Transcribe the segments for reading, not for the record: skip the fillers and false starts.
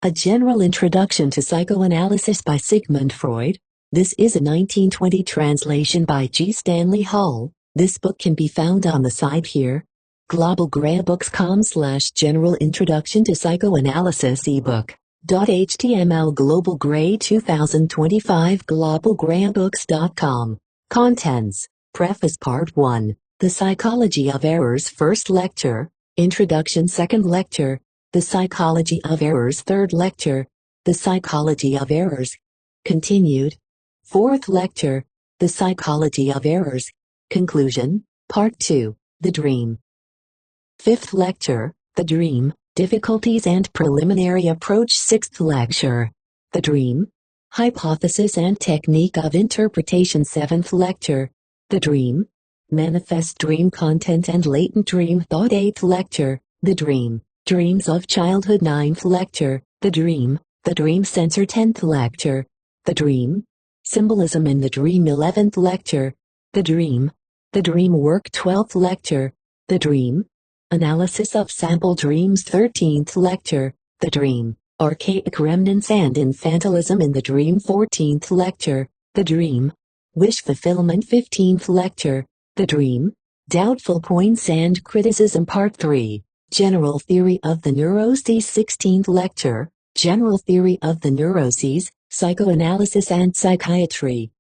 A General Introduction to Psychoanalysis by Sigmund Freud. This is a 1920 translation by G. Stanley Hall. This book can be found on the site here. globalgraybooks.com/General Introduction to Psychoanalysis ebook. .html Global Gray 2025 globalgraybooks.com. Contents. Preface Part 1. The Psychology of Errors First Lecture. Introduction Second Lecture. The Psychology of Errors Third Lecture. The Psychology of Errors. Continued. Fourth Lecture. The Psychology of Errors. Conclusion. Part 2. The Dream. Fifth Lecture. The Dream. Difficulties and Preliminary Approach. Sixth Lecture. The Dream. Hypothesis and Technique of Interpretation. Seventh Lecture. The Dream. Manifest Dream Content and Latent Dream Thought. Eighth Lecture. The Dream. Dreams of Childhood. Ninth Lecture. The Dream. The Dream Censor. 10th Lecture. The Dream. Symbolism in the Dream. 11th Lecture. The Dream. The Dream Work. 12th Lecture. The Dream. Analysis of Sample Dreams. 13th Lecture. The Dream. Archaic Remnants and Infantilism in the Dream. 14th Lecture. The Dream. Wish Fulfillment. 15th Lecture. The Dream. Doubtful Points and Criticism. Part 3. General Theory of the Neuroses. 16th Lecture. General Theory of the Neuroses, Psychoanalysis and Psychiatry.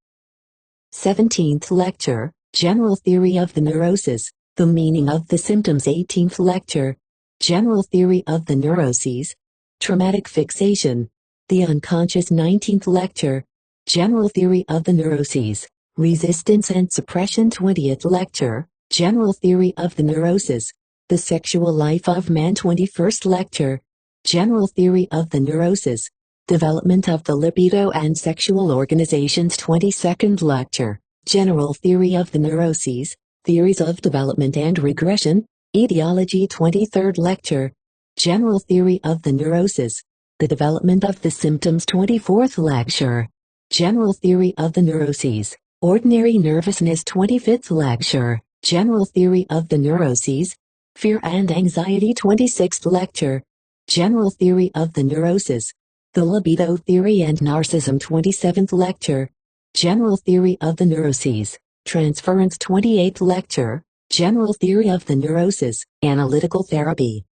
17th Lecture. General Theory of the Neuroses, The Meaning of the Symptoms. 18th Lecture. General Theory of the Neuroses, Traumatic Fixation, The Unconscious. 19th Lecture. General Theory of the Neuroses, Resistance and Suppression. 20th Lecture. General Theory of the Neuroses, The Sexual Life of Man. 21st Lecture. General Theory of the Neuroses, Development of the Libido and Sexual Organizations. 22nd Lecture. General Theory of the Neuroses, Theories of Development and Regression, Etiology. 23rd Lecture. General Theory of the Neuroses, The Development of the Symptoms. 24th Lecture. General Theory of the Neuroses, Ordinary Nervousness. 25th Lecture. General Theory of the Neuroses, Fear and Anxiety. 26th Lecture. General Theory of the Neuroses, The Libido Theory and Narcissism. 27th Lecture. General Theory of the Neuroses, Transference. 28th Lecture. General Theory of the Neuroses, Analytical Therapy.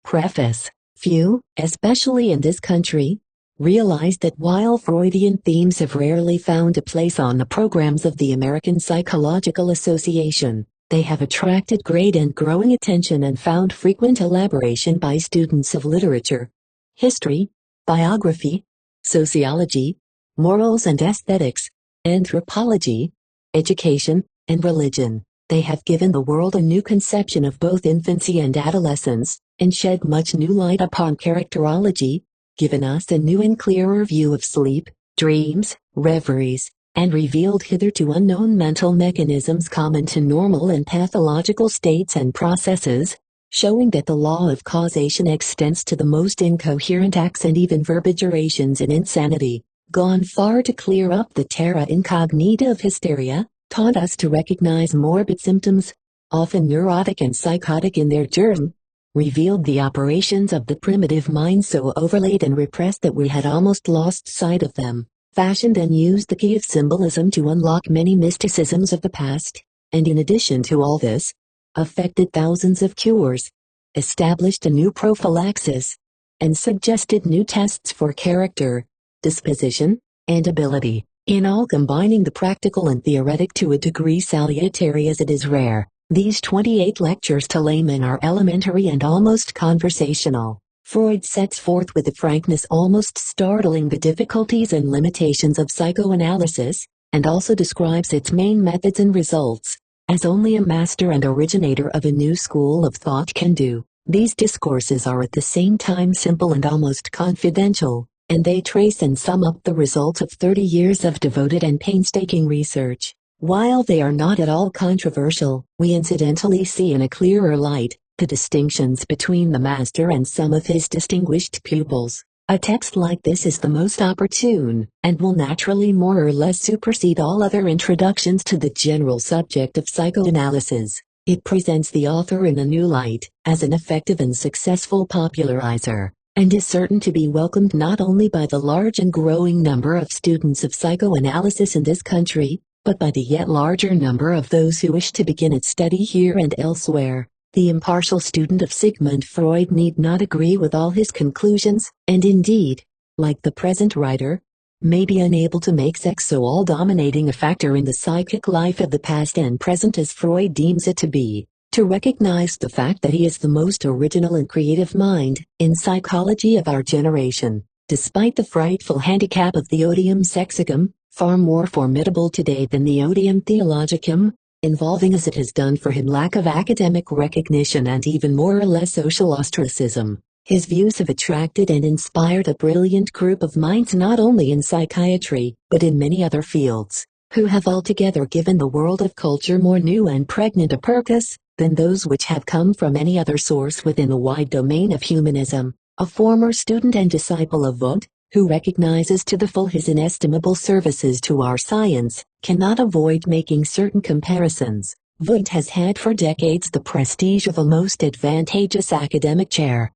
Preface. Few, especially in this country, realize that while Freudian themes have rarely found a place on the programs of the American Psychological Association, they have attracted great and growing attention and found frequent elaboration by students of literature, history, biography, sociology, morals and aesthetics, anthropology, education, and religion. They have given the world a new conception of both infancy and adolescence, and shed much new light upon characterology, given us a new and clearer view of sleep, dreams, reveries, and revealed hitherto unknown mental mechanisms common to normal and pathological states and processes, showing that the law of causation extends to the most incoherent acts and even verbigerations in insanity, gone far to clear up the terra incognita of hysteria, taught us to recognize morbid symptoms, often neurotic and psychotic in their germ, revealed the operations of the primitive mind so overlaid and repressed that we had almost lost sight of them, fashioned and used the key of symbolism to unlock many mysticisms of the past, and in addition to all this, effected thousands of cures, established a new prophylaxis, and suggested new tests for character, disposition, and ability, in all combining the practical and theoretic to a degree salutary as it is rare. These 28 lectures to laymen are elementary and almost conversational. Freud sets forth with a frankness almost startling the difficulties and limitations of psychoanalysis, and also describes its main methods and results, as only a master and originator of a new school of thought can do. These discourses are at the same time simple and almost confidential, and they trace and sum up the results of 30 years of devoted and painstaking research. While they are not at all controversial, we incidentally see in a clearer light the distinctions between the master and some of his distinguished pupils. A text like this is the most opportune, and will naturally more or less supersede all other introductions to the general subject of psychoanalysis. It presents the author in a new light, as an effective and successful popularizer, and is certain to be welcomed not only by the large and growing number of students of psychoanalysis in this country, but by the yet larger number of those who wish to begin its study here and elsewhere. The impartial student of Sigmund Freud need not agree with all his conclusions, and indeed, like the present writer, may be unable to make sex so all-dominating a factor in the psychic life of the past and present as Freud deems it to be. To recognize the fact that he is the most original and creative mind in psychology of our generation, despite the frightful handicap of the odium sexicum, far more formidable today than the odium theologicum, involving as it has done for him lack of academic recognition and even more or less social ostracism. His views have attracted and inspired a brilliant group of minds not only in psychiatry, but in many other fields, who have altogether given the world of culture more new and pregnant a purpose than those which have come from any other source within the wide domain of humanism. A former student and disciple of Wundt, who recognizes to the full his inestimable services to our science, cannot avoid making certain comparisons. Wundt has had for decades the prestige of a most advantageous academic chair.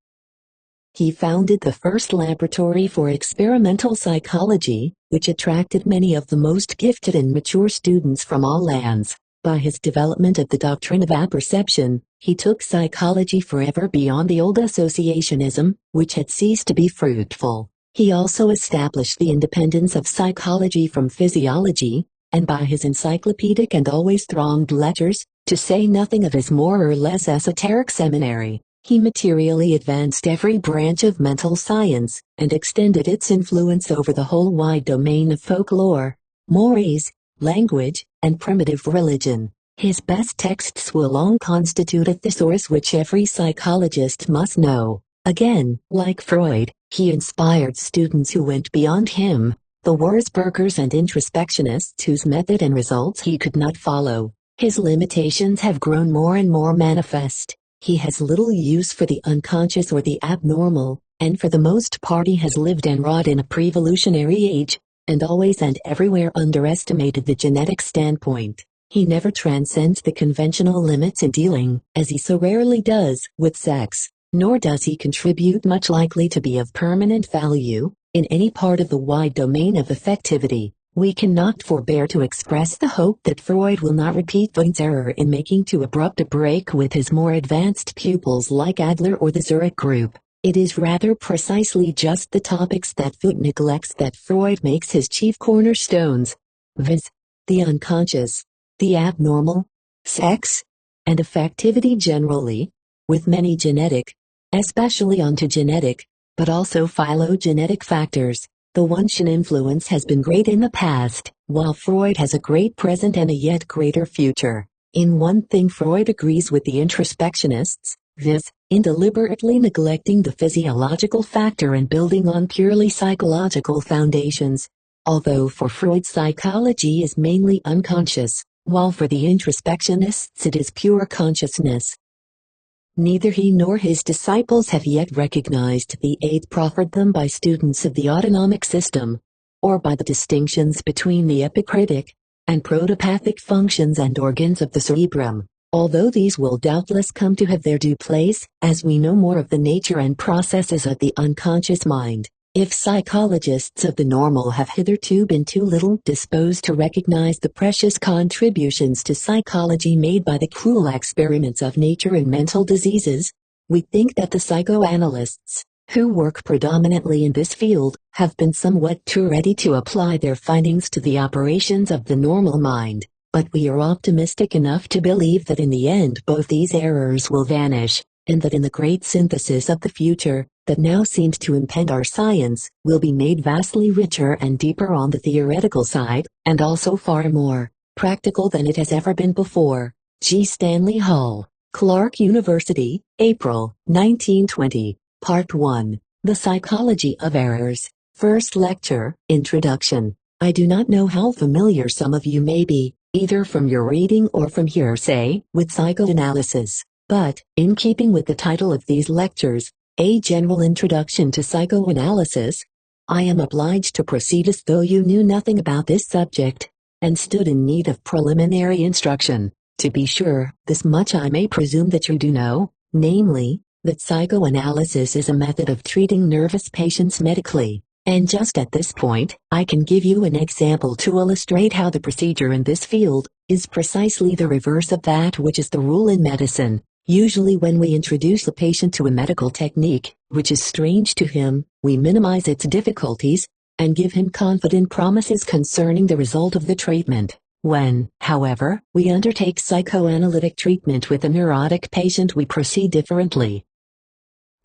He founded the first laboratory for experimental psychology, which attracted many of the most gifted and mature students from all lands. By his development of the doctrine of apperception, he took psychology forever beyond the old associationism, which had ceased to be fruitful. He also established the independence of psychology from physiology, and by his encyclopedic and always thronged lectures, to say nothing of his more or less esoteric seminary, he materially advanced every branch of mental science, and extended its influence over the whole wide domain of folklore, mores, language, and primitive religion. His best texts will long constitute a thesaurus which every psychologist must know. Again, like Freud, he inspired students who went beyond him, the Wurzburgers and introspectionists whose method and results he could not follow. His limitations have grown more and more manifest. He has little use for the unconscious or the abnormal, and for the most part he has lived and wrought in a pre-evolutionary age, and always and everywhere underestimated the genetic standpoint. He never transcends the conventional limits in dealing, as he so rarely does, with sex, nor does he contribute much likely to be of permanent value, in any part of the wide domain of affectivity. We cannot forbear to express the hope that Freud will not repeat Wundt's error in making too abrupt a break with his more advanced pupils like Adler or the Zurich group. It is rather precisely just the topics that Wundt neglects that Freud makes his chief cornerstones, viz., the unconscious, the abnormal, sex, and affectivity generally, with many genetic, especially ontogenetic, but also phylogenetic factors. The Wundtian influence has been great in the past, while Freud has a great present and a yet greater future. In one thing Freud agrees with the introspectionists, viz., in deliberately neglecting the physiological factor and building on purely psychological foundations. Although for Freud psychology is mainly unconscious, while for the introspectionists it is pure consciousness. Neither he nor his disciples have yet recognized the aid proffered them by students of the autonomic system, or by the distinctions between the epicritic and protopathic functions and organs of the cerebrum, although these will doubtless come to have their due place as we know more of the nature and processes of the unconscious mind. If psychologists of the normal have hitherto been too little disposed to recognize the precious contributions to psychology made by the cruel experiments of nature in mental diseases, we think that the psychoanalysts, who work predominantly in this field, have been somewhat too ready to apply their findings to the operations of the normal mind, but we are optimistic enough to believe that in the end both these errors will vanish, and that in the great synthesis of the future, that now seems to impend our science, will be made vastly richer and deeper on the theoretical side, and also far more practical than it has ever been before. G. Stanley Hall, Clark University, April, 1920. Part 1. The Psychology of Errors. First Lecture, Introduction. I do not know how familiar some of you may be, either from your reading or from hearsay, with psychoanalysis, but, in keeping with the title of these lectures, A General Introduction to Psychoanalysis, I am obliged to proceed as though you knew nothing about this subject, and stood in need of preliminary instruction. To be sure, this much I may presume that you do know, namely, that psychoanalysis is a method of treating nervous patients medically. And just at this point, I can give you an example to illustrate how the procedure in this field is precisely the reverse of that which is the rule in medicine. Usually when we introduce a patient to a medical technique, which is strange to him, we minimize its difficulties, and give him confident promises concerning the result of the treatment. When, however, we undertake psychoanalytic treatment with a neurotic patient, we proceed differently.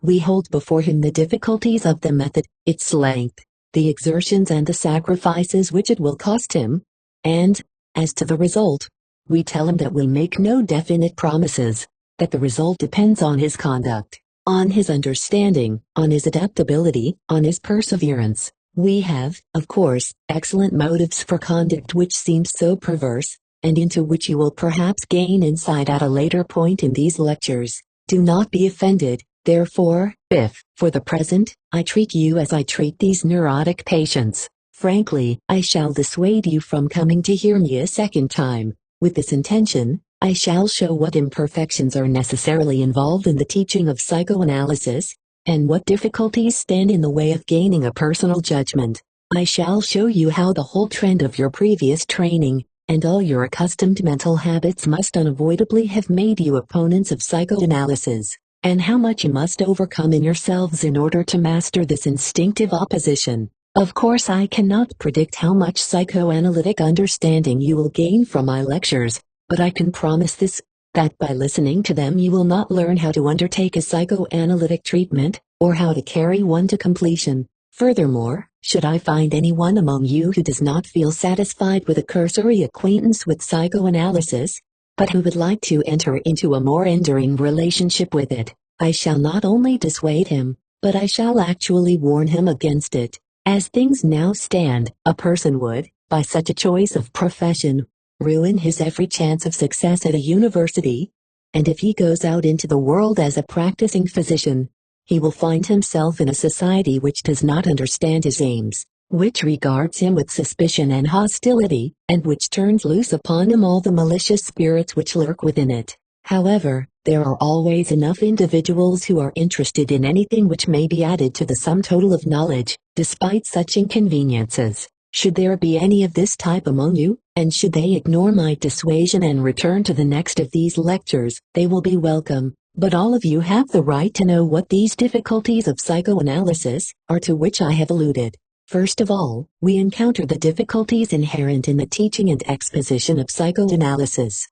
We hold before him the difficulties of the method, its length, the exertions and the sacrifices which it will cost him, and, as to the result, we tell him that we make no definite promises, that the result depends on his conduct, on his understanding, on his adaptability, on his perseverance. We have, of course, excellent motives for conduct which seems so perverse, and into which you will perhaps gain insight at a later point in these lectures. Do not be offended, therefore, if, for the present, I treat you as I treat these neurotic patients. Frankly, I shall dissuade you from coming to hear me a second time. With this intention, I shall show what imperfections are necessarily involved in the teaching of psychoanalysis, and what difficulties stand in the way of gaining a personal judgment. I shall show you how the whole trend of your previous training, and all your accustomed mental habits must unavoidably have made you opponents of psychoanalysis, and how much you must overcome in yourselves in order to master this instinctive opposition. Of course, I cannot predict how much psychoanalytic understanding you will gain from my lectures, but I can promise this, that by listening to them you will not learn how to undertake a psychoanalytic treatment, or how to carry one to completion. Furthermore, should I find anyone among you who does not feel satisfied with a cursory acquaintance with psychoanalysis, but who would like to enter into a more enduring relationship with it, I shall not only dissuade him, but I shall actually warn him against it. As things now stand, a person would, by such a choice of profession, ruin his every chance of success at a university, and if he goes out into the world as a practicing physician, he will find himself in a society which does not understand his aims, which regards him with suspicion and hostility, and which turns loose upon him all the malicious spirits which lurk within it. However, there are always enough individuals who are interested in anything which may be added to the sum total of knowledge, despite such inconveniences. Should there be any of this type among you, and should they ignore my dissuasion and return to the next of these lectures, they will be welcome, but all of you have the right to know what these difficulties of psychoanalysis are to which I have alluded. First of all, we encounter the difficulties inherent in the teaching and exposition of psychoanalysis.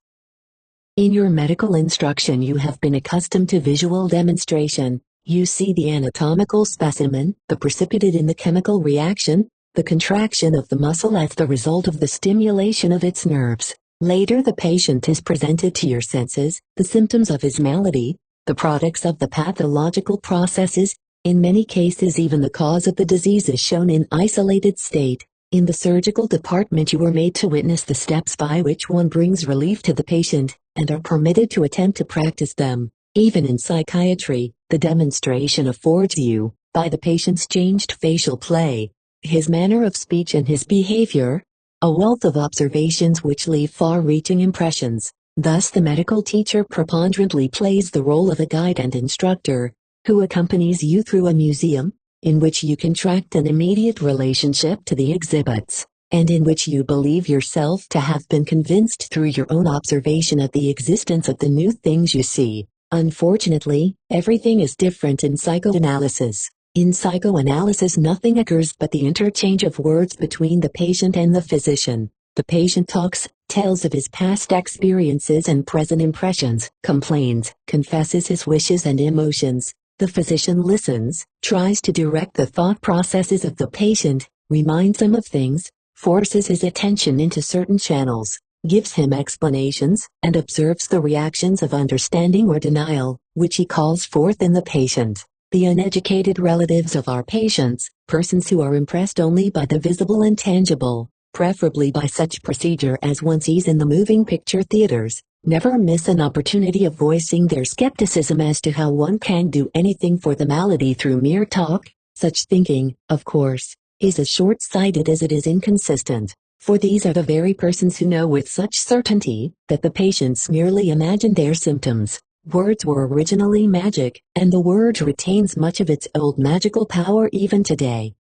In your medical instruction you have been accustomed to visual demonstration. You see the anatomical specimen, the precipitate in the chemical reaction, the contraction of the muscle as the result of the stimulation of its nerves. Later the patient is presented to your senses, the symptoms of his malady, the products of the pathological processes, in many cases even the cause of the disease is shown in isolated state. In the surgical department you are made to witness the steps by which one brings relief to the patient, and are permitted to attempt to practice them. Even in psychiatry, the demonstration affords you, by the patient's changed facial play, his manner of speech and his behavior, a wealth of observations which leave far-reaching impressions. Thus the medical teacher preponderantly plays the role of a guide and instructor, who accompanies you through a museum, in which you contract an immediate relationship to the exhibits, and in which you believe yourself to have been convinced through your own observation of the existence of the new things you see. Unfortunately, everything is different in psychoanalysis. In psychoanalysis nothing occurs but the interchange of words between the patient and the physician. The patient talks, tells of his past experiences and present impressions, complains, confesses his wishes and emotions. The physician listens, tries to direct the thought processes of the patient, reminds him of things, forces his attention into certain channels, gives him explanations, and observes the reactions of understanding or denial, which he calls forth in the patient. The uneducated relatives of our patients, persons who are impressed only by the visible and tangible, preferably by such procedure as one sees in the moving picture theaters, never miss an opportunity of voicing their skepticism as to how one can do anything for the malady through mere talk. Such thinking, of course, is as short-sighted as it is inconsistent, for these are the very persons who know with such certainty that the patients merely imagine their symptoms. Words were originally magic, and the word retains much of its old magical power even today.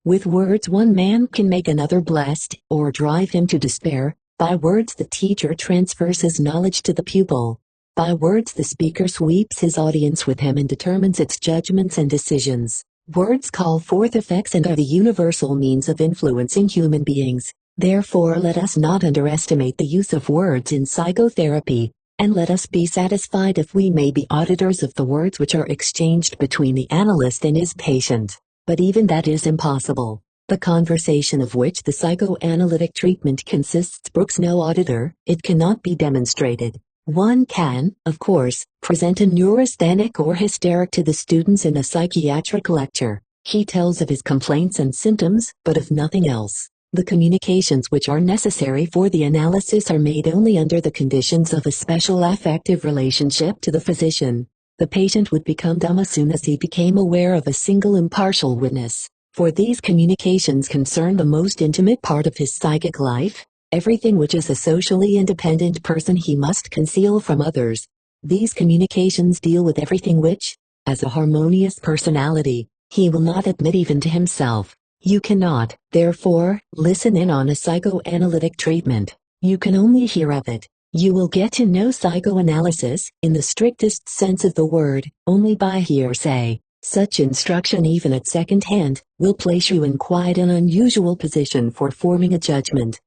With words one man can make another blessed, or drive him to despair. By words the teacher transfers his knowledge to the pupil. By words the speaker sweeps his audience with him and determines its judgments and decisions. Words call forth effects and are the universal means of influencing human beings. Therefore let us not underestimate the use of words in psychotherapy, and let us be satisfied if we may be auditors of the words which are exchanged between the analyst and his patient. But even that is impossible. The conversation of which the psychoanalytic treatment consists brooks no auditor. It cannot be demonstrated. One can, of course, present a neurasthenic or hysteric to the students in a psychiatric lecture. He tells of his complaints and symptoms, but of nothing else. The communications which are necessary for the analysis are made only under the conditions of a special affective relationship to the physician. The patient would become dumb as soon as he became aware of a single impartial witness, for these communications concern the most intimate part of his psychic life. Everything which is a socially independent person he must conceal from others. These communications deal with everything which, as a harmonious personality, he will not admit even to himself. You cannot, therefore, listen in on a psychoanalytic treatment. You can only hear of it. You will get to know psychoanalysis, in the strictest sense of the word, only by hearsay. Such instruction, even at second hand, will place you in quite an unusual position for forming a judgment.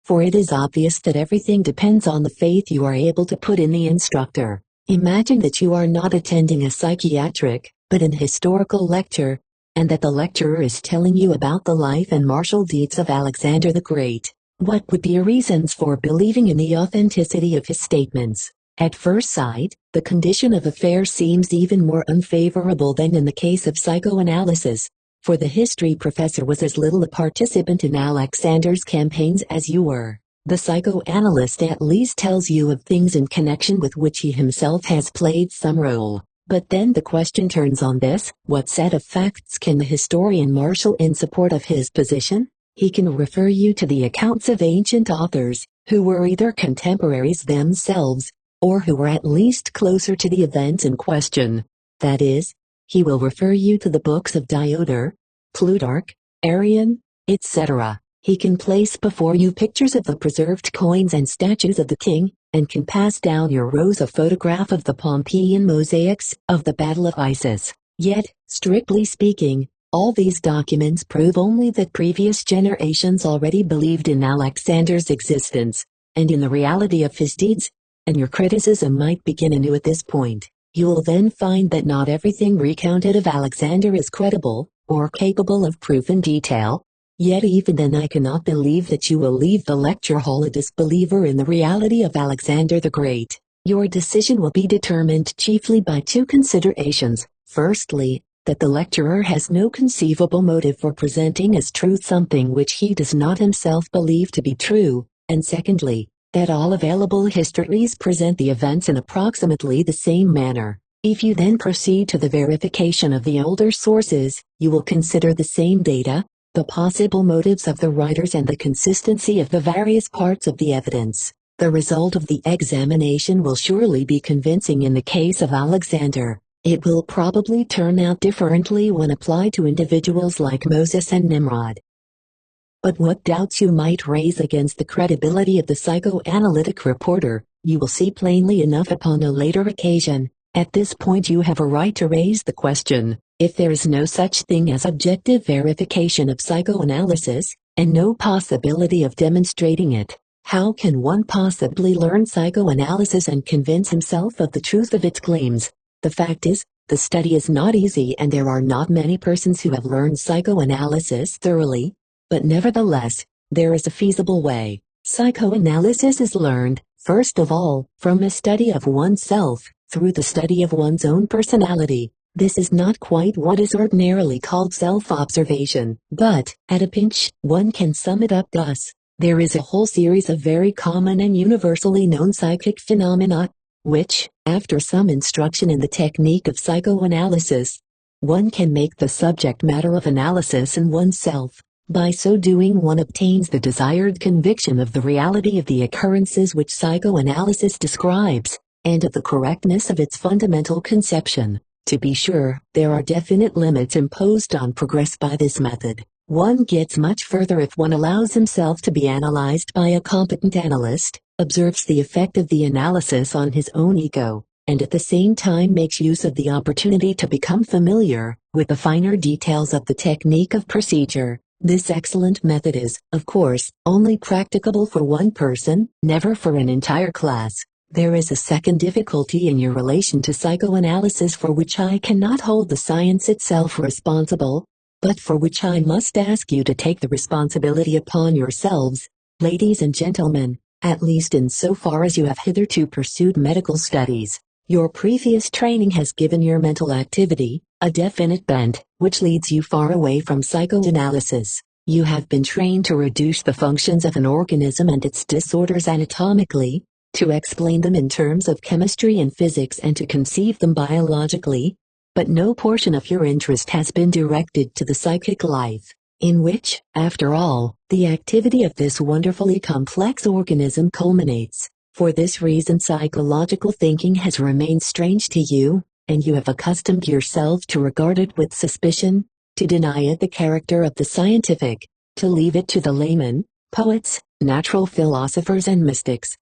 For it is obvious that everything depends on the faith you are able to put in the instructor. Imagine that you are not attending a psychiatric, but an historical lecture, and that the lecturer is telling you about the life and martial deeds of Alexander the Great. What would be your reasons for believing in the authenticity of his statements? At first sight, the condition of affairs seems even more unfavorable than in the case of psychoanalysis, for the history professor was as little a participant in Alexander's campaigns as you were. The psychoanalyst at least tells you of things in connection with which he himself has played some role. But then the question turns on this: what set of facts can the historian marshal in support of his position? He can refer you to the accounts of ancient authors, who were either contemporaries themselves, or who were at least closer to the events in question. That is, he will refer you to the books of Diodor, Plutarch, Arrian, etc. He can place before you pictures of the preserved coins and statues of the king, and can pass down your rows a photograph of the Pompeian mosaics of the Battle of Issus. Yet, strictly speaking, all these documents prove only that previous generations already believed in Alexander's existence, and in the reality of his deeds, and your criticism might begin anew at this point. You will then find that not everything recounted of Alexander is credible, or capable of proof in detail. Yet even then I cannot believe that you will leave the lecture hall a disbeliever in the reality of Alexander the Great. Your decision will be determined chiefly by two considerations. Firstly, that the lecturer has no conceivable motive for presenting as truth something which he does not himself believe to be true, and secondly, that all available histories present the events in approximately the same manner. If you then proceed to the verification of the older sources, you will consider the same data, the possible motives of the writers and the consistency of the various parts of the evidence. The result of the examination will surely be convincing in the case of Alexander. It will probably turn out differently when applied to individuals like Moses and Nimrod. But what doubts you might raise against the credibility of the psychoanalytic reporter, you will see plainly enough upon a later occasion. At this point you have a right to raise the question: if there is no such thing as objective verification of psychoanalysis, and no possibility of demonstrating it, how can one possibly learn psychoanalysis and convince himself of the truth of its claims? The fact is, the study is not easy and there are not many persons who have learned psychoanalysis thoroughly, but nevertheless, there is a feasible way. Psychoanalysis is learned, first of all, from a study of oneself, through the study of one's own personality. This is not quite what is ordinarily called self-observation, but, at a pinch, one can sum it up thus. There is a whole series of very common and universally known psychic phenomena, which, after some instruction in the technique of psychoanalysis, one can make the subject matter of analysis in oneself. By so doing one obtains the desired conviction of the reality of the occurrences which psychoanalysis describes. and of the correctness of its fundamental conception. To be sure, there are definite limits imposed on progress by this method. One gets much further if one allows himself to be analyzed by a competent analyst, observes the effect of the analysis on his own ego, and at the same time makes use of the opportunity to become familiar with the finer details of the technique of procedure. This excellent method is, of course, only practicable for one person, never for an entire class. There is a second difficulty in your relation to psychoanalysis for which I cannot hold the science itself responsible, but for which I must ask you to take the responsibility upon yourselves, ladies and gentlemen, at least in so far as you have hitherto pursued medical studies. Your previous training has given your mental activity a definite bent, which leads you far away from psychoanalysis. You have been trained to reduce the functions of an organism and its disorders anatomically, to explain them in terms of chemistry and physics, and to conceive them biologically, but no portion of your interest has been directed to the psychic life, in which, after all, the activity of this wonderfully complex organism culminates. For this reason psychological thinking has remained strange to you, and you have accustomed yourself to regard it with suspicion, to deny it the character of the scientific, to leave it to the laymen, poets, natural philosophers and mystics.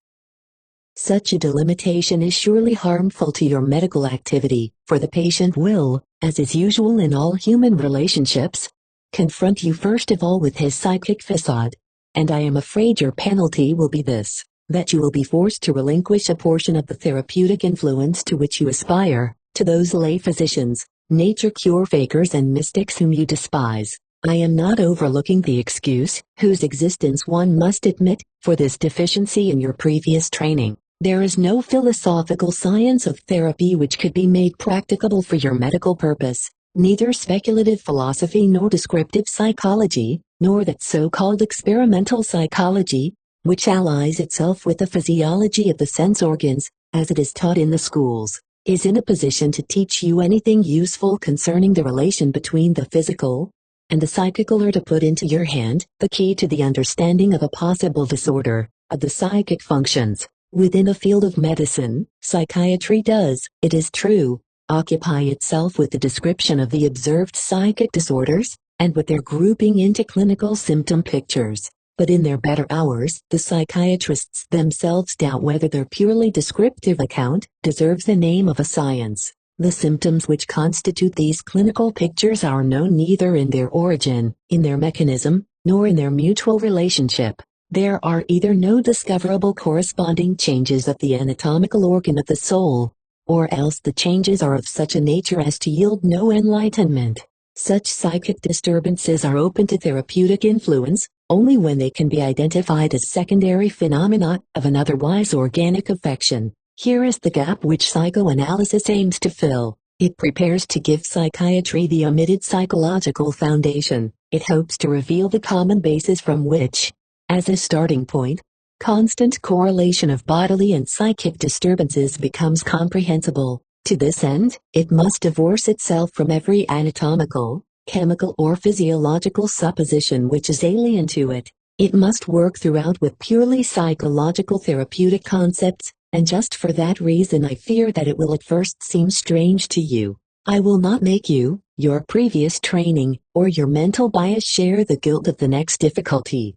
Such a delimitation is surely harmful to your medical activity, for the patient will, as is usual in all human relationships, confront you first of all with his psychic facade, and I am afraid your penalty will be this, that you will be forced to relinquish a portion of the therapeutic influence to which you aspire, to those lay physicians, nature cure fakers and mystics whom you despise. I am not overlooking the excuse, whose existence one must admit, for this deficiency in your previous training. There is no philosophical science of therapy which could be made practicable for your medical purpose, neither speculative philosophy nor descriptive psychology, nor that so-called experimental psychology, which allies itself with the physiology of the sense organs, as it is taught in the schools, is in a position to teach you anything useful concerning the relation between the physical and the psychical, or to put into your hand the key to the understanding of a possible disorder of the psychic functions. Within a field of medicine, psychiatry does, it is true, occupy itself with the description of the observed psychic disorders, and with their grouping into clinical symptom pictures. But in their better hours, the psychiatrists themselves doubt whether their purely descriptive account deserves the name of a science. The symptoms which constitute these clinical pictures are known neither in their origin, in their mechanism, nor in their mutual relationship. There are either no discoverable corresponding changes of the anatomical organ of the soul, or else the changes are of such a nature as to yield no enlightenment. Such psychic disturbances are open to therapeutic influence only when they can be identified as secondary phenomena of an otherwise organic affection. Here is the gap which psychoanalysis aims to fill. It prepares to give psychiatry the omitted psychological foundation. It hopes to reveal the common basis from which, as a starting point, constant correlation of bodily and psychic disturbances becomes comprehensible. To this end, it must divorce itself from every anatomical, chemical or physiological supposition which is alien to it. It must work throughout with purely psychological therapeutic concepts, and just for that reason I fear that it will at first seem strange to you. I will not make you, your previous training, or your mental bias share the guilt of the next difficulty.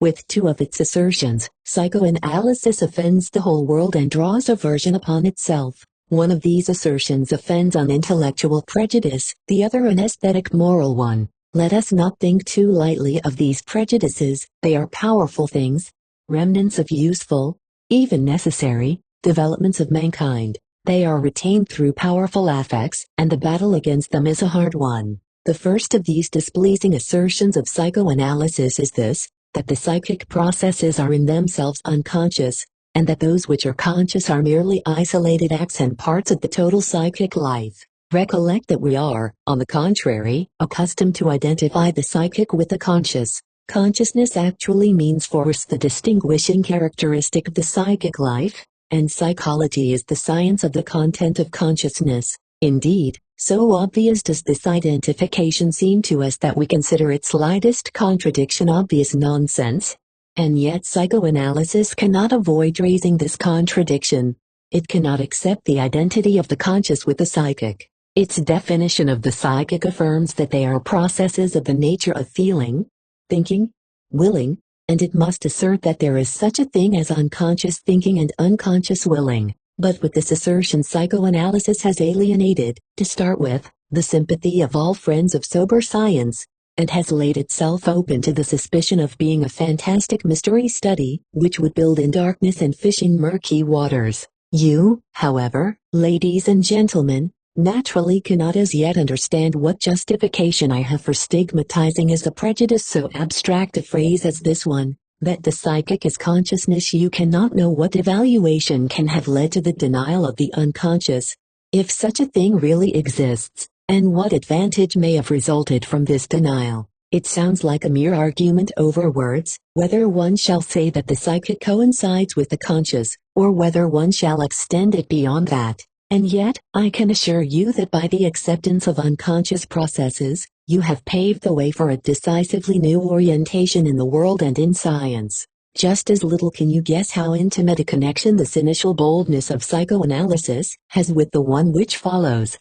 With two of its assertions, psychoanalysis offends the whole world and draws aversion upon itself. One of these assertions offends an intellectual prejudice, the other an aesthetic moral one. Let us not think too lightly of these prejudices. They are powerful things, remnants of useful, even necessary, developments of mankind. They are retained through powerful affects, and the battle against them is a hard one. The first of these displeasing assertions of psychoanalysis is this, that the psychic processes are in themselves unconscious, and that those which are conscious are merely isolated acts and parts of the total psychic life. Recollect that we are, on the contrary, accustomed to identify the psychic with the conscious. Consciousness actually means for us the distinguishing characteristic of the psychic life, and psychology is the science of the content of consciousness. Indeed, so obvious does this identification seem to us that we consider its slightest contradiction obvious nonsense. And yet psychoanalysis cannot avoid raising this contradiction. It cannot accept the identity of the conscious with the psychic. Its definition of the psychic affirms that they are processes of the nature of feeling, thinking, willing, and it must assert that there is such a thing as unconscious thinking and unconscious willing. But with this assertion, psychoanalysis has alienated, to start with, the sympathy of all friends of sober science, and has laid itself open to the suspicion of being a fantastic mystery study, which would build in darkness and fish in murky waters. You, however, ladies and gentlemen, naturally cannot as yet understand what justification I have for stigmatizing as a prejudice so abstract a phrase as this one, that the psychic is consciousness. You cannot know what evaluation can have led to the denial of the unconscious, if such a thing really exists, and what advantage may have resulted from this denial. It sounds like a mere argument over words, whether one shall say that the psychic coincides with the conscious, or whether one shall extend it beyond that. And yet, I can assure you that by the acceptance of unconscious processes, you have paved the way for a decisively new orientation in the world and in science. Just as little can you guess how intimate a connection this initial boldness of psychoanalysis has with the one which follows.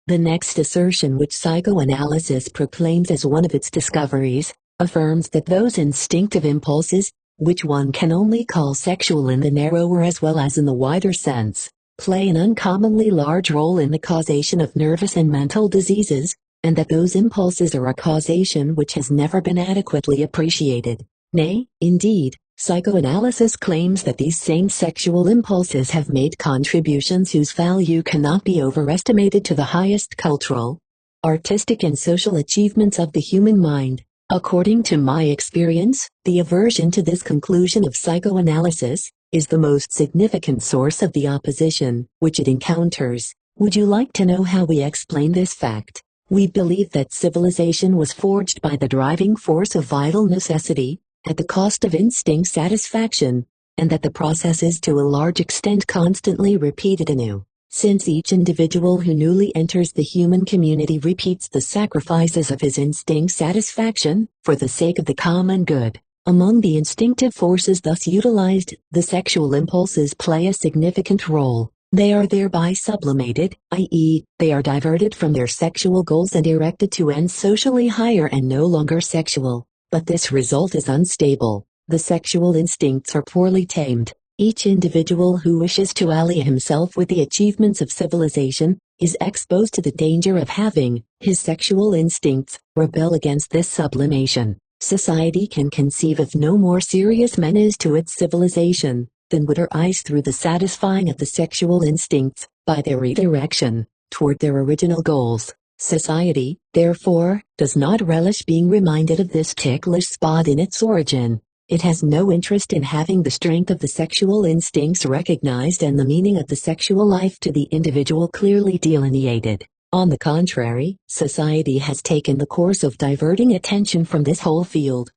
The next assertion, which psychoanalysis proclaims as one of its discoveries, affirms that those instinctive impulses, which one can only call sexual in the narrower as well as in the wider sense, play an uncommonly large role in the causation of nervous and mental diseases, and that those impulses are a causation which has never been adequately appreciated. Nay, indeed, psychoanalysis claims that these same sexual impulses have made contributions whose value cannot be overestimated to the highest cultural, artistic and social achievements of the human mind. According to my experience, the aversion to this conclusion of psychoanalysis is the most significant source of the opposition which it encounters. Would you like to know how we explain this fact? We believe that civilization was forged by the driving force of vital necessity, at the cost of instinct satisfaction, and that the process is to a large extent constantly repeated anew. Since each individual who newly enters the human community repeats the sacrifices of his instinct satisfaction, for the sake of the common good, among the instinctive forces thus utilized, the sexual impulses play a significant role. They are thereby sublimated, i.e., they are diverted from their sexual goals and erected to ends socially higher and no longer sexual. But this result is unstable. The sexual instincts are poorly tamed. Each individual who wishes to ally himself with the achievements of civilization is exposed to the danger of having his sexual instincts rebel against this sublimation. Society can conceive of no more serious menace to its civilization than would arise through the satisfying of the sexual instincts by their redirection toward their original goals. Society, therefore, does not relish being reminded of this ticklish spot in its origin. It has no interest in having the strength of the sexual instincts recognized and the meaning of the sexual life to the individual clearly delineated. On the contrary, society has taken the course of diverting attention from this whole field.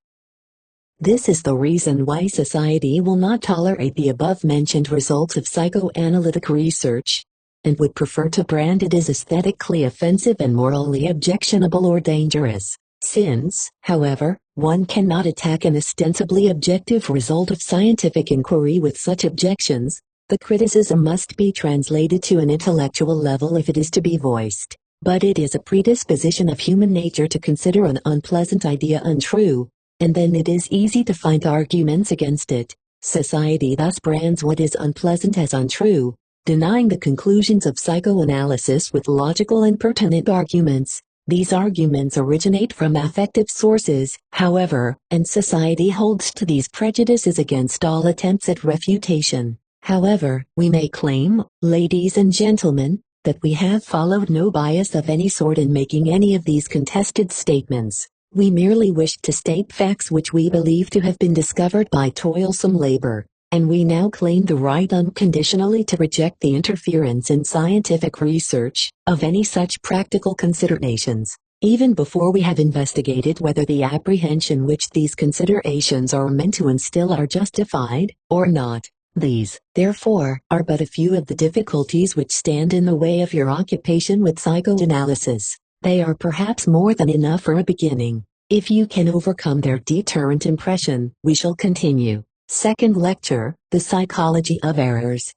This is the reason why society will not tolerate the above-mentioned results of psychoanalytic research, and would prefer to brand it as aesthetically offensive and morally objectionable or dangerous. Since, however, one cannot attack an ostensibly objective result of scientific inquiry with such objections, the criticism must be translated to an intellectual level if it is to be voiced. But it is a predisposition of human nature to consider an unpleasant idea untrue, and then it is easy to find arguments against it. Society thus brands what is unpleasant as untrue, denying the conclusions of psychoanalysis with logical and pertinent arguments. These arguments originate from affective sources, however, and society holds to these prejudices against all attempts at refutation. However, we may claim, ladies and gentlemen, that we have followed no bias of any sort in making any of these contested statements. We merely wished to state facts which we believe to have been discovered by toilsome labor, and we now claim the right unconditionally to reject the interference in scientific research of any such practical considerations, even before we have investigated whether the apprehension which these considerations are meant to instill are justified or not. These, therefore, are but a few of the difficulties which stand in the way of your occupation with psychoanalysis. They are perhaps more than enough for a beginning. If you can overcome their deterrent impression, we shall continue. Second lecture, The Psychology of Errors.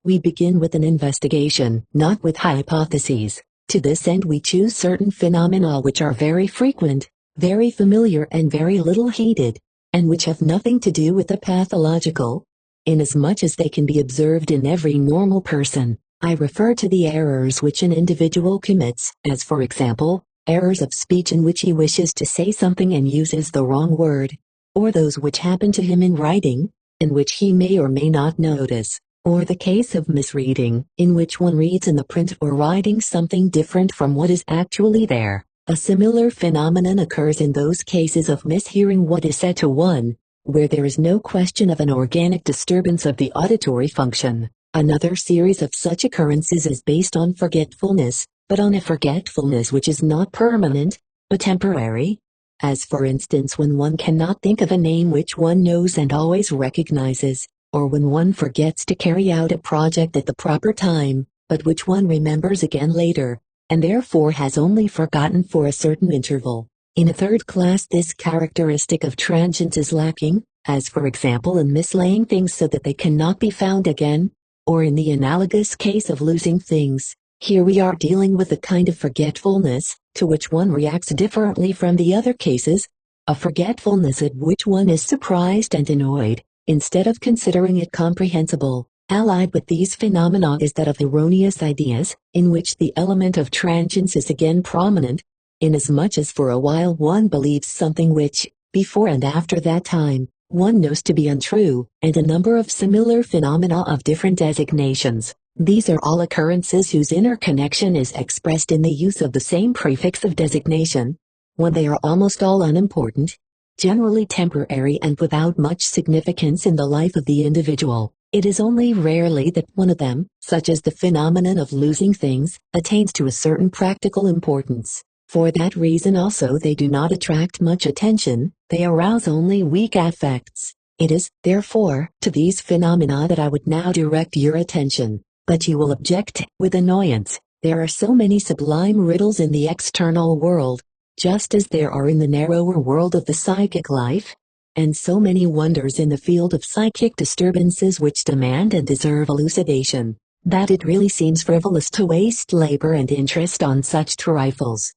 We begin with an investigation, not with hypotheses. To this end we choose certain phenomena which are very frequent, very familiar and very little heeded, and which have nothing to do with the pathological, inasmuch as they can be observed in every normal person. I refer to the errors which an individual commits, as for example, errors of speech in which he wishes to say something and uses the wrong word, or those which happen to him in writing, in which he may or may not notice, or the case of misreading, in which one reads in the print or writing something different from what is actually there. A similar phenomenon occurs in those cases of mishearing what is said to one, where there is no question of an organic disturbance of the auditory function. Another series of such occurrences is based on forgetfulness, but on a forgetfulness which is not permanent, but temporary. As for instance when one cannot think of a name which one knows and always recognizes, or when one forgets to carry out a project at the proper time, but which one remembers again later, and therefore has only forgotten for a certain interval. In a third class this characteristic of transience is lacking, as for example in mislaying things so that they cannot be found again, or in the analogous case of losing things. Here we are dealing with a kind of forgetfulness, to which one reacts differently from the other cases, a forgetfulness at which one is surprised and annoyed, instead of considering it comprehensible. Allied with these phenomena is that of erroneous ideas, in which the element of transience is again prominent, inasmuch as for a while one believes something which, before and after that time, one knows to be untrue, and a number of similar phenomena of different designations. These are all occurrences whose interconnection is expressed in the use of the same prefix of designation, when they are almost all unimportant, generally temporary and without much significance in the life of the individual. It is only rarely that one of them, such as the phenomenon of losing things, attains to a certain practical importance. For that reason also they do not attract much attention, they arouse only weak affects. It is, therefore, to these phenomena that I would now direct your attention. But you will object, with annoyance, there are so many sublime riddles in the external world, just as there are in the narrower world of the psychic life, and so many wonders in the field of psychic disturbances which demand and deserve elucidation, that it really seems frivolous to waste labor and interest on such trifles.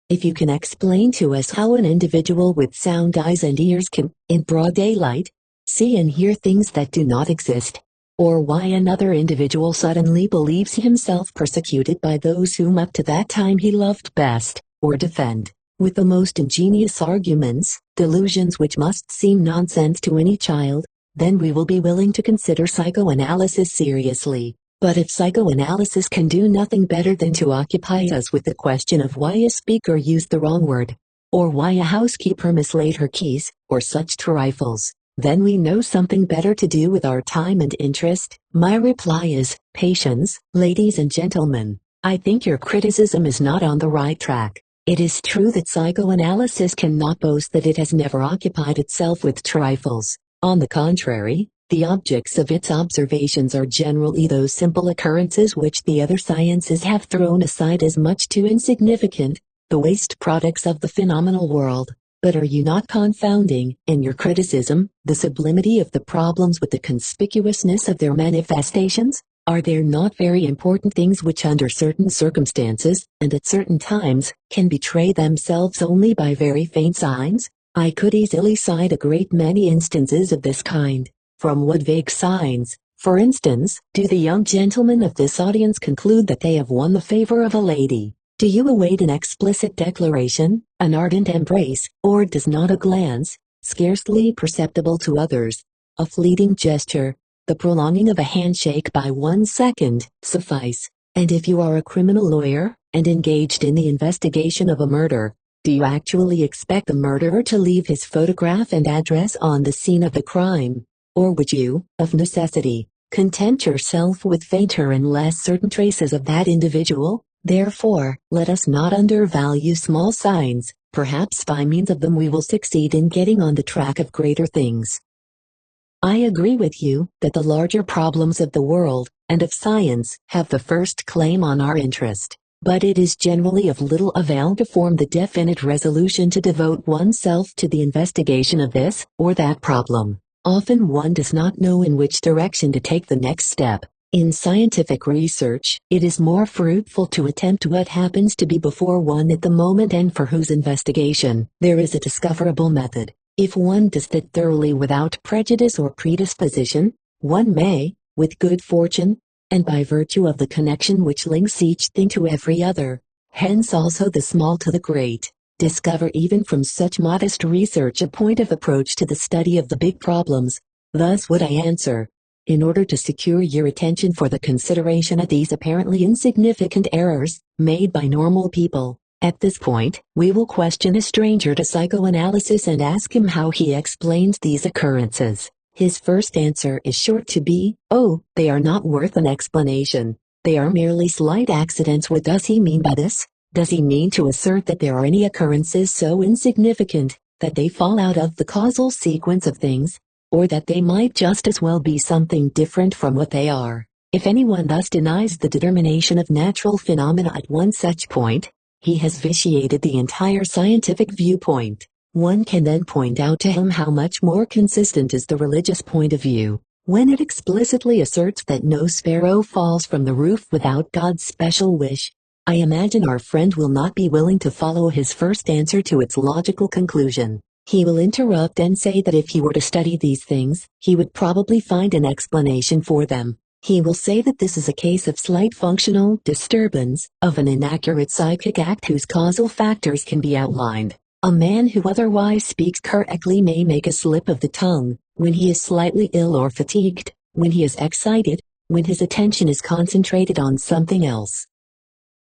If you can explain to us how an individual with sound eyes and ears can, in broad daylight, see and hear things that do not exist, or why another individual suddenly believes himself persecuted by those whom up to that time he loved best, or defend, with the most ingenious arguments, delusions which must seem nonsense to any child, then we will be willing to consider psychoanalysis seriously. But if psychoanalysis can do nothing better than to occupy us with the question of why a speaker used the wrong word, or why a housekeeper mislaid her keys, or such trifles, then we know something better to do with our time and interest. My reply is, patience, ladies and gentlemen. I think your criticism is not on the right track. It is true that psychoanalysis cannot boast that it has never occupied itself with trifles. On the contrary, the objects of its observations are generally those simple occurrences which the other sciences have thrown aside as much too insignificant, the waste products of the phenomenal world. But are you not confounding, in your criticism, the sublimity of the problems with the conspicuousness of their manifestations? Are there not very important things which under certain circumstances, and at certain times, can betray themselves only by very faint signs? I could easily cite a great many instances of this kind. From what vague signs, for instance, do the young gentlemen of this audience conclude that they have won the favor of a lady? Do you await an explicit declaration, an ardent embrace, or does not a glance, scarcely perceptible to others, a fleeting gesture, the prolonging of a handshake by 1 second, suffice? And if you are a criminal lawyer, and engaged in the investigation of a murder, do you actually expect the murderer to leave his photograph and address on the scene of the crime? Or would you, of necessity, content yourself with fainter and less certain traces of that individual? Therefore, let us not undervalue small signs. Perhaps by means of them we will succeed in getting on the track of greater things. I agree with you that the larger problems of the world, and of science, have the first claim on our interest. But it is generally of little avail to form the definite resolution to devote oneself to the investigation of this or that problem. Often one does not know in which direction to take the next step. In scientific research, it is more fruitful to attempt what happens to be before one at the moment and for whose investigation there is a discoverable method. If one does that thoroughly without prejudice or predisposition, one may, with good fortune, and by virtue of the connection which links each thing to every other, hence also the small to the great, discover even from such modest research a point of approach to the study of the big problems. Thus would I answer. In order to secure your attention for the consideration of these apparently insignificant errors made by normal people, at this point, we will question a stranger to psychoanalysis and ask him how he explains these occurrences. His first answer is sure to be, "Oh, they are not worth an explanation. They are merely slight accidents." What does he mean by this? Does he mean to assert that there are any occurrences so insignificant that they fall out of the causal sequence of things, or that they might just as well be something different from what they are? If anyone thus denies the determination of natural phenomena at one such point, he has vitiated the entire scientific viewpoint. One can then point out to him how much more consistent is the religious point of view, when it explicitly asserts that no sparrow falls from the roof without God's special wish. I imagine our friend will not be willing to follow his first answer to its logical conclusion. He will interrupt and say that if he were to study these things, he would probably find an explanation for them. He will say that this is a case of slight functional disturbance, of an inaccurate psychic act whose causal factors can be outlined. A man who otherwise speaks correctly may make a slip of the tongue, when he is slightly ill or fatigued, when he is excited, when his attention is concentrated on something else.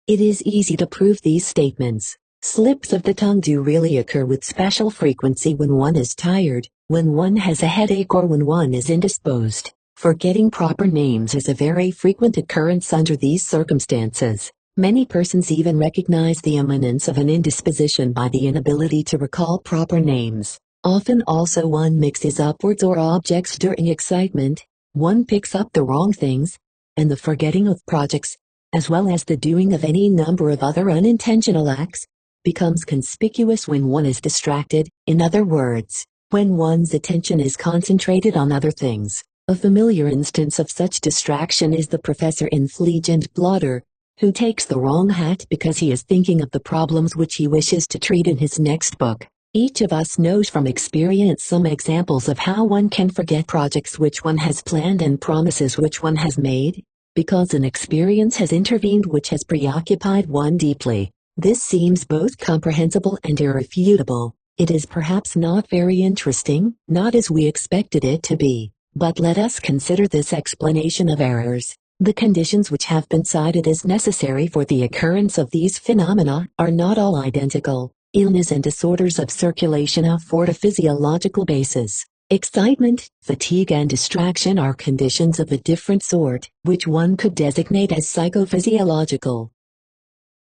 It is easy to prove these statements. Slips of the tongue do really occur with special frequency when one is tired, when one has a headache, or when one is indisposed. Forgetting proper names is a very frequent occurrence under these circumstances. Many persons even recognize the imminence of an indisposition by the inability to recall proper names. Often also one mixes up words or objects during excitement, one picks up the wrong things, and the forgetting of projects, as well as the doing of any number of other unintentional acts, becomes conspicuous when one is distracted. In other words, when one's attention is concentrated on other things. A familiar instance of such distraction is the professor in Fleege and Blotter, who takes the wrong hat because he is thinking of the problems which he wishes to treat in his next book. Each of us knows from experience some examples of how one can forget projects which one has planned and promises which one has made, because an experience has intervened which has preoccupied one deeply. This seems both comprehensible and irrefutable. It is perhaps not very interesting, not as we expected it to be, but let us consider this explanation of errors. The conditions which have been cited as necessary for the occurrence of these phenomena are not all identical. Illness and disorders of circulation afford a physiological basis. Excitement, fatigue, and distraction are conditions of a different sort, which one could designate as psychophysiological.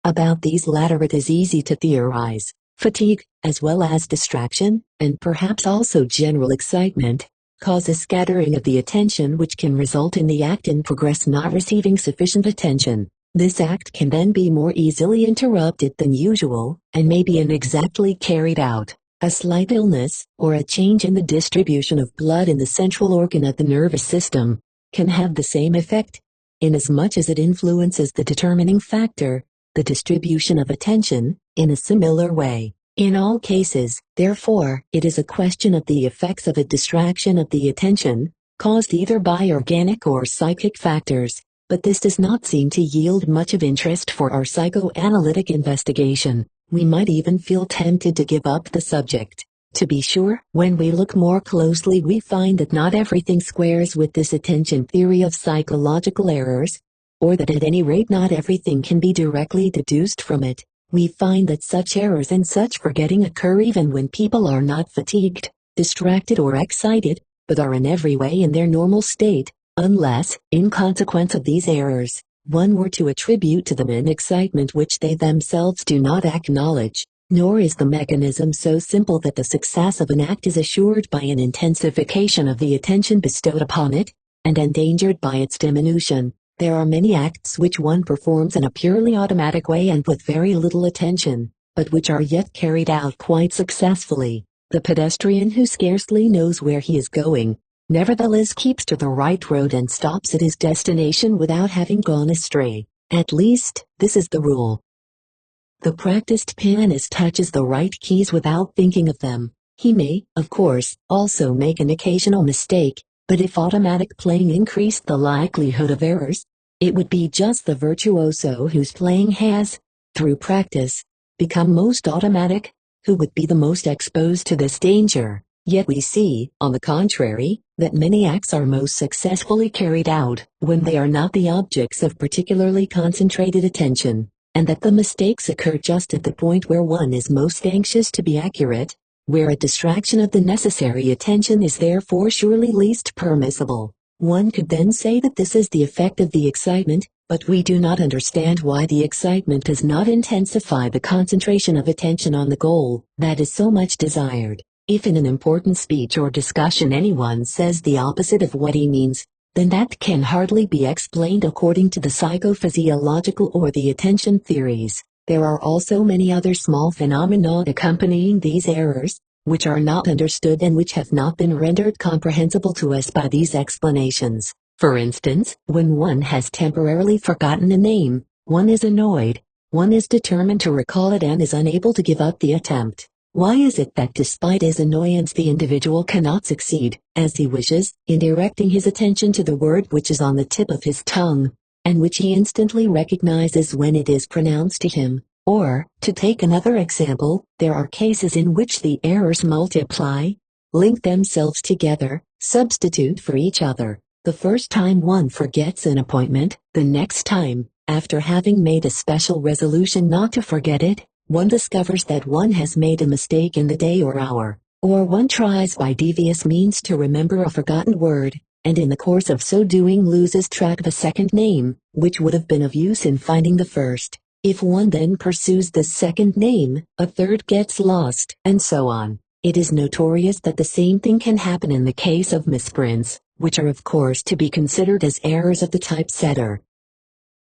About these latter it is easy to theorize. Fatigue, as well as distraction, and perhaps also general excitement, cause a scattering of the attention which can result in the act in progress not receiving sufficient attention. This act can then be more easily interrupted than usual, and may be inexactly carried out. A slight illness, or a change in the distribution of blood in the central organ of the nervous system, can have the same effect, inasmuch as it influences the determining factor, the distribution of attention, in a similar way. In all cases, therefore, it is a question of the effects of a distraction of the attention, caused either by organic or psychic factors, but this does not seem to yield much of interest for our psychoanalytic investigation. We might even feel tempted to give up the subject. To be sure, when we look more closely we find that not everything squares with this attention theory of psychological errors, or that at any rate not everything can be directly deduced from it. We find that such errors and such forgetting occur even when people are not fatigued, distracted, or excited, but are in every way in their normal state, unless, in consequence of these errors, one were to attribute to them an excitement which they themselves do not acknowledge. Nor is the mechanism so simple that the success of an act is assured by an intensification of the attention bestowed upon it, and endangered by its diminution. There are many acts which one performs in a purely automatic way and with very little attention, but which are yet carried out quite successfully. The pedestrian who scarcely knows where he is going, nevertheless keeps to the right road and stops at his destination without having gone astray. At least, this is the rule. The practiced pianist touches the right keys without thinking of them. He may, of course, also make an occasional mistake, but if automatic playing increased the likelihood of errors, it would be just the virtuoso whose playing has, through practice, become most automatic, who would be the most exposed to this danger. Yet we see, on the contrary, that many acts are most successfully carried out when they are not the objects of particularly concentrated attention, and that the mistakes occur just at the point where one is most anxious to be accurate, where a distraction of the necessary attention is therefore surely least permissible. One could then say that this is the effect of the excitement, but we do not understand why the excitement does not intensify the concentration of attention on the goal that is so much desired. If in an important speech or discussion anyone says the opposite of what he means, then that can hardly be explained according to the psychophysiological or the attention theories. There are also many other small phenomena accompanying these errors, which are not understood and which have not been rendered comprehensible to us by these explanations. For instance, when one has temporarily forgotten a name, one is annoyed, one is determined to recall it and is unable to give up the attempt. Why is it that despite his annoyance the individual cannot succeed, as he wishes, in directing his attention to the word which is on the tip of his tongue, and which he instantly recognizes when it is pronounced to him? Or, to take another example, there are cases in which the errors multiply, link themselves together, substitute for each other. The first time one forgets an appointment, the next time, after having made a special resolution not to forget it, one discovers that one has made a mistake in the day or hour, or one tries by devious means to remember a forgotten word, and in the course of so doing loses track of a second name, which would have been of use in finding the first. If one then pursues the second name, a third gets lost, and so on. It is notorious that the same thing can happen in the case of misprints, which are of course to be considered as errors of the typesetter.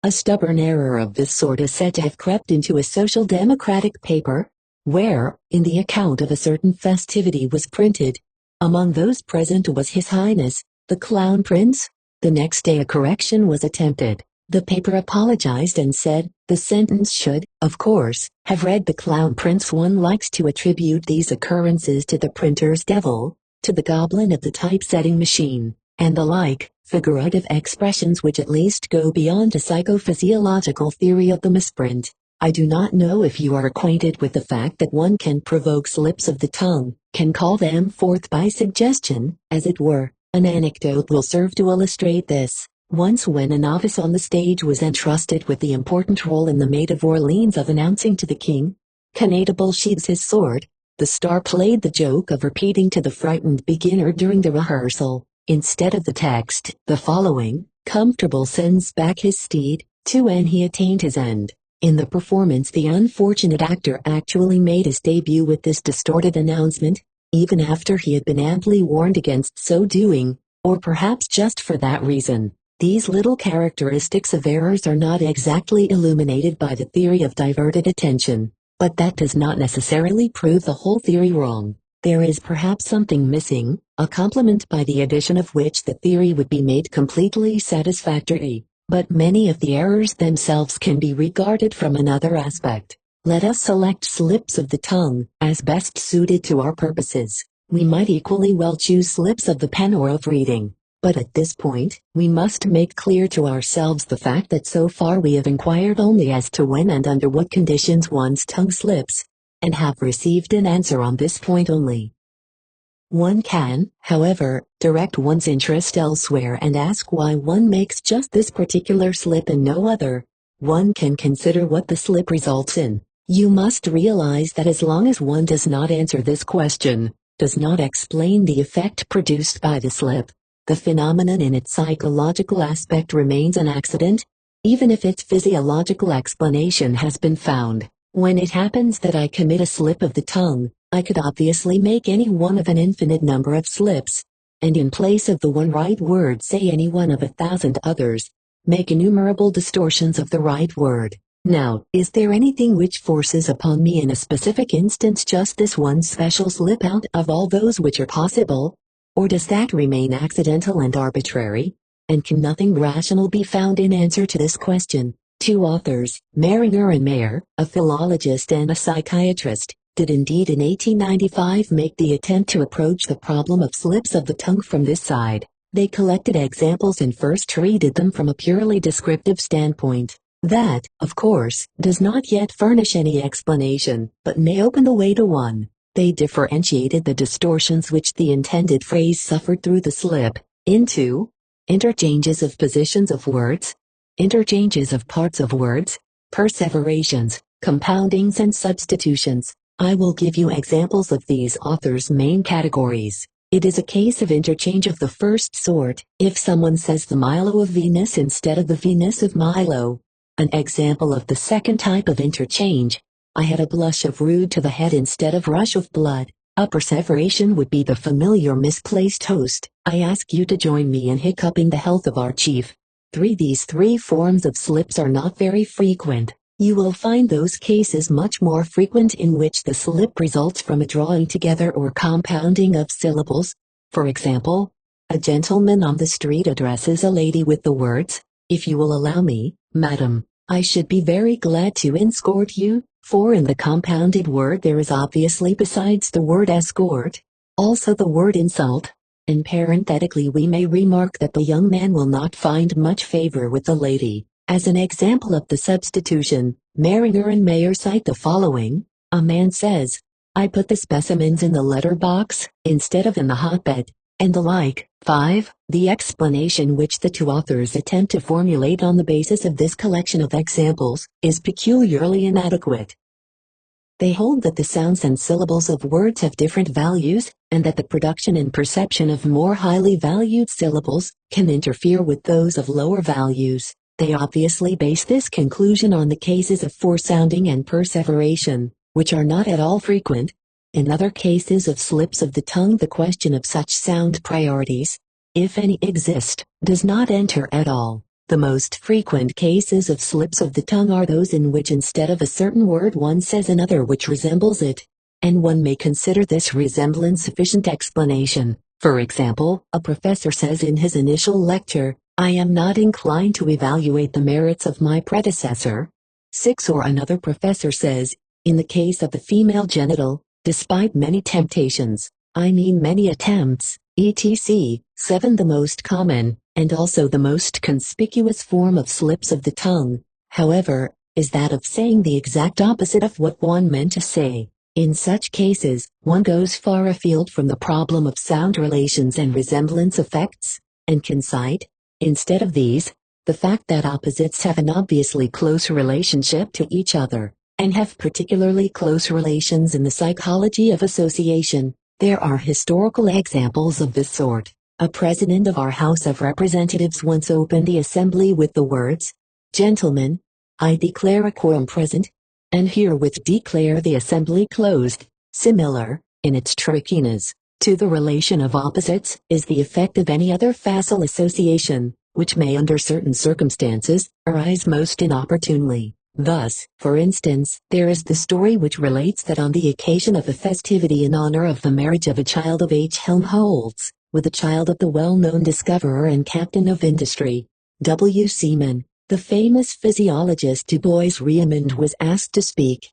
A stubborn error of this sort is said to have crept into a social democratic paper, where, in the account of a certain festivity was printed, among those present was His Highness, the Clown Prince. The next day a correction was attempted. The paper apologized and said, the sentence should, of course, have read the Clown Prince. One likes to attribute these occurrences to the printer's devil, to the goblin of the typesetting machine, and the like, figurative expressions which at least go beyond a psychophysiological theory of the misprint. I do not know if you are acquainted with the fact that one can provoke slips of the tongue, can call them forth by suggestion, as it were. An anecdote will serve to illustrate this. Once when a novice on the stage was entrusted with the important role in the Maid of Orleans of announcing to the king, "Constable sheathes his sword," the star played the joke of repeating to the frightened beginner during the rehearsal, instead of the text, the following, "Comfortable sends back his steed, to when he attained his end." In the performance the unfortunate actor actually made his debut with this distorted announcement, even after he had been amply warned against so doing, or perhaps just for that reason. These little characteristics of errors are not exactly illuminated by the theory of diverted attention, but that does not necessarily prove the whole theory wrong. There is perhaps something missing, a complement by the addition of which the theory would be made completely satisfactory, but many of the errors themselves can be regarded from another aspect. Let us select slips of the tongue, as best suited to our purposes. We might equally well choose slips of the pen or of reading. But at this point, we must make clear to ourselves the fact that so far we have inquired only as to when and under what conditions one's tongue slips, and have received an answer on this point only. One can, however, direct one's interest elsewhere and ask why one makes just this particular slip and no other. One can consider what the slip results in. You must realize that as long as one does not answer this question, does not explain the effect produced by the slip, the phenomenon in its psychological aspect remains an accident, even if its physiological explanation has been found. When it happens that I commit a slip of the tongue, I could obviously make any one of an infinite number of slips, and in place of the one right word say any one of 1,000 others, make innumerable distortions of the right word. Now, is there anything which forces upon me in a specific instance just this one special slip out of all those which are possible? Or does that remain accidental and arbitrary? And can nothing rational be found in answer to this question? Two authors, Maringer and Mayer, a philologist and a psychiatrist, did indeed in 1895 make the attempt to approach the problem of slips of the tongue from this side. They collected examples and first treated them from a purely descriptive standpoint. That, of course, does not yet furnish any explanation, but may open the way to one. They differentiated the distortions which the intended phrase suffered through the slip into interchanges of positions of words, interchanges of parts of words, perseverations, compoundings and substitutions. I will give you examples of these authors' main categories. It is a case of interchange of the first sort, if someone says the Milo of Venus instead of the Venus of Milo. An example of the second type of interchange: I had a blush of rude to the head instead of rush of blood. A perseveration would be the familiar misplaced toast: I ask you to join me in hiccuping the health of our chief. These three forms of slips are not very frequent. You will find those cases much more frequent in which the slip results from a drawing together or compounding of syllables. For example, a gentleman on the street addresses a lady with the words, "If you will allow me, madam, I should be very glad to escort you," for in the compounded word there is obviously, besides the word escort, also the word insult. And parenthetically we may remark that the young man will not find much favor with the lady. As an example of the substitution, Maringer and Mayer cite the following: a man says, "I put the specimens in the letter box, instead of in the hotbed," and the like. 5. The explanation which the two authors attempt to formulate on the basis of this collection of examples is peculiarly inadequate. They hold that the sounds and syllables of words have different values, and that the production and perception of more highly valued syllables can interfere with those of lower values. They obviously base this conclusion on the cases of foresounding and perseveration, which are not at all frequent. In other cases of slips of the tongue, the question of such sound priorities, if any exist, does not enter at all. The most frequent cases of slips of the tongue are those in which instead of a certain word one says another which resembles it, and one may consider this resemblance sufficient explanation. For example, a professor says in his initial lecture, "I am not inclined to evaluate the merits of my predecessor." 6. Or another professor says, in the case of the female genital, "Despite many temptations, I mean many attempts, etc." 7. The most common, and also the most conspicuous form of slips of the tongue, however, is that of saying the exact opposite of what one meant to say. In such cases, one goes far afield from the problem of sound relations and resemblance effects, and can cite, instead of these, the fact that opposites have an obviously close relationship to each other, and have particularly close relations in the psychology of association. There are historical examples of this sort. A president of our House of Representatives once opened the assembly with the words, "Gentlemen, I declare a quorum present," and herewith declare the assembly closed. Similar, in its trickiness, to the relation of opposites, is the effect of any other facile association, which may under certain circumstances, arise most inopportunely. Thus, for instance, there is the story which relates that on the occasion of a festivity in honor of the marriage of a child of H. Helmholtz, with a child of the well-known discoverer and captain of industry, W. Seaman, the famous physiologist Du Bois-Reymond was asked to speak.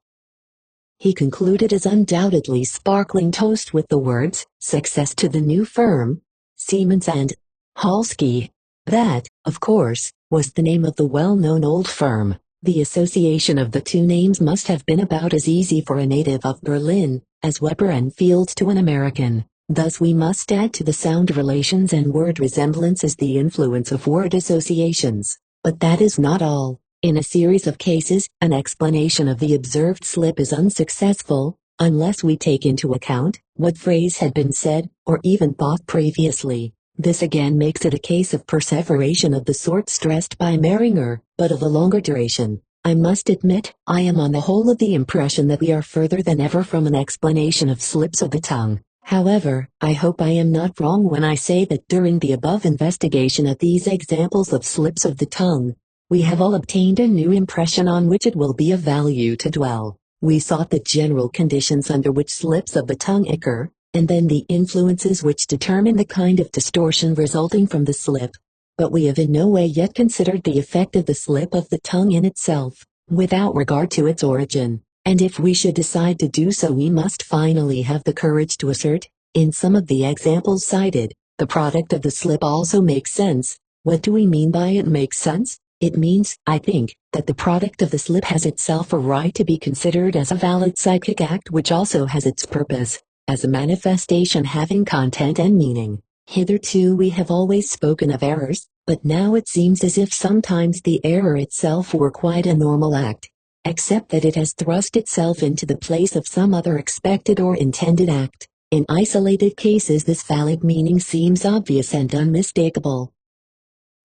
He concluded his undoubtedly sparkling toast with the words, "Success to the new firm, Siemens and Halski." That, of course, was the name of the well-known old firm. The association of the two names must have been about as easy for a native of Berlin as Weber and Fields to an American. Thus we must add to the sound relations and word resemblances the influence of word associations. But that is not all. In a series of cases, an explanation of the observed slip is unsuccessful, unless we take into account what phrase had been said, or even thought previously. This again makes it a case of perseveration of the sort stressed by Maringer, but of a longer duration. I must admit, I am on the whole of the impression that we are further than ever from an explanation of slips of the tongue. However, I hope I am not wrong when I say that during the above investigation of these examples of slips of the tongue, we have all obtained a new impression on which it will be of value to dwell. We sought the general conditions under which slips of the tongue occur, and then the influences which determine the kind of distortion resulting from the slip. But we have in no way yet considered the effect of the slip of the tongue in itself, without regard to its origin, and if we should decide to do so we must finally have the courage to assert, in some of the examples cited, the product of the slip also makes sense. What do we mean by it makes sense? It means, I think, that the product of the slip has itself a right to be considered as a valid psychic act which also has its purpose, as a manifestation having content and meaning. Hitherto we have always spoken of errors, but now it seems as if sometimes the error itself were quite a normal act, except that it has thrust itself into the place of some other expected or intended act. In isolated cases this valid meaning seems obvious and unmistakable.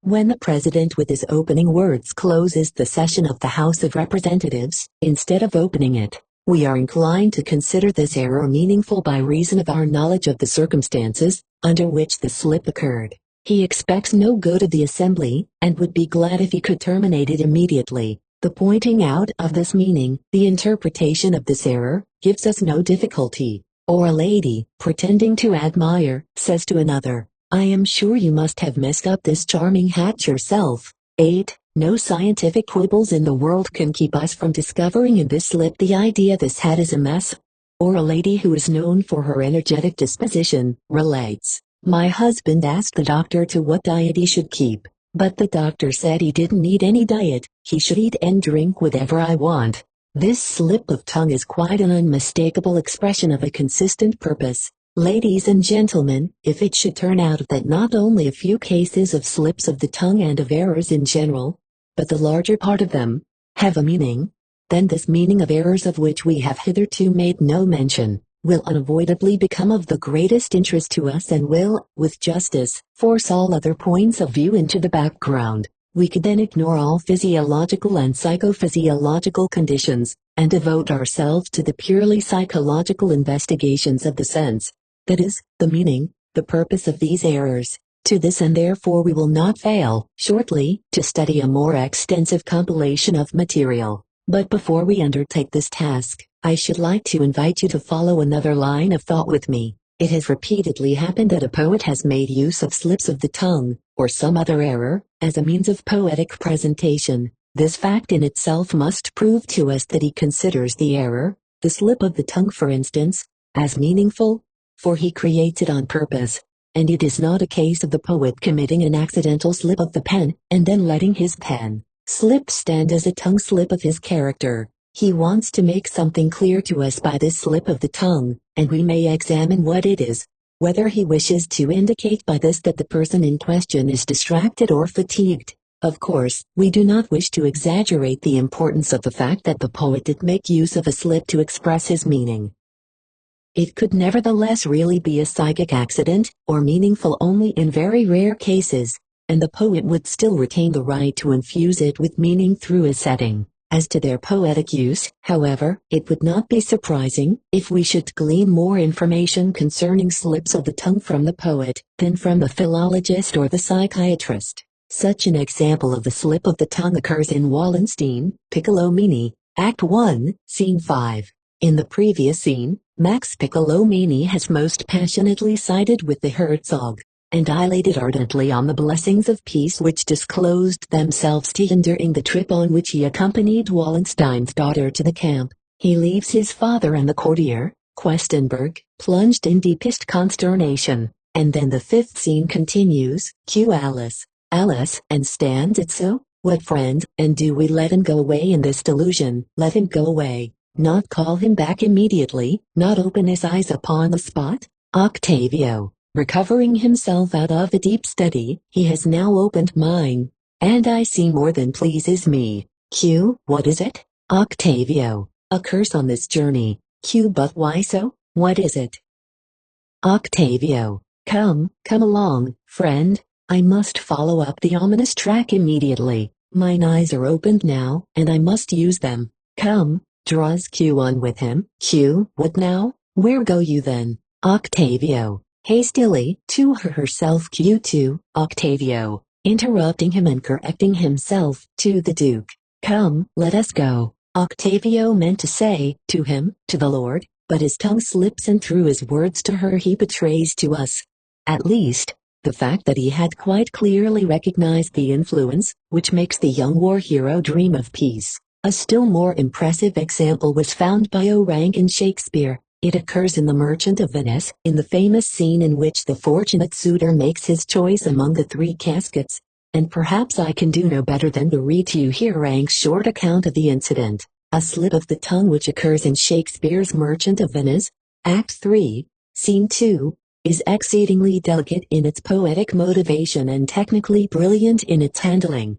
When the President with his opening words closes the session of the House of Representatives, instead of opening it, we are inclined to consider this error meaningful by reason of our knowledge of the circumstances under which the slip occurred. He expects no good of the Assembly, and would be glad if he could terminate it immediately. The pointing out of this meaning, the interpretation of this error, gives us no difficulty. Or a lady, pretending to admire, says to another, "I am sure you must have messed up this charming hat yourself." 8. No scientific quibbles in the world can keep us from discovering in this slip the idea this hat is a mess. Or a lady who is known for her energetic disposition, relates, "My husband asked the doctor to what diet he should keep, but the doctor said he didn't need any diet, he should eat and drink whatever I want." This slip of tongue is quite an unmistakable expression of a consistent purpose. Ladies and gentlemen, if it should turn out that not only a few cases of slips of the tongue and of errors in general, but the larger part of them, have a meaning, then this meaning of errors of which we have hitherto made no mention, will unavoidably become of the greatest interest to us and will, with justice, force all other points of view into the background. We could then ignore all physiological and psychophysiological conditions, and devote ourselves to the purely psychological investigations of the sense, that is, the meaning, the purpose of these errors. To this and therefore we will not fail, shortly, to study a more extensive compilation of material. But before we undertake this task, I should like to invite you to follow another line of thought with me. It has repeatedly happened that a poet has made use of slips of the tongue, or some other error, as a means of poetic presentation. This fact in itself must prove to us that he considers the error, the slip of the tongue for instance, as meaningful, for he creates it on purpose, and it is not a case of the poet committing an accidental slip of the pen, and then letting his pen slip stand as a tongue slip of his character. He wants to make something clear to us by this slip of the tongue, and we may examine what it is, whether he wishes to indicate by this that the person in question is distracted or fatigued. Of course, we do not wish to exaggerate the importance of the fact that the poet did make use of a slip to express his meaning. It could nevertheless really be a psychic accident, or meaningful only in very rare cases, and the poet would still retain the right to infuse it with meaning through his setting. As to their poetic use, however, it would not be surprising if we should glean more information concerning slips of the tongue from the poet than from the philologist or the psychiatrist. Such an example of the slip of the tongue occurs in Wallenstein, Piccolomini, Act 1, Scene 5. In the previous scene, Max Piccolomini has most passionately sided with the Herzog, and dilated ardently on the blessings of peace which disclosed themselves to him during the trip on which he accompanied Wallenstein's daughter to the camp. He leaves his father and the courtier, Questenberg, plunged in deepest consternation, and then the fifth scene continues, cue Alice. Alice, and stands it so? What friend, and do we let him go away in this delusion? Let him go away, not call him back immediately, not open his eyes upon the spot? Octavio, recovering himself out of a deep study, he has now opened mine, and I see more than pleases me. Q. What is it? Octavio, a curse on this journey. Q. But why so? What is it? Octavio, come along, friend. I must follow up the ominous track immediately. Mine eyes are opened now, and I must use them. Come. Draws Q on with him. Q. What now? Where go you then? Octavio, hastily, to herself. Q2. Octavio, interrupting him and correcting himself, to the Duke. Come, let us go. Octavio meant to say, to him, to the Lord. but his tongue slips and through his words to her he betrays to us, at least, the fact that he had quite clearly recognized the influence, which makes the young war hero dream of peace. A still more impressive example was found by Orang in Shakespeare. It occurs in The Merchant of Venice, in the famous scene in which the fortunate suitor makes his choice among the three caskets. And perhaps I can do no better than to read to you here Orang's short account of the incident. A slip of the tongue which occurs in Shakespeare's Merchant of Venice, Act 3, Scene 2, is exceedingly delicate in its poetic motivation and technically brilliant in its handling.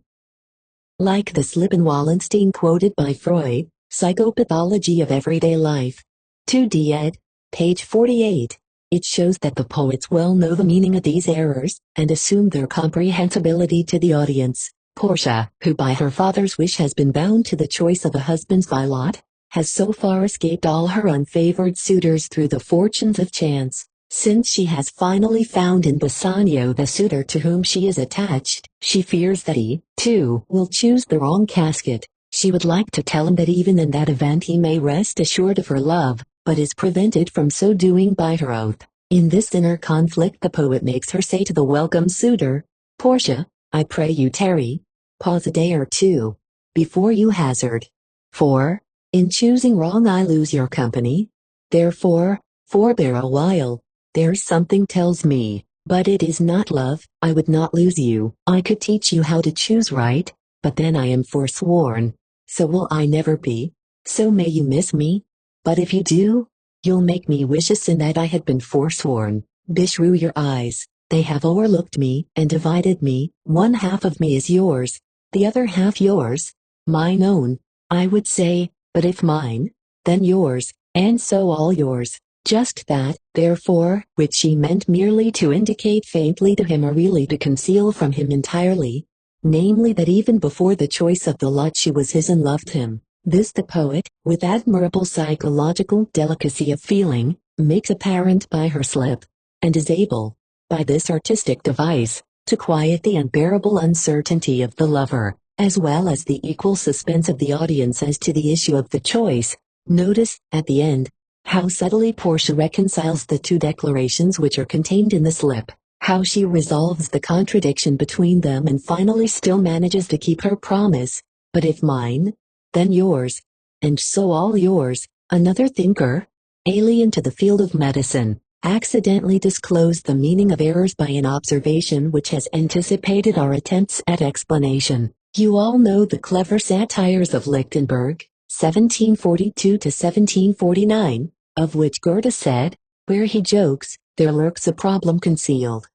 Like the slip in Wallenstein quoted by Freud, Psychopathology of Everyday Life, 2d ed., page 48, it shows that the poets well know the meaning of these errors, and assume their comprehensibility to the audience. Portia, who by her father's wish has been bound to the choice of a husband's by lot, has so far escaped all her unfavored suitors through the fortunes of chance. Since she has finally found in Bassanio the suitor to whom she is attached, she fears that he, too, will choose the wrong casket. She would like to tell him that even in that event he may rest assured of her love, but is prevented from so doing by her oath. In this inner conflict the poet makes her say to the welcome suitor, "Portia, I pray you tarry, pause a day or two, before you hazard. For, in choosing wrong I lose your company. Therefore, forbear a while. There's something tells me, but it is not love, I would not lose you. I could teach you how to choose right, but then I am forsworn. So will I never be. So may you miss me. But if you do, you'll make me wish a sin that I had been forsworn. Beshrew your eyes, they have overlooked me and divided me. One half of me is yours, the other half yours, mine own, I would say, but if mine, then yours, and so all yours. Just that, therefore, which she meant merely to indicate faintly to him or really to conceal from him entirely, namely that even before the choice of the lot she was his and loved him. This the poet, with admirable psychological delicacy of feeling, makes apparent by her slip, and is able, by this artistic device, to quiet the unbearable uncertainty of the lover, as well as the equal suspense of the audience as to the issue of the choice. Notice, at the end, how subtly Portia reconciles the two declarations which are contained in the slip, how she resolves the contradiction between them and finally still manages to keep her promise, but if mine, then yours, and so all yours. Another thinker, alien to the field of medicine, accidentally disclosed the meaning of errors by an observation which has anticipated our attempts at explanation. You all know the clever satires of Lichtenberg, 1742 to 1749, of which Goethe said, "Where he jokes, there lurks a problem concealed."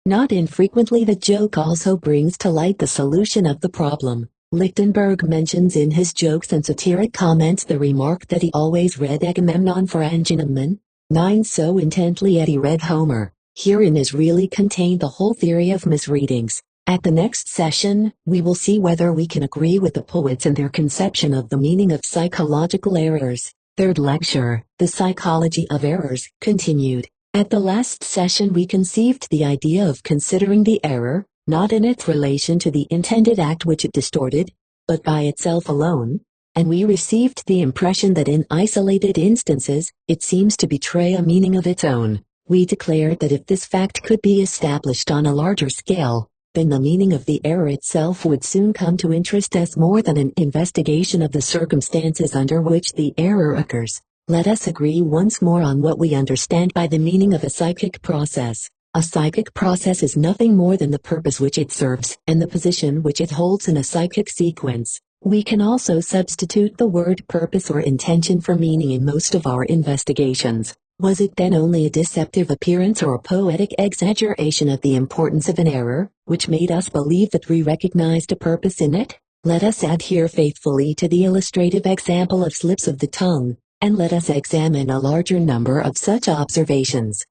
Not infrequently the joke also brings to light the solution of the problem. Lichtenberg mentions in his jokes and satiric comments the remark that he always read Agamemnon for Angenomon, 9 so intently that he read Homer. Herein is really contained the whole theory of misreadings. At the next session, we will see whether we can agree with the poets in their conception of the meaning of psychological errors. Third lecture, The Psychology of Errors, continued. At the last session we conceived the idea of considering the error, not in its relation to the intended act which it distorted, but by itself alone, and we received the impression that in isolated instances, it seems to betray a meaning of its own. We declared that if this fact could be established on a larger scale, then the meaning of the error itself would soon come to interest us more than an investigation of the circumstances under which the error occurs. Let us agree once more on what we understand by the meaning of a psychic process. A psychic process is nothing more than the purpose which it serves and the position which it holds in a psychic sequence. We can also substitute the word purpose or intention for meaning in most of our investigations. Was it then only a deceptive appearance or a poetic exaggeration of the importance of an error, which made us believe that we recognized a purpose in it? Let us adhere faithfully to the illustrative example of slips of the tongue, and let us examine a larger number of such observations.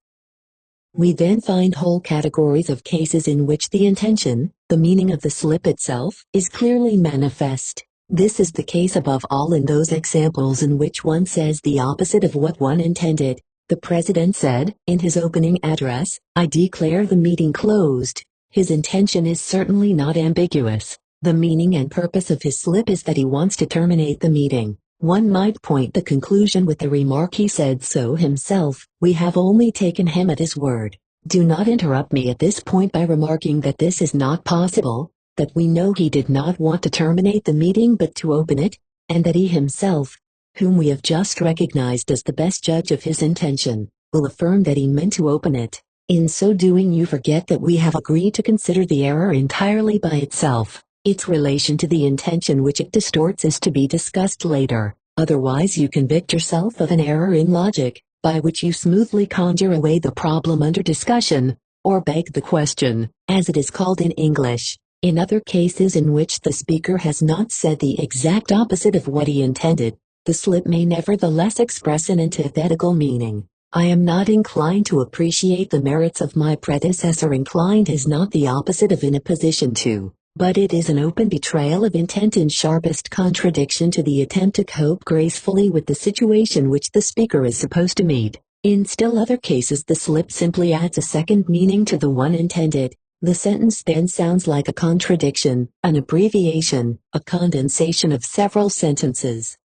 We then find whole categories of cases in which the intention, the meaning of the slip itself, is clearly manifest. This is the case above all in those examples in which one says the opposite of what one intended. The president said, in his opening address, "I declare the meeting closed." His intention is certainly not ambiguous. The meaning and purpose of his slip is that he wants to terminate the meeting. One might point the conclusion with the remark, "He said so himself, we have only taken him at his word." Do not interrupt me at this point by remarking that this is not possible, that we know he did not want to terminate the meeting but to open it, and that he himself, whom we have just recognized as the best judge of his intention, will affirm that he meant to open it. In so doing, you forget that we have agreed to consider the error entirely by itself. Its relation to the intention which it distorts is to be discussed later. Otherwise you convict yourself of an error in logic, by which you smoothly conjure away the problem under discussion, or beg the question, as it is called in English. In other cases in which the speaker has not said the exact opposite of what he intended, the slip may nevertheless express an antithetical meaning. I am not inclined to appreciate the merits of my predecessor. Inclined is not the opposite of in a position to, but it is an open betrayal of intent in sharpest contradiction to the attempt to cope gracefully with the situation which the speaker is supposed to meet. In still other cases the slip simply adds a second meaning to the one intended. The sentence then sounds like a contradiction, an abbreviation, a condensation of several sentences.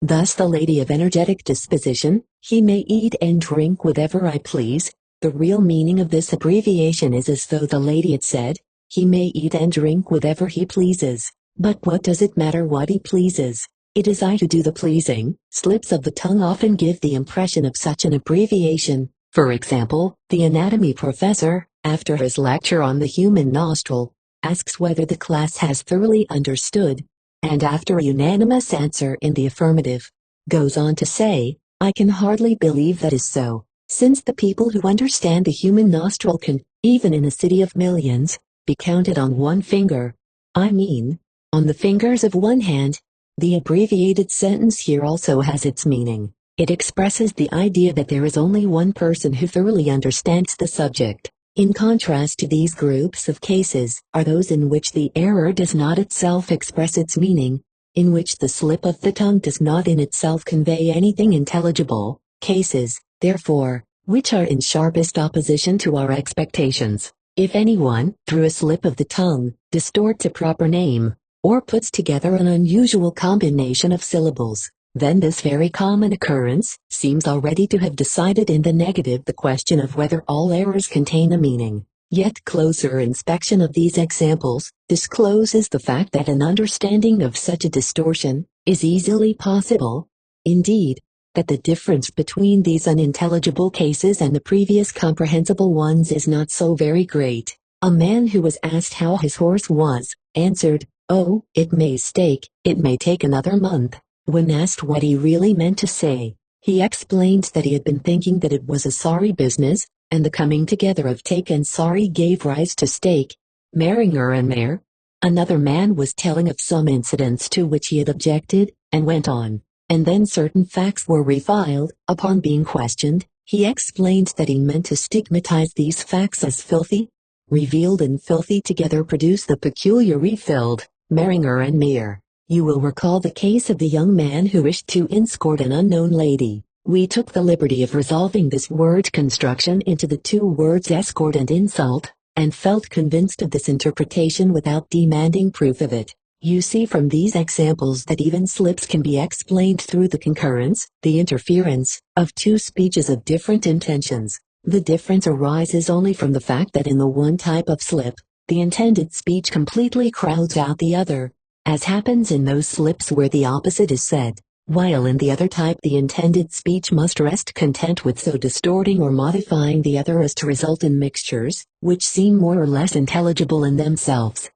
Thus the lady of energetic disposition, "He may eat and drink whatever I please." The real meaning of this abbreviation is as though the lady had said, "He may eat and drink whatever he pleases." But what does it matter what he pleases? It is I who do the pleasing. Slips of the tongue often give the impression of such an abbreviation. For example, the anatomy professor, after his lecture on the human nostril, asks whether the class has thoroughly understood, and after a unanimous answer in the affirmative, goes on to say, "I can hardly believe that is so, since the people who understand the human nostril can, even in a city of millions, be counted on one finger. I mean, on the fingers of one hand." The abbreviated sentence here also has its meaning. It expresses the idea that there is only one person who thoroughly understands the subject. In contrast to these groups of cases are those in which the error does not itself express its meaning, in which the slip of the tongue does not in itself convey anything intelligible, cases, therefore, which are in sharpest opposition to our expectations. If anyone, through a slip of the tongue, distorts a proper name, or puts together an unusual combination of syllables, then this very common occurrence seems already to have decided in the negative the question of whether all errors contain a meaning. Yet closer inspection of these examples discloses the fact that an understanding of such a distortion is easily possible. Indeed, that the difference between these unintelligible cases and the previous comprehensible ones is not so very great. A man who was asked how his horse was, answered, "Oh, it may stake, it may take another month." When asked what he really meant to say, he explained that he had been thinking that it was a sorry business, and the coming together of take and sorry gave rise to stake, Meringer and Mayer. Another man was telling of some incidents to which he had objected, and went on, and then certain facts were reviled. Upon being questioned, he explained that he meant to stigmatize these facts as filthy. Revealed and filthy together produce the peculiar refilled, Meringer and Mayer. You will recall the case of the young man who wished to escort an unknown lady. We took the liberty of resolving this word construction into the two words escort and insult, and felt convinced of this interpretation without demanding proof of it. You see from these examples that even slips can be explained through the concurrence, the interference, of two speeches of different intentions. The difference arises only from the fact that in the one type of slip, the intended speech completely crowds out the other, as happens in those slips where the opposite is said, while in the other type the intended speech must rest content with so distorting or modifying the other as to result in mixtures, which seem more or less intelligible in themselves.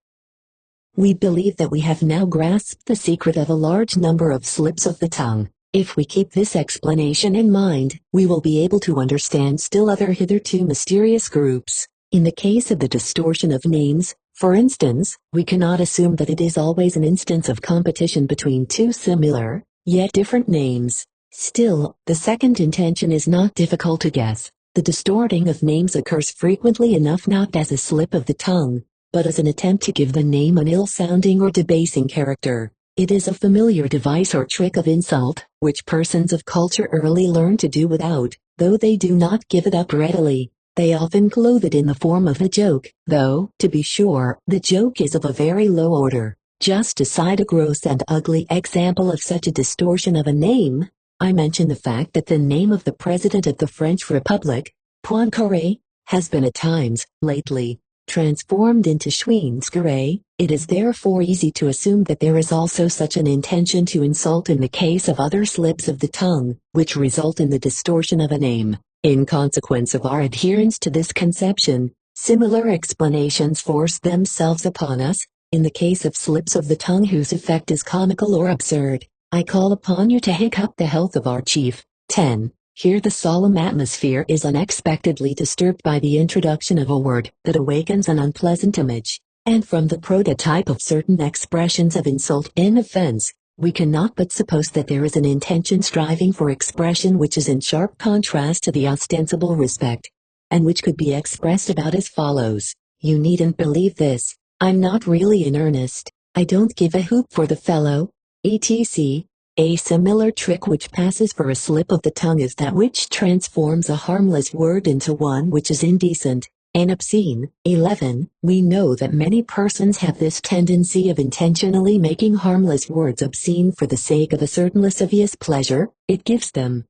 We believe that we have now grasped the secret of a large number of slips of the tongue. If we keep this explanation in mind, we will be able to understand still other hitherto mysterious groups. In the case of the distortion of names, for instance, we cannot assume that it is always an instance of competition between two similar, yet different names. Still, the second intention is not difficult to guess. The distorting of names occurs frequently enough not as a slip of the tongue, but as an attempt to give the name an ill-sounding or debasing character. It is a familiar device or trick of insult, which persons of culture early learn to do without, though they do not give it up readily. They often clothe it in the form of a joke, though, to be sure, the joke is of a very low order. Just to cite a gross and ugly example of such a distortion of a name, I mention the fact that the name of the President of the French Republic, Poincaré, has been at times, lately, transformed into Schweinscaré. It is therefore easy to assume that there is also such an intention to insult in the case of other slips of the tongue, which result in the distortion of a name. In consequence of our adherence to this conception, similar explanations force themselves upon us. In the case of slips of the tongue whose effect is comical or absurd, I call upon you to hiccup the health of our chief. 10. Here the solemn atmosphere is unexpectedly disturbed by the introduction of a word that awakens an unpleasant image, and from the prototype of certain expressions of insult and offense, we cannot but suppose that there is an intention striving for expression which is in sharp contrast to the ostensible respect, and which could be expressed about as follows. You needn't believe this. I'm not really in earnest. I don't give a hoop for the fellow, etc. A similar trick which passes for a slip of the tongue is that which transforms a harmless word into one which is indecent and obscene. 11. We know that many persons have this tendency of intentionally making harmless words obscene for the sake of a certain lascivious pleasure it gives them.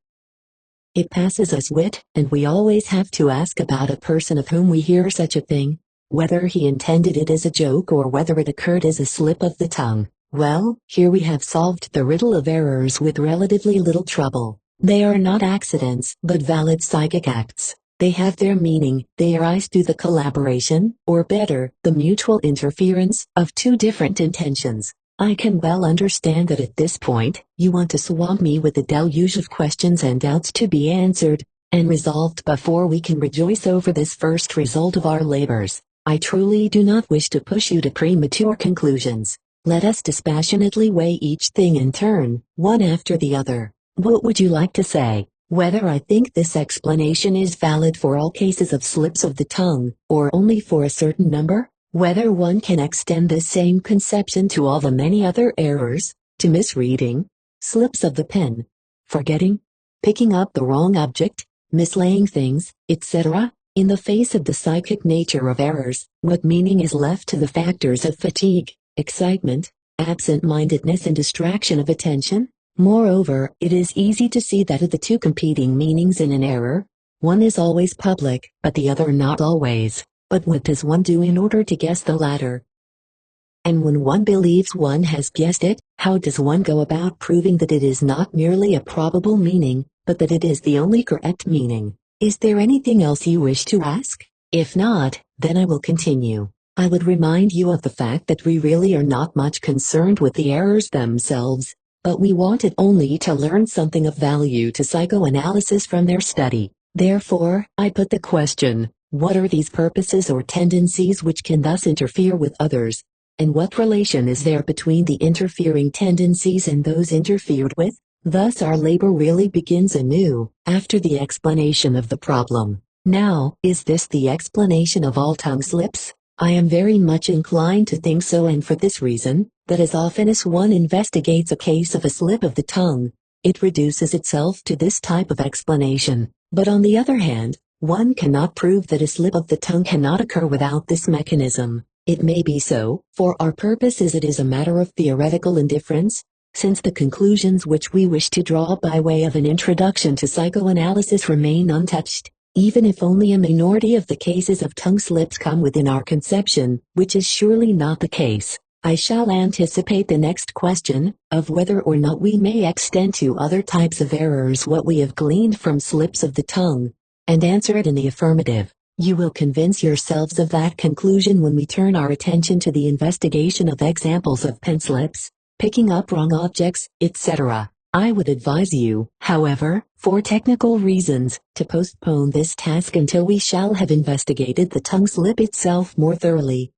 It passes as wit, and we always have to ask about a person of whom we hear such a thing, whether he intended it as a joke or whether it occurred as a slip of the tongue. Well, here we have solved the riddle of errors with relatively little trouble. They are not accidents, but valid psychic acts. They have their meaning, they arise through the collaboration, or better, the mutual interference, of two different intentions. I can well understand that at this point, you want to swamp me with a deluge of questions and doubts to be answered, and resolved before we can rejoice over this first result of our labors. I truly do not wish to push you to premature conclusions. Let us dispassionately weigh each thing in turn, one after the other. What would you like to say? Whether I think this explanation is valid for all cases of slips of the tongue, or only for a certain number? Whether one can extend this same conception to all the many other errors, to misreading, slips of the pen, forgetting, picking up the wrong object, mislaying things, etc.? In the face of the psychic nature of errors, what meaning is left to the factors of fatigue, excitement, absent-mindedness and distraction of attention? Moreover, it is easy to see that of the two competing meanings in an error, one is always public, but the other not always. But what does one do in order to guess the latter? And when one believes one has guessed it, how does one go about proving that it is not merely a probable meaning, but that it is the only correct meaning? Is there anything else you wish to ask? If not, then I will continue. I would remind you of the fact that we really are not much concerned with the errors themselves, but we wanted only to learn something of value to psychoanalysis from their study. Therefore, I put the question, what are these purposes or tendencies which can thus interfere with others? And what relation is there between the interfering tendencies and those interfered with? Thus our labor really begins anew, after the explanation of the problem. Now, is this the explanation of all tongue slips? I am very much inclined to think so, and for this reason, that as often as one investigates a case of a slip of the tongue, it reduces itself to this type of explanation. But on the other hand, one cannot prove that a slip of the tongue cannot occur without this mechanism. It may be so, for our purposes it is a matter of theoretical indifference, since the conclusions which we wish to draw by way of an introduction to psychoanalysis remain untouched, even if only a minority of the cases of tongue slips come within our conception, which is surely not the case. I shall anticipate the next question, of whether or not we may extend to other types of errors what we have gleaned from slips of the tongue, and answer it in the affirmative. You will convince yourselves of that conclusion when we turn our attention to the investigation of examples of pen slips, picking up wrong objects, etc. I would advise you, however, for technical reasons, to postpone this task until we shall have investigated the tongue slip itself more thoroughly.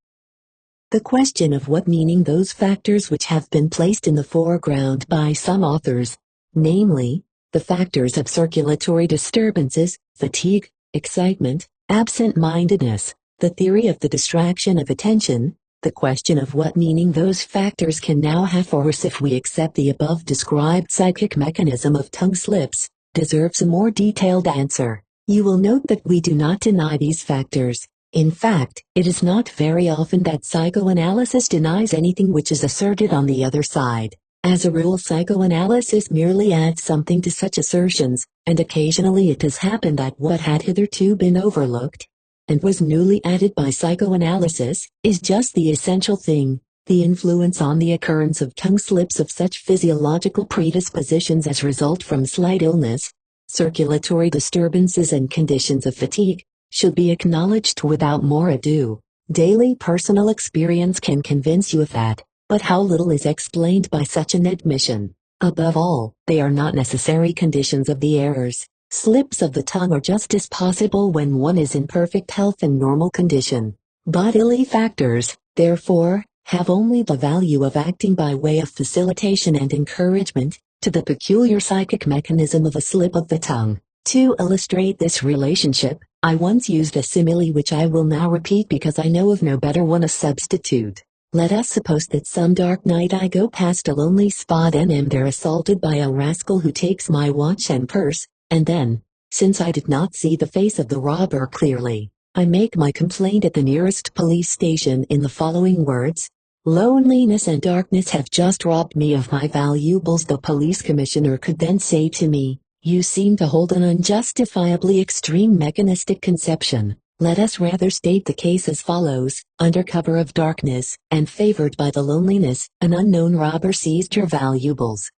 The question of what meaning those factors which have been placed in the foreground by some authors, namely, the factors of circulatory disturbances, fatigue, excitement, absent-mindedness, the theory of the distraction of attention, the question of what meaning those factors can now have for us if we accept the above-described psychic mechanism of tongue slips, deserves a more detailed answer. You will note that we do not deny these factors. In fact, it is not very often that psychoanalysis denies anything which is asserted on the other side. As a rule, psychoanalysis merely adds something to such assertions, and occasionally it has happened that what had hitherto been overlooked, and was newly added by psychoanalysis, is just the essential thing. The influence on the occurrence of tongue slips of such physiological predispositions as result from slight illness, circulatory disturbances and conditions of fatigue, should be acknowledged without more ado. Daily personal experience can convince you of that, but how little is explained by such an admission. Above all, they are not necessary conditions of the errors. Slips of the tongue are just as possible when one is in perfect health and normal condition. Bodily factors, therefore, have only the value of acting by way of facilitation and encouragement to the peculiar psychic mechanism of a slip of the tongue. To illustrate this relationship, I once used a simile which I will now repeat because I know of no better one a substitute. Let us suppose that some dark night I go past a lonely spot and am there assaulted by a rascal who takes my watch and purse, and then, since I did not see the face of the robber clearly, I make my complaint at the nearest police station in the following words: "Loneliness and darkness have just robbed me of my valuables." The police commissioner could then say to me, "You seem to hold an unjustifiably extreme mechanistic conception. Let us rather state the case as follows: under cover of darkness, and favored by the loneliness, an unknown robber seized your valuables.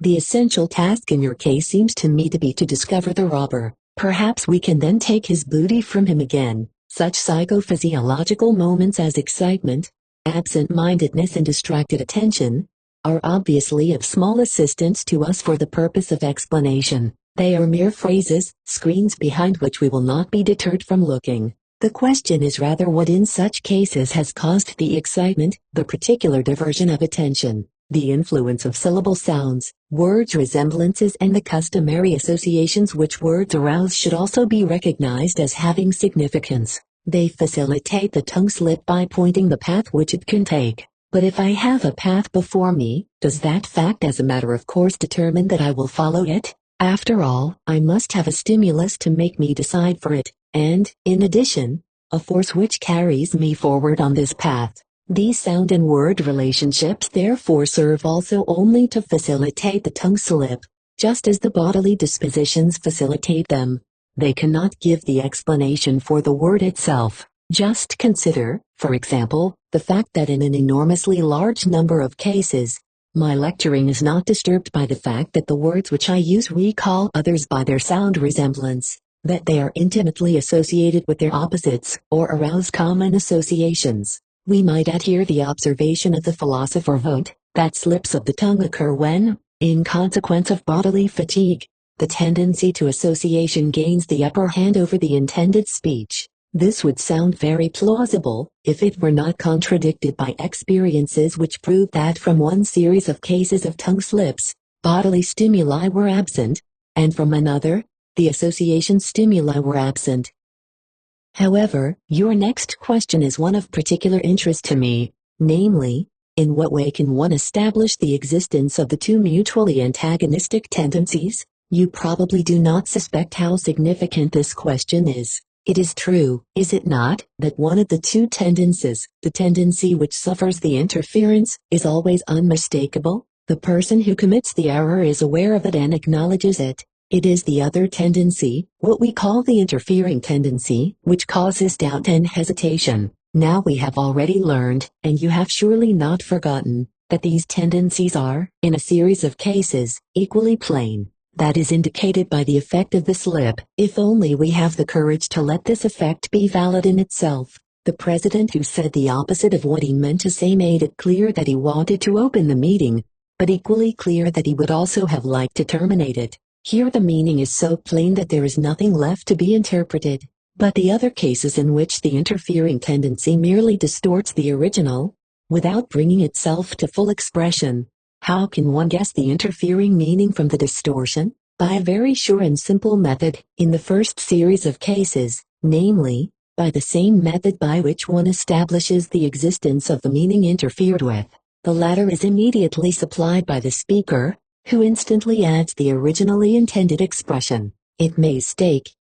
The essential task in your case seems to me to be to discover the robber. Perhaps we can then take his booty from him again." Such psychophysiological moments as excitement, absent-mindedness and distracted attention are obviously of small assistance to us for the purpose of explanation. They are mere phrases, screens behind which we will not be deterred from looking. The question is rather what in such cases has caused the excitement, the particular diversion of attention. The influence of syllable sounds, word resemblances and the customary associations which words arouse should also be recognized as having significance. They facilitate the tongue slip by pointing the path which it can take. But if I have a path before me, does that fact as a matter of course determine that I will follow it? After all, I must have a stimulus to make me decide for it, and, in addition, a force which carries me forward on this path. These sound and word relationships therefore serve also only to facilitate the tongue slip, just as the bodily dispositions facilitate them. They cannot give the explanation for the word itself. Just consider, for example, the fact that in an enormously large number of cases, my lecturing is not disturbed by the fact that the words which I use recall others by their sound resemblance, that they are intimately associated with their opposites, or arouse common associations. We might add here the observation of the philosopher Vogt, that slips of the tongue occur when, in consequence of bodily fatigue, the tendency to association gains the upper hand over the intended speech. This would sound very plausible, if it were not contradicted by experiences which prove that from one series of cases of tongue slips, bodily stimuli were absent, and from another, the association stimuli were absent. However, your next question is one of particular interest to me, namely, in what way can one establish the existence of the two mutually antagonistic tendencies? You probably do not suspect how significant this question is. It is true, is it not, that one of the two tendencies, the tendency which suffers the interference, is always unmistakable? The person who commits the error is aware of it and acknowledges it. It is the other tendency, what we call the interfering tendency, which causes doubt and hesitation. Now we have already learned, and you have surely not forgotten, that these tendencies are, in a series of cases, equally plain. That is indicated by the effect of the slip, if only we have the courage to let this effect be valid in itself. The president who said the opposite of what he meant to say made it clear that he wanted to open the meeting, but equally clear that he would also have liked to terminate it. Here the meaning is so plain that there is nothing left to be interpreted. But the other cases in which the interfering tendency merely distorts the original, without bringing itself to full expression, how can one guess the interfering meaning from the distortion? By a very sure and simple method, in the first series of cases, namely, by the same method by which one establishes the existence of the meaning interfered with. The latter is immediately supplied by the speaker, who instantly adds the originally intended expression. It may take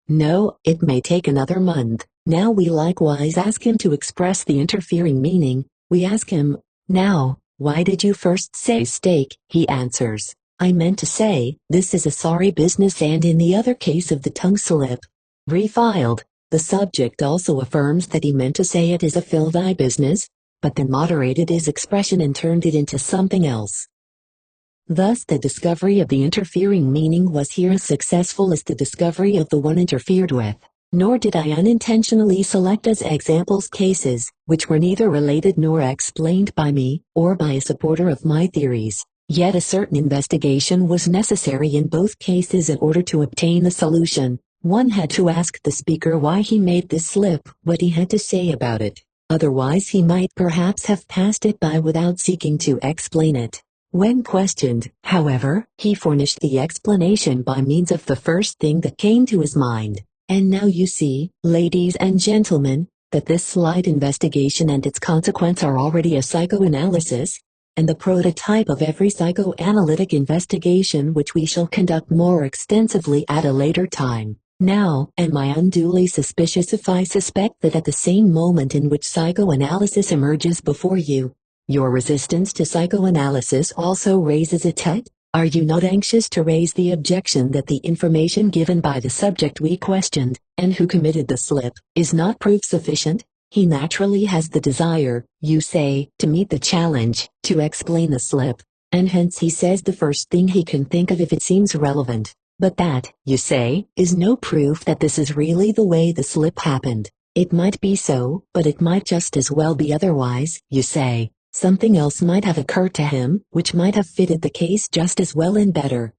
another month, Now we likewise ask him to express the interfering meaning. We ask him, "Now, why did you first say steak?" He answers, "I meant to say, this is a sorry business," and in the other case of the tongue slip, refiled, the subject also affirms that he meant to say it is a filthy business, but then moderated his expression and turned it into something else. Thus the discovery of the interfering meaning was here as successful as the discovery of the one interfered with. Nor did I unintentionally select as examples cases which were neither related nor explained by me or by a supporter of my theories. Yet a certain investigation was necessary in both cases in order to obtain the solution. One had to ask the speaker why he made this slip, what he had to say about it. Otherwise he might perhaps have passed it by without seeking to explain it. When questioned, however, he furnished the explanation by means of the first thing that came to his mind. And now you see, ladies and gentlemen, that this slight investigation and its consequence are already a psychoanalysis, and the prototype of every psychoanalytic investigation which we shall conduct more extensively at a later time. Now, am I unduly suspicious if I suspect that at the same moment in which psychoanalysis emerges before you, your resistance to psychoanalysis also raises its head? Are you not anxious to raise the objection that the information given by the subject we questioned, and who committed the slip, is not proof sufficient? He naturally has the desire, you say, to meet the challenge, to explain the slip, and hence he says the first thing he can think of if it seems relevant. But that, you say, is no proof that this is really the way the slip happened. It might be so, but it might just as well be otherwise, you say. Something else might have occurred to him, which might have fitted the case just as well and better.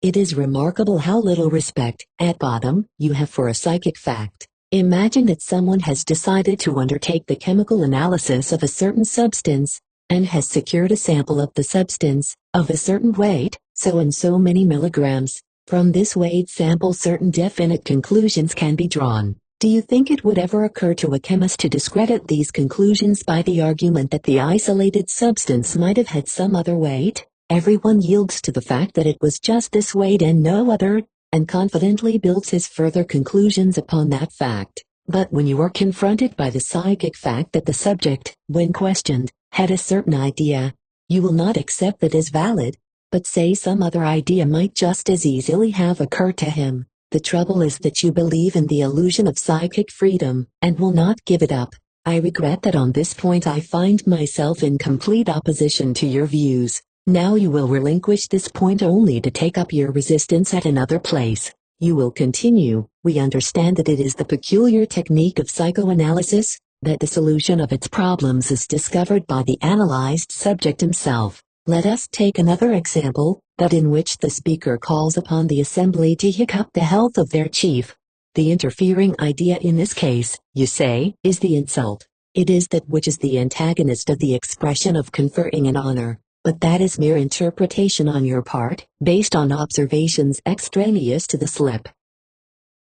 It is remarkable how little respect, at bottom, you have for a psychic fact. Imagine that someone has decided to undertake the chemical analysis of a certain substance, and has secured a sample of the substance, of a certain weight, so and so many milligrams. From this weighed sample certain definite conclusions can be drawn. Do you think it would ever occur to a chemist to discredit these conclusions by the argument that the isolated substance might have had some other weight? Everyone yields to the fact that it was just this weight and no other, and confidently builds his further conclusions upon that fact. But when you are confronted by the psychic fact that the subject, when questioned, had a certain idea, you will not accept that as valid, but say some other idea might just as easily have occurred to him. The trouble is that you believe in the illusion of psychic freedom, and will not give it up. I regret that on this point I find myself in complete opposition to your views. Now you will relinquish this point only to take up your resistance at another place. You will continue, we understand that it is the peculiar technique of psychoanalysis, that the solution of its problems is discovered by the analyzed subject himself. Let us take another example, that in which the speaker calls upon the assembly to hiccup the health of their chief. The interfering idea in this case, you say, is the insult. It is that which is the antagonist of the expression of conferring an honor, but that is mere interpretation on your part, based on observations extraneous to the slip.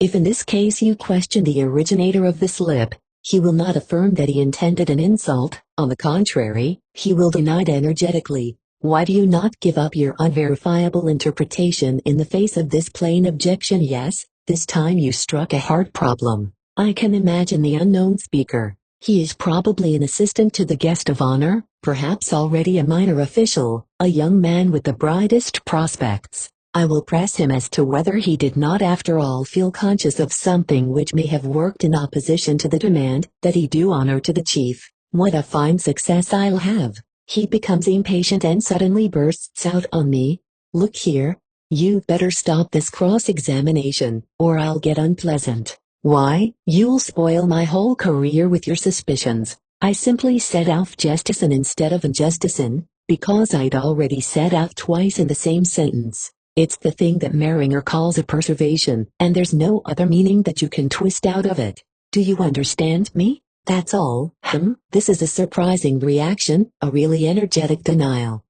If in this case you question the originator of the slip, he will not affirm that he intended an insult. On the contrary, he will deny it energetically. Why do you not give up your unverifiable interpretation in the face of this plain objection? Yes, this time you struck a hard problem. I can imagine the unknown speaker. He is probably an assistant to the guest of honor, perhaps already a minor official, a young man with the brightest prospects. I will press him as to whether he did not after all feel conscious of something which may have worked in opposition to the demand that he do honor to the chief. What a fine success I'll have! He becomes impatient and suddenly bursts out on me. Look here, you'd better stop this cross-examination, or I'll get unpleasant. Why, you'll spoil my whole career with your suspicions. I simply said auf Justizen instead of unjustizen, because I'd already said auf twice in the same sentence. It's the thing that Meringer calls a perseveration, and there's no other meaning that you can twist out of it. Do you understand me? That's all. This is a surprising reaction, a really energetic denial.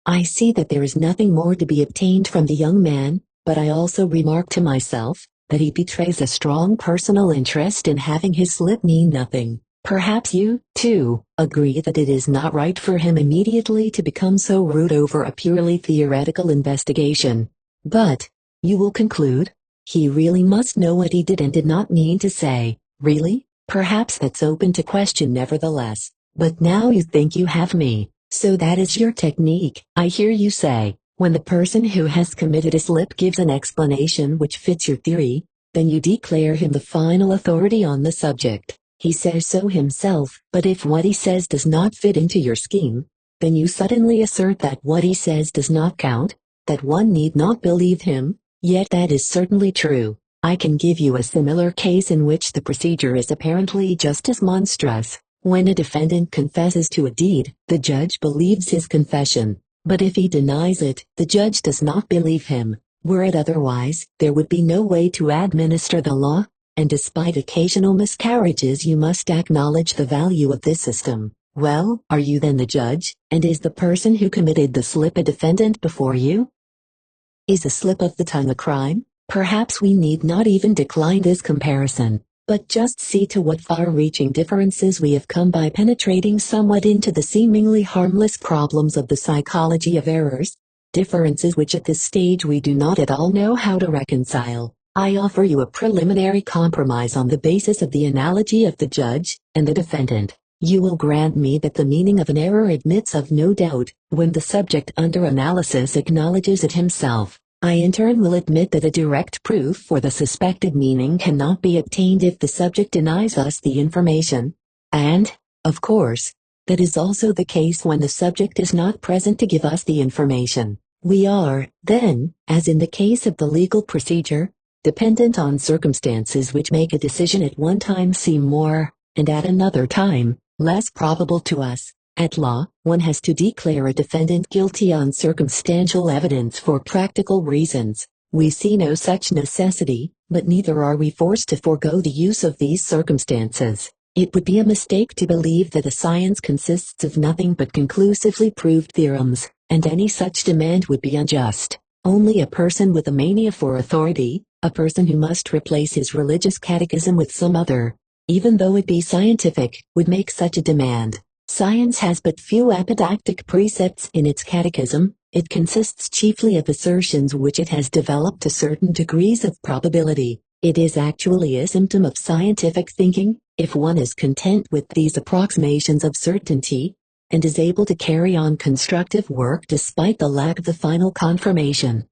I see that there is nothing more to be obtained from the young man, but I also remark to myself that he betrays a strong personal interest in having his slip mean nothing. Perhaps you, too, agree that it is not right for him immediately to become so rude over a purely theoretical investigation. But, you will conclude, He really must know what he did and did not mean to say. Really? Perhaps that's open to question nevertheless. But now you think you have me. So that is your technique, I hear you say. When the person who has committed a slip gives an explanation which fits your theory, then you declare him the final authority on the subject. He says so himself, but if what he says does not fit into your scheme, then you suddenly assert that what he says does not count, that one need not believe him. Yet that is certainly true. I can give you a similar case in which the procedure is apparently just as monstrous. When a defendant confesses to a deed, the judge believes his confession. But if he denies it, the judge does not believe him. Were it otherwise, there would be no way to administer the law, and despite occasional miscarriages you must acknowledge the value of this system. Well, are you then the judge, and is the person who committed the slip a defendant before you? Is a slip of the tongue a crime? Perhaps we need not even decline this comparison, but just see to what far-reaching differences we have come by penetrating somewhat into the seemingly harmless problems of the psychology of errors, differences which at this stage we do not at all know how to reconcile. I offer you a preliminary compromise on the basis of the analogy of the judge and the defendant. You will grant me that the meaning of an error admits of no doubt, when the subject under analysis acknowledges it himself. I in turn will admit that a direct proof for the suspected meaning cannot be obtained if the subject denies us the information. And, of course, that is also the case when the subject is not present to give us the information. We are, then, as in the case of the legal procedure, dependent on circumstances which make a decision at one time seem more, and at another time, less probable to us. At law, one has to declare a defendant guilty on circumstantial evidence for practical reasons. We see no such necessity, but neither are we forced to forego the use of these circumstances. It would be a mistake to believe that a science consists of nothing but conclusively proved theorems, and any such demand would be unjust. Only a person with a mania for authority, a person who must replace his religious catechism with some other, even though it be scientific, would make such a demand. Science has but few apodactic precepts in its catechism. It consists chiefly of assertions which it has developed to certain degrees of probability. It is actually a symptom of scientific thinking, if one is content with these approximations of certainty, and is able to carry on constructive work despite the lack of the final confirmation.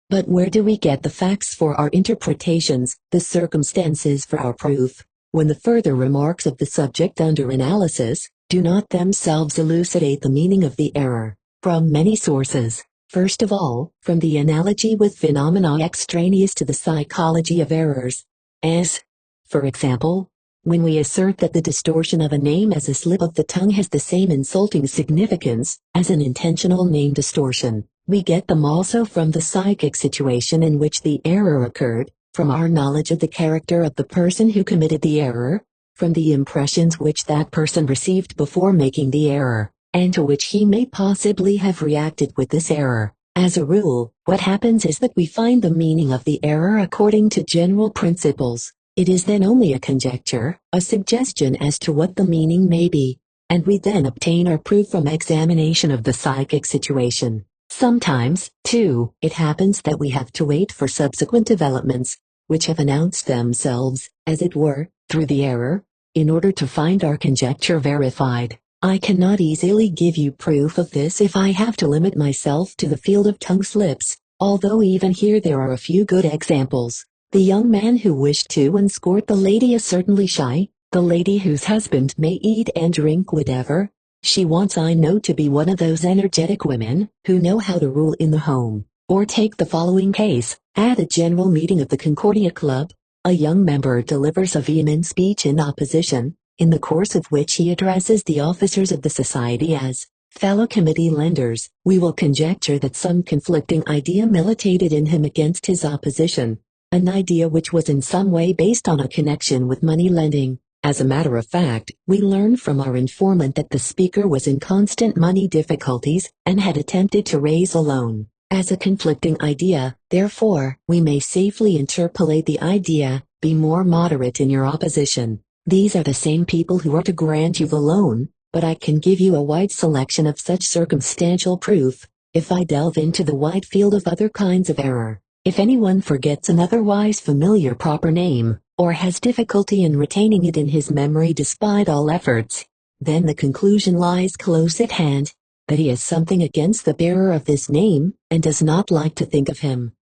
But where do we get the facts for our interpretations, the circumstances for our proof, when the further remarks of the subject under analysis do not themselves elucidate the meaning of the error? From many sources. First of all, from the analogy with phenomena extraneous to the psychology of errors, as, for example, when we assert that the distortion of a name as a slip of the tongue has the same insulting significance as an intentional name distortion. We get them also from the psychic situation in which the error occurred, from our knowledge of the character of the person who committed the error, from the impressions which that person received before making the error, and to which he may possibly have reacted with this error. As a rule, what happens is that we find the meaning of the error according to general principles. It is then only a conjecture, a suggestion as to what the meaning may be, and we then obtain our proof from examination of the psychic situation. Sometimes, too, it happens that we have to wait for subsequent developments, which have announced themselves, as it were, through the error, in order to find our conjecture verified. I cannot easily give you proof of this if I have to limit myself to the field of tongue slips, although even here there are a few good examples. The young man who wished to escort the lady is certainly shy, the lady whose husband may eat and drink whatever she wants I know to be one of those energetic women who know how to rule in the home. Or take the following case. At a general meeting of the Concordia Club, a young member delivers a vehement speech in opposition, in the course of which he addresses the officers of the society as fellow committee lenders. We will conjecture that some conflicting idea militated in him against his opposition, an idea which was in some way based on a connection with money lending. As a matter of fact, we learn from our informant that the speaker was in constant money difficulties and had attempted to raise a loan. As a conflicting idea, therefore, we may safely interpolate the idea, be more moderate in your opposition. These are the same people who are to grant you the loan, but I can give you a wide selection of such circumstantial proof, if I delve into the wide field of other kinds of error. If anyone forgets an otherwise familiar proper name, or has difficulty in retaining it in his memory despite all efforts, then the conclusion lies close at hand, that he has something against the bearer of this name, and does not like to think of him.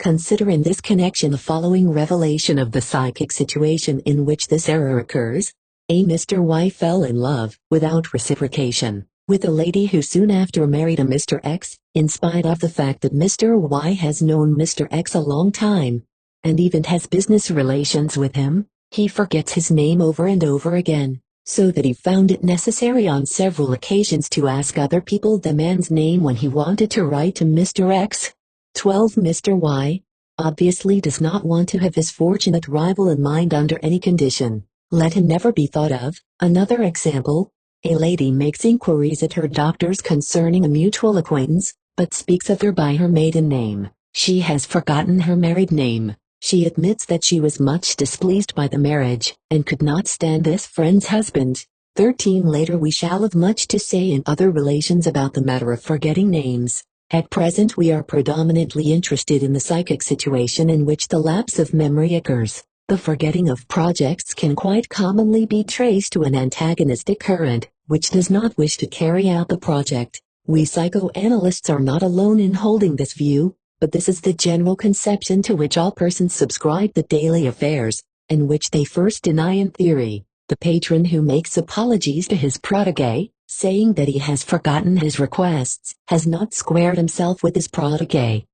Consider in this connection the following revelation of the psychic situation in which this error occurs. A Mr. Y fell in love, without reciprocation, with a lady who soon after married a Mr. X, in spite of the fact that Mr. Y has known Mr. X a long time, and even has business relations with him. He forgets his name over and over again, so that he found it necessary on several occasions to ask other people the man's name when he wanted to write to Mr. X. 12. Mr. Y obviously does not want to have his fortunate rival in mind under any condition. Let him never be thought of. Another example, a lady makes inquiries at her doctor's concerning a mutual acquaintance, but speaks of her by her maiden name. She has forgotten her married name. She admits that she was much displeased by the marriage, and could not stand this friend's husband. 13. Later we shall have much to say in other relations about the matter of forgetting names. At present we are predominantly interested in the psychic situation in which the lapse of memory occurs. The forgetting of projects can quite commonly be traced to an antagonistic current, which does not wish to carry out the project. We psychoanalysts are not alone in holding this view, but this is the general conception to which all persons subscribe the daily affairs, and which they first deny in theory. The patron who makes apologies to his protégé, saying that he has forgotten his requests, has not squared himself with his protégé.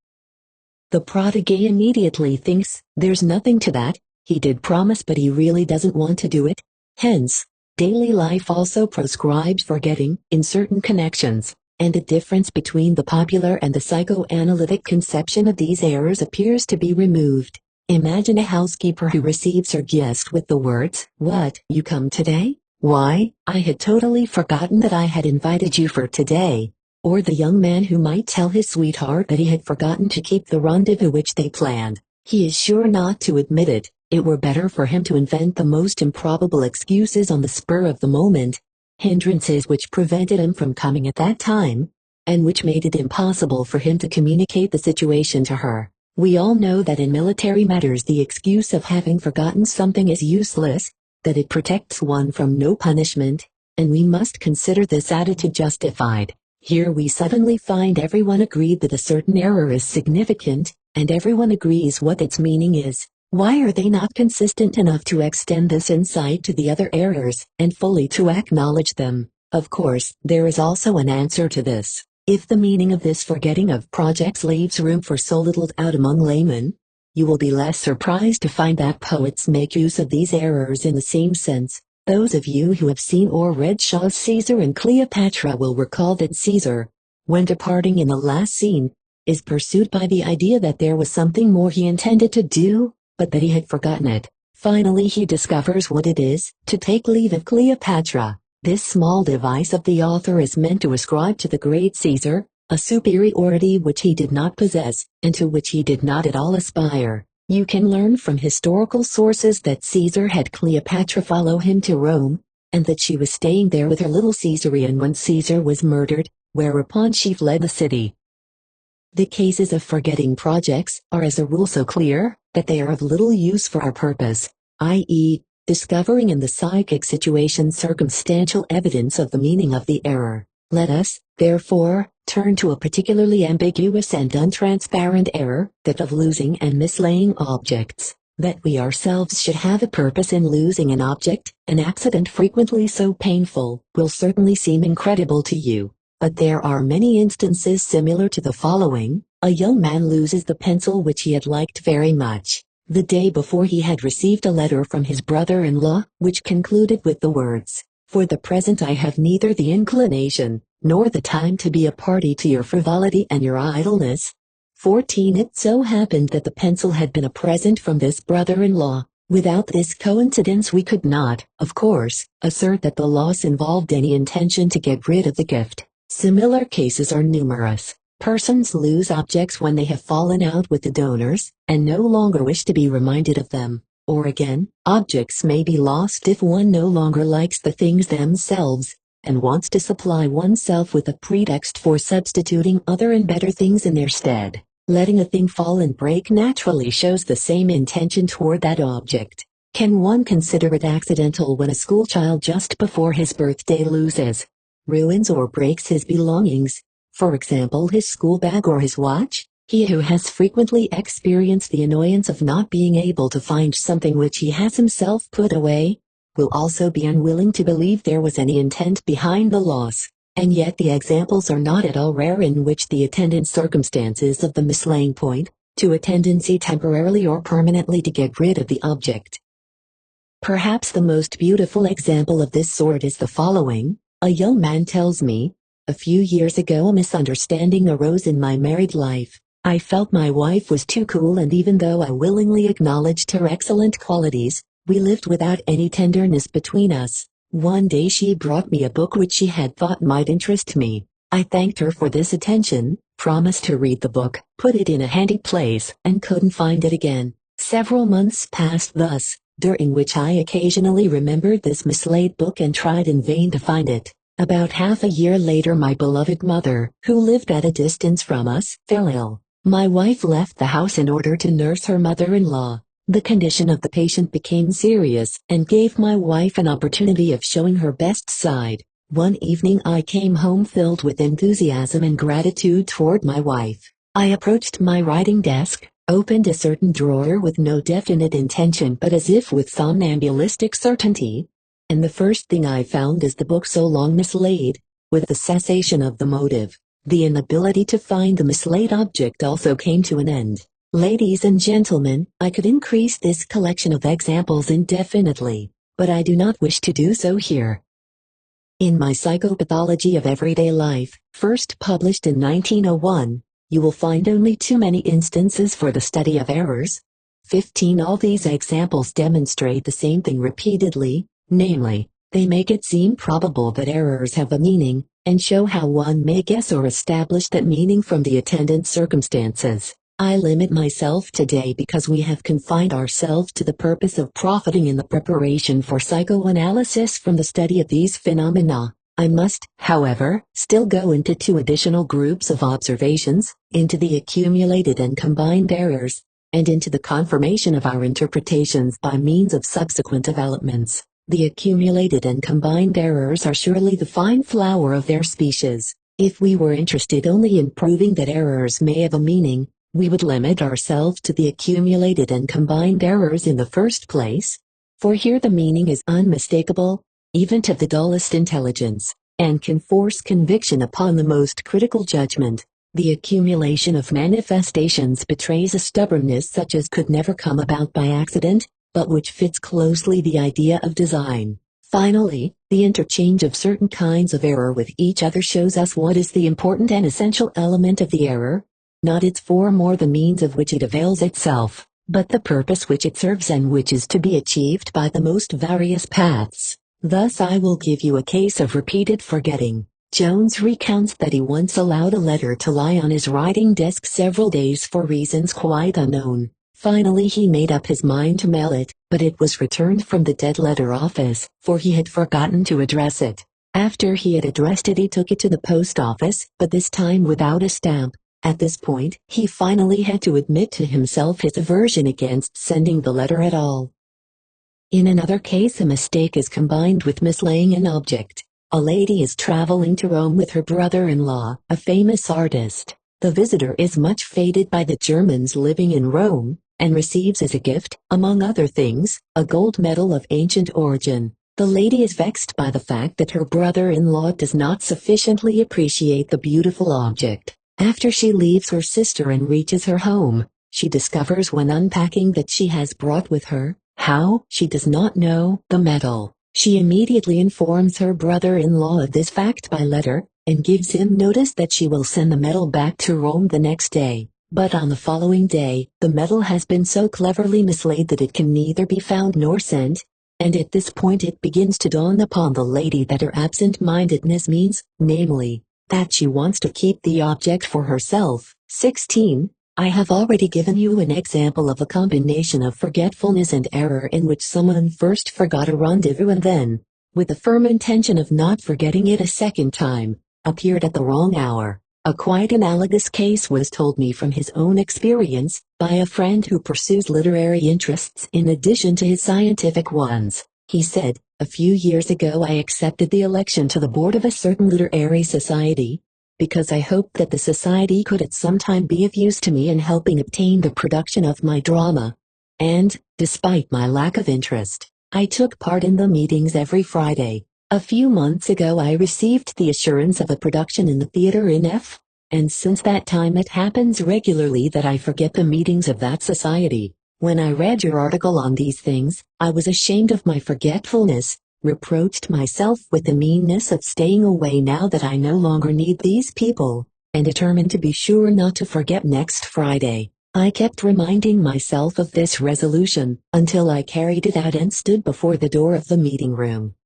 The protégé immediately thinks, there's nothing to that, he did promise but he really doesn't want to do it. Hence, daily life also proscribes forgetting, in certain connections, and the difference between the popular and the psychoanalytic conception of these errors appears to be removed. Imagine a housekeeper who receives her guest with the words, "What, you come today? Why, I had totally forgotten that I had invited you for today." Or the young man who might tell his sweetheart that he had forgotten to keep the rendezvous which they planned. He is sure not to admit it. It were better for him to invent the most improbable excuses on the spur of the moment, hindrances which prevented him from coming at that time, and which made it impossible for him to communicate the situation to her. We all know that in military matters the excuse of having forgotten something is useless, that it protects one from no punishment, and we must consider this attitude justified. Here we suddenly find everyone agreed that a certain error is significant, and everyone agrees what its meaning is. Why are they not consistent enough to extend this insight to the other errors, and fully to acknowledge them? Of course, there is also an answer to this. If the meaning of this forgetting of projects leaves room for so little doubt among laymen, you will be less surprised to find that poets make use of these errors in the same sense. Those of you who have seen or read Shaw's Caesar and Cleopatra will recall that Caesar, when departing in the last scene, is pursued by the idea that there was something more he intended to do, but that he had forgotten it. Finally he discovers what it is, to take leave of Cleopatra. This small device of the author is meant to ascribe to the great Caesar a superiority which he did not possess, and to which he did not at all aspire. You can learn from historical sources that Caesar had Cleopatra follow him to Rome, and that she was staying there with her little Caesarion when Caesar was murdered, whereupon she fled the city. The cases of forgetting projects are as a rule so clear that they are of little use for our purpose, i.e., discovering in the psychic situation circumstantial evidence of the meaning of the error. Let us, therefore, turn to a particularly ambiguous and untransparent error, that of losing and mislaying objects. That we ourselves should have a purpose in losing an object, an accident frequently so painful, will certainly seem incredible to you. But there are many instances similar to the following. A young man loses the pencil which he had liked very much. The day before he had received a letter from his brother-in-law, which concluded with the words, "For the present I have neither the inclination, nor the time to be a party to your frivolity and your idleness." 14. It so happened that the pencil had been a present from this brother-in-law. Without this coincidence we could not, of course, assert that the loss involved any intention to get rid of the gift. Similar cases are numerous. Persons lose objects when they have fallen out with the donors, and no longer wish to be reminded of them. Or again, objects may be lost if one no longer likes the things themselves, and wants to supply oneself with a pretext for substituting other and better things in their stead. Letting a thing fall and break naturally shows the same intention toward that object. Can one consider it accidental when a schoolchild just before his birthday loses, ruins or breaks his belongings, for example his school bag or his watch? He who has frequently experienced the annoyance of not being able to find something which he has himself put away, will also be unwilling to believe there was any intent behind the loss. And yet the examples are not at all rare in which the attendant circumstances of the mislaying point to a tendency temporarily or permanently to get rid of the object. Perhaps the most beautiful example of this sort is the following. A young man tells me, a few years ago a misunderstanding arose in my married life. I felt my wife was too cool, and even though I willingly acknowledged her excellent qualities, we lived without any tenderness between us. One day she brought me a book which she had thought might interest me. I thanked her for this attention, promised to read the book, put it in a handy place, and couldn't find it again. Several months passed thus, during which I occasionally remembered this mislaid book and tried in vain to find it. About half a year later my beloved mother, who lived at a distance from us, fell ill. My wife left the house in order to nurse her mother-in-law. The condition of the patient became serious and gave my wife an opportunity of showing her best side. One evening I came home filled with enthusiasm and gratitude toward my wife. I approached my writing desk, opened a certain drawer with no definite intention but as if with somnambulistic certainty, and the first thing I found is the book so long mislaid. With the cessation of the motive, the inability to find the mislaid object also came to an end. Ladies and gentlemen, I could increase this collection of examples indefinitely, but I do not wish to do so here. In my Psychopathology of Everyday Life, first published in 1901, you will find only too many instances for the study of errors. 15 All these examples demonstrate the same thing repeatedly, namely, they make it seem probable that errors have a meaning, and show how one may guess or establish that meaning from the attendant circumstances. I limit myself today because we have confined ourselves to the purpose of profiting in the preparation for psychoanalysis from the study of these phenomena. I must, however, still go into two additional groups of observations, into the accumulated and combined errors, and into the confirmation of our interpretations by means of subsequent developments. The accumulated and combined errors are surely the fine flower of their species. If we were interested only in proving that errors may have a meaning, we would limit ourselves to the accumulated and combined errors in the first place, for here the meaning is unmistakable, even to the dullest intelligence, and can force conviction upon the most critical judgment. The accumulation of manifestations betrays a stubbornness such as could never come about by accident, but which fits closely the idea of design. Finally, the interchange of certain kinds of error with each other shows us what is the important and essential element of the error, not its form or the means of which it avails itself, but the purpose which it serves and which is to be achieved by the most various paths. Thus I will give you a case of repeated forgetting. Jones recounts that he once allowed a letter to lie on his writing desk several days for reasons quite unknown. Finally he made up his mind to mail it, but it was returned from the dead letter office, for he had forgotten to address it. After he had addressed it he took it to the post office, but this time without a stamp. At this point, he finally had to admit to himself his aversion against sending the letter at all. In another case a mistake is combined with mislaying an object. A lady is traveling to Rome with her brother-in-law, a famous artist. The visitor is much fêted by the Germans living in Rome, and receives as a gift, among other things, a gold medal of ancient origin. The lady is vexed by the fact that her brother-in-law does not sufficiently appreciate the beautiful object. After she leaves her sister and reaches her home, she discovers when unpacking that she has brought with her, how, she does not know, the medal. She immediately informs her brother-in-law of this fact by letter, and gives him notice that she will send the medal back to Rome the next day. But on the following day, the medal has been so cleverly mislaid that it can neither be found nor sent, and at this point it begins to dawn upon the lady that her absent-mindedness means, namely, that she wants to keep the object for herself. 16. I have already given you an example of a combination of forgetfulness and error in which someone first forgot a rendezvous and then, with the firm intention of not forgetting it a second time, appeared at the wrong hour. A quite analogous case was told me from his own experience, by a friend who pursues literary interests in addition to his scientific ones. He said, "A few years ago I accepted the election to the board of a certain literary society, because I hoped that the society could at some time be of use to me in helping obtain the production of my drama. And, despite my lack of interest, I took part in the meetings every Friday. A few months ago I received the assurance of a production in the theater in F, and since that time it happens regularly that I forget the meetings of that society. When I read your article on these things, I was ashamed of my forgetfulness, reproached myself with the meanness of staying away now that I no longer need these people, and determined to be sure not to forget next Friday. I kept reminding myself of this resolution, until I carried it out and stood before the door of the meeting room.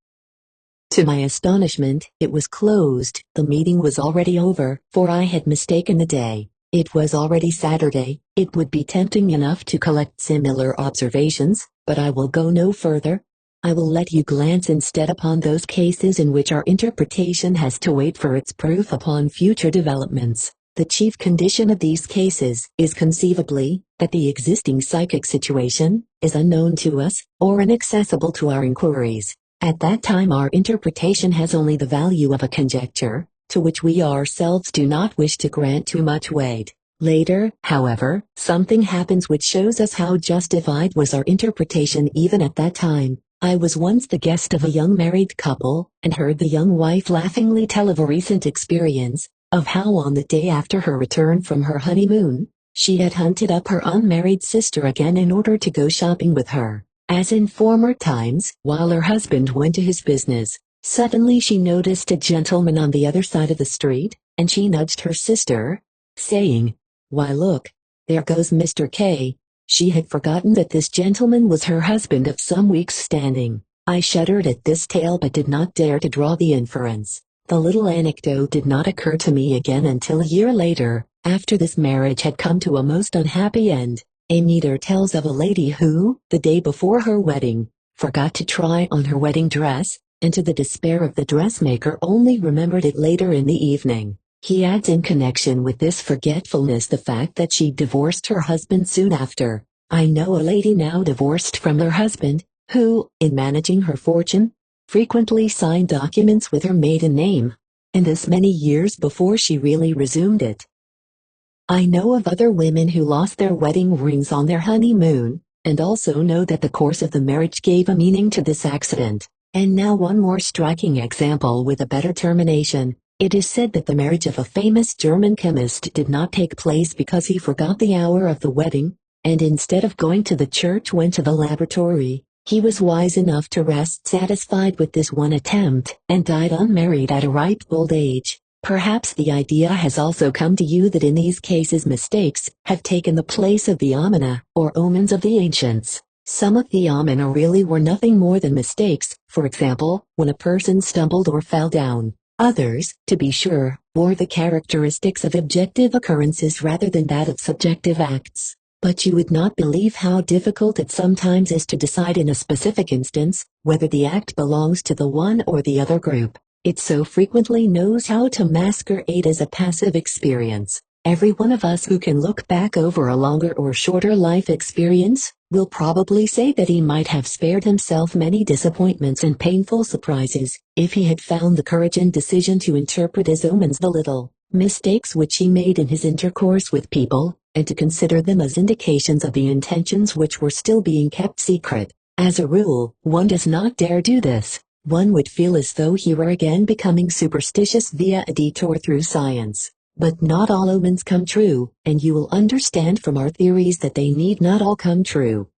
To my astonishment, it was closed. The meeting was already over, for I had mistaken the day. It was already Saturday. It would be tempting enough to collect similar observations, but I will go no further. I will let you glance instead upon those cases in which our interpretation has to wait for its proof upon future developments. The chief condition of these cases is conceivably that the existing psychic situation is unknown to us or inaccessible to our inquiries. At that time our interpretation has only the value of a conjecture, to which we ourselves do not wish to grant too much weight. Later, however, something happens which shows us how justified was our interpretation even at that time. I was once the guest of a young married couple, and heard the young wife laughingly tell of a recent experience, of how on the day after her return from her honeymoon, she had hunted up her unmarried sister again in order to go shopping with her. As in former times, while her husband went to his business, suddenly she noticed a gentleman on the other side of the street, and she nudged her sister, saying, "Why look, there goes Mr. K." She had forgotten that this gentleman was her husband of some weeks' standing. I shuddered at this tale but did not dare to draw the inference. The little anecdote did not occur to me again until a year later, after this marriage had come to a most unhappy end. A meter tells of a lady who, the day before her wedding, forgot to try on her wedding dress, and to the despair of the dressmaker only remembered it later in the evening. He adds in connection with this forgetfulness the fact that she divorced her husband soon after. I know a lady now divorced from her husband, who, in managing her fortune, frequently signed documents with her maiden name, and this many years before she really resumed it. I know of other women who lost their wedding rings on their honeymoon, and also know that the course of the marriage gave a meaning to this accident. And now one more striking example with a better termination. It is said that the marriage of a famous German chemist did not take place because he forgot the hour of the wedding, and instead of going to the church went to the laboratory. He was wise enough to rest satisfied with this one attempt, and died unmarried at a ripe old age. Perhaps the idea has also come to you that in these cases mistakes have taken the place of the omena, or omens of the ancients. Some of the omena really were nothing more than mistakes, for example, when a person stumbled or fell down. Others, to be sure, bore the characteristics of objective occurrences rather than that of subjective acts. But you would not believe how difficult it sometimes is to decide in a specific instance whether the act belongs to the one or the other group. It so frequently knows how to masquerade as a passive experience. Every one of us who can look back over a longer or shorter life experience will probably say that he might have spared himself many disappointments and painful surprises if he had found the courage and decision to interpret as omens the little mistakes which he made in his intercourse with people, and to consider them as indications of the intentions which were still being kept secret. As a rule, one does not dare do this. One would feel as though he were again becoming superstitious via a detour through science. But not all omens come true, and you will understand from our theories that they need not all come true.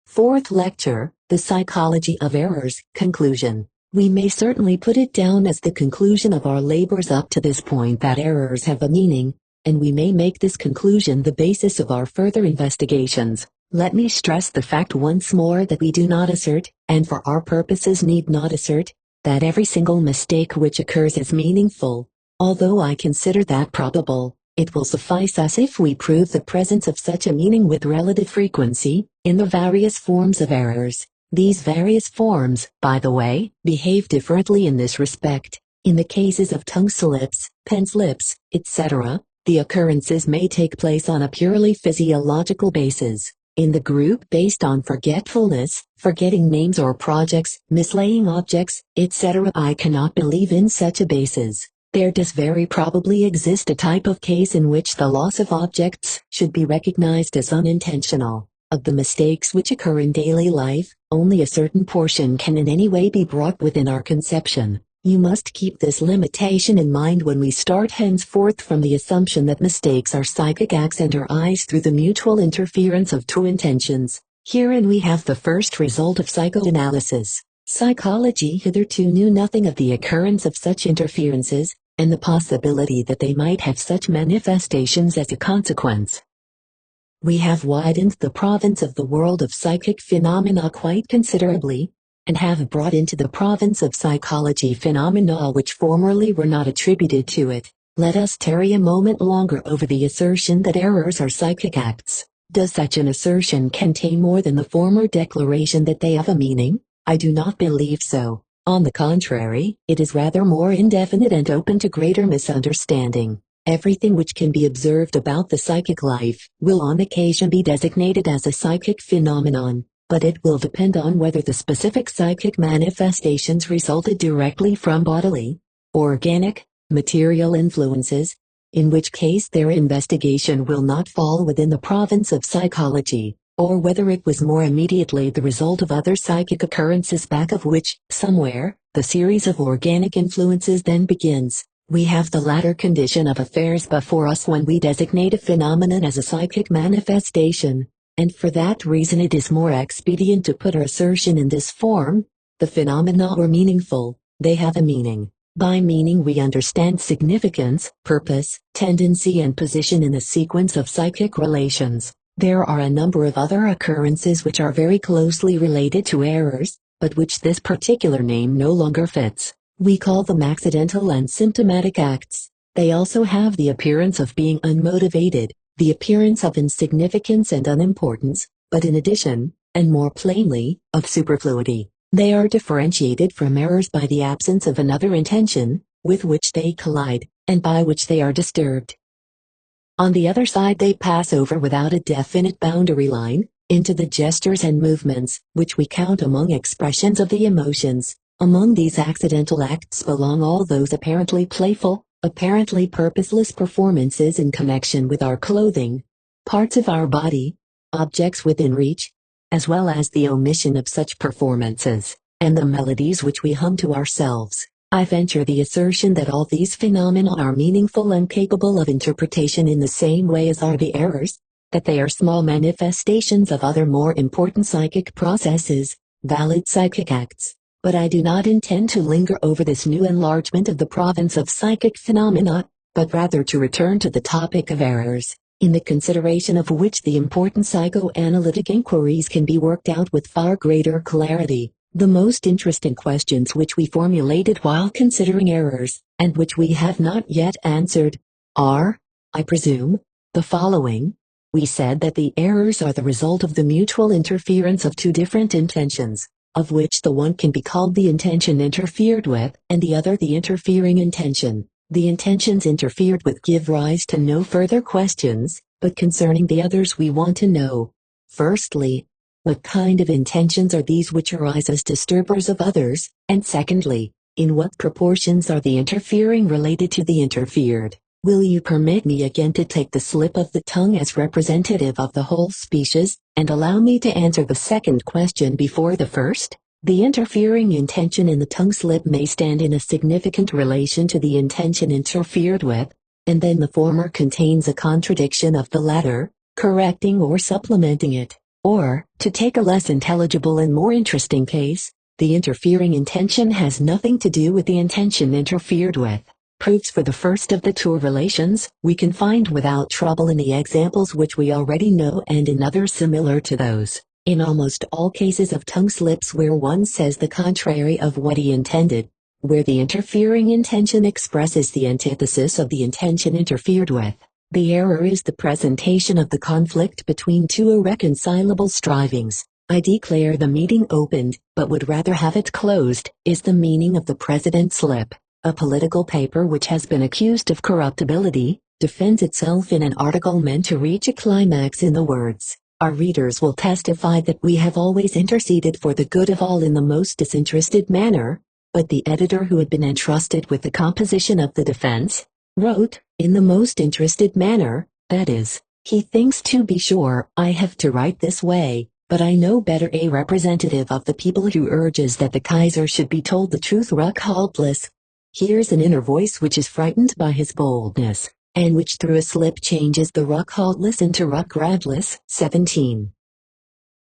Fourth lecture, The Psychology of Errors, Conclusion. We may certainly put it down as the conclusion of our labors up to this point that errors have a meaning, and we may make this conclusion the basis of our further investigations. Let me stress the fact once more that we do not assert, and for our purposes need not assert, that every single mistake which occurs is meaningful. Although I consider that probable, it will suffice us if we prove the presence of such a meaning with relative frequency, in the various forms of errors. These various forms, by the way, behave differently in this respect. In the cases of tongue slips, pen slips, etc., the occurrences may take place on a purely physiological basis. In the group based on forgetfulness, forgetting names or projects, mislaying objects, etc., I cannot believe in such a basis. There does very probably exist a type of case in which the loss of objects should be recognized as unintentional. Of the mistakes which occur in daily life, only a certain portion can in any way be brought within our conception. You must keep this limitation in mind when we start henceforth from the assumption that mistakes are psychic acts and arise through the mutual interference of two intentions. Herein we have the first result of psychoanalysis. Psychology hitherto knew nothing of the occurrence of such interferences, and the possibility that they might have such manifestations as a consequence. We have widened the province of the world of psychic phenomena quite considerably, and have brought into the province of psychology phenomena which formerly were not attributed to it. Let us tarry a moment longer over the assertion that errors are psychic acts. Does such an assertion contain more than the former declaration that they have a meaning? I do not believe so. On the contrary, it is rather more indefinite and open to greater misunderstanding. Everything which can be observed about the psychic life will on occasion be designated as a psychic phenomenon, but it will depend on whether the specific psychic manifestations resulted directly from bodily, organic, material influences, in which case their investigation will not fall within the province of psychology, or whether it was more immediately the result of other psychic occurrences back of which, somewhere, the series of organic influences then begins. We have the latter condition of affairs before us when we designate a phenomenon as a psychic manifestation, and for that reason it is more expedient to put our assertion in this form: the phenomena are meaningful, they have a meaning. By meaning we understand significance, purpose, tendency and position in a sequence of psychic relations. There are a number of other occurrences which are very closely related to errors, but which this particular name no longer fits. We call them accidental and symptomatic acts. They also have the appearance of being unmotivated, the appearance of insignificance and unimportance, but in addition, and more plainly, of superfluity. They are differentiated from errors by the absence of another intention, with which they collide, and by which they are disturbed. On the other side they pass over without a definite boundary line, into the gestures and movements, which we count among expressions of the emotions. Among these accidental acts belong all those apparently playful, apparently purposeless performances in connection with our clothing, parts of our body, objects within reach, as well as the omission of such performances, and the melodies which we hum to ourselves. I venture the assertion that all these phenomena are meaningful and capable of interpretation in the same way as are the errors, that they are small manifestations of other more important psychic processes, valid psychic acts. But I do not intend to linger over this new enlargement of the province of psychic phenomena, but rather to return to the topic of errors, in the consideration of which the important psychoanalytic inquiries can be worked out with far greater clarity. The most interesting questions which we formulated while considering errors, and which we have not yet answered, are, I presume, the following. We said that the errors are the result of the mutual interference of two different intentions, of which the one can be called the intention interfered with, and the other the interfering intention. The intentions interfered with give rise to no further questions, but concerning the others we want to know. Firstly, what kind of intentions are these which arise as disturbers of others, and secondly, in what proportions are the interfering related to the interfered? Will you permit me again to take the slip of the tongue as representative of the whole species, and allow me to answer the second question before the first? The interfering intention in the tongue slip may stand in a significant relation to the intention interfered with, and then the former contains a contradiction of the latter, correcting or supplementing it. Or, to take a less intelligible and more interesting case, the interfering intention has nothing to do with the intention interfered with. Proofs for the first of the two relations we can find without trouble in the examples which we already know and in others similar to those. In almost all cases of tongue slips where one says the contrary of what he intended, where the interfering intention expresses the antithesis of the intention interfered with, the error is the presentation of the conflict between two irreconcilable strivings. I declare the meeting opened, but would rather have it closed, is the meaning of the precedent slip. a political paper which has been accused of corruptibility, defends itself in an article meant to reach a climax in the words, "Our readers will testify that we have always interceded for the good of all in the most disinterested manner," but the editor who had been entrusted with the composition of the defense, wrote, "in the most interested manner," that is, he thinks to be sure, "I have to write this way, but I know better." A representative of the people who urges that the Kaiser should be told the truth Ruckhaltless. Here's an inner voice which is frightened by his boldness, and which through a slip changes the Ruckhaltless into Ruckradless. 17.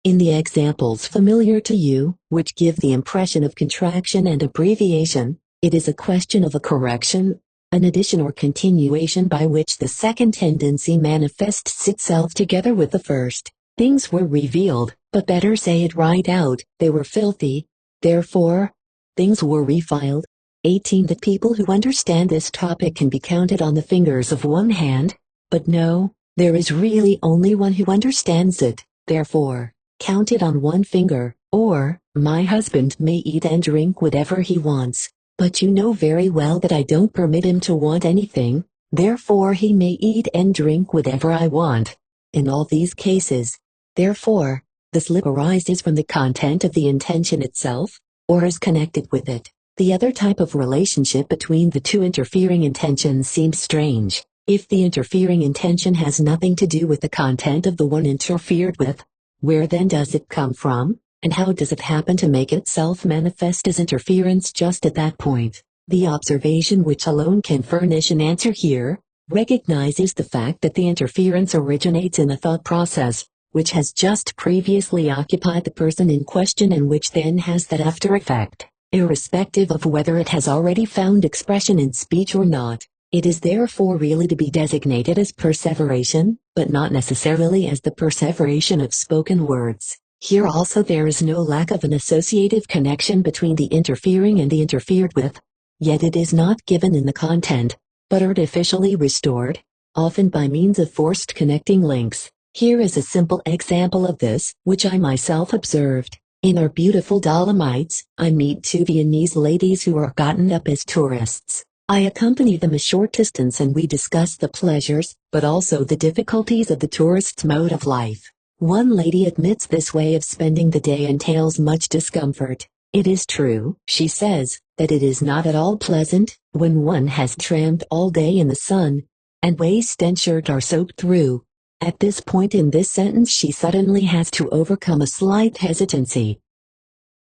In the examples familiar to you, which give the impression of contraction and abbreviation, it is a question of a correction, an addition or continuation by which the second tendency manifests itself together with the first. Things were revealed, but better say it right out, they were filthy, therefore, things were refiled. 18. The people who understand this topic can be counted on the fingers of one hand, but no, there is really only one who understands it, therefore, count it on one finger. Or, my husband may eat and drink whatever he wants, but you know very well that I don't permit him to want anything, therefore he may eat and drink whatever I want. In all these cases, therefore, the slip arises from the content of the intention itself, or is connected with it. The other type of relationship between the two interfering intentions seems strange. If the interfering intention has nothing to do with the content of the one interfered with, where then does it come from, and how does it happen to make itself manifest as interference just at that point? The observation which alone can furnish an answer here recognizes the fact that the interference originates in the thought process, which has just previously occupied the person in question and which then has that after effect, irrespective of whether it has already found expression in speech or not. It is therefore really to be designated as perseveration, but not necessarily as the perseveration of spoken words. Here also there is no lack of an associative connection between the interfering and the interfered with, yet it is not given in the content, but artificially restored, often by means of forced connecting links. Here is a simple example of this, which I myself observed. In our beautiful Dolomites, I meet two Viennese ladies who are gotten up as tourists. I accompany them a short distance and we discuss the pleasures, but also the difficulties of the tourist's mode of life. One lady admits this way of spending the day entails much discomfort. It is true, she says, that it is not at all pleasant, when one has tramped all day in the sun, and waist and shirt are soaked through. At this point in this sentence she suddenly has to overcome a slight hesitancy.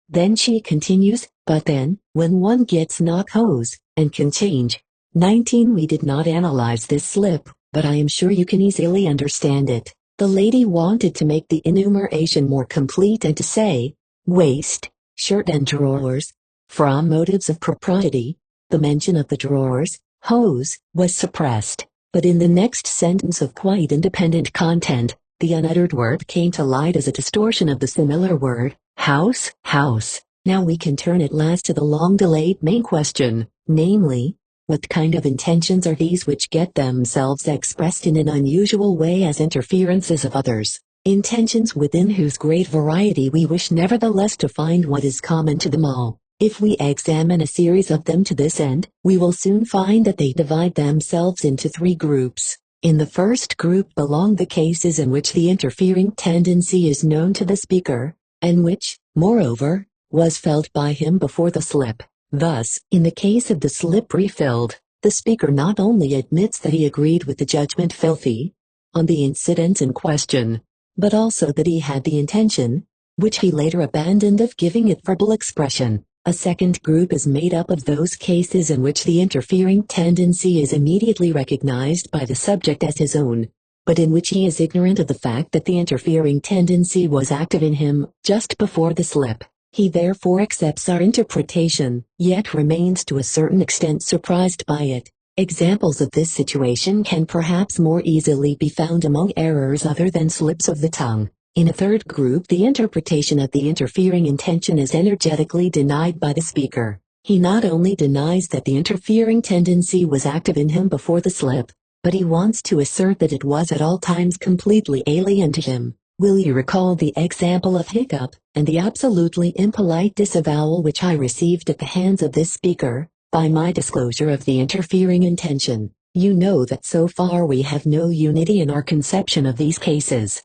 Then she continues, but then, when one gets knock hose, and can change. 19. We did not analyze this slip, but I am sure you can easily understand it. The lady wanted to make the enumeration more complete and to say, waist, shirt and drawers. From motives of propriety, the mention of the drawers, hose, was suppressed. But in the next sentence of quite independent content, the unuttered word came to light as a distortion of the similar word, house, house. Now we can turn at last to the long-delayed main question, namely, what kind of intentions are these which get themselves expressed in an unusual way as interferences of others? Intentions within whose great variety we wish nevertheless to find what is common to them all. If we examine a series of them to this end, we will soon find that they divide themselves into three groups. In the first group belong the cases in which the interfering tendency is known to the speaker, and which, moreover, was felt by him before the slip. Thus, in the case of the slip refilled, the speaker not only admits that he agreed with the judgment filthy on the incidents in question, but also that he had the intention, which he later abandoned, of giving it verbal expression. A second group is made up of those cases in which the interfering tendency is immediately recognized by the subject as his own, but in which he is ignorant of the fact that the interfering tendency was active in him just before the slip. He therefore accepts our interpretation, yet remains to a certain extent surprised by it. Examples of this situation can perhaps more easily be found among errors other than slips of the tongue. In a third group, the interpretation of the interfering intention is energetically denied by the speaker. He not only denies that the interfering tendency was active in him before the slip, but he wants to assert that it was at all times completely alien to him. Will you recall the example of hiccup, and the absolutely impolite disavowal which I received at the hands of this speaker? by my disclosure of the interfering intention, you know that so far we have no unity in our conception of these cases.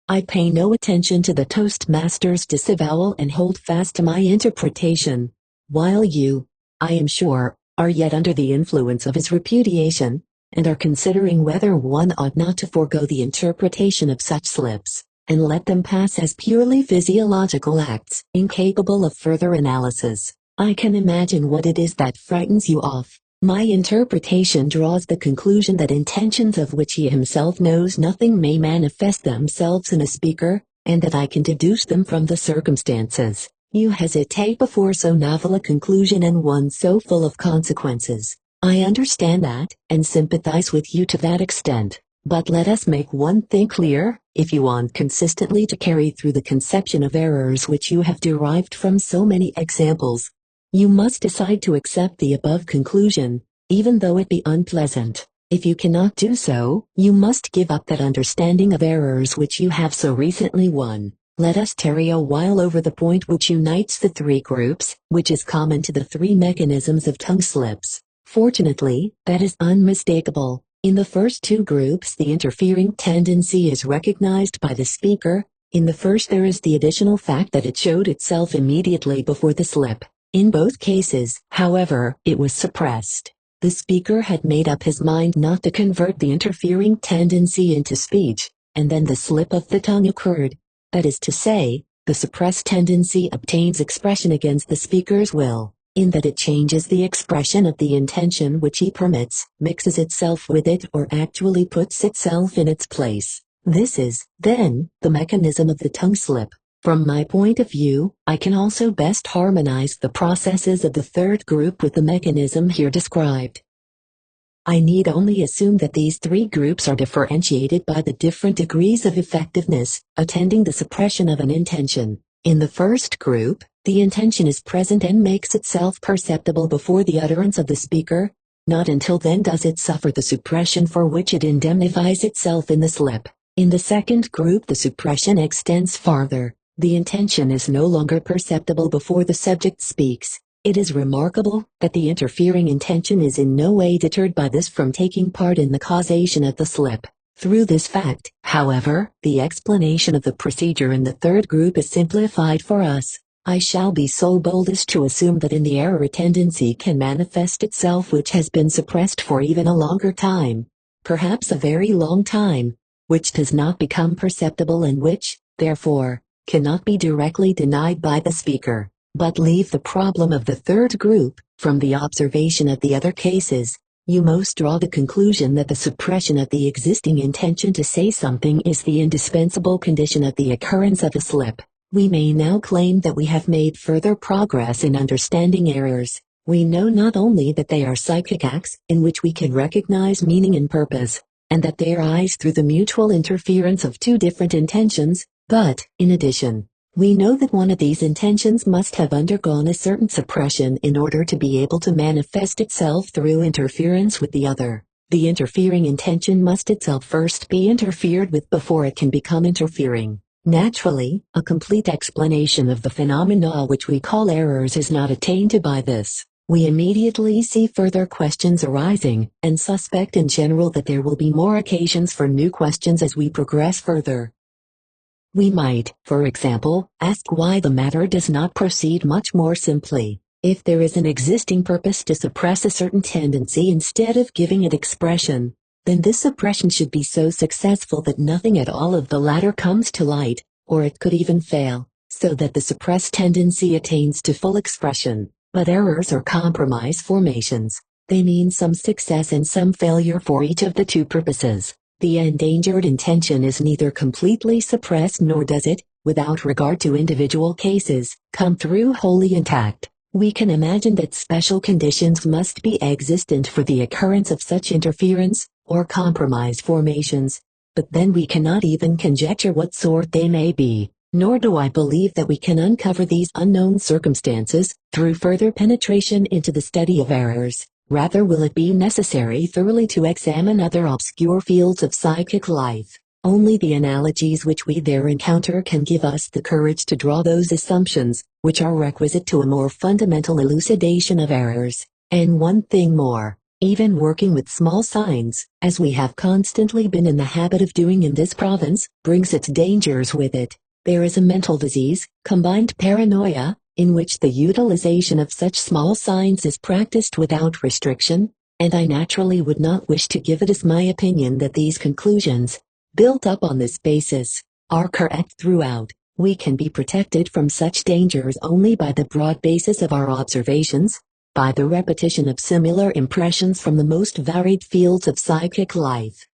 I pay no attention to the Toastmaster's disavowal and hold fast to my interpretation, while you, I am sure, are yet under the influence of his repudiation, and are considering whether one ought not to forego the interpretation of such slips, and let them pass as purely physiological acts, incapable of further analysis. I can imagine what it is that frightens you off. My interpretation draws the conclusion that intentions of which he himself knows nothing may manifest themselves in a speaker, and that I can deduce them from the circumstances. You hesitate before so novel a conclusion and one so full of consequences. I understand that, and sympathize with you to that extent. But let us make one thing clear: if you want consistently to carry through the conception of errors which you have derived from so many examples, you must decide to accept the above conclusion, even though it be unpleasant. If you cannot do so, you must give up that understanding of errors which you have so recently won. Let us tarry a while over the point which unites the three groups, which is common to the three mechanisms of tongue slips. Fortunately, that is unmistakable. In the first two groups, the interfering tendency is recognized by the speaker. In the first, there is the additional fact that it showed itself immediately before the slip. In both cases, however, it was suppressed. The speaker had made up his mind not to convert the interfering tendency into speech, and then the slip of the tongue occurred. That is to say, the suppressed tendency obtains expression against the speaker's will, in that it changes the expression of the intention which he permits, mixes itself with it, or actually puts itself in its place. This is, then, the mechanism of the tongue slip. From my point of view, I can also best harmonize the processes of the third group with the mechanism here described. I need only assume that these three groups are differentiated by the different degrees of effectiveness attending the suppression of an intention. In the first group, the intention is present and makes itself perceptible before the utterance of the speaker. Not until then does it suffer the suppression for which it indemnifies itself in the slip. In the second group, the suppression extends farther. The intention is no longer perceptible before the subject speaks. It is remarkable that the interfering intention is in no way deterred by this from taking part in the causation of the slip. Through this fact, however, the explanation of the procedure in the third group is simplified for us. I shall be so bold as to assume that in the error a tendency can manifest itself which has been suppressed for even a longer time, perhaps a very long time, which does not become perceptible and which, therefore, cannot be directly denied by the speaker. But leave the problem of the third group. From the observation of the other cases, you most draw the conclusion that the suppression of the existing intention to say something is the indispensable condition of the occurrence of a slip. We may now claim that we have made further progress in understanding errors. We know not only that they are psychic acts, in which we can recognize meaning and purpose, and that they arise through the mutual interference of two different intentions, but, in addition, we know that one of these intentions must have undergone a certain suppression in order to be able to manifest itself through interference with the other. The interfering intention must itself first be interfered with before it can become interfering. Naturally, a complete explanation of the phenomena which we call errors is not attained by this. We immediately see further questions arising, and suspect in general that there will be more occasions for new questions as we progress further. We might, for example, ask why the matter does not proceed much more simply. If there is an existing purpose to suppress a certain tendency instead of giving it expression, then this suppression should be so successful that nothing at all of the latter comes to light, or it could even fail, so that the suppressed tendency attains to full expression. But errors are compromise formations. They mean some success and some failure for each of the two purposes. The endangered intention is neither completely suppressed nor does it, without regard to individual cases, come through wholly intact. We can imagine that special conditions must be existent for the occurrence of such interference, or compromise formations, but then we cannot even conjecture what sort they may be, nor do I believe that we can uncover these unknown circumstances through further penetration into the study of errors. Rather will it be necessary thoroughly to examine other obscure fields of psychic life. Only the analogies which we there encounter can give us the courage to draw those assumptions, which are requisite to a more fundamental elucidation of errors. And one thing more, even working with small signs, as we have constantly been in the habit of doing in this province, brings its dangers with it. There is a mental disease, combined paranoia, in which the utilization of such small signs is practiced without restriction, and I naturally would not wish to give it as my opinion that these conclusions, built up on this basis, are correct throughout. We can be protected from such dangers only by the broad basis of our observations, by the repetition of similar impressions from the most varied fields of psychic life.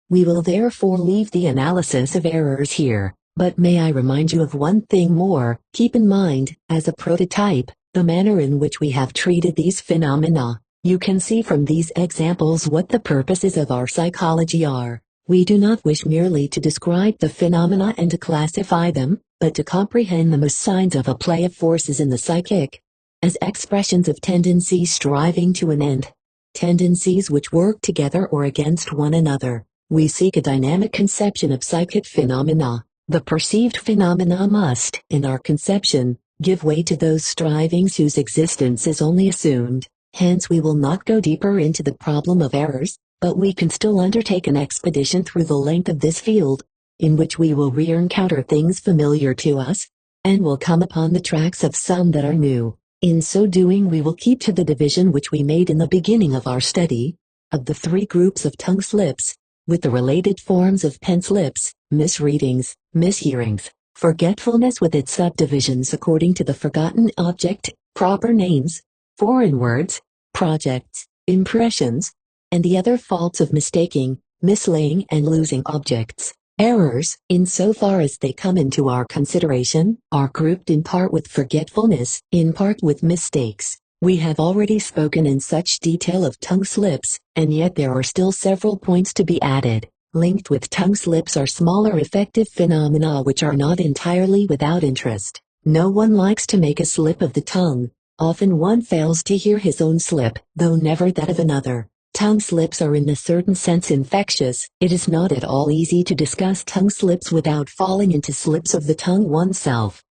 We will therefore leave the analysis of errors here, but may I remind you of one thing more. Keep in mind, as a prototype, the manner in which we have treated these phenomena. You can see from these examples what the purposes of our psychology are. We do not wish merely to describe the phenomena and to classify them, but to comprehend them as signs of a play of forces in the psychic, as expressions of tendencies striving to an end, tendencies which work together or against one another. We seek a dynamic conception of psychic phenomena. The perceived phenomena must, in our conception, give way to those strivings whose existence is only assumed. Hence we will not go deeper into the problem of errors, but we can still undertake an expedition through the length of this field, in which we will re-encounter things familiar to us, and will come upon the tracks of some that are new. In so doing we will keep to the division which we made in the beginning of our study, of the three groups of tongue slips, with the related forms of pen slips, misreadings, mishearings, forgetfulness with its subdivisions according to the forgotten object, proper names, foreign words, projects, impressions, and the other faults of mistaking, mislaying and losing objects. Errors, insofar as they come into our consideration, are grouped in part with forgetfulness, in part with mistakes. We have already spoken in such detail of tongue slips, and yet there are still several points to be added. Linked with tongue slips are smaller effective phenomena which are not entirely without interest. No one likes to make a slip of the tongue. Often one fails to hear his own slip, though never that of another. Tongue slips are in a certain sense infectious. It is not at all easy to discuss tongue slips without falling into slips of the tongue oneself.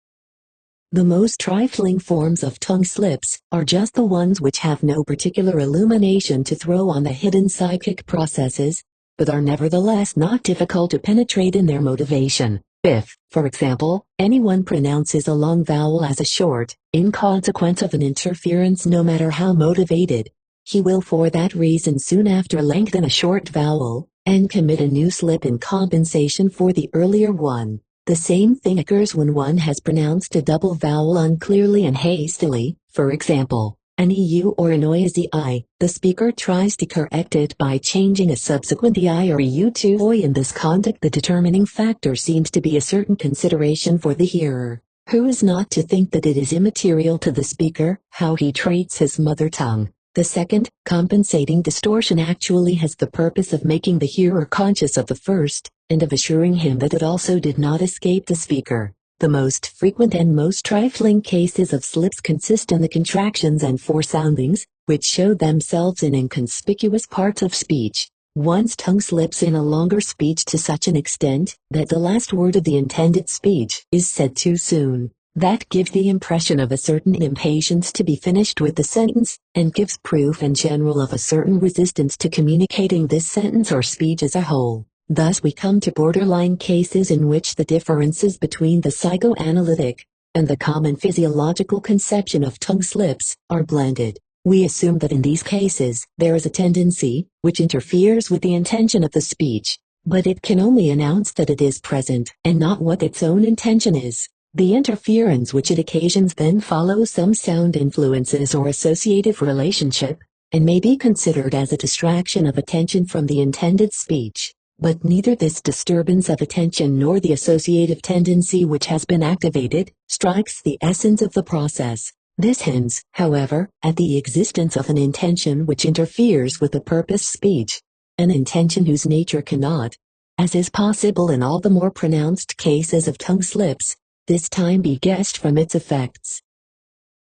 The most trifling forms of tongue slips are just the ones which have no particular illumination to throw on the hidden psychic processes, but are nevertheless not difficult to penetrate in their motivation. If, for example, anyone pronounces a long vowel as a short, in consequence of an interference no matter how motivated, he will for that reason soon after lengthen a short vowel, and commit a new slip in compensation for the earlier one. The same thing occurs when one has pronounced a double vowel unclearly and hastily, for example, an EU or an OI as EI. The speaker tries to correct it by changing a subsequent EI or EU to OI. In this conduct the determining factor seems to be a certain consideration for the hearer, who is not to think that it is immaterial to the speaker how he treats his mother tongue. The second, compensating distortion actually has the purpose of making the hearer conscious of the first, and of assuring him that it also did not escape the speaker. The most frequent and most trifling cases of slips consist in the contractions and foresoundings, which show themselves in inconspicuous parts of speech. One's tongue slips in a longer speech to such an extent that the last word of the intended speech is said too soon. That gives the impression of a certain impatience to be finished with the sentence, and gives proof in general of a certain resistance to communicating this sentence or speech as a whole. Thus we come to borderline cases in which the differences between the psychoanalytic and the common physiological conception of tongue slips are blended. We assume that in these cases there is a tendency which interferes with the intention of the speech, but it can only announce that it is present and not what its own intention is. The interference which it occasions then follows some sound influences or associative relationship, and may be considered as a distraction of attention from the intended speech. But neither this disturbance of attention nor the associative tendency which has been activated strikes the essence of the process. This hints, however, at the existence of an intention which interferes with the purpose speech, an intention whose nature cannot, as is possible in all the more pronounced cases of tongue slips, this time be guessed from its effects.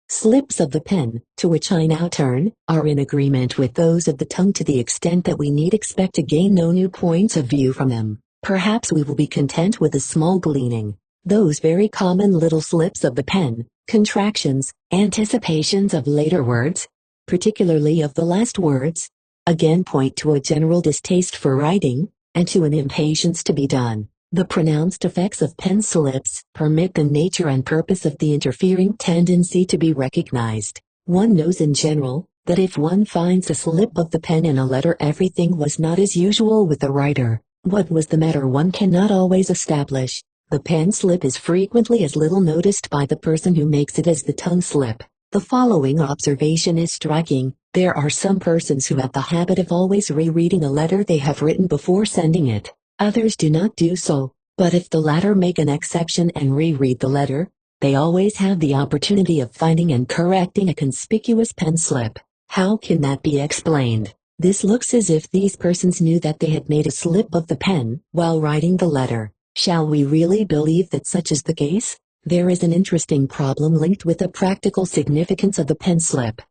Slips of the pen, to which I now turn, are in agreement with those of the tongue to the extent that we need expect to gain no new points of view from them. perhaps we will be content with a small gleaning. Those very common little slips of the pen, contractions, anticipations of later words, particularly of the last words, again point to a general distaste for writing, and to an impatience to be done. The pronounced effects of pen slips permit the nature and purpose of the interfering tendency to be recognized. One knows in general that if one finds a slip of the pen in a letter, everything was not as usual with the writer. What was the matter one cannot always establish. The pen slip is frequently as little noticed by the person who makes it as the tongue slip. The following observation is striking. There are some persons who have the habit of always rereading a letter they have written before sending it. Others do not do so, but if the latter make an exception and reread the letter, they always have the opportunity of finding and correcting a conspicuous pen slip. How can that be explained? This looks as if these persons knew that they had made a slip of the pen while writing the letter. Shall we really believe that such is the case? There is an interesting problem linked with the practical significance of the pen slip.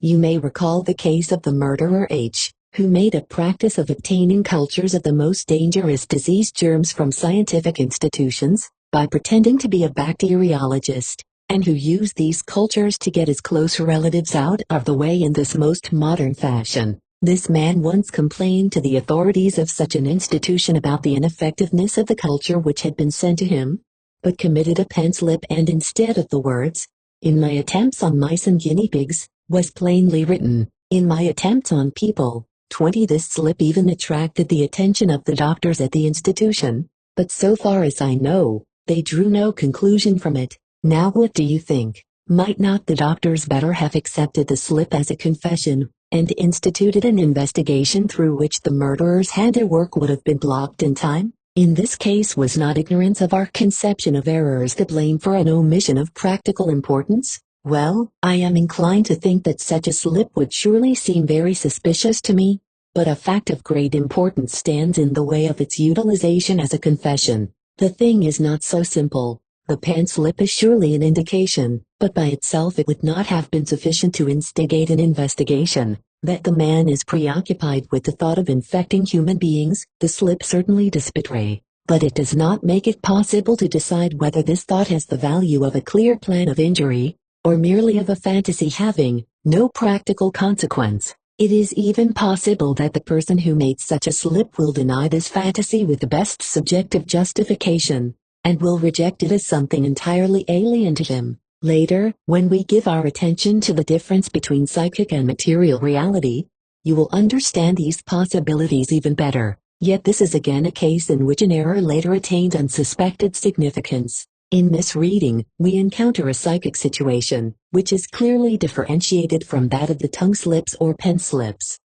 You may recall the case of the murderer H, who made a practice of obtaining cultures of the most dangerous disease germs from scientific institutions, by pretending to be a bacteriologist, and who used these cultures to get his close relatives out of the way in this most modern fashion. This man once complained to the authorities of such an institution about the ineffectiveness of the culture which had been sent to him, but committed a pen slip, and instead of the words, "In my attempts on mice and guinea pigs," was plainly written, "In my attempts on people." 20. This slip even attracted the attention of the doctors at the institution, but so far as I know, they drew no conclusion from it. Now what do you think? Might not the doctors better have accepted the slip as a confession, and instituted an investigation through which the murderer's handiwork would have been blocked in time? In this case, was not ignorance of our conception of errors to blame for an omission of practical importance? Well, I am inclined to think that such a slip would surely seem very suspicious to me, but a fact of great importance stands in the way of its utilization as a confession. The thing is not so simple. The pen slip is surely an indication, but by itself it would not have been sufficient to instigate an investigation. That the man is preoccupied with the thought of infecting human beings, the slip certainly does betray, but it does not make it possible to decide whether this thought has the value of a clear plan of injury, or merely of a fantasy having no practical consequence. It is even possible that the person who made such a slip will deny this fantasy with the best subjective justification, and will reject it as something entirely alien to him. Later, when we give our attention to the difference between psychic and material reality, you will understand these possibilities even better. Yet this is again a case in which an error later attained unsuspected significance. In misreading, we encounter a psychic situation, which is clearly differentiated from that of the tongue slips or pen slips.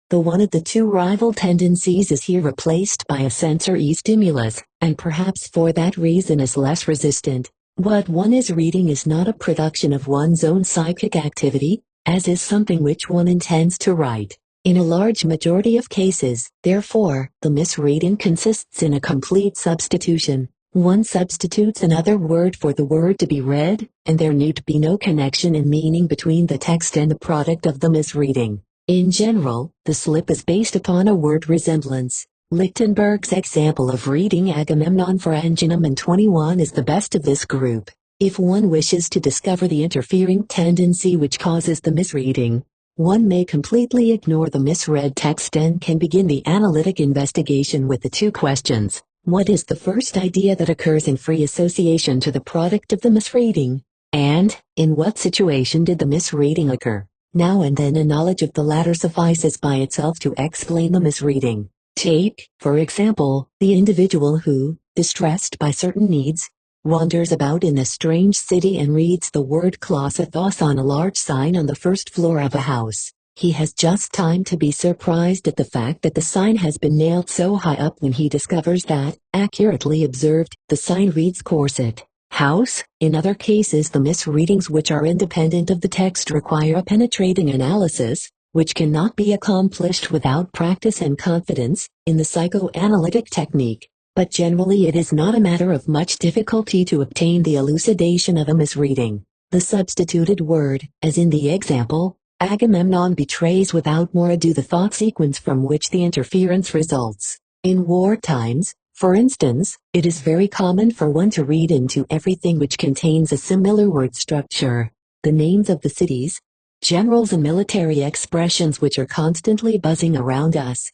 The one of the two rival tendencies is here replaced by a sensory stimulus, and perhaps for that reason is less resistant. What one is reading is not a production of one's own psychic activity, as is something which one intends to write. In a large majority of cases, therefore, the misreading consists in a complete substitution. One substitutes another word for the word to be read, and there need be no connection in meaning between the text and the product of the misreading. In general, the slip is based upon a word resemblance. Lichtenberg's example of reading Agamemnon for Anginum in 21 is the best of this group. If one wishes to discover the interfering tendency which causes the misreading, one may completely ignore the misread text and can begin the analytic investigation with the two questions. What is the first idea that occurs in free association to the product of the misreading? And, in what situation did the misreading occur? Now and then a knowledge of the latter suffices by itself to explain the misreading. Take, for example, the individual who, distressed by certain needs, wanders about in a strange city and reads the word closet on a large sign on the first floor of a house. He has just time to be surprised at the fact that the sign has been nailed so high up when he discovers that, accurately observed, the sign reads corset, house. In other cases, the misreadings which are independent of the text require a penetrating analysis, which cannot be accomplished without practice and confidence in the psychoanalytic technique. But generally it is not a matter of much difficulty to obtain the elucidation of a misreading. The substituted word, as in the example, Agamemnon, betrays without more ado the thought sequence from which the interference results. In war times, for instance, it is very common for one to read into everything which contains a similar word structure, the names of the cities, generals and military expressions which are constantly buzzing around us.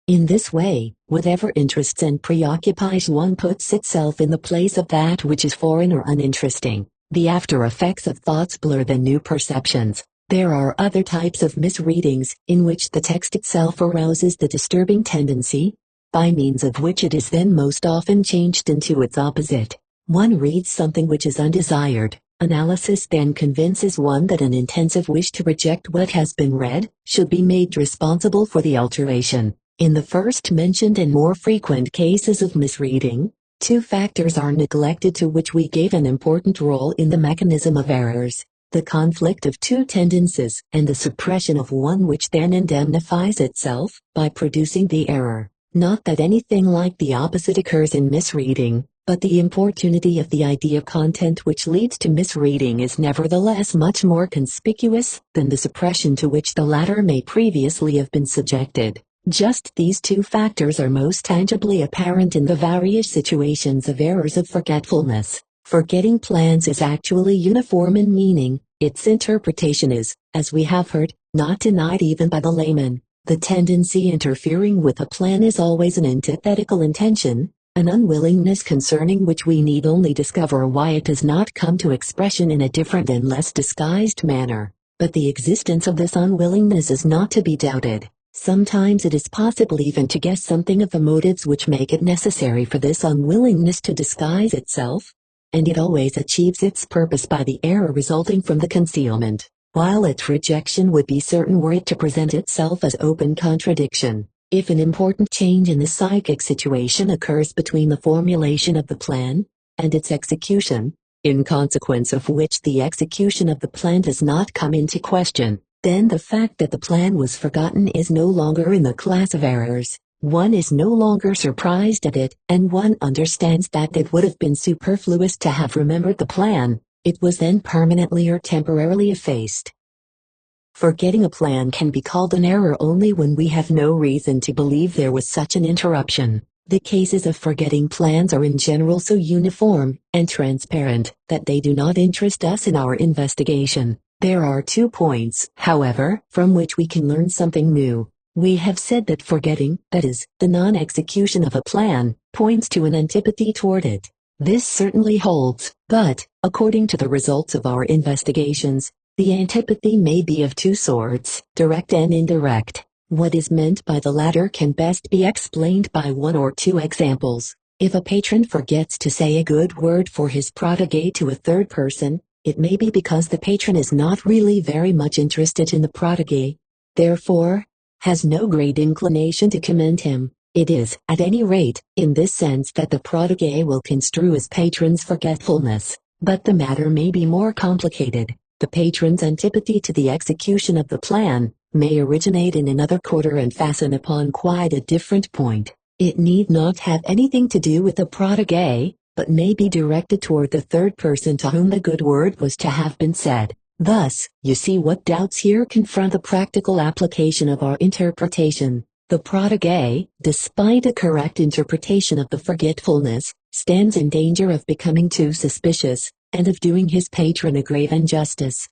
In this way, whatever interests and preoccupies one puts itself in the place of that which is foreign or uninteresting. The after effects of thoughts blur the new perceptions. There are other types of misreadings, in which the text itself arouses the disturbing tendency, by means of which it is then most often changed into its opposite. One reads something which is undesired. Analysis then convinces one that an intensive wish to reject what has been read should be made responsible for the alteration. In the first mentioned and more frequent cases of misreading, two factors are neglected to which we gave an important role in the mechanism of errors: the conflict of two tendencies and the suppression of one, which then indemnifies itself by producing the error. Not that anything like the opposite occurs in misreading, but the importunity of the idea content which leads to misreading is nevertheless much more conspicuous than the suppression to which the latter may previously have been subjected. Just these two factors are most tangibly apparent in the various situations of errors of forgetfulness. Forgetting plans is actually uniform in meaning. Its interpretation is, as we have heard, not denied even by the layman. The tendency interfering with a plan is always an antithetical intention, an unwillingness concerning which we need only discover why it does not come to expression in a different and less disguised manner. But the existence of this unwillingness is not to be doubted. Sometimes it is possible even to guess something of the motives which make it necessary for this unwillingness to disguise itself, and it always achieves its purpose by the error resulting from the concealment, while its rejection would be certain were it to present itself as open contradiction. If an important change in the psychic situation occurs between the formulation of the plan and its execution, in consequence of which the execution of the plan does not come into question, then the fact that the plan was forgotten is no longer in the class of errors. One is no longer surprised at it, and one understands that it would have been superfluous to have remembered the plan. It was then permanently or temporarily effaced. Forgetting a plan can be called an error only when we have no reason to believe there was such an interruption. The cases of forgetting plans are in general so uniform and transparent that they do not interest us in our investigation. There are 2 points, however, from which we can learn something new. We have said that forgetting, that is, the non-execution of a plan, points to an antipathy toward it. This certainly holds, but, according to the results of our investigations, the antipathy may be of 2 sorts, direct and indirect. What is meant by the latter can best be explained by 1 or 2 examples. If a patron forgets to say a good word for his protégé to a third person, it may be because the patron is not really very much interested in the protégé, therefore, has no great inclination to commend him. It is, at any rate, in this sense that the protégé will construe his patron's forgetfulness. But the matter may be more complicated. The patron's antipathy to the execution of the plan may originate in another quarter and fasten upon quite a different point. It need not have anything to do with the protégé, but may be directed toward the third person to whom the good word was to have been said. Thus, you see what doubts here confront the practical application of our interpretation. The protégé, despite a correct interpretation of the forgetfulness, stands in danger of becoming too suspicious, and of doing his patron a grave injustice.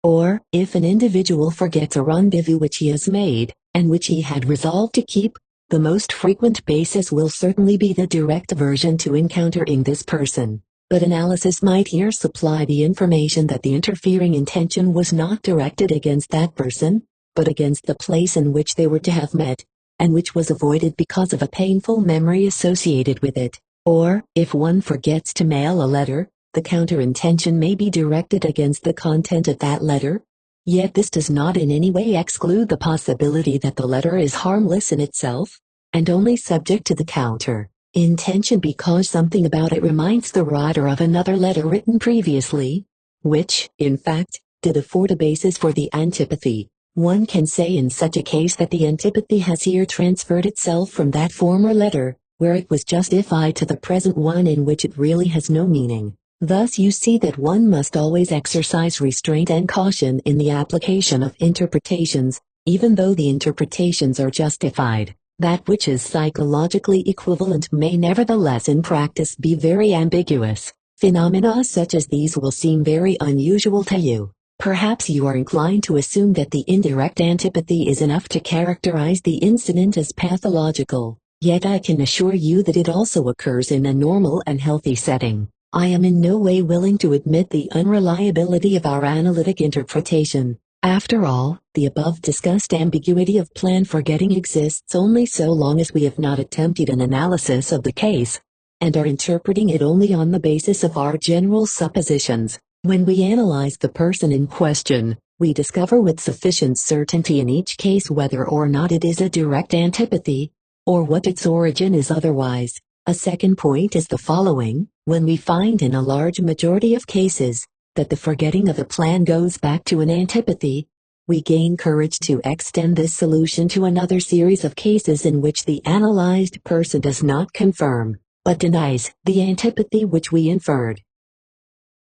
Or, if an individual forgets a rendezvous which he has made, and which he had resolved to keep, the most frequent basis will certainly be the direct aversion to encountering this person. But analysis might here supply the information that the interfering intention was not directed against that person, but against the place in which they were to have met, and which was avoided because of a painful memory associated with it. Or, if one forgets to mail a letter, the counter-intention may be directed against the content of that letter. Yet this does not in any way exclude the possibility that the letter is harmless in itself, and only subject to the counter-intention because something about it reminds the writer of another letter written previously, which, in fact, did afford a basis for the antipathy. One can say in such a case that the antipathy has here transferred itself from that former letter, where it was justified, to the present one in which it really has no meaning. Thus you see that one must always exercise restraint and caution in the application of interpretations, even though the interpretations are justified. That which is psychologically equivalent may nevertheless in practice be very ambiguous. Phenomena such as these will seem very unusual to you. Perhaps you are inclined to assume that the indirect antipathy is enough to characterize the incident as pathological, yet I can assure you that it also occurs in a normal and healthy setting. I am in no way willing to admit the unreliability of our analytic interpretation. After all, the above discussed ambiguity of plan forgetting exists only so long as we have not attempted an analysis of the case, and are interpreting it only on the basis of our general suppositions. When we analyze the person in question, we discover with sufficient certainty in each case whether or not it is a direct antipathy, or what its origin is otherwise. A second point is the following: when we find in a large majority of cases that the forgetting of a plan goes back to an antipathy, we gain courage to extend this solution to another series of cases in which the analyzed person does not confirm, but denies, the antipathy which we inferred.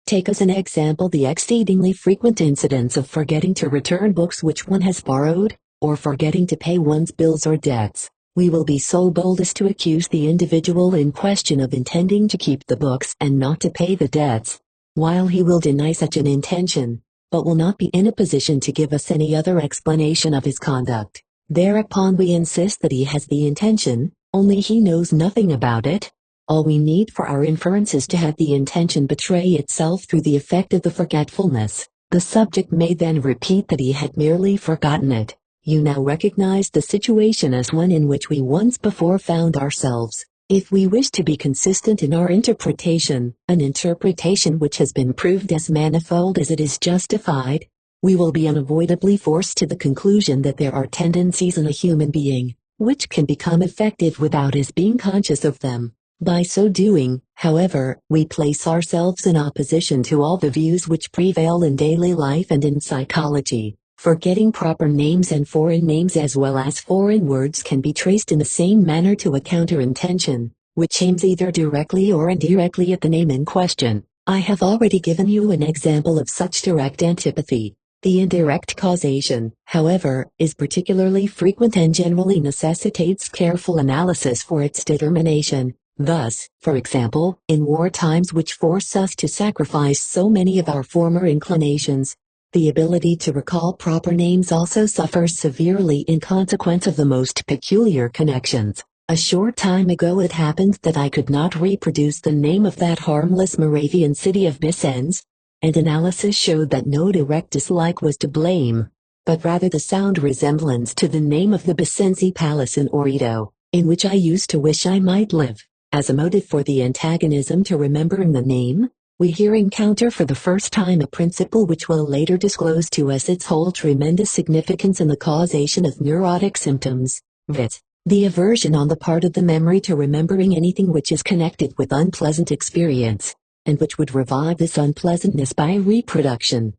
Take as an example the exceedingly frequent incidents of forgetting to return books which one has borrowed, or forgetting to pay one's bills or debts. We will be so bold as to accuse the individual in question of intending to keep the books and not to pay the debts, while he will deny such an intention, but will not be in a position to give us any other explanation of his conduct. Thereupon we insist that he has the intention, only he knows nothing about it. All we need for our inference is to have the intention betray itself through the effect of the forgetfulness. The subject may then repeat that he had merely forgotten it. You now recognize the situation as one in which we once before found ourselves. If we wish to be consistent in our interpretation, an interpretation which has been proved as manifold as it is justified, we will be unavoidably forced to the conclusion that there are tendencies in a human being, which can become effective without his being conscious of them. By so doing, however, we place ourselves in opposition to all the views which prevail in daily life and in psychology. Forgetting proper names and foreign names as well as foreign words can be traced in the same manner to a counter-intention, which aims either directly or indirectly at the name in question. I have already given you an example of such direct antipathy. The indirect causation, however, is particularly frequent and generally necessitates careful analysis for its determination. Thus, for example, in war times which force us to sacrifice so many of our former inclinations, the ability to recall proper names also suffers severely in consequence of the most peculiar connections. A short time ago it happened that I could not reproduce the name of that harmless Moravian city of Vicence, and analysis showed that no direct dislike was to blame, but rather the sound resemblance to the name of the Bicenzi Palace in Orito, in which I used to wish I might live. As a motive for the antagonism to remembering the name, we here encounter for the first time a principle which will later disclose to us its whole tremendous significance in the causation of neurotic symptoms, viz., the aversion on the part of the memory to remembering anything which is connected with unpleasant experience, and which would revive this unpleasantness by reproduction.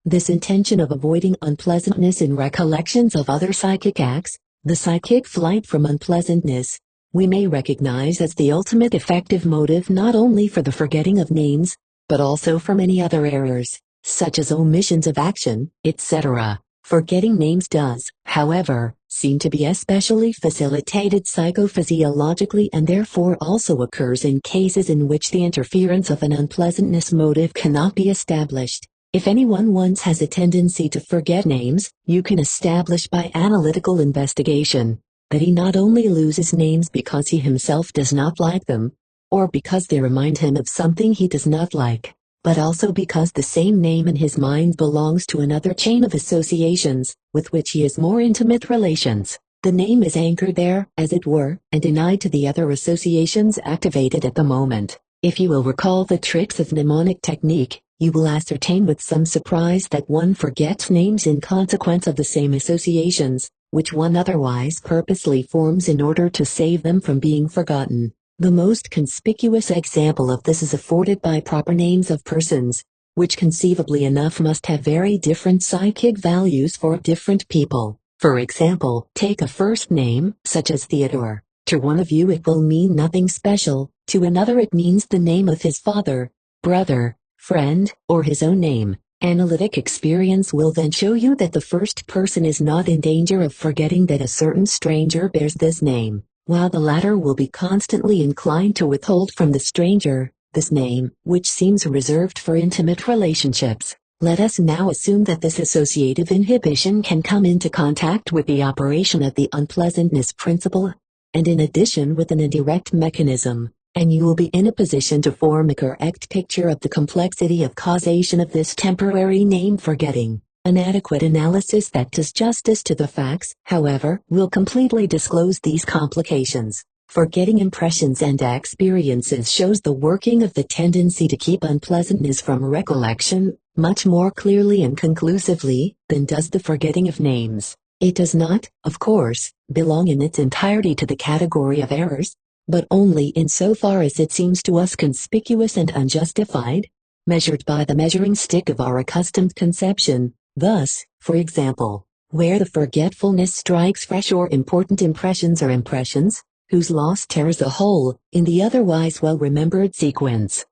This intention of avoiding unpleasantness in recollections of other psychic acts, the psychic flight from unpleasantness, we may recognize as the ultimate effective motive not only for the forgetting of names, but also for many other errors, such as omissions of action, etc. Forgetting names does, however, seem to be especially facilitated psychophysiologically and therefore also occurs in cases in which the interference of an unpleasantness motive cannot be established. If anyone once has a tendency to forget names, you can establish by analytical investigation that he not only loses names because he himself does not like them, or because they remind him of something he does not like, but also because the same name in his mind belongs to another chain of associations, with which he has more intimate relations. The name is anchored there, as it were, and denied to the other associations activated at the moment. If you will recall the tricks of mnemonic technique, you will ascertain with some surprise that one forgets names in consequence of the same associations, which one otherwise purposely forms in order to save them from being forgotten. The most conspicuous example of this is afforded by proper names of persons, which conceivably enough must have very different psychic values for different people. For example, take a first name, such as Theodore. To one of you it will mean nothing special, to another it means the name of his father, brother, friend, or his own name. Analytic experience will then show you that the first person is not in danger of forgetting that a certain stranger bears this name, while the latter will be constantly inclined to withhold from the stranger this name, which seems reserved for intimate relationships. Let us now assume that this associative inhibition can come into contact with the operation of the unpleasantness principle, and in addition with an indirect mechanism, and you will be in a position to form a correct picture of the complexity of causation of this temporary name forgetting. An adequate analysis that does justice to the facts, however, will completely disclose these complications. Forgetting impressions and experiences shows the working of the tendency to keep unpleasantness from recollection, much more clearly and conclusively, than does the forgetting of names. It does not, of course, belong in its entirety to the category of errors, but only insofar as it seems to us conspicuous and unjustified, measured by the measuring stick of our accustomed conception. Thus, for example, where the forgetfulness strikes fresh or important impressions or impressions, whose loss tears a hole in the otherwise well-remembered sequence.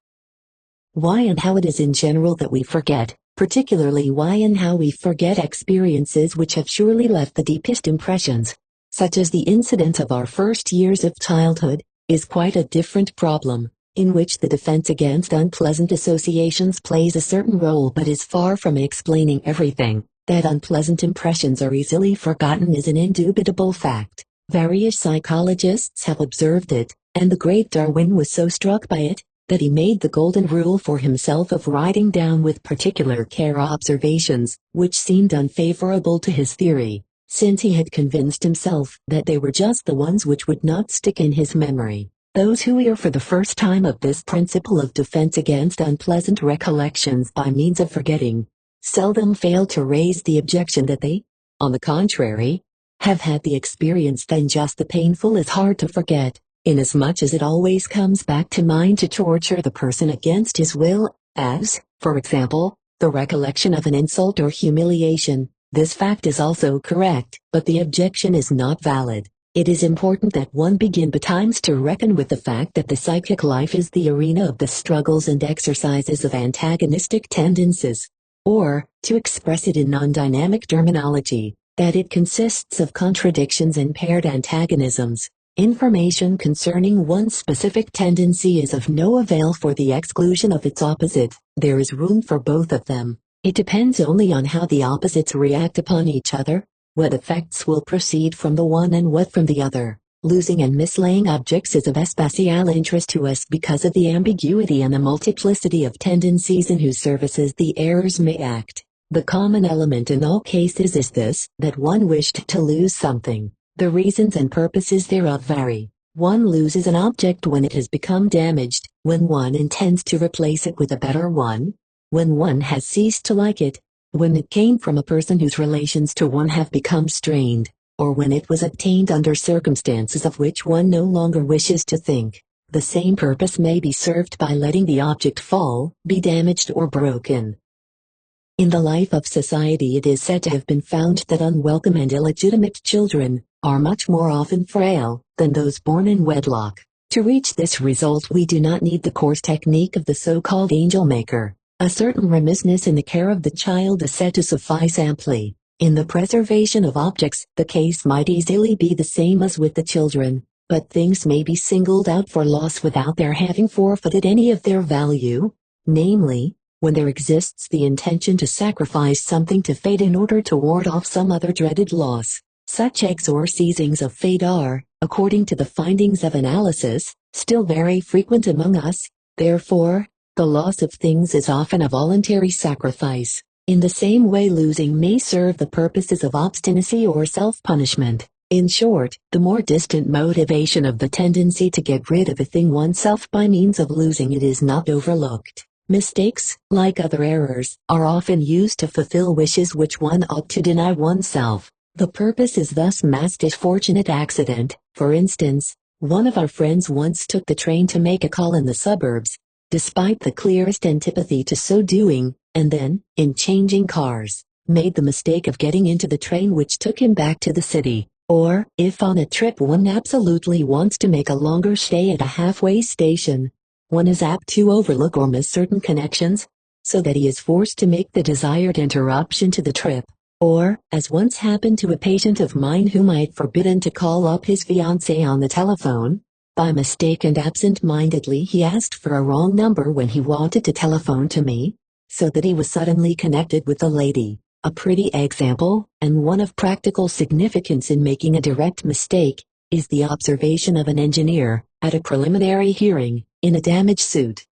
Why and how it is in general that we forget, particularly why and how we forget experiences which have surely left the deepest impressions, such as the incidents of our first years of childhood, is quite a different problem, in which the defense against unpleasant associations plays a certain role but is far from explaining everything. That unpleasant impressions are easily forgotten is an indubitable fact. Various psychologists have observed it, and the great Darwin was so struck by it, that he made the golden rule for himself of writing down with particular care observations, which seemed unfavorable to his theory, since he had convinced himself that they were just the ones which would not stick in his memory. Those who hear for the first time of this principle of defense against unpleasant recollections by means of forgetting, seldom fail to raise the objection that they, on the contrary, have had the experience then just the painful is hard to forget, inasmuch as it always comes back to mind to torture the person against his will, as, for example, the recollection of an insult or humiliation. This fact is also correct, but the objection is not valid. It is important that one begin betimes to reckon with the fact that the psychic life is the arena of the struggles and exercises of antagonistic tendencies, or, to express it in non-dynamic terminology, that it consists of contradictions and paired antagonisms. Information concerning one specific tendency is of no avail for the exclusion of its opposite. There is room for both of them. It depends only on how the opposites react upon each other, what effects will proceed from the one and what from the other. Losing and mislaying objects is of especial interest to us because of the ambiguity and the multiplicity of tendencies in whose services the errors may act. The common element in all cases is this, that one wished to lose something. The reasons and purposes thereof vary. One loses an object when it has become damaged, when one intends to replace it with a better one, when one has ceased to like it, when it came from a person whose relations to one have become strained, or when it was obtained under circumstances of which one no longer wishes to think. The same purpose may be served by letting the object fall, be damaged or broken. In the life of society it is said to have been found that unwelcome and illegitimate children are much more often frail than those born in wedlock. To reach this result we do not need the coarse technique of the so-called angel maker. A certain remissness in the care of the child is said to suffice amply. In the preservation of objects, the case might easily be the same as with the children, but things may be singled out for loss without their having forfeited any of their value, namely, when there exists the intention to sacrifice something to fate in order to ward off some other dreaded loss. Such exorcisings of fate are, according to the findings of analysis, still very frequent among us. Therefore, the loss of things is often a voluntary sacrifice. In the same way losing may serve the purposes of obstinacy or self-punishment. In short, the more distant motivation of the tendency to get rid of a thing oneself by means of losing it is not overlooked. Mistakes, like other errors, are often used to fulfill wishes which one ought to deny oneself. The purpose is thus masked as fortunate accident. For instance, one of our friends once took the train to make a call in the suburbs, despite the clearest antipathy to so doing, and then, in changing cars, made the mistake of getting into the train which took him back to the city. Or, if on a trip one absolutely wants to make a longer stay at a halfway station, one is apt to overlook or miss certain connections, so that he is forced to make the desired interruption to the trip. Or, as once happened to a patient of mine whom I had forbidden to call up his fiancée on the telephone, by mistake and absent-mindedly he asked for a wrong number when he wanted to telephone to me, so that he was suddenly connected with the lady. A pretty example, and one of practical significance in making a direct mistake, is the observation of an engineer, at a preliminary hearing, in a damage suit.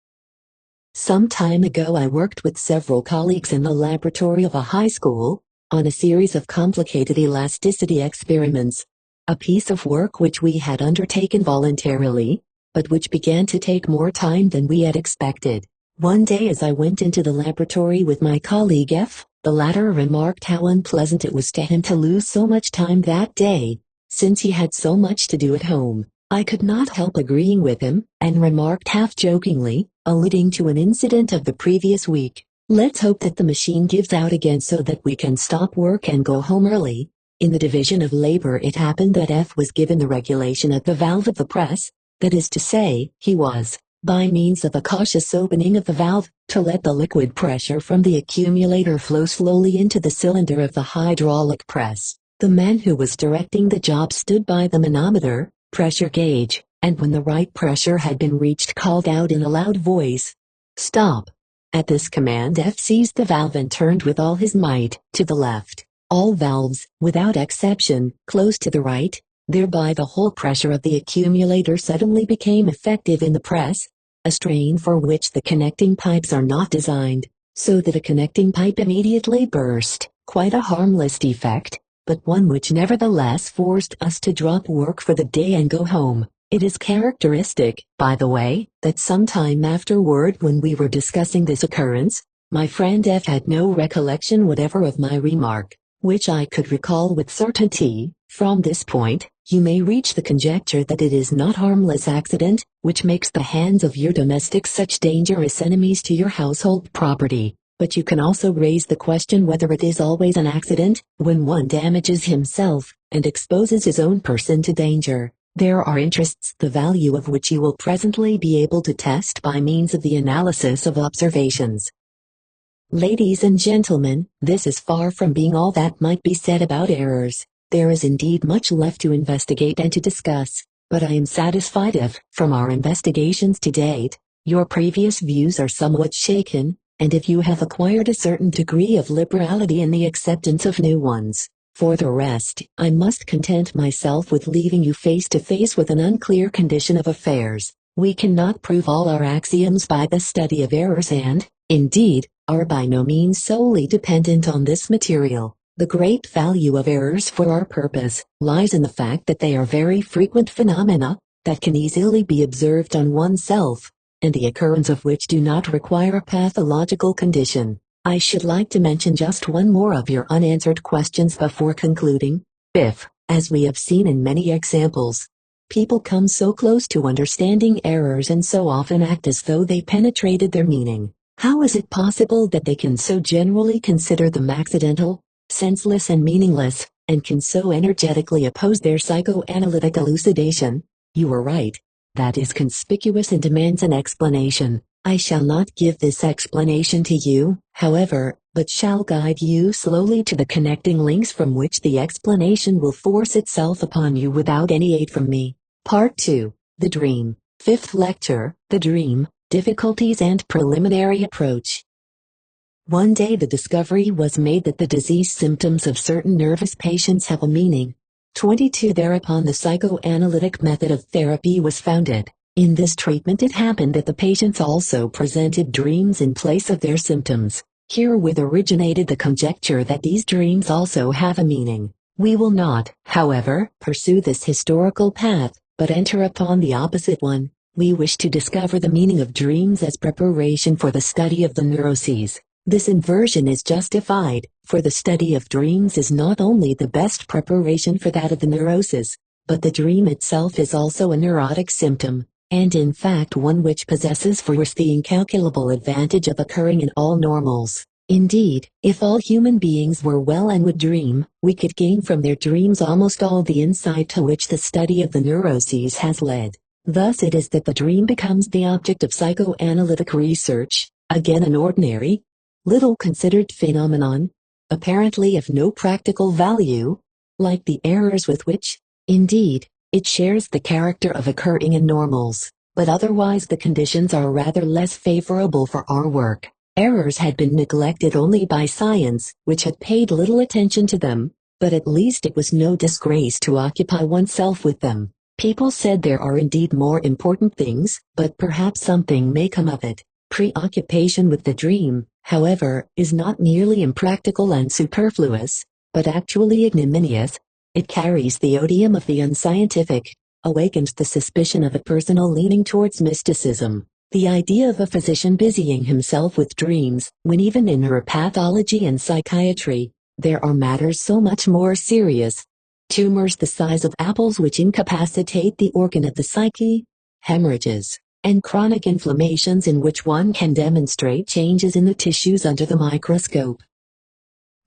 Some time ago I worked with several colleagues in the laboratory of a high school, on a series of complicated elasticity experiments, a piece of work which we had undertaken voluntarily, but which began to take more time than we had expected. One day as I went into the laboratory with my colleague F, the latter remarked how unpleasant it was to him to lose so much time that day, since he had so much to do at home. I could not help agreeing with him, and remarked half-jokingly, alluding to an incident of the previous week, "Let's hope that the machine gives out again so that we can stop work and go home early." In the division of labor it happened that F was given the regulation at the valve of the press, that is to say, he was, by means of a cautious opening of the valve, to let the liquid pressure from the accumulator flow slowly into the cylinder of the hydraulic press. The man who was directing the job stood by the manometer, pressure gauge, and when the right pressure had been reached called out in a loud voice, "Stop." At this command F seized the valve and turned with all his might, to the left. All valves, without exception, closed to the right, thereby the whole pressure of the accumulator suddenly became effective in the press, a strain for which the connecting pipes are not designed, so that a connecting pipe immediately burst, quite a harmless defect, but one which nevertheless forced us to drop work for the day and go home. It is characteristic, by the way, that some time afterward when we were discussing this occurrence, my friend F had no recollection whatever of my remark, which I could recall with certainty. From this point, you may reach the conjecture that it is not harmless accident, which makes the hands of your domestics such dangerous enemies to your household property. But you can also raise the question whether it is always an accident, when one damages himself, and exposes his own person to danger. There are interests the value of which you will presently be able to test by means of the analysis of observations. Ladies and gentlemen, this is far from being all that might be said about errors. There is indeed much left to investigate and to discuss, but I am satisfied if, from our investigations to date, your previous views are somewhat shaken, and if you have acquired a certain degree of liberality in the acceptance of new ones. For the rest, I must content myself with leaving you face to face with an unclear condition of affairs. We cannot prove all our axioms by the study of errors and, indeed, are by no means solely dependent on this material. The great value of errors for our purpose lies in the fact that they are very frequent phenomena, that can easily be observed on oneself, and the occurrence of which do not require a pathological condition. I should like to mention just one more of your unanswered questions before concluding. If, as we have seen in many examples, people come so close to understanding errors and so often act as though they penetrated their meaning, how is it possible that they can so generally consider them accidental, senseless and meaningless, and can so energetically oppose their psychoanalytic elucidation? You are right. That is conspicuous and demands an explanation. I shall not give this explanation to you, however, but shall guide you slowly to the connecting links from which the explanation will force itself upon you without any aid from me. Part 2. The Dream. Fifth lecture, The Dream, Difficulties and Preliminary Approach. One day the discovery was made that the disease symptoms of certain nervous patients have a meaning. 22 Thereupon the psychoanalytic method of therapy was founded. In this treatment it happened that the patients also presented dreams in place of their symptoms. Herewith originated the conjecture that these dreams also have a meaning. We will not, however, pursue this historical path, but enter upon the opposite one. We wish to discover the meaning of dreams as preparation for the study of the neuroses. This inversion is justified, for the study of dreams is not only the best preparation for that of the neuroses, but the dream itself is also a neurotic symptom, and in fact one which possesses for us the incalculable advantage of occurring in all normals. Indeed, if all human beings were well and would dream, we could gain from their dreams almost all the insight to which the study of the neuroses has led. Thus it is that the dream becomes the object of psychoanalytic research, Again an ordinary, little considered phenomenon, apparently of no practical value, like the errors with which, indeed, it shares the character of occurring in normals, but otherwise the conditions are rather less favorable for our work. Errors had been neglected only by science, which had paid little attention to them, but at least it was no disgrace to occupy oneself with them. People said there are indeed more important things, but perhaps something may come of it. Preoccupation with the dream, however, is not merely impractical and superfluous, but actually ignominious. It carries the odium of the unscientific, awakens the suspicion of a personal leaning towards mysticism. The idea of a physician busying himself with dreams, when even in neuropathology and psychiatry, there are matters so much more serious. Tumors the size of apples which incapacitate the organ of the psyche, hemorrhages, and chronic inflammations in which one can demonstrate changes in the tissues under the microscope.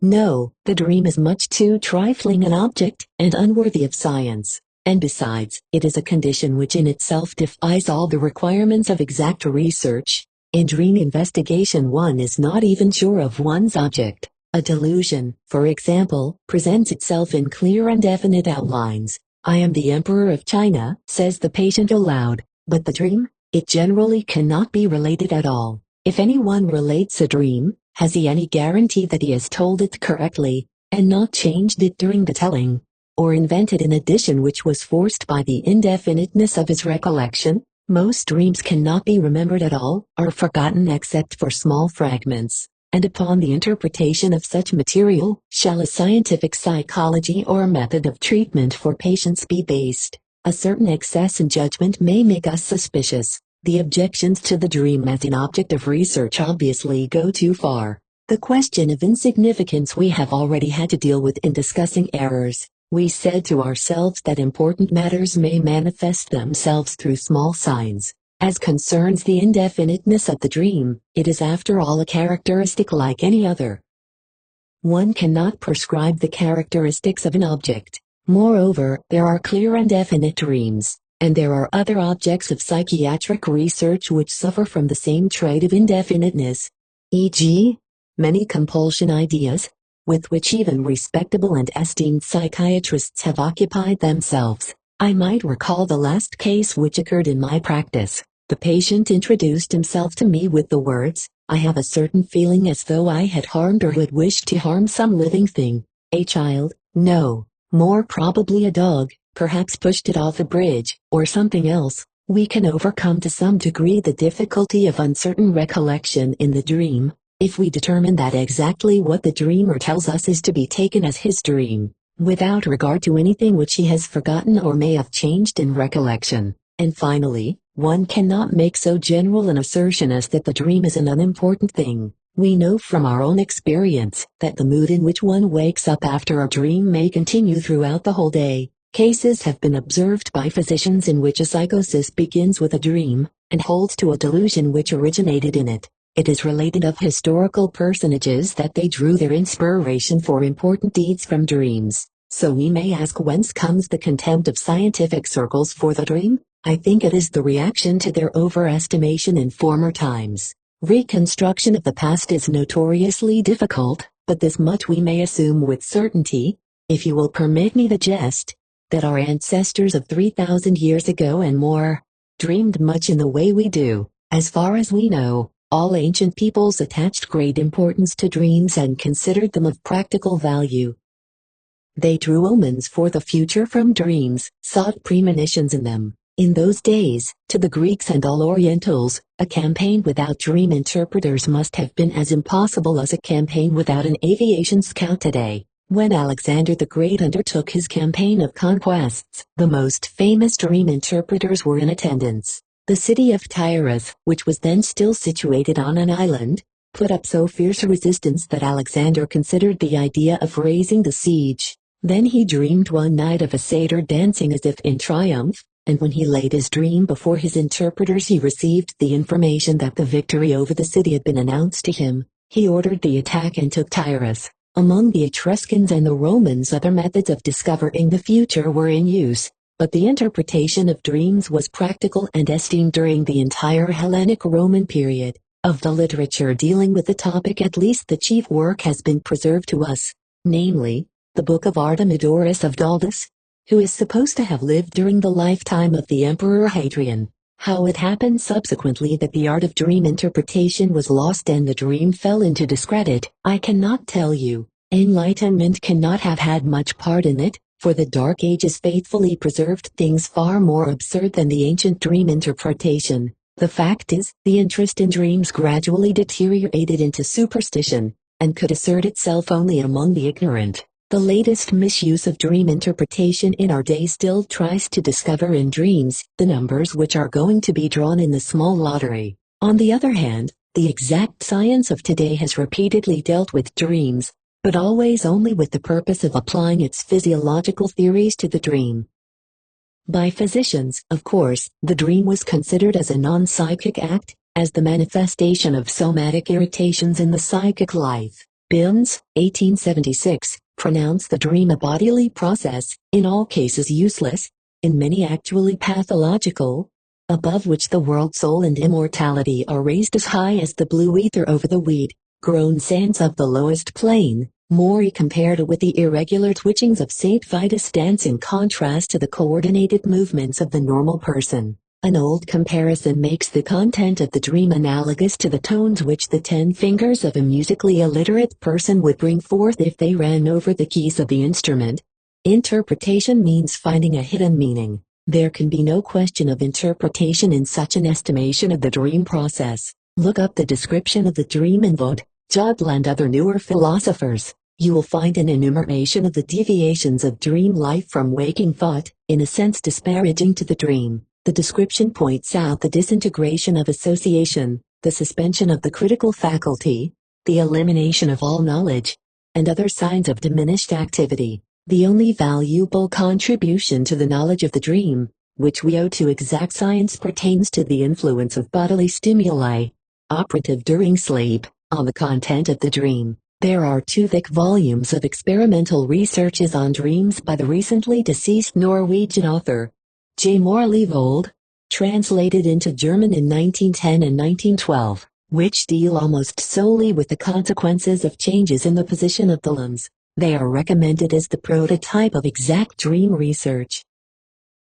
No, the dream is much too trifling an object and unworthy of science. And besides, it is a condition which in itself defies all the requirements of exact research. In dream investigation one is not even sure of one's object. A delusion, for example, presents itself in clear and definite outlines. I am the Emperor of China, says the patient aloud, but the dream? It generally cannot be related at all. If anyone relates a dream, has he any guarantee that he has told it correctly, and not changed it during the telling? Or invented an addition which was forced by the indefiniteness of his recollection? Most dreams cannot be remembered at all, are forgotten except for small fragments, and upon the interpretation of such material, shall a scientific psychology or method of treatment for patients be based? A certain excess in judgment may make us suspicious. The objections to the dream as an object of research obviously go too far. The question of insignificance we have already had to deal with in discussing errors. We said to ourselves that important matters may manifest themselves through small signs. As concerns the indefiniteness of the dream, it is after all a characteristic like any other. One cannot prescribe the characteristics of an object. Moreover, there are clear and definite dreams, and there are other objects of psychiatric research which suffer from the same trait of indefiniteness, e.g., many compulsion ideas, with which even respectable and esteemed psychiatrists have occupied themselves. I might recall the last case which occurred in my practice. The patient introduced himself to me with the words, "I have a certain feeling as though I had harmed or had wished to harm some living thing. A child? No. More probably a dog, perhaps pushed it off a bridge, or something else." We can overcome to some degree the difficulty of uncertain recollection in the dream, if we determine that exactly what the dreamer tells us is to be taken as his dream, without regard to anything which he has forgotten or may have changed in recollection. And finally, one cannot make so general an assertion as that the dream is an unimportant thing. We know from our own experience that the mood in which one wakes up after a dream may continue throughout the whole day. Cases have been observed by physicians in which a psychosis begins with a dream, and holds to a delusion which originated in it. It is related of historical personages that they drew their inspiration for important deeds from dreams. So we may ask, whence comes the contempt of scientific circles for the dream? I think it is the reaction to their overestimation in former times. Reconstruction of the past is notoriously difficult, but this much we may assume with certainty, if you will permit me the jest, that our ancestors of 3,000 years ago and more dreamed much in the way we do. As far as we know, all ancient peoples attached great importance to dreams and considered them of practical value. They drew omens for the future from dreams, sought premonitions in them. In those days, to the Greeks and all Orientals, a campaign without dream interpreters must have been as impossible as a campaign without an aviation scout today. When Alexander the Great undertook his campaign of conquests, the most famous dream interpreters were in attendance. The city of Tyrus, which was then still situated on an island, put up so fierce a resistance that Alexander considered the idea of raising the siege. Then he dreamed one night of a satyr dancing as if in triumph, and when he laid his dream before his interpreters he received the information that the victory over the city had been announced to him. He ordered the attack and took Tyrus. Among the Etruscans and the Romans other methods of discovering the future were in use, but the interpretation of dreams was practical and esteemed during the entire Hellenic Roman period. Of the literature dealing with the topic, at least the chief work has been preserved to us, namely, the Book of Artemidorus of Daldis, who is supposed to have lived during the lifetime of the Emperor Hadrian. How it happened subsequently that the art of dream interpretation was lost and the dream fell into discredit, I cannot tell you. Enlightenment cannot have had much part in it, for the Dark Ages faithfully preserved things far more absurd than the ancient dream interpretation. The fact is, the interest in dreams gradually deteriorated into superstition, and could assert itself only among the ignorant. The latest misuse of dream interpretation in our day still tries to discover in dreams the numbers which are going to be drawn in the small lottery. On the other hand, the exact science of today has repeatedly dealt with dreams, but always only with the purpose of applying its physiological theories to the dream. By physicians, of course, the dream was considered as a non-psychic act, as the manifestation of somatic irritations in the psychic life. Binns, 1876, pronounced the dream a bodily process, in all cases useless, in many actually pathological, above which the world soul and immortality are raised as high as the blue ether over the weed-grown sands of the lowest plain. Maury compared it with the irregular twitchings of St. Vitus' dance in contrast to the coordinated movements of the normal person. An old comparison makes the content of the dream analogous to the tones which the 10 fingers of a musically illiterate person would bring forth if they ran over the keys of the instrument. Interpretation means finding a hidden meaning. There can be no question of interpretation in such an estimation of the dream process. Look up the description of the dream in Vaud, Jodl and other newer philosophers. You will find an enumeration of the deviations of dream life from waking thought, in a sense disparaging to the dream. The description points out the disintegration of association, the suspension of the critical faculty, the elimination of all knowledge, and other signs of diminished activity. The only valuable contribution to the knowledge of the dream, which we owe to exact science, pertains to the influence of bodily stimuli, operative during sleep, on the content of the dream. There are 2 thick volumes of experimental researches on dreams by the recently deceased Norwegian author, J. Morley Vold, translated into German in 1910 and 1912, which deal almost solely with the consequences of changes in the position of the limbs. They are recommended as the prototype of exact dream research.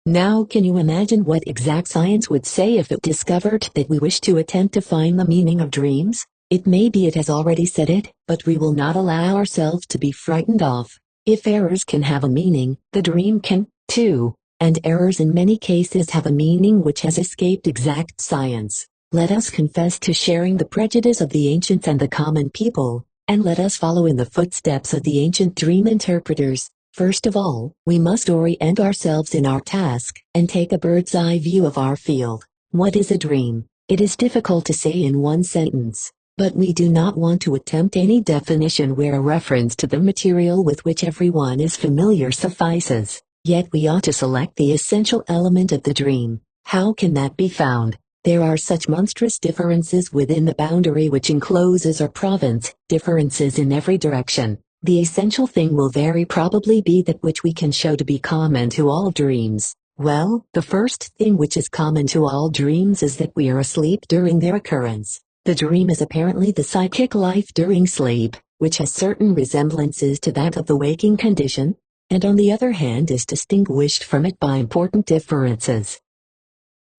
Now can you imagine what exact science would say if it discovered that we wish to attempt to find the meaning of dreams? It may be it has already said it, but we will not allow ourselves to be frightened off. If errors can have a meaning, the dream can, too, and errors in many cases have a meaning which has escaped exact science. Let us confess to sharing the prejudice of the ancients and the common people, and let us follow in the footsteps of the ancient dream interpreters. First of all, we must orient ourselves in our task, and take a bird's-eye view of our field. What is a dream? It is difficult to say in one sentence. But we do not want to attempt any definition where a reference to the material with which everyone is familiar suffices. Yet we ought to select the essential element of the dream. How can that be found? There are such monstrous differences within the boundary which encloses our province, differences in every direction. The essential thing will very probably be that which we can show to be common to all dreams. Well, the first thing which is common to all dreams is that we are asleep during their occurrence. The dream is apparently the psychic life during sleep, which has certain resemblances to that of the waking condition, and on the other hand is distinguished from it by important differences.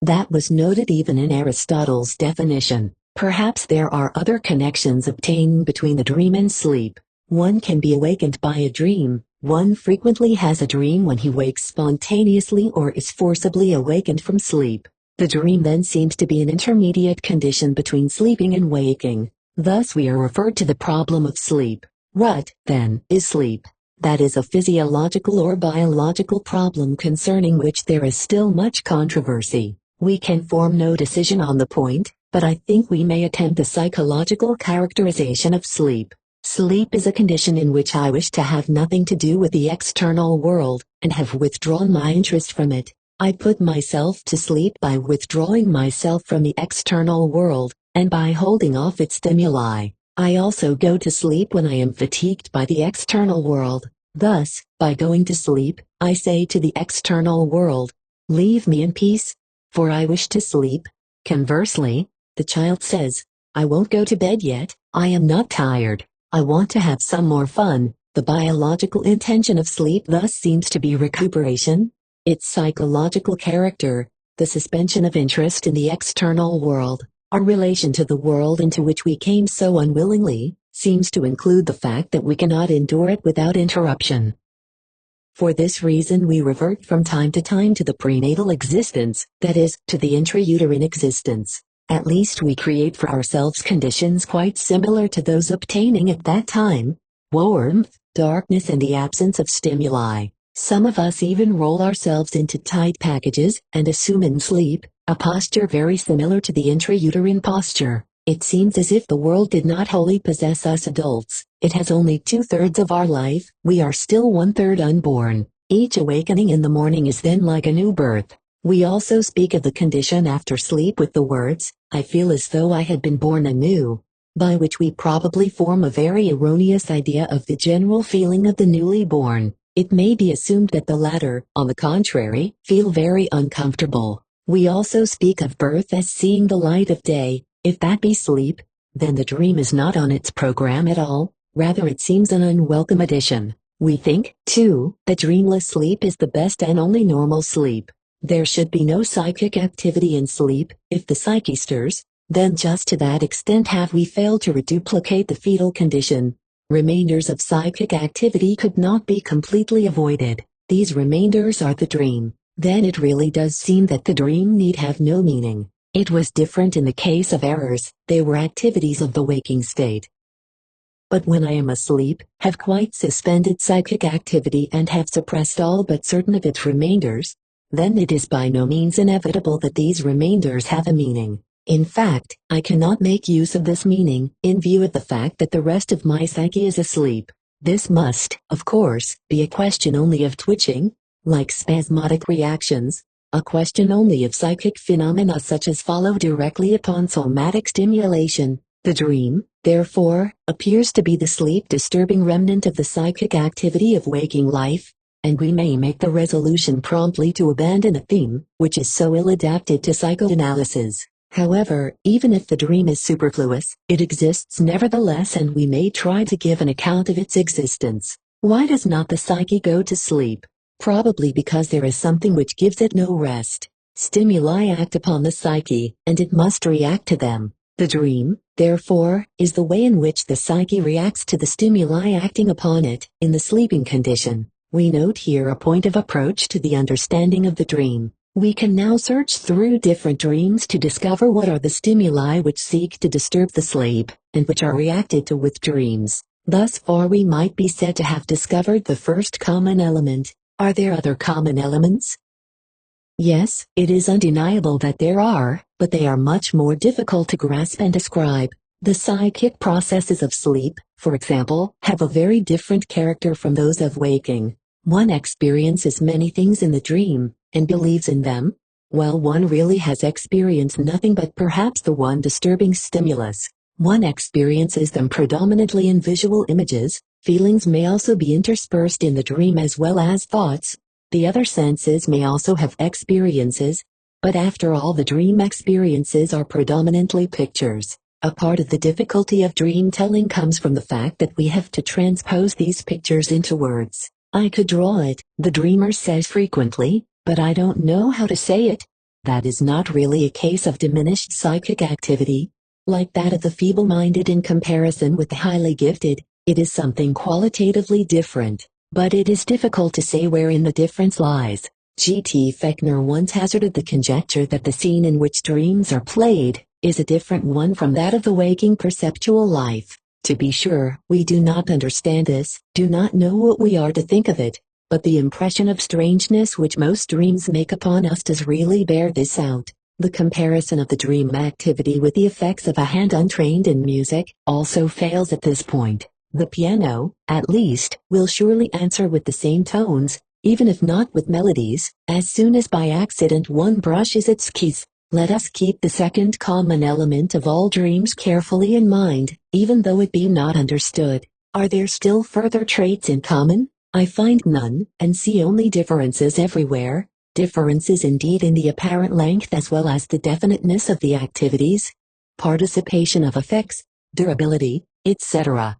That was noted even in Aristotle's definition. Perhaps there are other connections obtained between the dream and sleep. One can be awakened by a dream. One frequently has a dream when he wakes spontaneously or is forcibly awakened from sleep. The dream then seems to be an intermediate condition between sleeping and waking. Thus we are referred to the problem of sleep. What, then, is sleep? That is a physiological or biological problem concerning which there is still much controversy. We can form no decision on the point, but I think we may attempt a psychological characterization of sleep. Sleep is a condition in which I wish to have nothing to do with the external world, and have withdrawn my interest from it. I put myself to sleep by withdrawing myself from the external world, and by holding off its stimuli. I also go to sleep when I am fatigued by the external world. Thus, by going to sleep, I say to the external world, "Leave me in peace, for I wish to sleep." Conversely, the child says, I won't go to bed yet, I am not tired, I want to have some more fun. The biological intention of sleep thus seems to be recuperation. Its psychological character, the suspension of interest in the external world, our relation to the world into which we came so unwillingly, seems to include the fact that we cannot endure it without interruption. For this reason we revert from time to time to the prenatal existence, that is, to the intrauterine existence. At least we create for ourselves conditions quite similar to those obtaining at that time: warmth, darkness, and the absence of stimuli. Some of us even roll ourselves into tight packages and assume in sleep a posture very similar to the intrauterine posture. It seems as if the world did not wholly possess us adults. It has only 2/3 of our life. We are still 1/3 unborn. Each awakening in the morning is then like a new birth. We also speak of the condition after sleep with the words, "I feel as though I had been born anew," by which we probably form a very erroneous idea of the general feeling of the newly born. It may be assumed that the latter, on the contrary, feel very uncomfortable. We also speak of birth as seeing the light of day. If that be sleep, then the dream is not on its program at all, rather it seems an unwelcome addition. We think, too, that dreamless sleep is the best and only normal sleep. There should be no psychic activity in sleep. If the psyche stirs, then just to that extent have we failed to reduplicate the fetal condition. Remainders of psychic activity could not be completely avoided. These remainders are the dream. Then it really does seem that the dream need have no meaning. It was different in the case of errors, they were activities of the waking state. But when I am asleep, have quite suspended psychic activity and have suppressed all but certain of its remainders, then it is by no means inevitable that these remainders have a meaning. In fact, I cannot make use of this meaning, in view of the fact that the rest of my psyche is asleep. This must, of course, be a question only of twitching, like spasmodic reactions, a question only of psychic phenomena such as follow directly upon somatic stimulation. The dream, therefore, appears to be the sleep-disturbing remnant of the psychic activity of waking life, and we may make the resolution promptly to abandon a theme which is so ill-adapted to psychoanalysis. However, even if the dream is superfluous, it exists nevertheless, and we may try to give an account of its existence. Why does not the psyche go to sleep? Probably because there is something which gives it no rest. Stimuli act upon the psyche, and it must react to them. The dream, therefore, is the way in which the psyche reacts to the stimuli acting upon it, in the sleeping condition. We note here a point of approach to the understanding of the dream. We can now search through different dreams to discover what are the stimuli which seek to disturb the sleep, and which are reacted to with dreams. Thus far we might be said to have discovered the first common element. Are there other common elements? Yes, it is undeniable that there are, but they are much more difficult to grasp and describe. The psychic processes of sleep, for example, have a very different character from those of waking. One experiences many things in the dream, and believes in them, while one really has experienced nothing but perhaps the one disturbing stimulus. One experiences them predominantly in visual images. Feelings may also be interspersed in the dream as well as thoughts. The other senses may also have experiences, but after all the dream experiences are predominantly pictures. A part of the difficulty of dream telling comes from the fact that we have to transpose these pictures into words. I could draw it, the dreamer says frequently, but I don't know how to say it. That is not really a case of diminished psychic activity, like that of the feeble-minded in comparison with the highly gifted. It is something qualitatively different, but it is difficult to say wherein the difference lies. G.T. Fechner once hazarded the conjecture that the scene in which dreams are played is a different one from that of the waking perceptual life. To be sure, we do not understand this, do not know what we are to think of it, but the impression of strangeness which most dreams make upon us does really bear this out. The comparison of the dream activity with the effects of a hand untrained in music also fails at this point. The piano, at least, will surely answer with the same tones, even if not with melodies, as soon as by accident one brushes its keys. Let us keep the second common element of all dreams carefully in mind, even though it be not understood. Are there still further traits in common? I find none, and see only differences everywhere, differences indeed in the apparent length as well as the definiteness of the activities. participation of effects, durability, etc.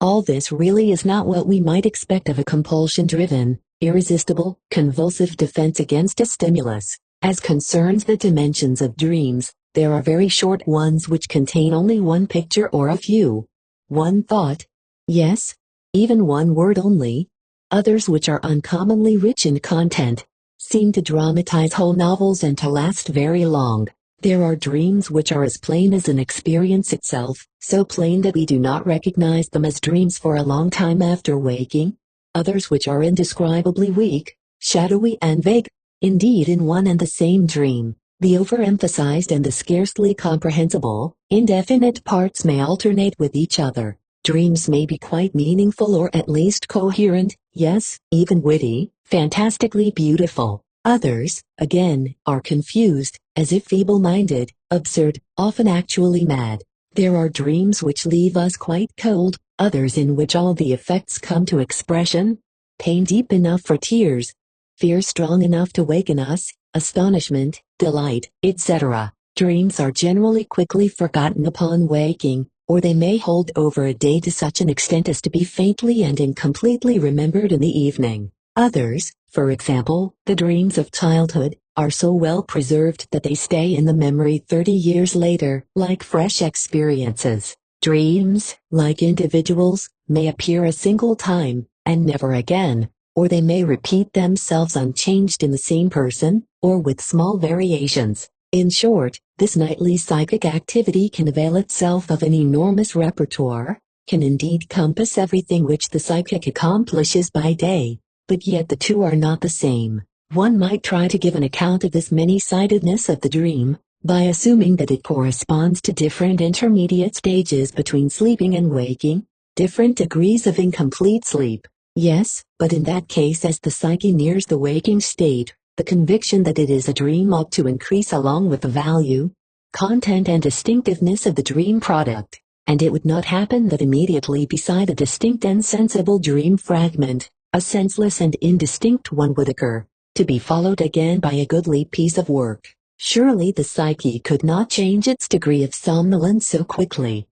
All this really is not what we might expect of a compulsion-driven, irresistible, convulsive defense against a stimulus. As concerns the dimensions of dreams, there are very short ones which contain only one picture or a few. One thought. Yes, even one word only. Others which are uncommonly rich in content, seem to dramatize whole novels and to last very long. There are dreams which are as plain as an experience itself, so plain that we do not recognize them as dreams for a long time after waking. Others which are indescribably weak, shadowy and vague. Indeed, in one and the same dream, the overemphasized and the scarcely comprehensible, indefinite parts may alternate with each other. Dreams may be quite meaningful or at least coherent, yes, even witty, fantastically beautiful. Others, again, are confused, as if feeble-minded, absurd, often actually mad. There are dreams which leave us quite cold, others in which all the effects come to expression. Pain deep enough for tears, fear strong enough to waken us, astonishment, delight, etc. Dreams are generally quickly forgotten upon waking, or they may hold over a day to such an extent as to be faintly and incompletely remembered in the evening. Others, for example, the dreams of childhood, are so well preserved that they stay in the memory 30 years later, like fresh experiences. Dreams, like individuals, may appear a single time, and never again, or they may repeat themselves unchanged in the same person, or with small variations. In short, this nightly psychic activity can avail itself of an enormous repertoire, can indeed compass everything which the psychic accomplishes by day. But yet the two are not the same. One might try to give an account of this many-sidedness of the dream, by assuming that it corresponds to different intermediate stages between sleeping and waking, different degrees of incomplete sleep. Yes, but in that case, as the psyche nears the waking state, the conviction that it is a dream ought to increase along with the value, content and distinctiveness of the dream product, and it would not happen that immediately beside a distinct and sensible dream fragment, a senseless and indistinct one would occur, to be followed again by a goodly piece of work. Surely the psyche could not change its degree of somnolence so quickly.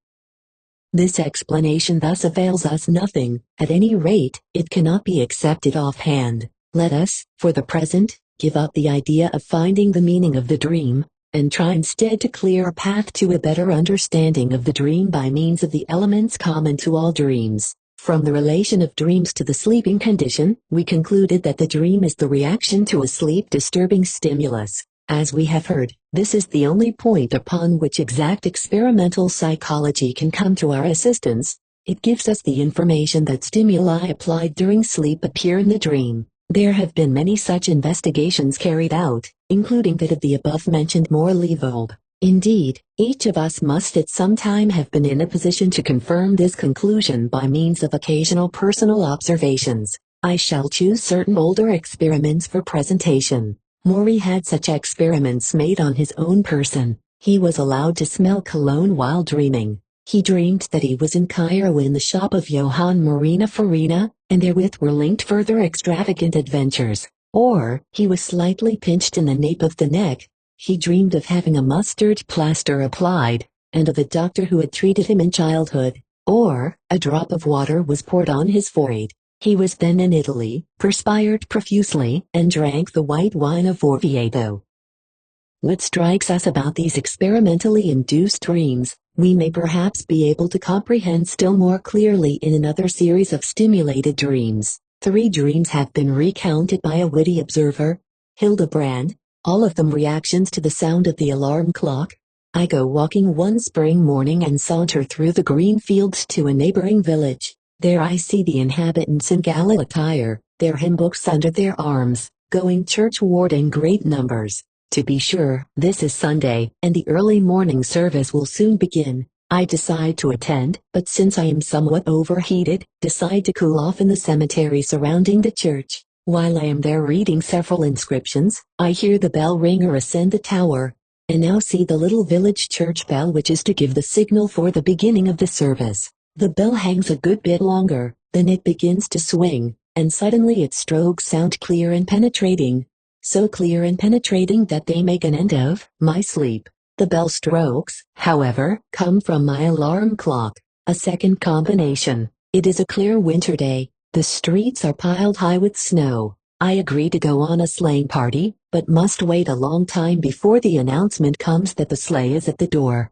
This explanation thus avails us nothing. At any rate, it cannot be accepted offhand. Let us, for the present, give up the idea of finding the meaning of the dream, and try instead to clear a path to a better understanding of the dream by means of the elements common to all dreams. From the relation of dreams to the sleeping condition, we concluded that the dream is the reaction to a sleep-disturbing stimulus. As we have heard, this is the only point upon which exact experimental psychology can come to our assistance. It gives us the information that stimuli applied during sleep appear in the dream. There have been many such investigations carried out, including that of the above-mentioned Morley-Volpe. Indeed, each of us must at some time have been in a position to confirm this conclusion by means of occasional personal observations. I shall choose certain older experiments for presentation. Maury had such experiments made on his own person. He was allowed to smell cologne while dreaming. He dreamed that he was in Cairo in the shop of Johann Marina Farina, and therewith were linked further extravagant adventures. Or, he was slightly pinched in the nape of the neck. He dreamed of having a mustard plaster applied, and of a doctor who had treated him in childhood. Or, a drop of water was poured on his forehead. He was then in Italy, perspired profusely, and drank the white wine of Orvieto. What strikes us about these experimentally induced dreams, we may perhaps be able to comprehend still more clearly in another series of stimulated dreams. 3 dreams have been recounted by a witty observer, Hildebrand, all of them reactions to the sound of the alarm clock. I go walking one spring morning and saunter through the green fields to a neighboring village. There I see the inhabitants in gala attire, their hymn books under their arms, going churchward in great numbers. To be sure, this is Sunday, and the early morning service will soon begin. I decide to attend, but since I am somewhat overheated, decide to cool off in the cemetery surrounding the church. While I am there reading several inscriptions, I hear the bell ringer ascend the tower, and now see the little village church bell which is to give the signal for the beginning of the service. The bell hangs a good bit longer, then it begins to swing, and suddenly its strokes sound clear and penetrating. So clear and penetrating that they make an end of my sleep. The bell strokes, however, come from my alarm clock. A second combination. It is a clear winter day. The streets are piled high with snow. I agree to go on a sleighing party, but must wait a long time before the announcement comes that the sleigh is at the door.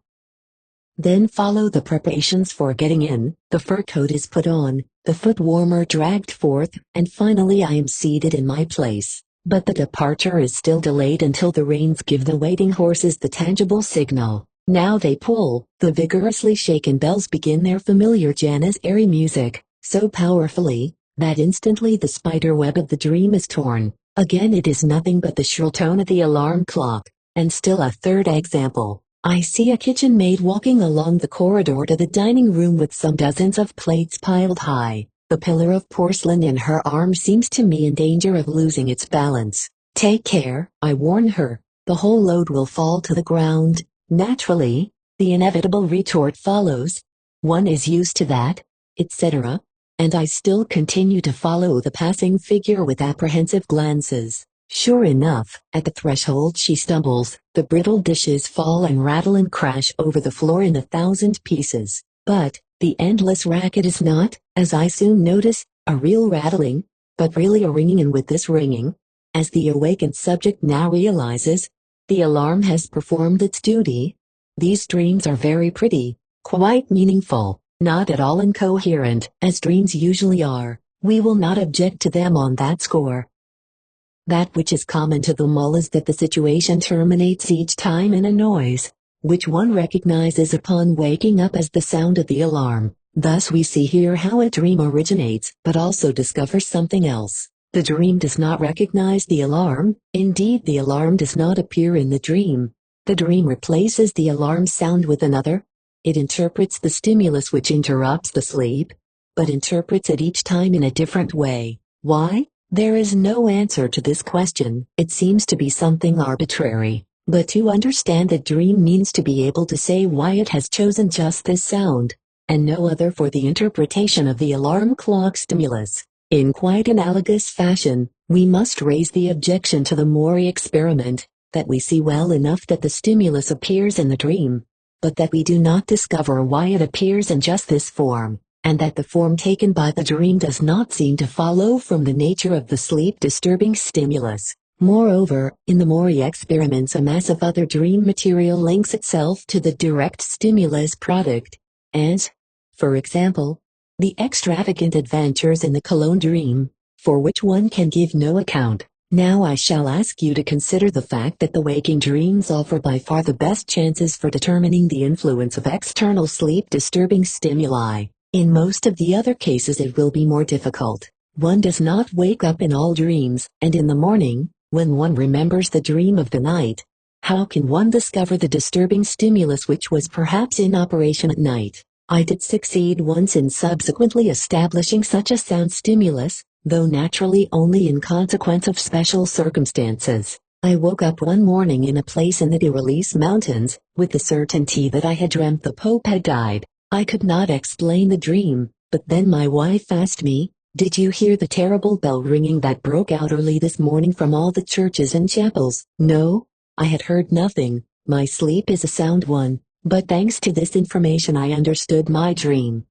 Then follow the preparations for getting in. The fur coat is put on, the foot warmer dragged forth, and finally I am seated in my place. But the departure is still delayed until the reins give the waiting horses the tangible signal. Now they pull. The vigorously shaken bells begin their familiar Janissary music, so powerfully that instantly the spider web of the dream is torn. Again it is nothing but the shrill tone of the alarm clock. And still a third example. I see a kitchen maid walking along the corridor to the dining room with some dozens of plates piled high. The pillar of porcelain in her arm seems to me in danger of losing its balance. Take care, I warn her. The whole load will fall to the ground. Naturally, the inevitable retort follows. One is used to that, etc. And I still continue to follow the passing figure with apprehensive glances. Sure enough, at the threshold she stumbles, the brittle dishes fall and rattle and crash over the floor in 1,000 pieces. But the endless racket is not, as I soon notice, a real rattling, but really a ringing, and with this ringing, as the awakened subject now realizes, the alarm has performed its duty. These dreams are very pretty, quite meaningful, not at all incoherent, as dreams usually are. We will not object to them on that score. That which is common to them all is that the situation terminates each time in a noise, which one recognizes upon waking up as the sound of the alarm. Thus we see here how a dream originates, but also discovers something else. The dream does not recognize the alarm. Indeed, the alarm does not appear in the dream. The dream replaces the alarm sound with another. It interprets the stimulus which interrupts the sleep, but interprets it each time in a different way. Why? There is no answer to this question. It seems to be something arbitrary. But to understand the dream means to be able to say why it has chosen just this sound, and no other for the interpretation of the alarm clock stimulus. In quite analogous fashion, we must raise the objection to the Maury experiment, that we see well enough that the stimulus appears in the dream, but that we do not discover why it appears in just this form, and that the form taken by the dream does not seem to follow from the nature of the sleep-disturbing stimulus. Moreover, in the Maury experiments a mass of other dream material links itself to the direct stimulus product, as, for example, the extravagant adventures in the Cologne dream, for which one can give no account. Now I shall ask you to consider the fact that the waking dreams offer by far the best chances for determining the influence of external sleep-disturbing stimuli. In most of the other cases it will be more difficult. One does not wake up in all dreams, and in the morning, when one remembers the dream of the night, how can one discover the disturbing stimulus which was perhaps in operation at night? I did succeed once in subsequently establishing such a sound stimulus, though naturally only in consequence of special circumstances. I woke up one morning in a place in the Tyrolese mountains, with the certainty that I had dreamt the Pope had died. I could not explain the dream, but then my wife asked me, "Did you hear the terrible bell ringing that broke out early this morning from all the churches and chapels?" No, I had heard nothing. My sleep is a sound one, but thanks to this information I understood my dream.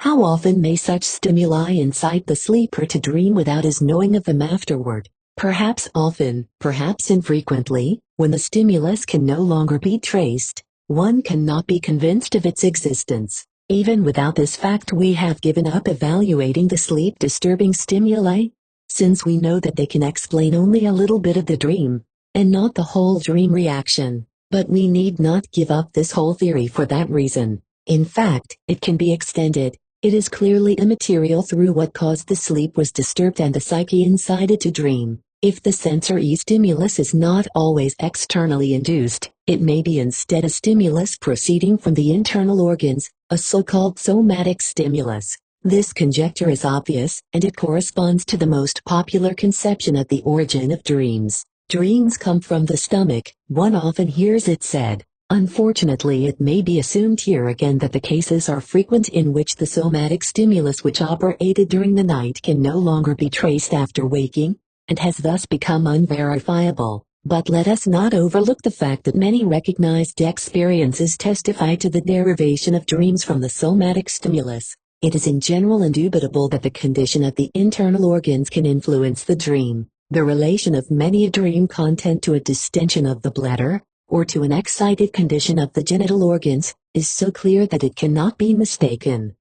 How often may such stimuli incite the sleeper to dream without his knowing of them afterward? Perhaps often, perhaps infrequently. When the stimulus can no longer be traced, one cannot be convinced of its existence. Even without this fact we have given up evaluating the sleep-disturbing stimuli, since we know that they can explain only a little bit of the dream, and not the whole dream reaction. But we need not give up this whole theory for that reason. In fact, it can be extended. It is clearly immaterial through what caused the sleep was disturbed and the psyche incited to dream. If the sensory stimulus is not always externally induced, it may be instead a stimulus proceeding from the internal organs, a so-called somatic stimulus. This conjecture is obvious, and it corresponds to the most popular conception of the origin of dreams. Dreams come from the stomach, one often hears it said. Unfortunately, it may be assumed here again that the cases are frequent in which the somatic stimulus which operated during the night can no longer be traced after waking, and has thus become unverifiable. But let us not overlook the fact that many recognized experiences testify to the derivation of dreams from the somatic stimulus. It is in general indubitable that the condition of the internal organs can influence the dream. The relation of many a dream content to a distension of the bladder, or to an excited condition of the genital organs, is so clear that it cannot be mistaken.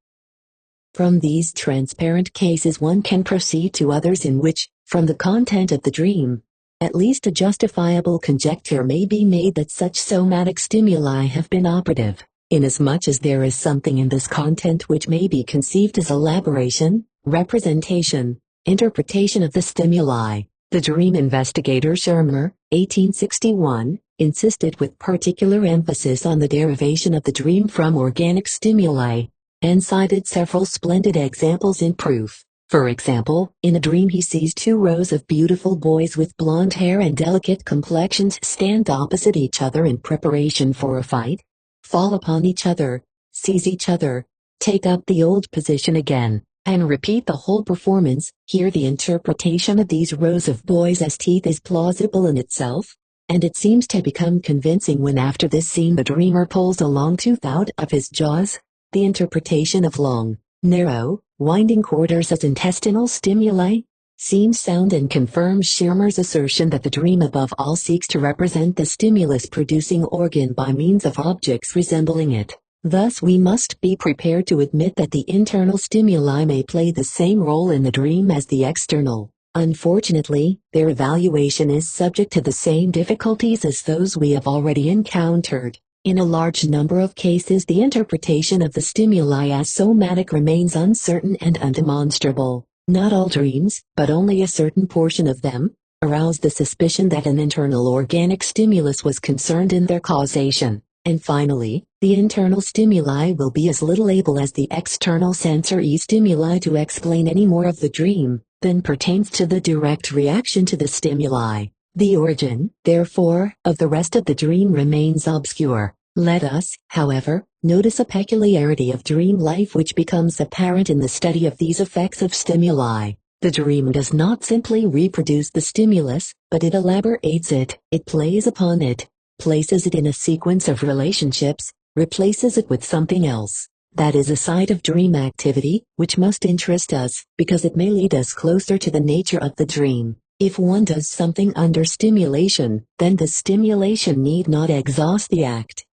From these transparent cases one can proceed to others in which, from the content of the dream, at least a justifiable conjecture may be made that such somatic stimuli have been operative, inasmuch as there is something in this content which may be conceived as elaboration, representation, interpretation of the stimuli. The dream investigator Schirmer, 1861, insisted with particular emphasis on the derivation of the dream from organic stimuli, and cited several splendid examples in proof. For example, in a dream he sees two rows of beautiful boys with blonde hair and delicate complexions stand opposite each other in preparation for a fight, fall upon each other, seize each other, take up the old position again, and repeat the whole performance. Here the interpretation of these rows of boys as teeth is plausible in itself, and it seems to become convincing when after this scene the dreamer pulls a long tooth out of his jaws. The interpretation of long, narrow, winding quarters as intestinal stimuli seems sound and confirms Schirmer's assertion that the dream above all seeks to represent the stimulus-producing organ by means of objects resembling it. Thus we must be prepared to admit that the internal stimuli may play the same role in the dream as the external. Unfortunately, their evaluation is subject to the same difficulties as those we have already encountered. In a large number of cases the interpretation of the stimuli as somatic remains uncertain and undemonstrable. Not all dreams, but only a certain portion of them, arouse the suspicion that an internal organic stimulus was concerned in their causation. And finally, the internal stimuli will be as little able as the external sensory stimuli to explain any more of the dream than pertains to the direct reaction to the stimuli. The origin, therefore, of the rest of the dream remains obscure. Let us, however, notice a peculiarity of dream life which becomes apparent in the study of these effects of stimuli. The dream does not simply reproduce the stimulus, but it elaborates it, it plays upon it, places it in a sequence of relationships, replaces it with something else. That is a side of dream activity, which must interest us, because it may lead us closer to the nature of the dream. If one does something under stimulation, then the stimulation need not exhaust the act.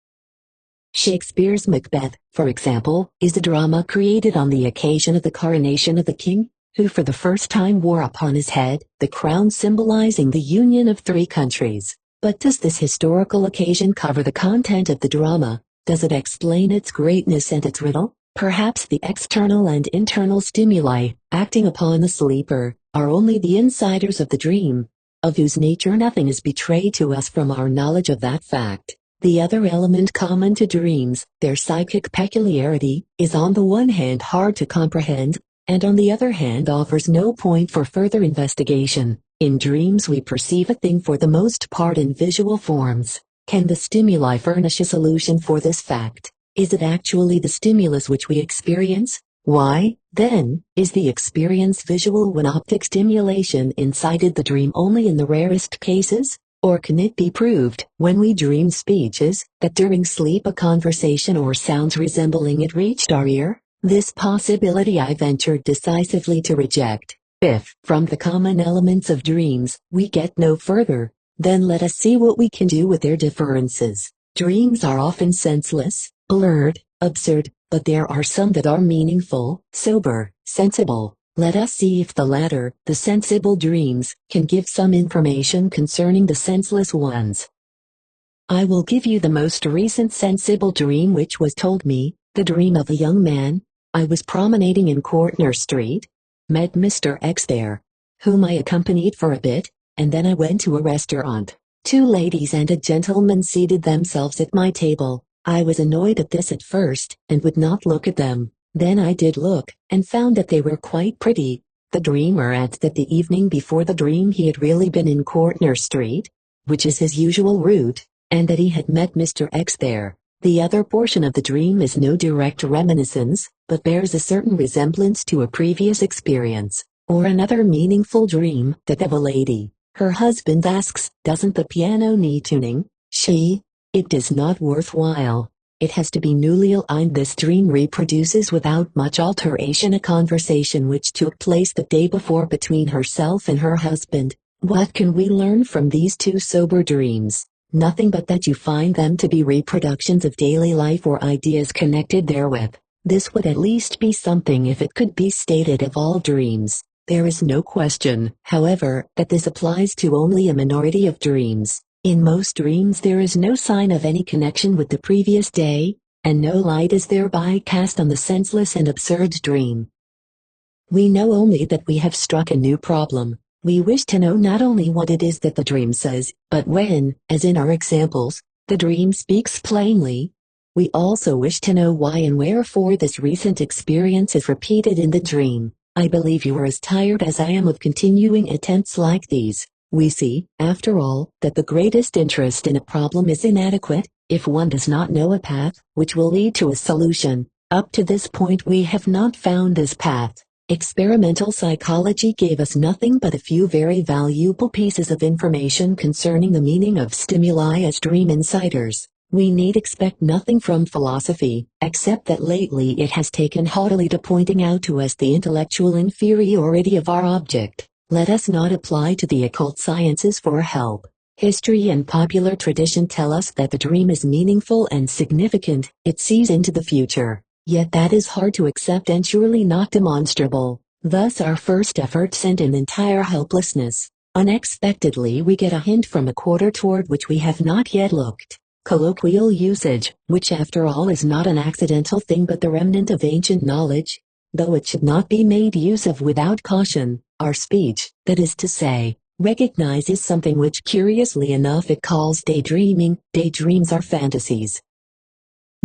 Shakespeare's Macbeth, for example, is a drama created on the occasion of the coronation of the king, who for the first time wore upon his head the crown symbolizing the union of three countries. But does this historical occasion cover the content of the drama? Does it explain its greatness and its riddle? Perhaps the external and internal stimuli, acting upon the sleeper, are only the insiders of the dream, of whose nature nothing is betrayed to us from our knowledge of that fact. The other element common to dreams, their psychic peculiarity, is on the one hand hard to comprehend, and on the other hand offers no point for further investigation. In dreams we perceive a thing for the most part in visual forms. Can the stimuli furnish a solution for this fact? Is it actually the stimulus which we experience? Why, then, is the experience visual when optic stimulation incited the dream only in the rarest cases? Or can it be proved, when we dream speeches, that during sleep a conversation or sounds resembling it reached our ear? This possibility I ventured decisively to reject. If, from the common elements of dreams, we get no further, then let us see what we can do with their differences. Dreams are often senseless, blurred, absurd, but there are some that are meaningful, sober, sensible. Let us see if the latter, the sensible dreams, can give some information concerning the senseless ones. I will give you the most recent sensible dream which was told me, the dream of a young man. I was promenading in Courtner Street, met Mr. X there, whom I accompanied for a bit, and then I went to a restaurant. Two ladies and a gentleman seated themselves at my table. I was annoyed at this at first, and would not look at them. Then I did look, and found that they were quite pretty. The dreamer adds that the evening before the dream he had really been in Courtner Street, which is his usual route, and that he had met Mr. X there. The other portion of the dream is no direct reminiscence, but bears a certain resemblance to a previous experience, or another meaningful dream, that of a lady. Her husband asks, "Doesn't the piano need tuning?" She, "It is not worthwhile. It has to be newly aligned." This dream reproduces without much alteration a conversation which took place the day before between herself and her husband. What can we learn from these two sober dreams? Nothing but that you find them to be reproductions of daily life or ideas connected therewith. This would at least be something if it could be stated of all dreams. There is no question, however, that this applies to only a minority of dreams. In most dreams there is no sign of any connection with the previous day, and no light is thereby cast on the senseless and absurd dream. We know only that we have struck a new problem. We wish to know not only what it is that the dream says, but when, as in our examples, the dream speaks plainly. We also wish to know why and wherefore this recent experience is repeated in the dream. I believe you are as tired as I am of continuing attempts like these. We see, after all, that the greatest interest in a problem is inadequate, if one does not know a path which will lead to a solution. Up to this point we have not found this path. Experimental psychology gave us nothing but a few very valuable pieces of information concerning the meaning of stimuli as dream insiders. We need expect nothing from philosophy, except that lately it has taken haughtily to pointing out to us the intellectual inferiority of our object. Let us not apply to the occult sciences for help. History and popular tradition tell us that the dream is meaningful and significant, it sees into the future. Yet that is hard to accept and surely not demonstrable. Thus our first efforts end in entire helplessness. Unexpectedly we get a hint from a quarter toward which we have not yet looked. Colloquial usage, which after all is not an accidental thing but the remnant of ancient knowledge, though it should not be made use of without caution. Our speech, that is to say, recognizes something which curiously enough it calls daydreaming. Daydreams are fantasies.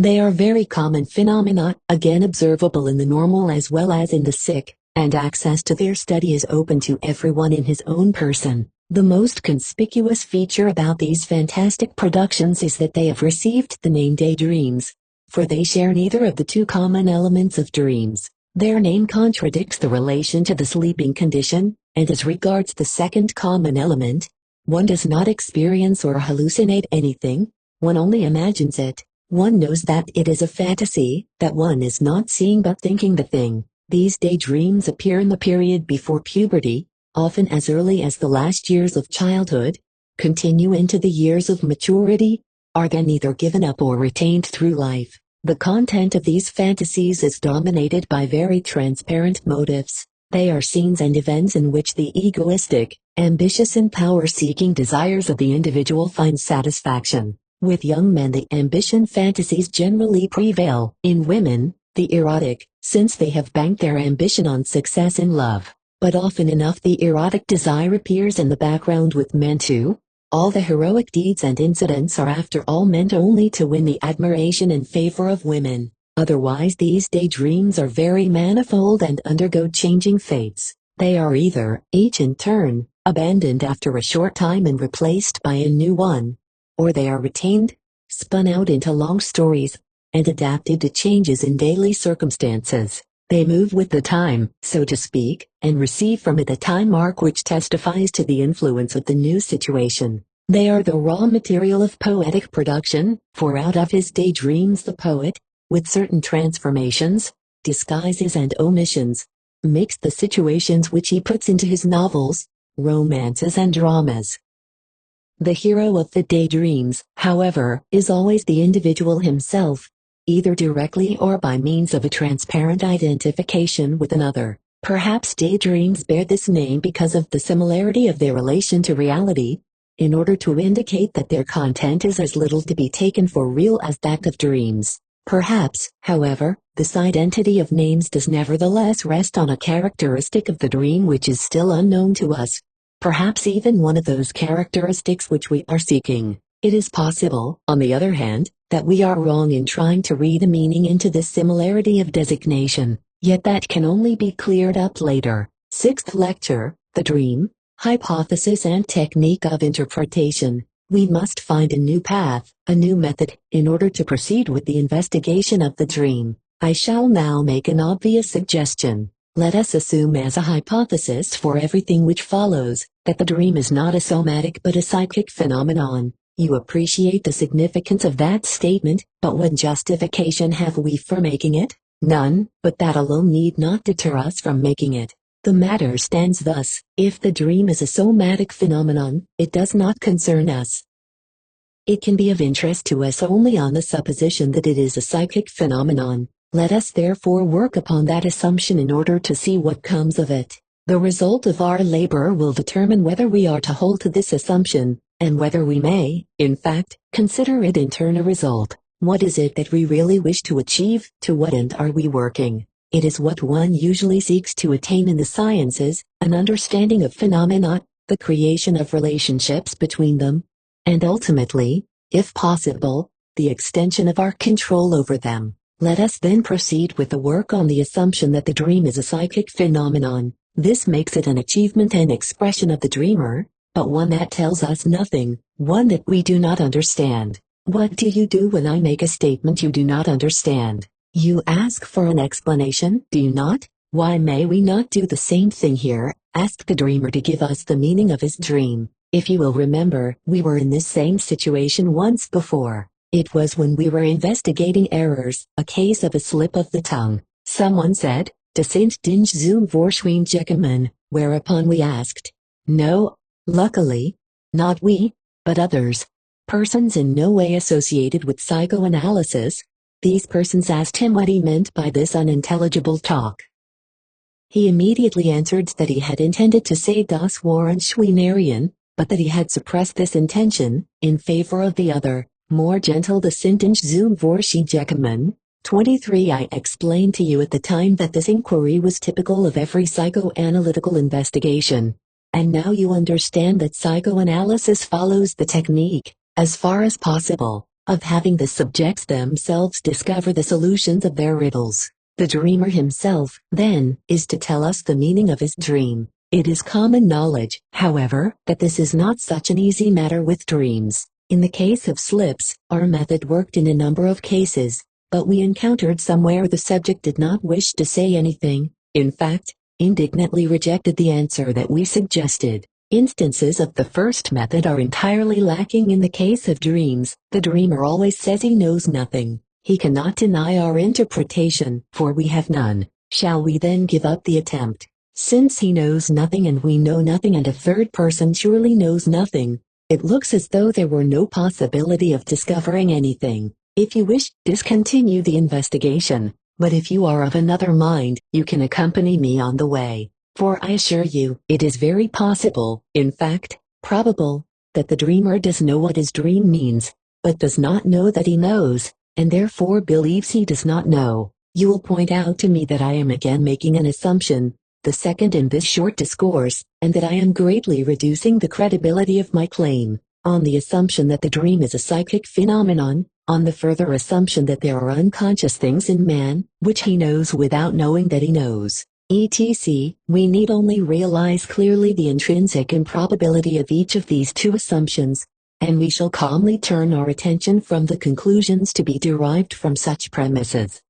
They are very common phenomena, again observable in the normal as well as in the sick, and access to their study is open to everyone in his own person. The most conspicuous feature about these fantastic productions is that they have received the name daydreams, for they share neither of the two common elements of dreams. Their name contradicts the relation to the sleeping condition, and as regards the second common element, one does not experience or hallucinate anything, one only imagines it. One knows that it is a fantasy, that one is not seeing but thinking the thing. These daydreams appear in the period before puberty, often as early as the last years of childhood, continue into the years of maturity, are then either given up or retained through life. The content of these fantasies is dominated by very transparent motives. They are scenes and events in which the egoistic, ambitious and power-seeking desires of the individual find satisfaction. With young men the ambition fantasies generally prevail. In women, the erotic, since they have banked their ambition on success in love. But often enough the erotic desire appears in the background with men too. All the heroic deeds and incidents are after all meant only to win the admiration and favor of women. Otherwise these daydreams are very manifold and undergo changing fates. They are either, each in turn, abandoned after a short time and replaced by a new one, or they are retained, spun out into long stories, and adapted to changes in daily circumstances. They move with the time, so to speak, and receive from it a time mark which testifies to the influence of the new situation. They are the raw material of poetic production, for out of his daydreams the poet, with certain transformations, disguises and omissions, makes the situations which he puts into his novels, romances and dramas. The hero of the daydreams, however, is always the individual himself, either directly or by means of a transparent identification with another. Perhaps daydreams bear this name because of the similarity of their relation to reality, in order to indicate that their content is as little to be taken for real as that of dreams. Perhaps, however, this identity of names does nevertheless rest on a characteristic of the dream which is still unknown to us. Perhaps even one of those characteristics which we are seeking. It is possible, on the other hand, that we are wrong in trying to read a meaning into this similarity of designation, yet that can only be cleared up later. Sixth lecture, The Dream, Hypothesis and Technique of Interpretation. We must find a new path, a new method, in order to proceed with the investigation of the dream. I shall now make an obvious suggestion. Let us assume as a hypothesis for everything which follows, that the dream is not a somatic but a psychic phenomenon. You appreciate the significance of that statement, but what justification have we for making it? None, but that alone need not deter us from making it. The matter stands thus: if the dream is a somatic phenomenon, it does not concern us. It can be of interest to us only on the supposition that it is a psychic phenomenon. Let us therefore work upon that assumption in order to see what comes of it. The result of our labor will determine whether we are to hold to this assumption, and whether we may, in fact, consider it internalized. What is it that we really wish to achieve? To what end are we working? It is what one usually seeks to attain in the sciences, an understanding of phenomena, the creation of relationships between them, and ultimately, if possible, the extension of our control over them. Let us then proceed with the work on the assumption that the dream is a psychic phenomenon. This makes it an achievement and expression of the dreamer, but one that tells us nothing, one that we do not understand. What do you do when I make a statement you do not understand? You ask for an explanation, do you not? Why may we not do the same thing here? Ask the dreamer to give us the meaning of his dream. If you will remember, we were in this same situation once before. It was when we were investigating errors, a case of a slip of the tongue. Someone said, "Das sind Dinge zum Vorschwingekommen," whereupon we asked. No, luckily, not we, but others. Persons in no way associated with psychoanalysis. These persons asked him what he meant by this unintelligible talk. He immediately answered that he had intended to say das waren Schweinerian, but that he had suppressed this intention, in favor of the other, more gentle the Sintinch zum Vorschwingekommen. 23 I explained to you at the time that this inquiry was typical of every psychoanalytical investigation. And now you understand that psychoanalysis follows the technique, as far as possible, of having the subjects themselves discover the solutions of their riddles. The dreamer himself, then, is to tell us the meaning of his dream. It is common knowledge, however, that this is not such an easy matter with dreams. In the case of slips, our method worked in a number of cases, but we encountered some where the subject did not wish to say anything, in fact, indignantly rejected the answer that we suggested. Instances of the first method are entirely lacking in the case of dreams. The dreamer always says he knows nothing. He cannot deny our interpretation, for we have none. Shall we then give up the attempt? Since he knows nothing and we know nothing and a third person surely knows nothing, it looks as though there were no possibility of discovering anything. If you wish, discontinue the investigation, but if you are of another mind, you can accompany me on the way, for I assure you, it is very possible, in fact, probable, that the dreamer does know what his dream means, but does not know that he knows, and therefore believes he does not know. You will point out to me that I am again making an assumption, the second in this short discourse, and that I am greatly reducing the credibility of my claim, on the assumption that the dream is a psychic phenomenon, on the further assumption that there are unconscious things in man, which he knows without knowing that he knows. etc. We need only realize clearly the intrinsic improbability of each of these two assumptions, and we shall calmly turn our attention from the conclusions to be derived from such premises.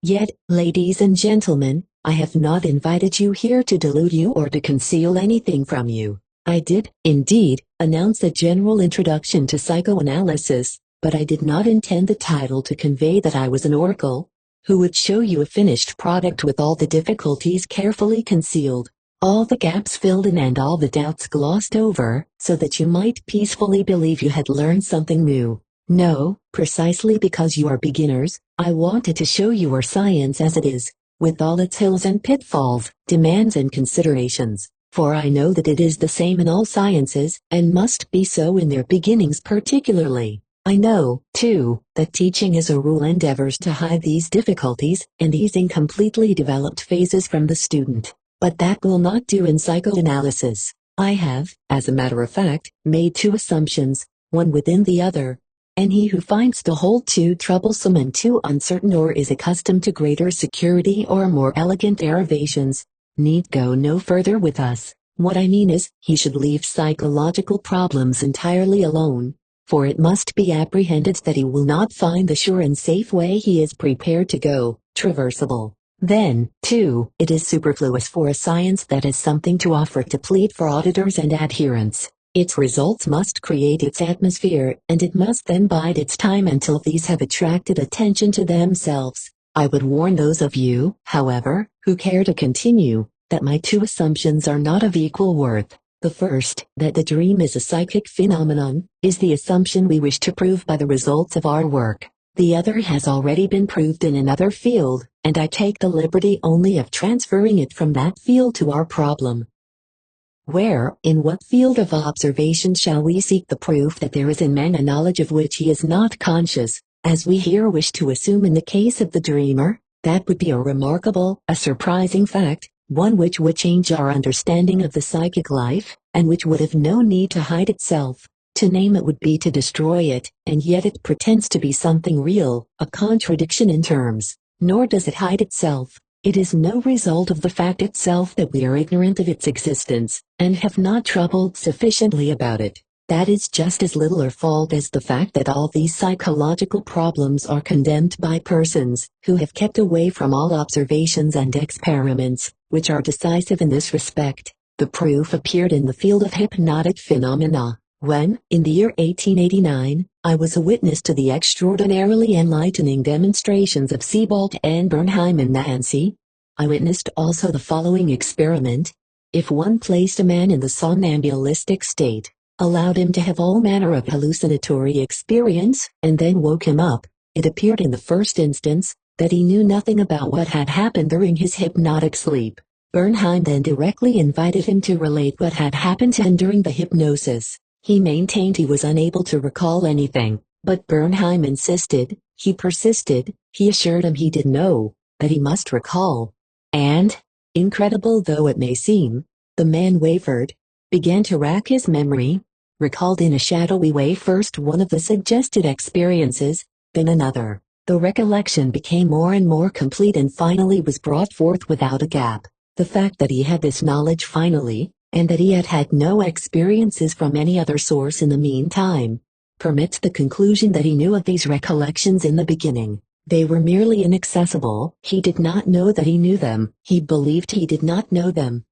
Yet, ladies and gentlemen, I have not invited you here to delude you or to conceal anything from you. I did, indeed, announce a general introduction to psychoanalysis, but I did not intend the title to convey that I was an oracle, who would show you a finished product with all the difficulties carefully concealed, all the gaps filled in and all the doubts glossed over, so that you might peacefully believe you had learned something new. No, precisely because you are beginners, I wanted to show you our science as it is, with all its hills and pitfalls, demands and considerations, for I know that it is the same in all sciences, and must be so in their beginnings particularly. I know, too, that teaching as a rule endeavors to hide these difficulties and these incompletely developed phases from the student, but that will not do in psychoanalysis. I have, as a matter of fact, made two assumptions, one within the other, and he who finds the whole too troublesome and too uncertain or is accustomed to greater security or more elegant derivations, need go no further with us. What I mean is, he should leave psychological problems entirely alone, for it must be apprehended that he will not find the sure and safe way he is prepared to go, traversable. Then, too, it is superfluous for a science that has something to offer to plead for auditors and adherents. Its results must create its atmosphere, and it must then bide its time until these have attracted attention to themselves. I would warn those of you, however, who care to continue, that my two assumptions are not of equal worth. The first, that the dream is a psychic phenomenon, is the assumption we wish to prove by the results of our work. The other has already been proved in another field, and I take the liberty only of transferring it from that field to our problem. Where, in what field of observation shall we seek the proof that there is in man a knowledge of which he is not conscious, as we here wish to assume in the case of the dreamer? That would be a remarkable, a surprising fact, one which would change our understanding of the psychic life, and which would have no need to hide itself. To name it would be to destroy it, and yet it pretends to be something real, a contradiction in terms. Nor does it hide itself. It is no result of the fact itself that we are ignorant of its existence, and have not troubled sufficiently about it. That is just as little our fault as the fact that all these psychological problems are condemned by persons who have kept away from all observations and experiments, which are decisive in this respect. The proof appeared in the field of hypnotic phenomena, when, in the year 1889, I was a witness to the extraordinarily enlightening demonstrations of Sebald and Bernheim in Nancy. I witnessed also the following experiment. If one placed a man in the somnambulistic state, allowed him to have all manner of hallucinatory experience, and then woke him up, it appeared in the first instance that he knew nothing about what had happened during his hypnotic sleep. Bernheim then directly invited him to relate what had happened to him during the hypnosis. He maintained he was unable to recall anything, but Bernheim insisted, he persisted, he assured him he did know, that he must recall. And, incredible though it may seem, the man wavered, began to rack his memory, recalled in a shadowy way first one of the suggested experiences, then another. The recollection became more and more complete and finally was brought forth without a gap. The fact that he had this knowledge finally, and that he had had no experiences from any other source in the meantime, permits the conclusion that he knew of these recollections in the beginning. They were merely inaccessible. He did not know that he knew them. He believed he did not know them.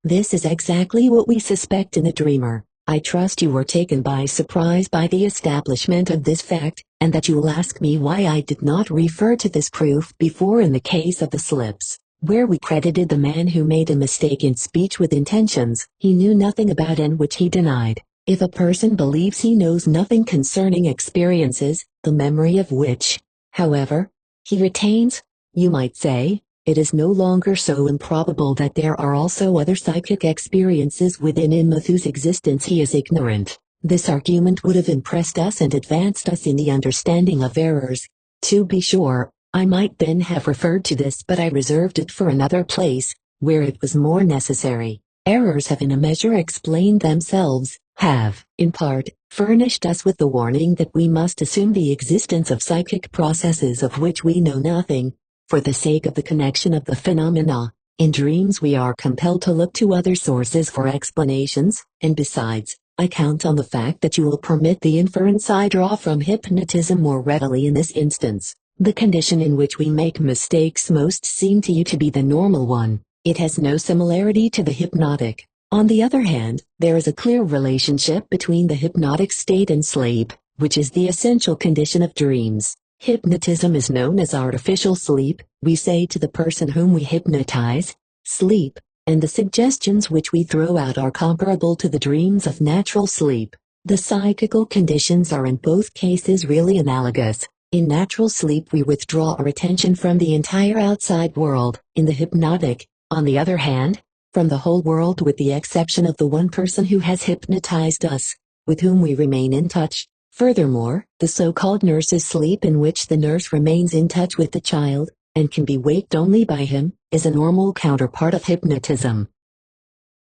This is exactly what we suspect in a dreamer. I trust you were taken by surprise by the establishment of this fact, and that you will ask me why I did not refer to this proof before in the case of the slips, where we credited the man who made a mistake in speech with intentions he knew nothing about and which he denied. If a person believes he knows nothing concerning experiences, the memory of which, however, he retains, you might say, it is no longer so improbable that there are also other psychic experiences within him of whose existence he is ignorant. This argument would have impressed us and advanced us in the understanding of errors. To be sure, I might then have referred to this, but I reserved it for another place, where it was more necessary. Errors have in a measure explained themselves, have, in part, furnished us with the warning that we must assume the existence of psychic processes of which we know nothing, for the sake of the connection of the phenomena. In dreams we are compelled to look to other sources for explanations, and besides, I count on the fact that you will permit the inference I draw from hypnotism more readily in this instance. The condition in which we make mistakes most seem to you to be the normal one. It has no similarity to the hypnotic. On the other hand, there is a clear relationship between the hypnotic state and sleep, which is the essential condition of dreams. Hypnotism is known as artificial sleep. We say to the person whom we hypnotize, sleep, and the suggestions which we throw out are comparable to the dreams of natural sleep. The psychical conditions are in both cases really analogous. In natural sleep we withdraw our attention from the entire outside world. In the hypnotic, on the other hand, from the whole world with the exception of the one person who has hypnotized us, with whom we remain in touch. Furthermore, the so-called nurse's sleep, in which the nurse remains in touch with the child, and can be waked only by him, is a normal counterpart of hypnotism.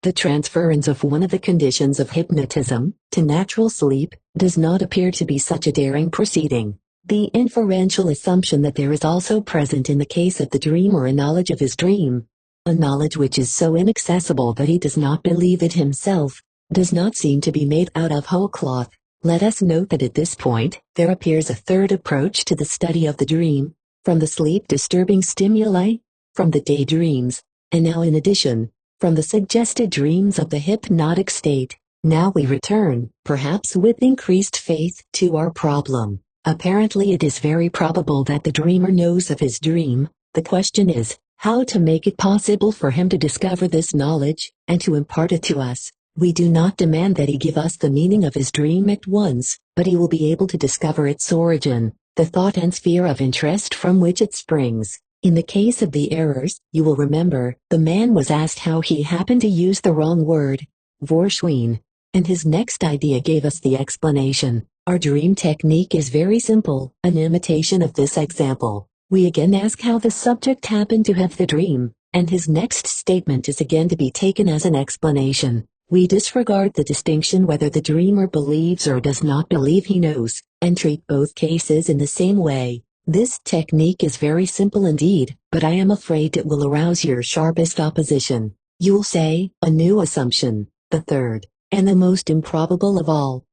The transference of one of the conditions of hypnotism to natural sleep does not appear to be such a daring proceeding. The inferential assumption that there is also present in the case of the dreamer a knowledge of his dream, a knowledge which is so inaccessible that he does not believe it himself, does not seem to be made out of whole cloth. Let us note that at this point, there appears a third approach to the study of the dream, from the sleep-disturbing stimuli, from the daydreams, and now in addition, from the suggested dreams of the hypnotic state. Now we return, perhaps with increased faith, to our problem. Apparently it is very probable that the dreamer knows of his dream. The question is, how to make it possible for him to discover this knowledge, and to impart it to us. We do not demand that he give us the meaning of his dream at once, but he will be able to discover its origin, the thought and sphere of interest from which it springs. In the case of the errors, you will remember, the man was asked how he happened to use the wrong word, Vorschwein, and his next idea gave us the explanation. Our dream technique is very simple, an imitation of this example. We again ask how the subject happened to have the dream, and his next statement is again to be taken as an explanation. We disregard the distinction whether the dreamer believes or does not believe he knows, and treat both cases in the same way. This technique is very simple indeed, but I am afraid it will arouse your sharpest opposition. You'll say, a new assumption, the third, and the most improbable of all.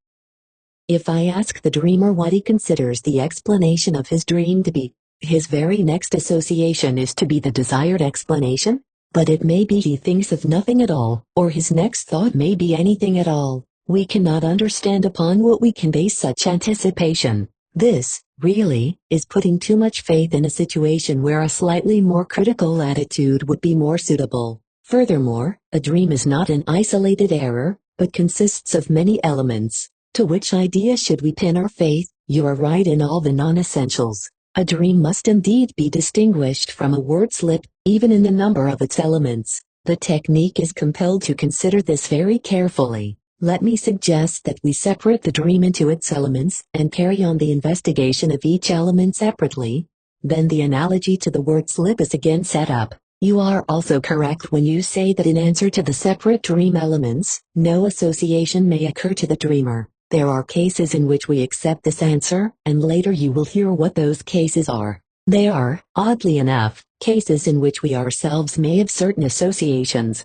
If I ask the dreamer what he considers the explanation of his dream to be, his very next association is to be the desired explanation? But it may be he thinks of nothing at all, or his next thought may be anything at all. We cannot understand upon what we can base such anticipation. This, really, is putting too much faith in a situation where a slightly more critical attitude would be more suitable. Furthermore, a dream is not an isolated error, but consists of many elements. To which idea should we pin our faith? You are right in all the non-essentials. A dream must indeed be distinguished from a word slip, even in the number of its elements. The technique is compelled to consider this very carefully. Let me suggest that we separate the dream into its elements and carry on the investigation of each element separately. Then the analogy to the word slip is again set up. You are also correct when you say that in answer to the separate dream elements, no association may occur to the dreamer. There are cases in which we accept this answer, and later you will hear what those cases are. They are, oddly enough, cases in which we ourselves may have certain associations.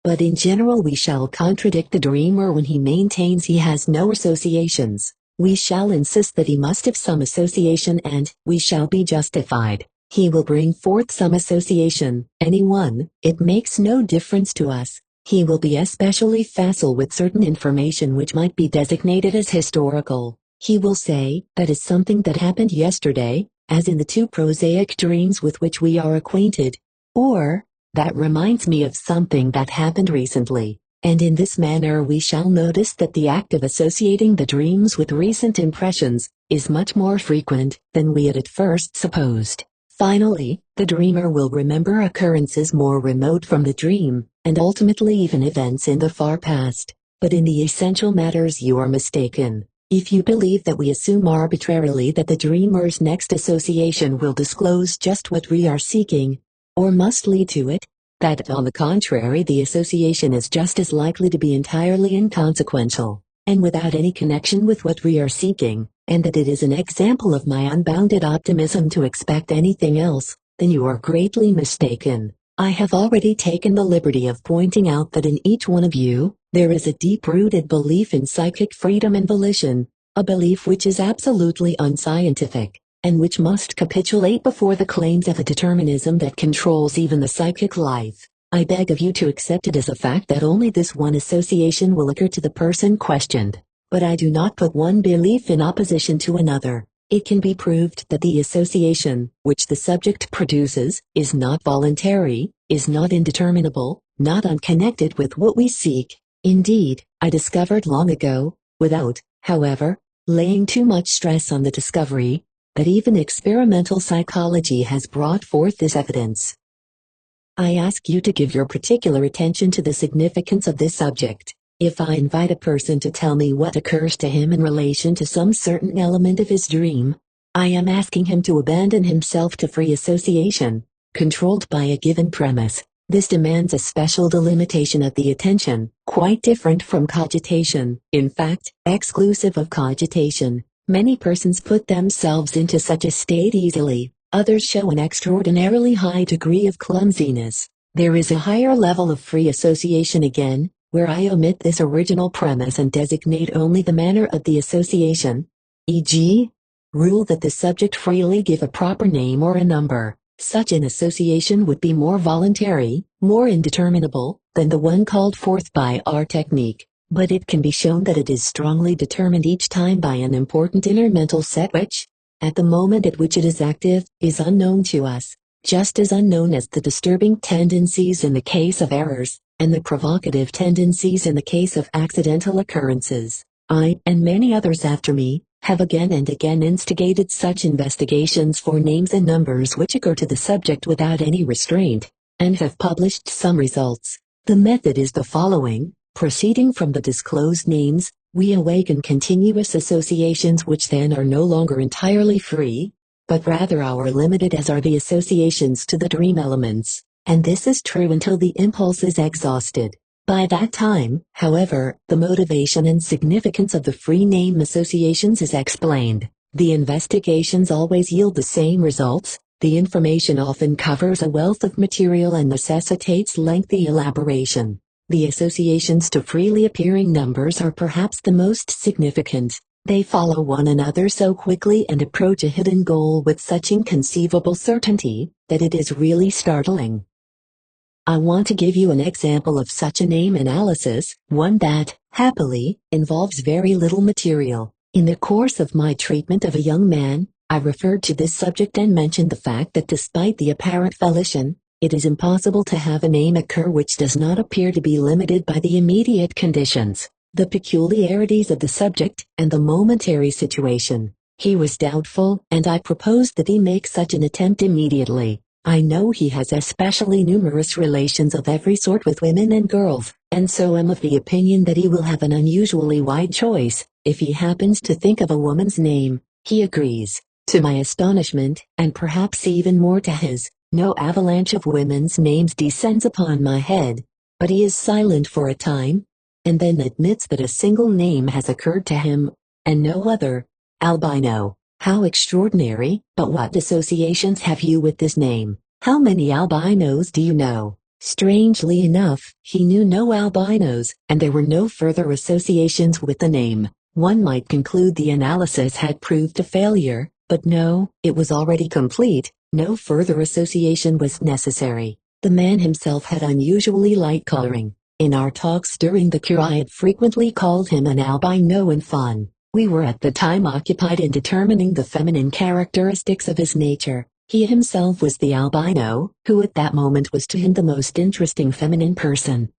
But in general we shall contradict the dreamer when he maintains he has no associations. We shall insist that he must have some association and we shall be justified. He will bring forth some association, any one, it makes no difference to us. He will be especially facile with certain information which might be designated as historical. He will say, that is something that happened yesterday, as in the two prosaic dreams with which we are acquainted. Or, that reminds me of something that happened recently. And in this manner we shall notice that the act of associating the dreams with recent impressions is much more frequent than we had at first supposed. Finally, the dreamer will remember occurrences more remote from the dream, and ultimately even events in the far past. But in the essential matters you are mistaken. If you believe that we assume arbitrarily that the dreamer's next association will disclose just what we are seeking, or must lead to it, that on the contrary the association is just as likely to be entirely inconsequential, and without any connection with what we are seeking, and that it is an example of my unbounded optimism to expect anything else, then you are greatly mistaken. I have already taken the liberty of pointing out that in each one of you, there is a deep-rooted belief in psychic freedom and volition, a belief which is absolutely unscientific, and which must capitulate before the claims of a determinism that controls even the psychic life. I beg of you to accept it as a fact that only this one association will occur to the person questioned. But I do not put one belief in opposition to another. It can be proved that the association, which the subject produces, is not voluntary, is not indeterminable, not unconnected with what we seek. Indeed, I discovered long ago, without, however, laying too much stress on the discovery, that even experimental psychology has brought forth this evidence. I ask you to give your particular attention to the significance of this subject. If I invite a person to tell me what occurs to him in relation to some certain element of his dream, I am asking him to abandon himself to free association, controlled by a given premise. This demands a special delimitation of the attention, quite different from cogitation, in fact, exclusive of cogitation. Many persons put themselves into such a state easily, others show an extraordinarily high degree of clumsiness. There is a higher level of free association again, where I omit this original premise and designate only the manner of the association, e.g., Rule that the subject freely give a proper name or a number. Such an association would be more voluntary, more indeterminable, than the one called forth by our technique, but it can be shown that it is strongly determined each time by an important inner mental set which, at the moment at which it is active, is unknown to us, just as unknown as the disturbing tendencies in the case of errors, and the provocative tendencies in the case of accidental occurrences. I, and many others after me, have again and again instigated such investigations for names and numbers which occur to the subject without any restraint, and have published some results. The method is the following: proceeding from the disclosed names, we awaken continuous associations which then are no longer entirely free, but rather are limited as are the associations to the dream elements, and this is true until the impulse is exhausted. By that time, however, the motivation and significance of the free name associations is explained. The investigations always yield the same results. The information often covers a wealth of material and necessitates lengthy elaboration. The associations to freely appearing numbers are perhaps the most significant. They follow one another so quickly and approach a hidden goal with such inconceivable certainty that it is really startling. I want to give you an example of such a name analysis, one that, happily, involves very little material. In the course of my treatment of a young man, I referred to this subject and mentioned the fact that despite the apparent volition, it is impossible to have a name occur which does not appear to be limited by the immediate conditions, the peculiarities of the subject, and the momentary situation. He was doubtful, and I proposed that he make such an attempt immediately. I know he has especially numerous relations of every sort with women and girls, and so am of the opinion that he will have an unusually wide choice. If he happens to think of a woman's name, he agrees. To my astonishment, and perhaps even more to his, no avalanche of women's names descends upon my head, but he is silent for a time, and then admits that a single name has occurred to him, and no other: albino. How extraordinary! But what associations have you with this name? How many albinos do you know? Strangely enough, he knew no albinos, and there were no further associations with the name. One might conclude the analysis had proved a failure, but no, it was already complete. No further association was necessary. The man himself had unusually light coloring. In our talks during the cure I had frequently called him an albino in fun. We were at the time occupied in determining the feminine characteristics of his nature. He himself was the albino, who at that moment was to him the most interesting feminine person.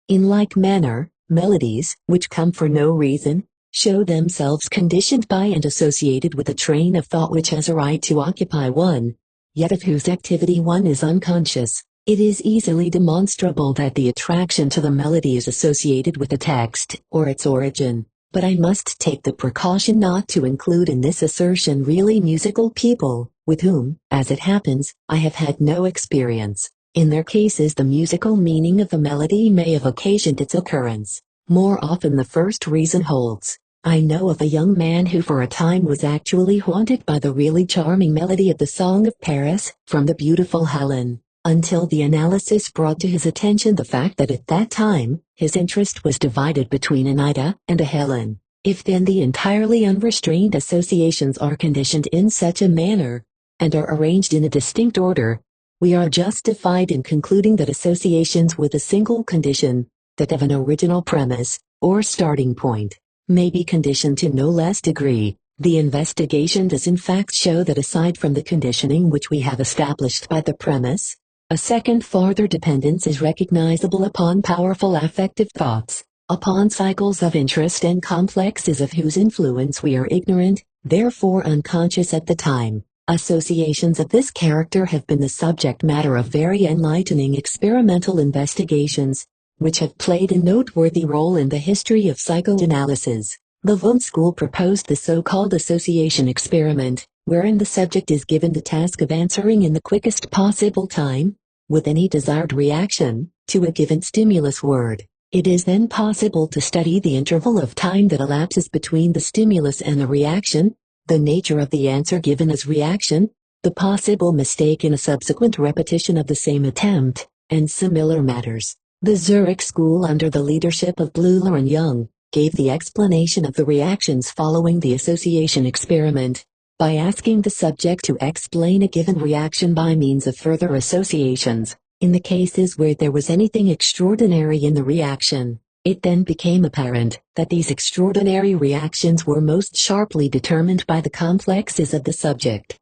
In like manner, melodies, which come for no reason, show themselves conditioned by and associated with a train of thought which has a right to occupy one, yet of whose activity one is unconscious. It is easily demonstrable that the attraction to the melody is associated with the text, or its origin. But I must take the precaution not to include in this assertion really musical people, with whom, as it happens, I have had no experience. In their cases the musical meaning of the melody may have occasioned its occurrence. More often the first reason holds. I know of a young man who for a time was actually haunted by the really charming melody of the Song of Paris, from the beautiful Helen, until the analysis brought to his attention the fact that at that time, his interest was divided between an Ida and a Helen. If then the entirely unrestrained associations are conditioned in such a manner, and are arranged in a distinct order, we are justified in concluding that associations with a single condition, that of an original premise, or starting point, may be conditioned to no less degree. The investigation does in fact show that aside from the conditioning which we have established by the premise, a second farther dependence is recognizable upon powerful affective thoughts, upon cycles of interest and complexes of whose influence we are ignorant, therefore unconscious at the time. Associations of this character have been the subject matter of very enlightening experimental investigations, which have played a noteworthy role in the history of psychoanalysis. The Wundt school proposed the so-called association experiment, wherein the subject is given the task of answering in the quickest possible time, with any desired reaction, to a given stimulus word. It is then possible to study the interval of time that elapses between the stimulus and the reaction, the nature of the answer given as reaction, the possible mistake in a subsequent repetition of the same attempt, and similar matters. The Zurich school under the leadership of Bleuler and Jung gave the explanation of the reactions following the association experiment by asking the subject to explain a given reaction by means of further associations. In the cases where there was anything extraordinary in the reaction, it then became apparent that these extraordinary reactions were most sharply determined by the complexes of the subject.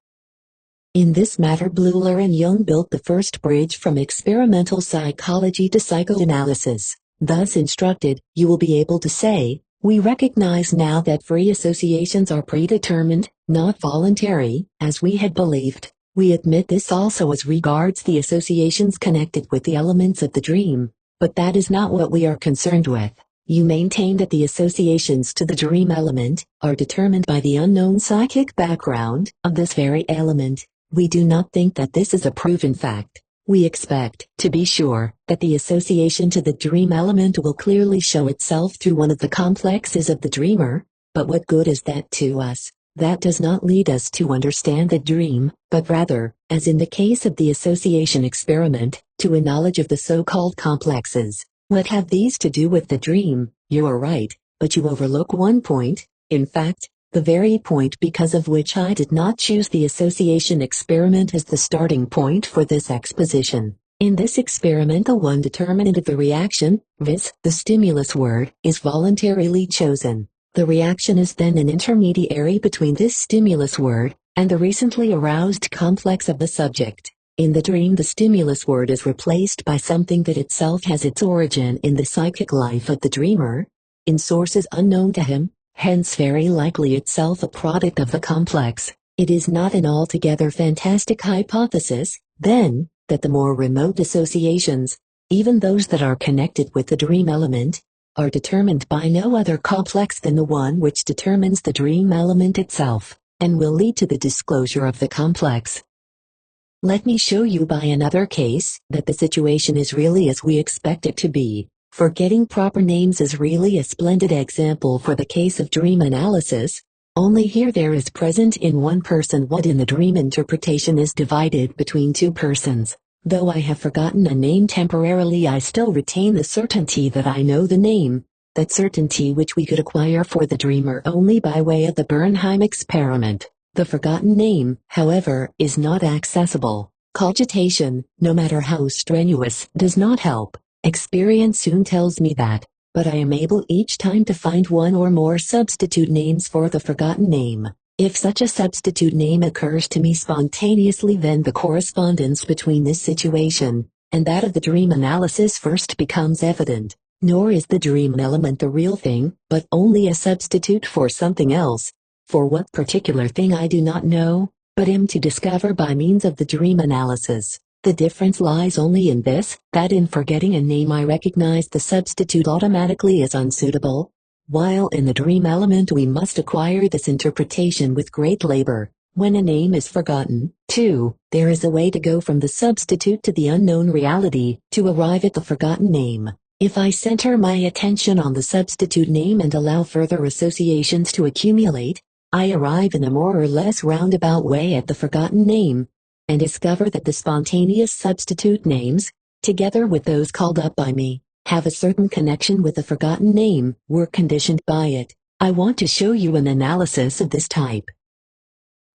In this matter, Bleuler and Jung built the first bridge from experimental psychology to psychoanalysis. Thus instructed, you will be able to say, we recognize now that free associations are predetermined, not voluntary, as we had believed. We admit this also as regards the associations connected with the elements of the dream, but that is not what we are concerned with. You maintain that the associations to the dream element are determined by the unknown psychic background of this very element. We do not think that this is a proven fact. We expect, to be sure, that the association to the dream element will clearly show itself through one of the complexes of the dreamer, but what good is that to us? That does not lead us to understand the dream, but rather, as in the case of the association experiment, to a knowledge of the so-called complexes. What have these to do with the dream? You are right, but you overlook one point, in fact, the very point because of which I did not choose the association experiment as the starting point for this exposition. In this experiment, the one determinant of the reaction, viz., the stimulus word, is voluntarily chosen. The reaction is then an intermediary between this stimulus word and the recently aroused complex of the subject. In the dream, the stimulus word is replaced by something that itself has its origin in the psychic life of the dreamer, in sources unknown to him, hence very likely itself a product of the complex. It is not an altogether fantastic hypothesis, then, that the more remote associations, even those that are connected with the dream element, are determined by no other complex than the one which determines the dream element itself, and will lead to the disclosure of the complex. Let me show you by another case that the situation is really as we expect it to be. Forgetting proper names is really a splendid example for the case of dream analysis, only here there is present in one person what in the dream interpretation is divided between two persons. Though I have forgotten a name temporarily, I still retain the certainty that I know the name, that certainty which we could acquire for the dreamer only by way of the Bernheim experiment. The forgotten name, however, is not accessible. Cogitation, no matter how strenuous, does not help. Experience soon tells me that, but I am able each time to find one or more substitute names for the forgotten name. If such a substitute name occurs to me spontaneously, then the correspondence between this situation and that of the dream analysis first becomes evident. Nor is the dream element the real thing, but only a substitute for something else. For what particular thing I do not know, but am to discover by means of the dream analysis. The difference lies only in this, that in forgetting a name I recognize the substitute automatically as unsuitable, while in the dream element we must acquire this interpretation with great labor. When a name is forgotten, too, there is a way to go from the substitute to the unknown reality, to arrive at the forgotten name. If I center my attention on the substitute name and allow further associations to accumulate, I arrive in a more or less roundabout way at the forgotten name, and discover that the spontaneous substitute names, together with those called up by me, have a certain connection with the forgotten name, were conditioned by it. I want to show you an analysis of this type.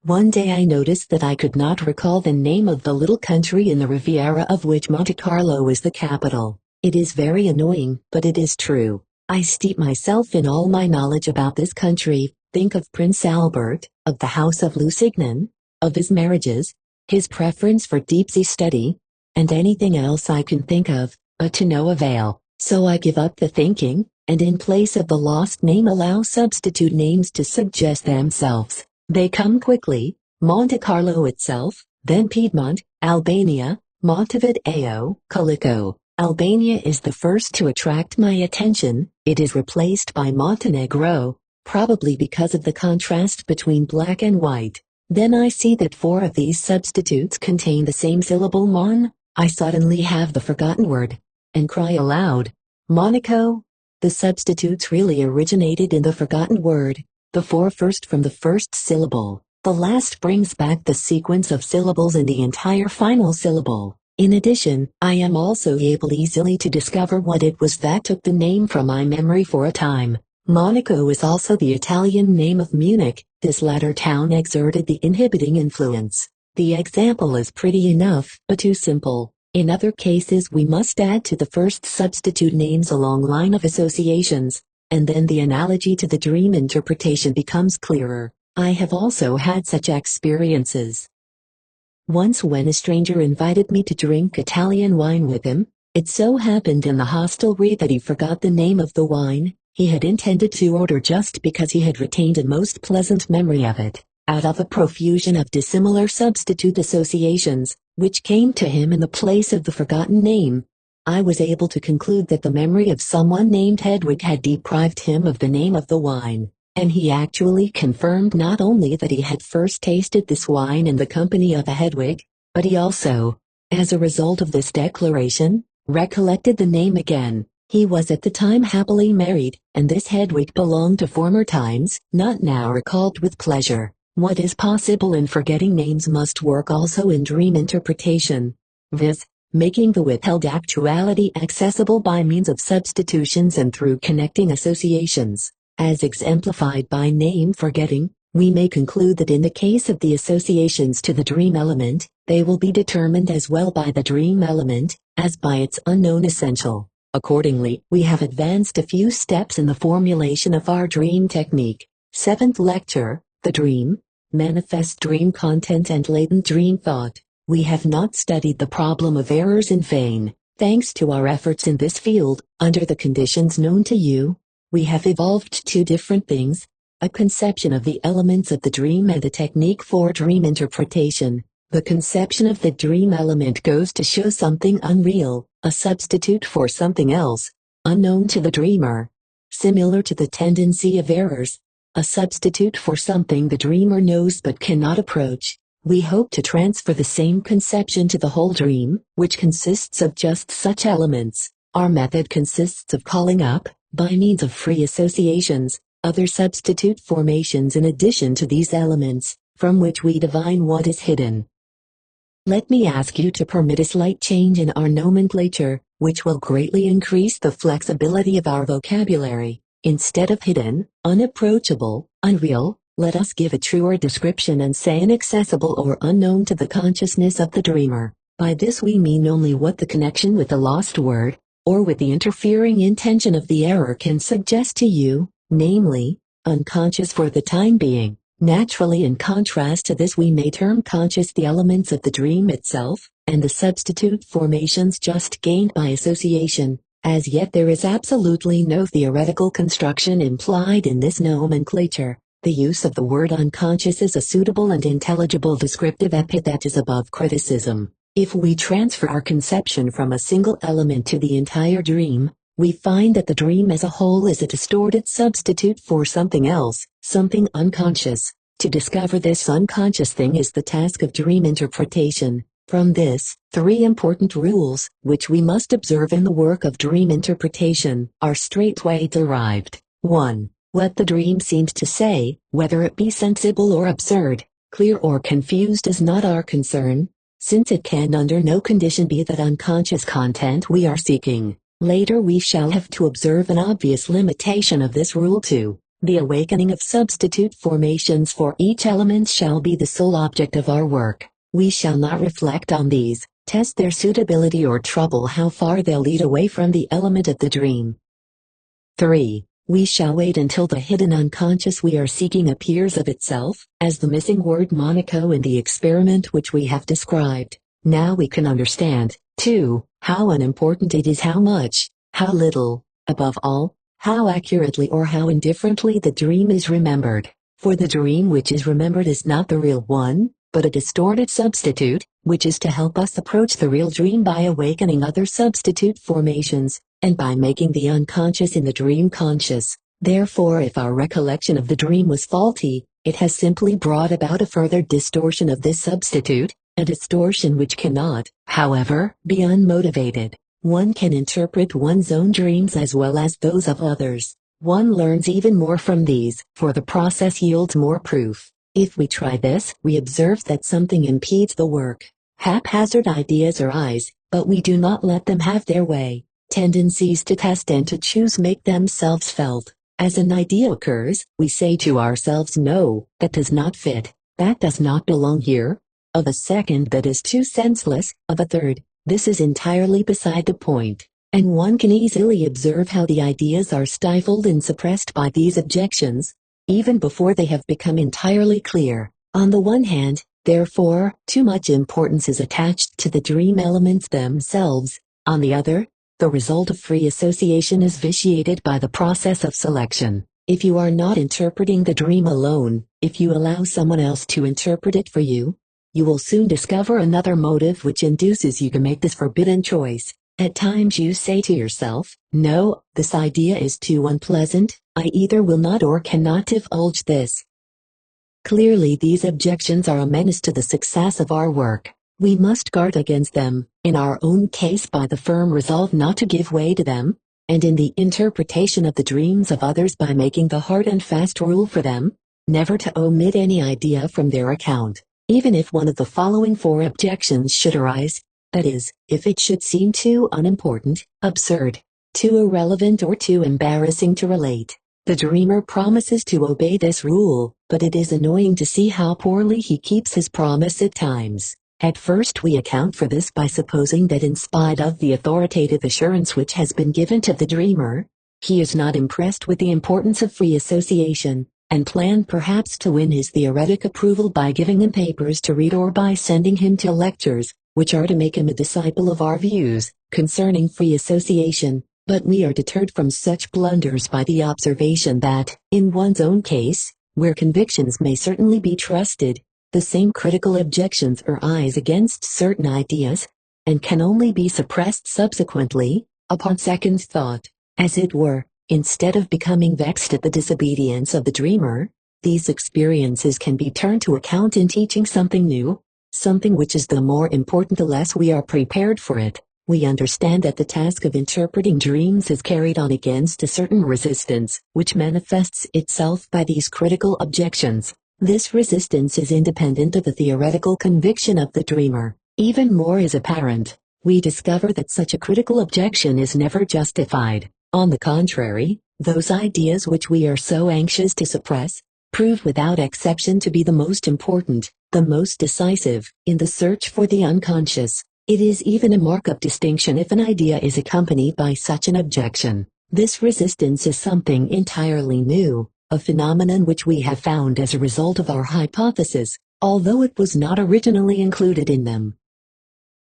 One day I noticed that I could not recall the name of the little country in the Riviera of which Monte Carlo is the capital. It is very annoying, but it is true. I steep myself in all my knowledge about this country, think of Prince Albert, of the House of Lusignan, of his marriages, his preference for deep-sea study, and anything else I can think of, but to no avail. So I give up the thinking, and in place of the lost name allow substitute names to suggest themselves. They come quickly: Monte Carlo itself, then Piedmont, Albania, Montevideo, Calico. Albania is the first to attract my attention. It is replaced by Montenegro, probably because of the contrast between black and white. Then I see that four of these substitutes contain the same syllable mon. I suddenly have the forgotten word, and cry aloud, Monaco. The substitutes really originated in the forgotten word, the four first from the first syllable. The last brings back the sequence of syllables in the entire final syllable. In addition, I am also able easily to discover what it was that took the name from my memory for a time. Monaco is also the Italian name of Munich. This latter town exerted the inhibiting influence. The example is pretty enough, but too simple. In other cases we must add to the first substitute names a long line of associations, and then the analogy to the dream interpretation becomes clearer. I have also had such experiences. Once when a stranger invited me to drink Italian wine with him, it so happened in the hostelry that he forgot the name of the wine he had intended to order just because he had retained a most pleasant memory of it, out of a profusion of dissimilar substitute associations, which came to him in the place of the forgotten name. I was able to conclude that the memory of someone named Hedwig had deprived him of the name of the wine, and he actually confirmed not only that he had first tasted this wine in the company of a Hedwig, but he also, as a result of this declaration, recollected the name again. He was at the time happily married, and this Hedwig belonged to former times, not now recalled with pleasure. What is possible in forgetting names must work also in dream interpretation, viz., making the withheld actuality accessible by means of substitutions and through connecting associations. As exemplified by name forgetting, we may conclude that in the case of the associations to the dream element, they will be determined as well by the dream element as by its unknown essential. Accordingly, we have advanced a few steps in the formulation of our dream technique. 7th lecture, The Dream, Manifest Dream Content and Latent Dream Thought. We have not studied the problem of errors in vain. Thanks to our efforts in this field, under the conditions known to you, we have evolved two different things, a conception of the elements of the dream and a technique for dream interpretation. The conception of the dream element goes to show something unreal, a substitute for something else, unknown to the dreamer. Similar to the tendency of errors, a substitute for something the dreamer knows but cannot approach. We hope to transfer the same conception to the whole dream, which consists of just such elements. Our method consists of calling up, by means of free associations, other substitute formations in addition to these elements, from which we divine what is hidden. Let me ask you to permit a slight change in our nomenclature, which will greatly increase the flexibility of our vocabulary. Instead of hidden, unapproachable, unreal, let us give a truer description and say inaccessible or unknown to the consciousness of the dreamer. By this we mean only what the connection with the lost word, or with the interfering intention of the error can suggest to you, namely, unconscious for the time being. Naturally, in contrast to this, we may term conscious the elements of the dream itself, and the substitute formations just gained by association. As yet there is absolutely no theoretical construction implied in this nomenclature. The use of the word unconscious is a suitable and intelligible descriptive epithet that is above criticism. If we transfer our conception from a single element to the entire dream, we find that the dream as a whole is a distorted substitute for something else, something unconscious. To discover this unconscious thing is the task of dream interpretation. From this, three important rules, which we must observe in the work of dream interpretation, are straightway derived. 1. What the dream seems to say, whether it be sensible or absurd, clear or confused, is not our concern, since it can under no condition be that unconscious content we are seeking. Later we shall have to observe an obvious limitation of this rule too. The awakening of substitute formations for each element shall be the sole object of our work. We shall not reflect on these, test their suitability, or trouble how far they'll lead away from the element of the dream. 3. We shall wait until the hidden unconscious we are seeking appears of itself, as the missing word Monaco in the experiment which we have described. Now we can understand, too, how unimportant it is how much, how little, above all, how accurately or how indifferently the dream is remembered. For the dream which is remembered is not the real one, but a distorted substitute, which is to help us approach the real dream by awakening other substitute formations, and by making the unconscious in the dream conscious. Therefore, if our recollection of the dream was faulty, it has simply brought about a further distortion of this substitute, a distortion which cannot, however, be unmotivated. One can interpret one's own dreams as well as those of others. One learns even more from these, for the process yields more proof. If we try this, we observe that something impedes the work. Haphazard ideas arise, but we do not let them have their way. Tendencies to test and to choose make themselves felt. As an idea occurs, we say to ourselves, no, that does not fit, that does not belong here. Of a second, that is too senseless. Of a third, this is entirely beside the point. And one can easily observe how the ideas are stifled and suppressed by these objections, even before they have become entirely clear. On the one hand, therefore, too much importance is attached to the dream elements themselves. On the other, the result of free association is vitiated by the process of selection. If you are not interpreting the dream alone, if you allow someone else to interpret it for you, you will soon discover another motive which induces you to make this forbidden choice. At times you say to yourself, no, this idea is too unpleasant, I either will not or cannot divulge this. Clearly these objections are a menace to the success of our work. We must guard against them, in our own case by the firm resolve not to give way to them, and in the interpretation of the dreams of others by making the hard and fast rule for them, never to omit any idea from their account, even if one of the following 4 objections should arise. That is, if it should seem too unimportant, absurd, too irrelevant or too embarrassing to relate. The dreamer promises to obey this rule, but it is annoying to see how poorly he keeps his promise at times. At first we account for this by supposing that in spite of the authoritative assurance which has been given to the dreamer, he is not impressed with the importance of free association, and plan perhaps to win his theoretic approval by giving him papers to read or by sending him to lectures, which are to make him a disciple of our views concerning free association. But we are deterred from such blunders by the observation that, in one's own case, where convictions may certainly be trusted, the same critical objections arise against certain ideas, and can only be suppressed subsequently, upon second thought. As it were, instead of becoming vexed at the disobedience of the dreamer, these experiences can be turned to account in teaching something new, something which is the more important the less we are prepared for it. We understand that the task of interpreting dreams is carried on against a certain resistance, which manifests itself by these critical objections. This resistance is independent of the theoretical conviction of the dreamer. Even more is apparent. We discover that such a critical objection is never justified. On the contrary, those ideas which we are so anxious to suppress, prove without exception to be the most important, the most decisive, in the search for the unconscious. It is even a mark of distinction if an idea is accompanied by such an objection. This resistance is something entirely new, a phenomenon which we have found as a result of our hypothesis, although it was not originally included in them.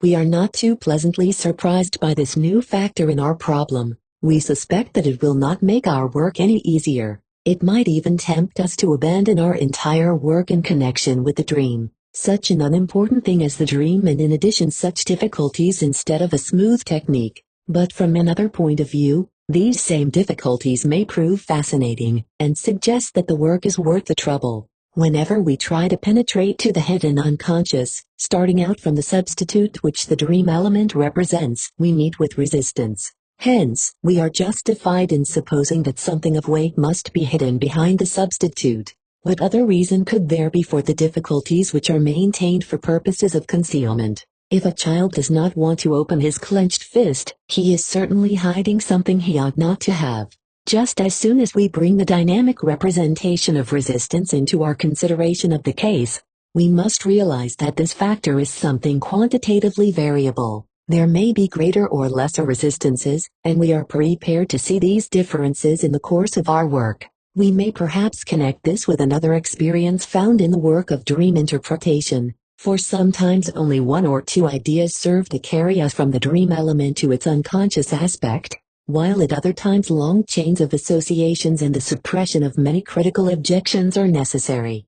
We are not too pleasantly surprised by this new factor in our problem. We suspect that it will not make our work any easier. It might even tempt us to abandon our entire work in connection with the dream. Such an unimportant thing as the dream, and in addition such difficulties instead of a smooth technique. But from another point of view, these same difficulties may prove fascinating, and suggest that the work is worth the trouble. Whenever we try to penetrate to the hidden unconscious, starting out from the substitute which the dream element represents, we meet with resistance. Hence, we are justified in supposing that something of weight must be hidden behind the substitute. What other reason could there be for the difficulties which are maintained for purposes of concealment? If a child does not want to open his clenched fist, he is certainly hiding something he ought not to have. Just as soon as we bring the dynamic representation of resistance into our consideration of the case, we must realize that this factor is something quantitatively variable. There may be greater or lesser resistances, and we are prepared to see these differences in the course of our work. We may perhaps connect this with another experience found in the work of dream interpretation, for sometimes only 1 or 2 ideas serve to carry us from the dream element to its unconscious aspect, while at other times long chains of associations and the suppression of many critical objections are necessary.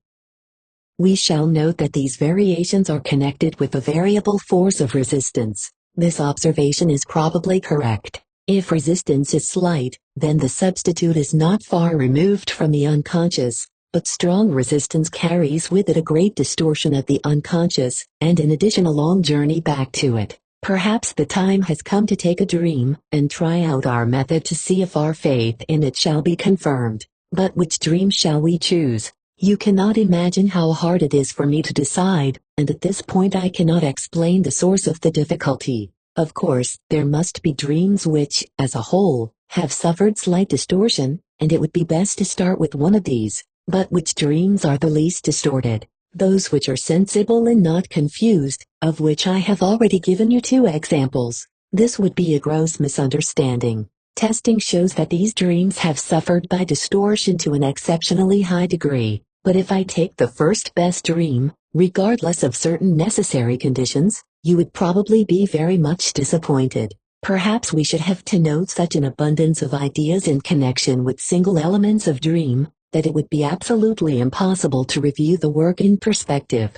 We shall note that these variations are connected with the variable force of resistance. This observation is probably correct. If resistance is slight, then the substitute is not far removed from the unconscious, but strong resistance carries with it a great distortion of the unconscious, and in addition a long journey back to it. Perhaps the time has come to take a dream, and try out our method to see if our faith in it shall be confirmed. But which dream shall we choose? You cannot imagine how hard it is for me to decide, and at this point I cannot explain the source of the difficulty. Of course, there must be dreams which, as a whole, have suffered slight distortion, and it would be best to start with one of these. But which dreams are the least distorted? Those which are sensible and not confused, of which I have already given you 2 examples. This would be a gross misunderstanding. Testing shows that these dreams have suffered by distortion to an exceptionally high degree. But if I take the first best dream, regardless of certain necessary conditions, you would probably be very much disappointed. Perhaps we should have to note such an abundance of ideas in connection with single elements of dream, that it would be absolutely impossible to review the work in perspective.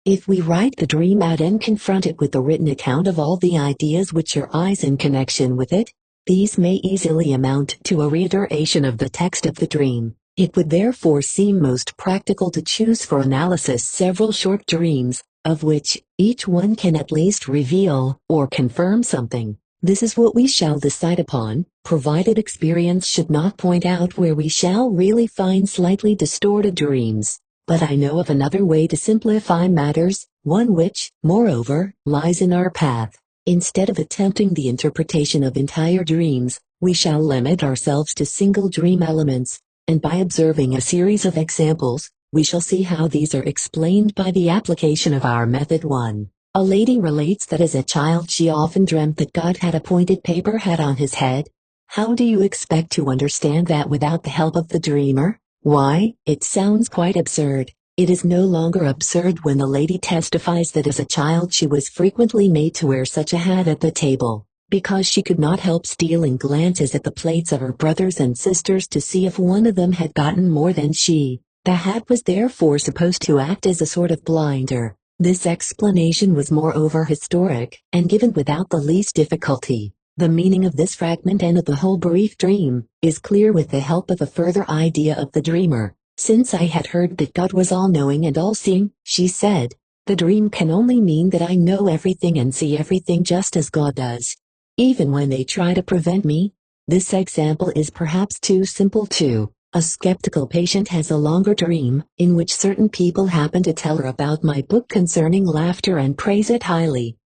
If we write the dream out and confront it with a written account of all the ideas which arise in connection with it, these may easily amount to a reiteration of the text of the dream. It would therefore seem most practical to choose for analysis several short dreams, of which each one can at least reveal or confirm something. This is what we shall decide upon, provided experience should not point out where we shall really find slightly distorted dreams. But I know of another way to simplify matters, one which, moreover, lies in our path. Instead of attempting the interpretation of entire dreams, we shall limit ourselves to single dream elements, and by observing a series of examples, we shall see how these are explained by the application of our method 1. A lady relates that as a child she often dreamt that God had a pointed paper hat on his head. How do you expect to understand that without the help of the dreamer? Why, it sounds quite absurd. It is no longer absurd when the lady testifies that as a child she was frequently made to wear such a hat at the table, because she could not help stealing glances at the plates of her brothers and sisters to see if one of them had gotten more than she. The hat was therefore supposed to act as a sort of blinder. This explanation was moreover historic, and given without the least difficulty. The meaning of this fragment and of the whole brief dream is clear with the help of a further idea of the dreamer. Since I had heard that God was all-knowing and all-seeing, she said, the dream can only mean that I know everything and see everything just as God does. Even when they try to prevent me. This example is perhaps too simple too. A skeptical patient has a longer dream, in which certain people happen to tell her about my book concerning laughter and praise it highly.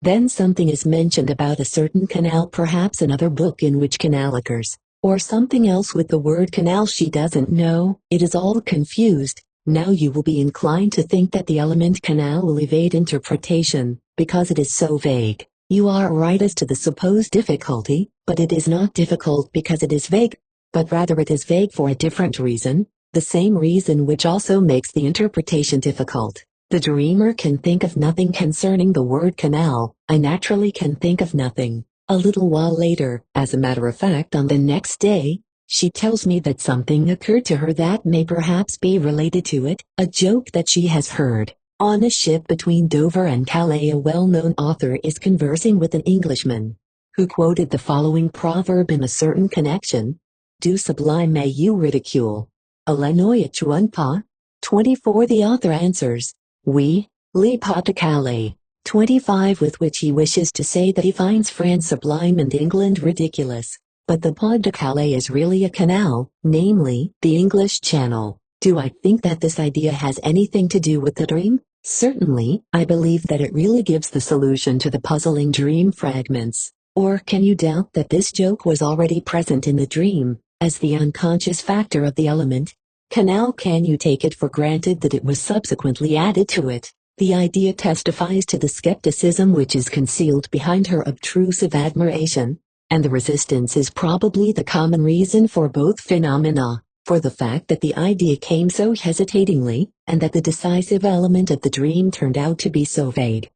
Then something is mentioned about a certain canal, perhaps another book in which canal occurs, or something else with the word canal she doesn't know. It is all confused. Now you will be inclined to think that the element canal will evade interpretation, because it is so vague. You are right as to the supposed difficulty, but it is not difficult because it is vague. But rather it is vague for a different reason, the same reason which also makes the interpretation difficult. The dreamer can think of nothing concerning the word canal. I naturally can think of nothing. A little while later, as a matter of fact on the next day, she tells me that something occurred to her that may perhaps be related to it, a joke that she has heard. On a ship between Dover and Calais, a well-known author is conversing with an Englishman, who quoted the following proverb in a certain connection. Du sublime you ridicule. Illinois un pas. 24. The author answers, oui, les pas de Calais. 25. With which he wishes to say that he finds France sublime and England ridiculous. But the Pas de Calais is really a canal, namely, the English Channel. Do I think that this idea has anything to do with the dream? Certainly, I believe that it really gives the solution to the puzzling dream fragments. Or can you doubt that this joke was already present in the dream, as the unconscious factor of the element? Canal, can you take it for granted that it was subsequently added to it? The idea testifies to the skepticism which is concealed behind her obtrusive admiration, and the resistance is probably the common reason for both phenomena, for the fact that the idea came so hesitatingly, and that the decisive element of the dream turned out to be so vague.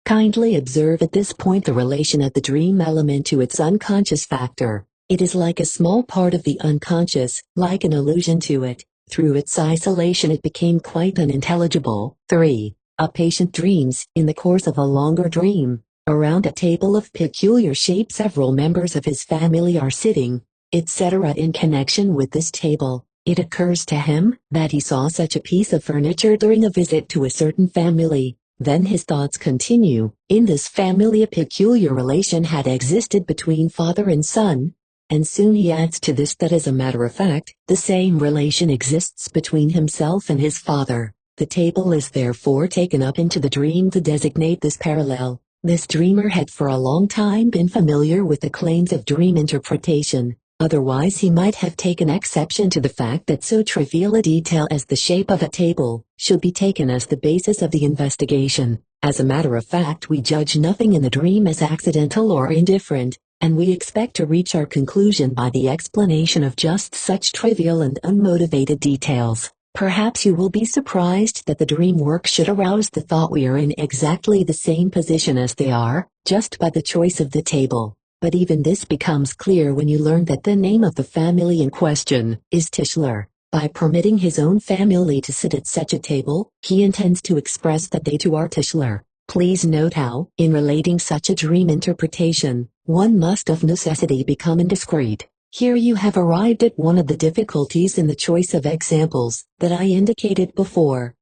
Kindly observe at this point the relation of the dream element to its unconscious factor. It is like a small part of the unconscious, like an allusion to it. Through its isolation it became quite unintelligible. 3. A patient dreams, in the course of a longer dream, around a table of peculiar shape several members of his family are sitting, etc. In connection with this table, it occurs to him that he saw such a piece of furniture during a visit to a certain family. Then his thoughts continue. In this family a peculiar relation had existed between father and son, and soon he adds to this that as a matter of fact, the same relation exists between himself and his father. The table is therefore taken up into the dream to designate this parallel. This dreamer had for a long time been familiar with the claims of dream interpretation, Otherwise he might have taken exception to the fact that so trivial a detail as the shape of a table should be taken as the basis of the investigation. As a matter of fact, we judge nothing in the dream as accidental or indifferent, and we expect to reach our conclusion by the explanation of just such trivial and unmotivated details. Perhaps you will be surprised that the dream work should arouse the thought we are in exactly the same position as they are, just by the choice of the table. But even this becomes clear when you learn that the name of the family in question is Tischler. By permitting his own family to sit at such a table, he intends to express that they too are Tischler. Please note how, in relating such a dream interpretation, one must of necessity become indiscreet. Here you have arrived at one of the difficulties in the choice of examples that I indicated before.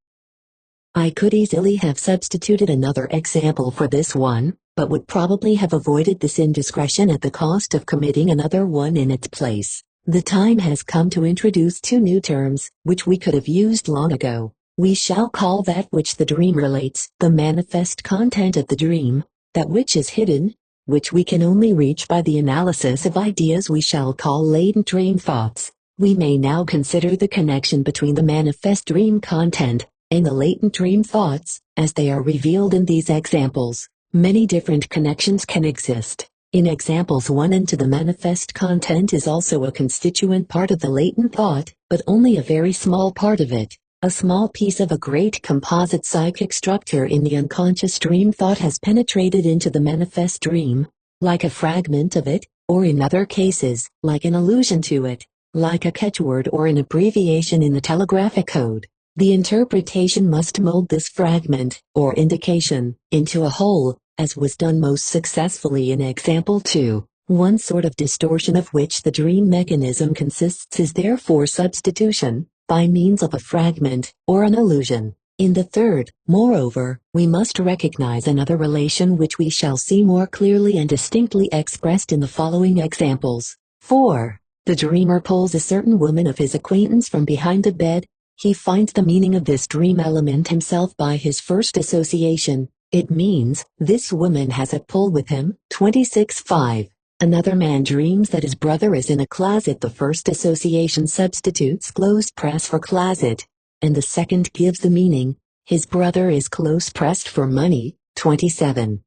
I could easily have substituted another example for this one, but would probably have avoided this indiscretion at the cost of committing another one in its place. The time has come to introduce two new terms, which we could have used long ago. We shall call that which the dream relates the manifest content of the dream, that which is hidden, which we can only reach by the analysis of ideas, we shall call latent dream thoughts. We may now consider the connection between the manifest dream content and the latent dream thoughts, as they are revealed in these examples. Many different connections can exist. In examples 1 and 2, the manifest content is also a constituent part of the latent thought, but only a very small part of it. A small piece of a great composite psychic structure in the unconscious dream thought has penetrated into the manifest dream, like a fragment of it, or in other cases, like an allusion to it, like a catchword or an abbreviation in the telegraphic code. The interpretation must mold this fragment, or indication, into a whole, as was done most successfully in example 2. One sort of distortion of which the dream mechanism consists is therefore substitution, by means of a fragment, or an allusion. In the third, moreover, we must recognize another relation which we shall see more clearly and distinctly expressed in the following examples. 4. The dreamer pulls a certain woman of his acquaintance from behind a bed. He finds the meaning of this dream element himself by his first association. It means, this woman has a pull with him. 26.5. Another man dreams that his brother is in a closet. The first association substitutes close press for closet, and the second gives the meaning, his brother is close pressed for money. 27.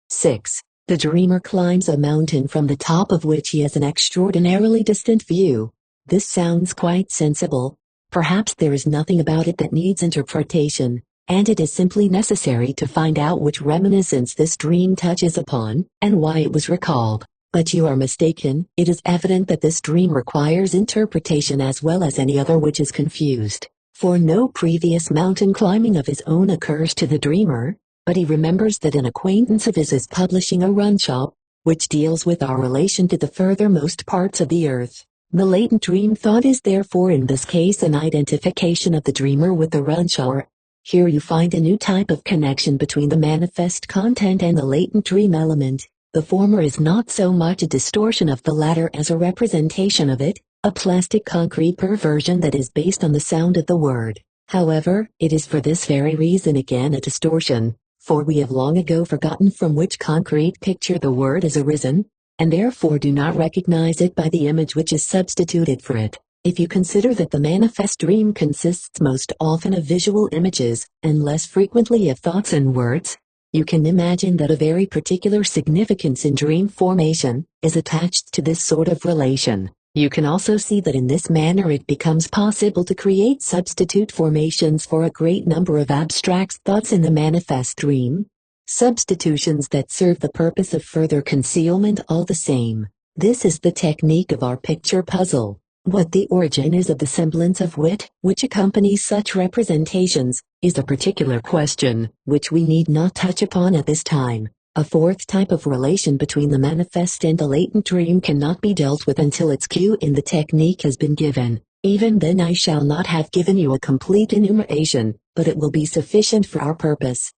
6. The dreamer climbs a mountain from the top of which he has an extraordinarily distant view. This sounds quite sensible. Perhaps there is nothing about it that needs interpretation, and it is simply necessary to find out which reminiscence this dream touches upon, and why it was recalled. But you are mistaken. It is evident that this dream requires interpretation as well as any other which is confused. For no previous mountain climbing of his own occurs to the dreamer, but he remembers that an acquaintance of his is publishing a run shop, which deals with our relation to the furthermost parts of the earth. The latent dream thought is therefore in this case an identification of the dreamer with the run shop. Here you find a new type of connection between the manifest content and the latent dream element. The former is not so much a distortion of the latter as a representation of it, a plastic concrete perversion that is based on the sound of the word. However, it is for this very reason again a distortion, for we have long ago forgotten from which concrete picture the word has arisen, and therefore do not recognize it by the image which is substituted for it. If you consider that the manifest dream consists most often of visual images, and less frequently of thoughts and words, you can imagine that a very particular significance in dream formation is attached to this sort of relation. You can also see that in this manner it becomes possible to create substitute formations for a great number of abstract thoughts in the manifest dream, substitutions that serve the purpose of further concealment all the same. This is the technique of our picture puzzle. What the origin is of the semblance of wit which accompanies such representations is a particular question which we need not touch upon at this time. A fourth type of relation between the manifest and the latent dream cannot be dealt with until its cue in the technique has been given. Even then I shall not have given you a complete enumeration, but it will be sufficient for our purpose.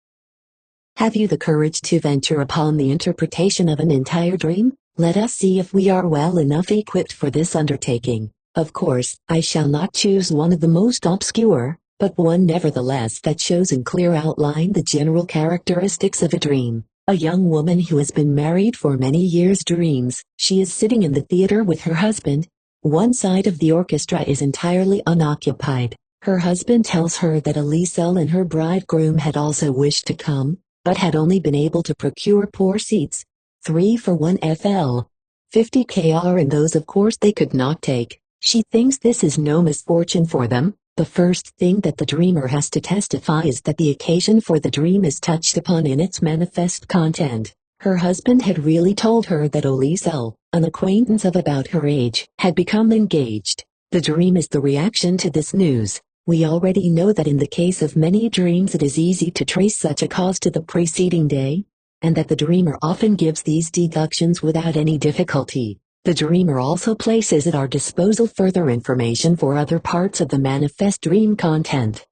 Have you the courage to venture upon the interpretation of an entire dream? Let us see if we are well enough equipped for this undertaking. Of course, I shall not choose one of the most obscure, but one nevertheless that shows in clear outline the general characteristics of a dream. A young woman who has been married for many years dreams she is sitting in the theater with her husband. One side of the orchestra is entirely unoccupied. Her husband tells her that Elise and her bridegroom had also wished to come, but had only been able to procure poor seats, 3 for 1 FL, 50 KR, and those of course they could not take. She thinks this is no misfortune for them. The first thing that the dreamer has to testify is that the occasion for the dream is touched upon in its manifest content. Her husband had really told her that Elise, an acquaintance of about her age, had become engaged. The dream is the reaction to this news. We already know that in the case of many dreams it is easy to trace such a cause to the preceding day, and that the dreamer often gives these deductions without any difficulty. The dreamer also places at our disposal further information for other parts of the manifest dream content.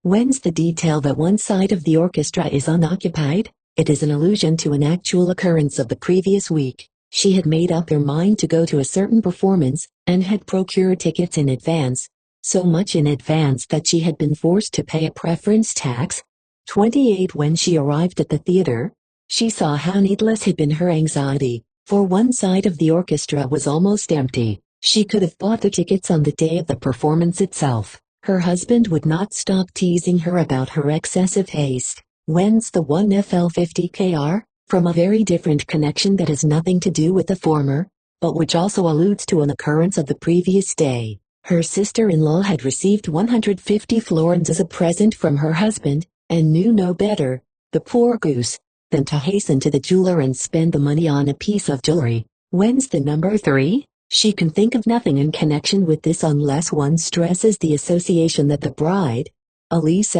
Whence the detail that one side of the orchestra is unoccupied? It is an allusion to an actual occurrence of the previous week. She had made up her mind to go to a certain performance, and had procured tickets in advance, so much in advance that she had been forced to pay a preference tax. 28 When she arrived at the theater, she saw how needless had been her anxiety, for one side of the orchestra was almost empty. She could have bought the tickets on the day of the performance itself. Her husband would not stop teasing her about her excessive haste. Whence the 1 FL 50 KR? From a very different connection that has nothing to do with the former, but which also alludes to an occurrence of the previous day. Her sister-in-law had received 150 florins as a present from her husband, and knew no better, the poor goose, than to hasten to the jeweler and spend the money on a piece of jewelry. Whence the number 3? She can think of nothing in connection with this unless one stresses the association that the bride, Elise,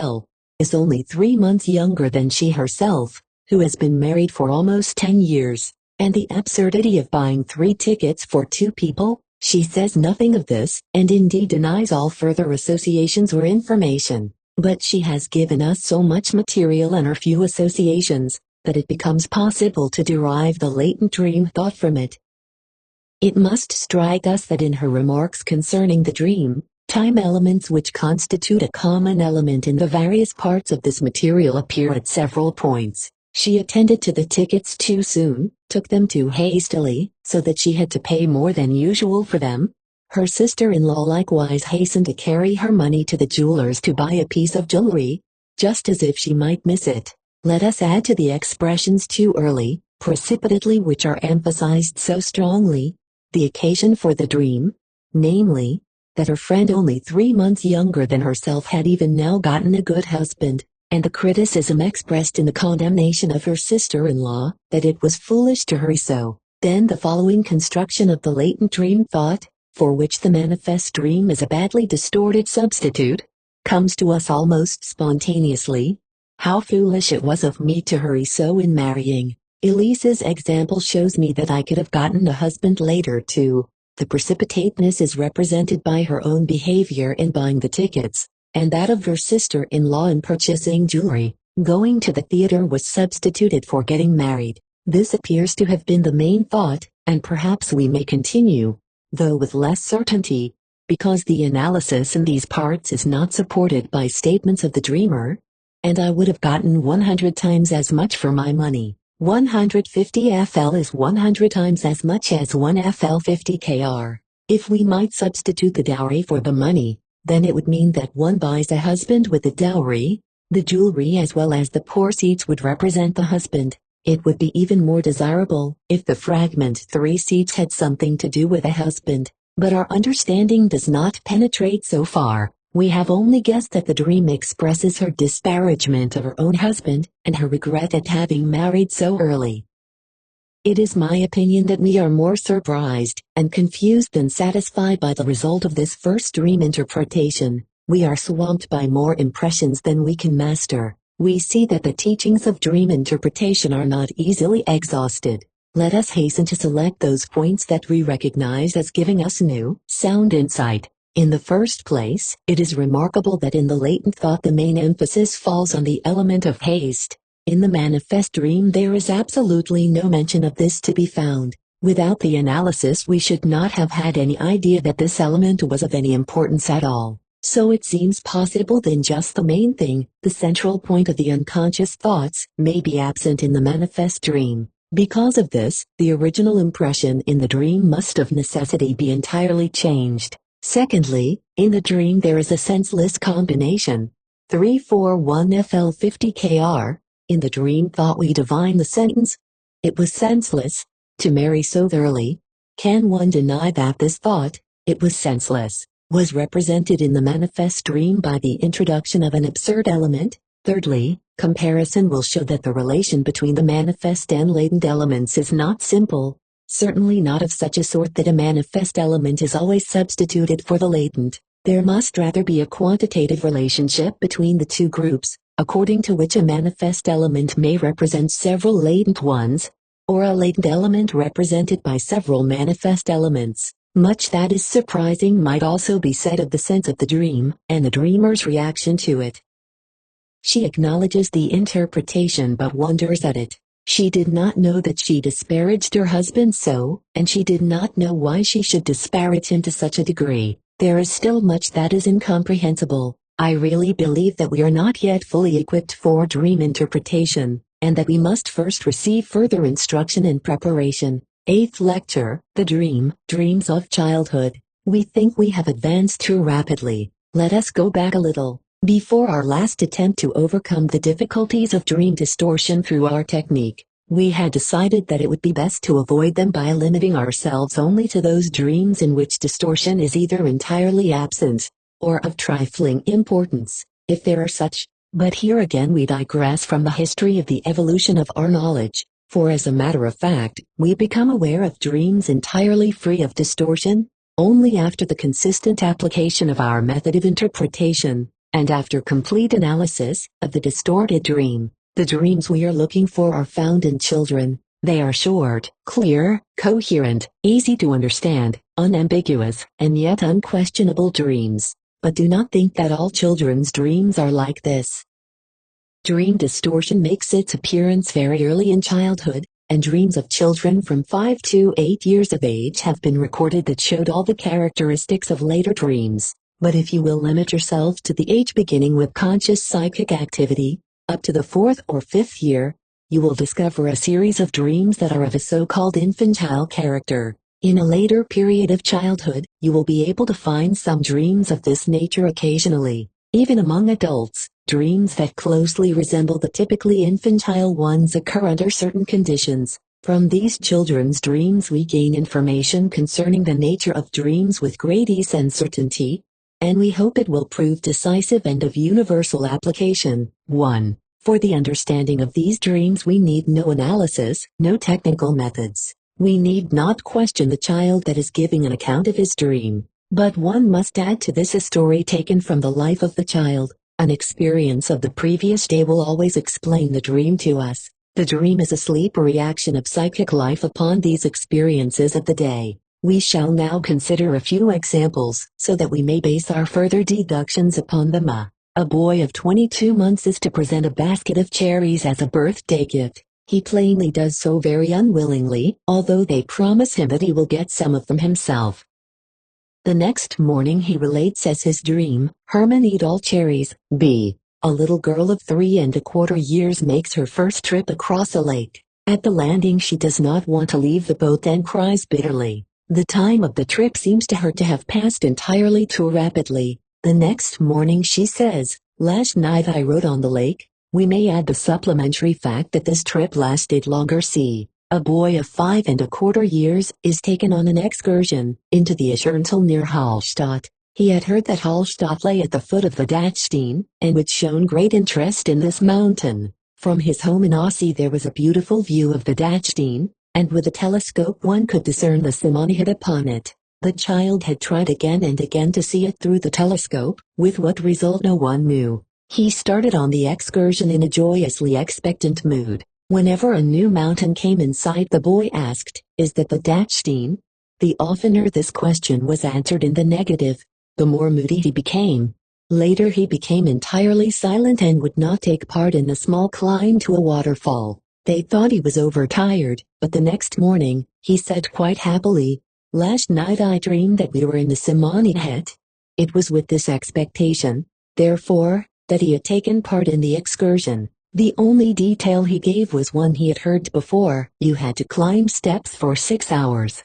is only 3 months younger than she herself, who has been married for almost 10 years, and the absurdity of buying 3 tickets for 2 people. She says nothing of this, and indeed denies all further associations or information, but she has given us so much material and her few associations, that it becomes possible to derive the latent dream thought from it. It must strike us that in her remarks concerning the dream, time elements which constitute a common element in the various parts of this material appear at several points. She attended to the tickets too soon, took them too hastily, so that she had to pay more than usual for them. Her sister-in-law likewise hastened to carry her money to the jeweler's to buy a piece of jewelry, just as if she might miss it. Let us add to the expressions too early, precipitately, which are emphasized so strongly, the occasion for the dream, namely, that her friend only 3 months younger than herself had even now gotten a good husband, and the criticism expressed in the condemnation of her sister-in-law, that it was foolish to hurry so. Then the following construction of the latent dream thought, for which the manifest dream is a badly distorted substitute, comes to us almost spontaneously. How foolish it was of me to hurry so in marrying. Elise's example shows me that I could have gotten a husband later too. The precipitateness is represented by her own behavior in buying the tickets, and that of her sister-in-law in purchasing jewelry. Going to the theater was substituted for getting married. This appears to have been the main thought, and perhaps we may continue, though with less certainty, because the analysis in these parts is not supported by statements of the dreamer, and I would have gotten 100 times as much for my money. 150 FL is 100 times as much as 1 FL 50 KR. If we might substitute the dowry for the money, then it would mean that one buys a husband with the dowry. The jewelry as well as the poor seats would represent the husband. It would be even more desirable if the fragment 3 seats had something to do with a husband, but our understanding does not penetrate so far. We have only guessed that the dream expresses her disparagement of her own husband, and her regret at having married so early. It is my opinion that we are more surprised and confused than satisfied by the result of this first dream interpretation. We are swamped by more impressions than we can master. We see that the teachings of dream interpretation are not easily exhausted. Let us hasten to select those points that we recognize as giving us new, sound insight. In the first place, it is remarkable that in the latent thought the main emphasis falls on the element of haste. In the manifest dream there is absolutely no mention of this to be found. Without the analysis we should not have had any idea that this element was of any importance at all. So it seems possible then just the main thing, the central point of the unconscious thoughts, may be absent in the manifest dream. Because of this, the original impression in the dream must of necessity be entirely changed. Secondly, in the dream there is a senseless combination. 341 FL 50 KR. In the dream thought we divine the sentence, "It was senseless to marry so early." Can one deny that this thought, "It was senseless," was represented in the manifest dream by the introduction of an absurd element? Thirdly, comparison will show that the relation between the manifest and latent elements is not simple, certainly not of such a sort that a manifest element is always substituted for the latent. There must rather be a quantitative relationship between the two groups, according to which a manifest element may represent several latent ones, or a latent element represented by several manifest elements. Much that is surprising might also be said of the sense of the dream, and the dreamer's reaction to it. She acknowledges the interpretation but wonders at it. She did not know that she disparaged her husband so, and she did not know why she should disparage him to such a degree. There is still much that is incomprehensible. I really believe that we are not yet fully equipped for dream interpretation, and that we must first receive further instruction and preparation. 8th lecture, The Dream, Dreams of Childhood. We think we have advanced too rapidly. Let us go back a little. Before our last attempt to overcome the difficulties of dream distortion through our technique, we had decided that it would be best to avoid them by limiting ourselves only to those dreams in which distortion is either entirely absent, or of trifling importance, if there are such. But here again we digress from the history of the evolution of our knowledge, for as a matter of fact, we become aware of dreams entirely free of distortion, only after the consistent application of our method of interpretation, and after complete analysis of the distorted dream. The dreams we are looking for are found in children. They are short, clear, coherent, easy to understand, unambiguous, and yet unquestionable dreams. But do not think that all children's dreams are like this. Dream distortion makes its appearance very early in childhood, and dreams of children from 5 to 8 years of age have been recorded that showed all the characteristics of later dreams. But if you will limit yourself to the age beginning with conscious psychic activity, up to the 4th or 5th year, you will discover a series of dreams that are of a so-called infantile character. In a later period of childhood, you will be able to find some dreams of this nature occasionally. Even among adults, dreams that closely resemble the typically infantile ones occur under certain conditions. From these children's dreams we gain information concerning the nature of dreams with great ease and certainty, and we hope it will prove decisive and of universal application. 1. For the understanding of these dreams we need no analysis, no technical methods. We need not question the child that is giving an account of his dream, but one must add to this a story taken from the life of the child. An experience of the previous day will always explain the dream to us. The dream is a sleep reaction of psychic life upon these experiences of the day. We shall now consider a few examples, so that we may base our further deductions upon them. A boy of 22 months is to present a basket of cherries as a birthday gift. He plainly does so very unwillingly, although they promise him that he will get some of them himself. The next morning he relates as his dream, Herman eat all cherries. B. A little girl of 3¼ years makes her first trip across a lake. At the landing she does not want to leave the boat and cries bitterly. The time of the trip seems to her to have passed entirely too rapidly. The next morning she says, "Last night I rode on the lake." We may add the supplementary fact that this trip lasted longer. C. A boy of 5¼ years is taken on an excursion into the Ischerntal near Hallstatt. He had heard that Hallstatt lay at the foot of the Dachstein, and had shown great interest in this mountain. From his home in Ossi there was a beautiful view of the Dachstein, and with a telescope one could discern the Simonihid upon it. The child had tried again and again to see it through the telescope, with what result no one knew. He started on the excursion in a joyously expectant mood. Whenever a new mountain came in sight the boy asked, "Is that the Dachstein?" The oftener this question was answered in the negative, the more moody he became. Later he became entirely silent and would not take part in the small climb to a waterfall. They thought he was overtired, but the next morning, he said quite happily, "Last night I dreamed that we were in the Simonihet." It was with this expectation, therefore, that he had taken part in the excursion. The only detail he gave was one he had heard before: you had to climb steps for 6 hours.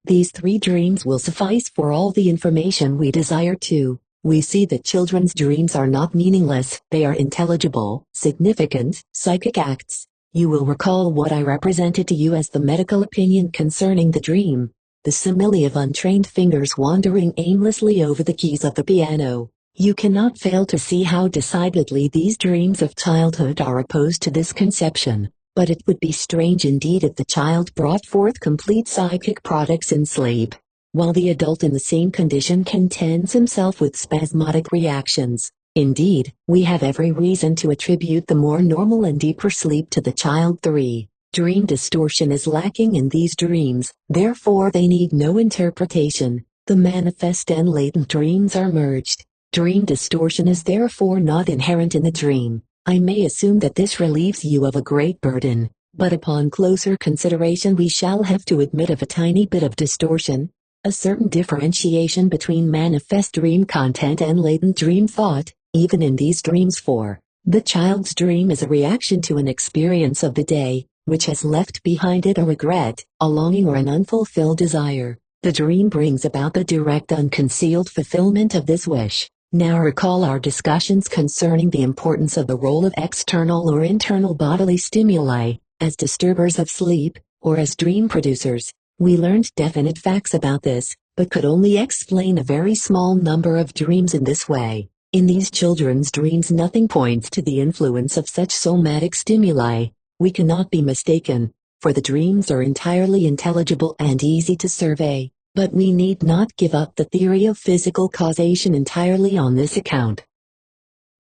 These 3 dreams will suffice for all the information we desire to. We see that children's dreams are not meaningless, they are intelligible, significant, psychic acts. You will recall what I represented to you as the medical opinion concerning the dream, the simile of untrained fingers wandering aimlessly over the keys of the piano. You cannot fail to see how decidedly these dreams of childhood are opposed to this conception, but it would be strange indeed if the child brought forth complete psychic products in sleep, while the adult in the same condition contents himself with spasmodic reactions. Indeed, we have every reason to attribute the more normal and deeper sleep to the child. 3. Dream distortion is lacking in these dreams, therefore they need no interpretation. The manifest and latent dreams are merged. Dream distortion is therefore not inherent in the dream. I may assume that this relieves you of a great burden, but upon closer consideration we shall have to admit of a tiny bit of distortion, a certain differentiation between manifest dream content and latent dream thought, even in these dreams. For the child's dream is a reaction to an experience of the day, which has left behind it a regret, a longing or an unfulfilled desire. The dream brings about the direct unconcealed fulfillment of this wish. Now recall our discussions concerning the importance of the role of external or internal bodily stimuli, as disturbers of sleep, or as dream producers. We learned definite facts about this, but could only explain a very small number of dreams in this way. In these children's dreams nothing points to the influence of such somatic stimuli. We cannot be mistaken, for the dreams are entirely intelligible and easy to survey. But we need not give up the theory of physical causation entirely on this account.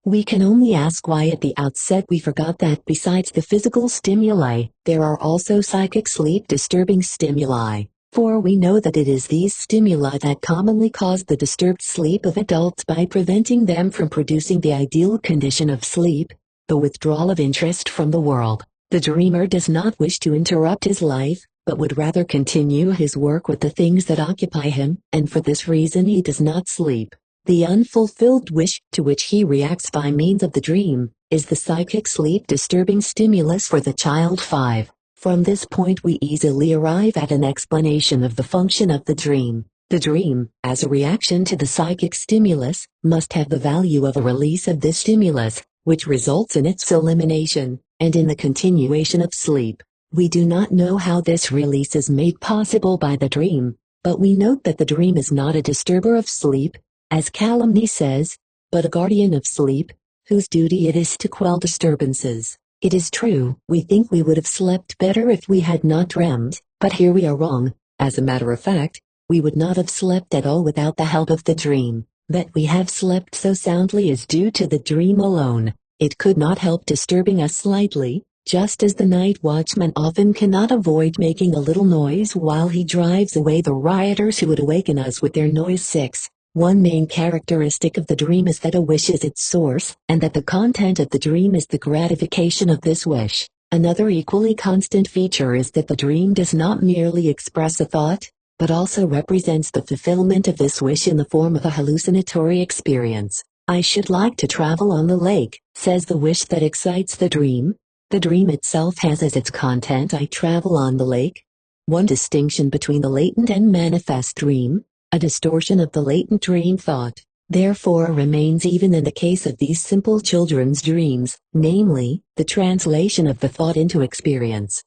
We can only ask why at the outset we forgot that besides the physical stimuli, there are also psychic sleep-disturbing stimuli, for we know that it is these stimuli that commonly cause the disturbed sleep of adults by preventing them from producing the ideal condition of sleep, the withdrawal of interest from the world. The dreamer does not wish to interrupt his life, but would rather continue his work with the things that occupy him, and for this reason he does not sleep. The unfulfilled wish, to which he reacts by means of the dream, is the psychic sleep-disturbing stimulus for the child. 5. From this point we easily arrive at an explanation of the function of the dream. The dream, as a reaction to the psychic stimulus, must have the value of a release of this stimulus, which results in its elimination, and in the continuation of sleep. We do not know how this release is made possible by the dream, but we note that the dream is not a disturber of sleep, as Calumny says, but a guardian of sleep, whose duty it is to quell disturbances. It is true, we think we would have slept better if we had not dreamed, but here we are wrong. As a matter of fact, we would not have slept at all without the help of the dream. That we have slept so soundly is due to the dream alone. It could not help disturbing us slightly, just as the night watchman often cannot avoid making a little noise while he drives away the rioters who would awaken us with their noise. 6. One main characteristic of the dream is that a wish is its source, and that the content of the dream is the gratification of this wish. Another equally constant feature is that the dream does not merely express a thought, but also represents the fulfillment of this wish in the form of a hallucinatory experience. I should like to travel on the lake, says the wish that excites the dream. The dream itself has as its content I travel on the lake. One distinction between the latent and manifest dream, a distortion of the latent dream thought, therefore remains even in the case of these simple children's dreams, namely, the translation of the thought into experience.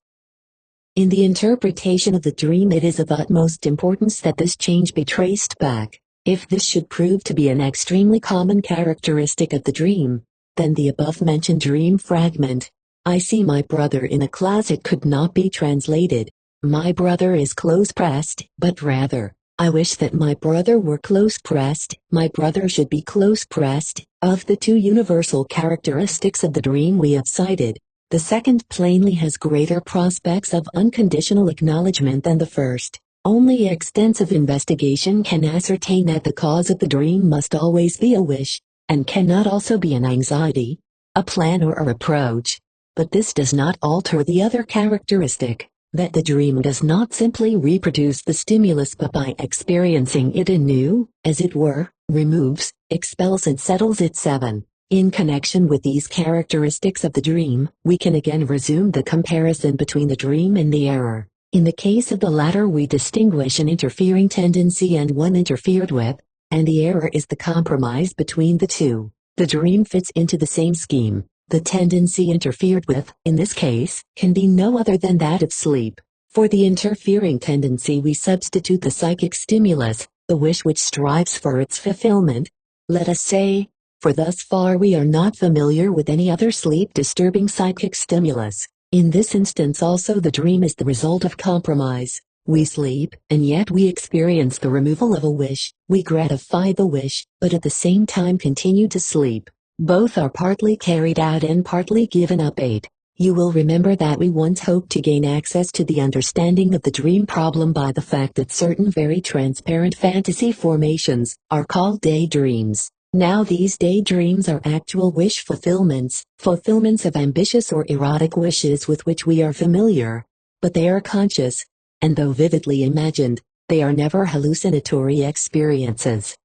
In the interpretation of the dream it is of utmost importance that this change be traced back. If this should prove to be an extremely common characteristic of the dream, then the above-mentioned dream fragment, I see my brother in a closet, could not be translated, my brother is close-pressed, but rather, I wish that my brother were close-pressed, my brother should be close-pressed. Of the two universal characteristics of the dream we have cited, the second plainly has greater prospects of unconditional acknowledgement than the first. Only extensive investigation can ascertain that the cause of the dream must always be a wish, and cannot also be an anxiety, a plan or a reproach. But this does not alter the other characteristic, that the dream does not simply reproduce the stimulus but by experiencing it anew, as it were, removes, expels and settles it. 7. In connection with these characteristics of the dream, we can again resume the comparison between the dream and the error. In the case of the latter, we distinguish an interfering tendency and one interfered with, and the error is the compromise between the two. The dream fits into the same scheme. The tendency interfered with, in this case, can be no other than that of sleep. For the interfering tendency we substitute the psychic stimulus, the wish which strives for its fulfillment, let us say, for thus far we are not familiar with any other sleep-disturbing psychic stimulus. In this instance also the dream is the result of compromise. We sleep, and yet we experience the removal of a wish. We gratify the wish, but at the same time continue to sleep. Both are partly carried out and partly given up. 8. You will remember that we once hoped to gain access to the understanding of the dream problem by the fact that certain very transparent fantasy formations are called daydreams. Now these daydreams are actual wish fulfillments of ambitious or erotic wishes with which we are familiar, but they are conscious, and though vividly imagined, they are never hallucinatory experiences.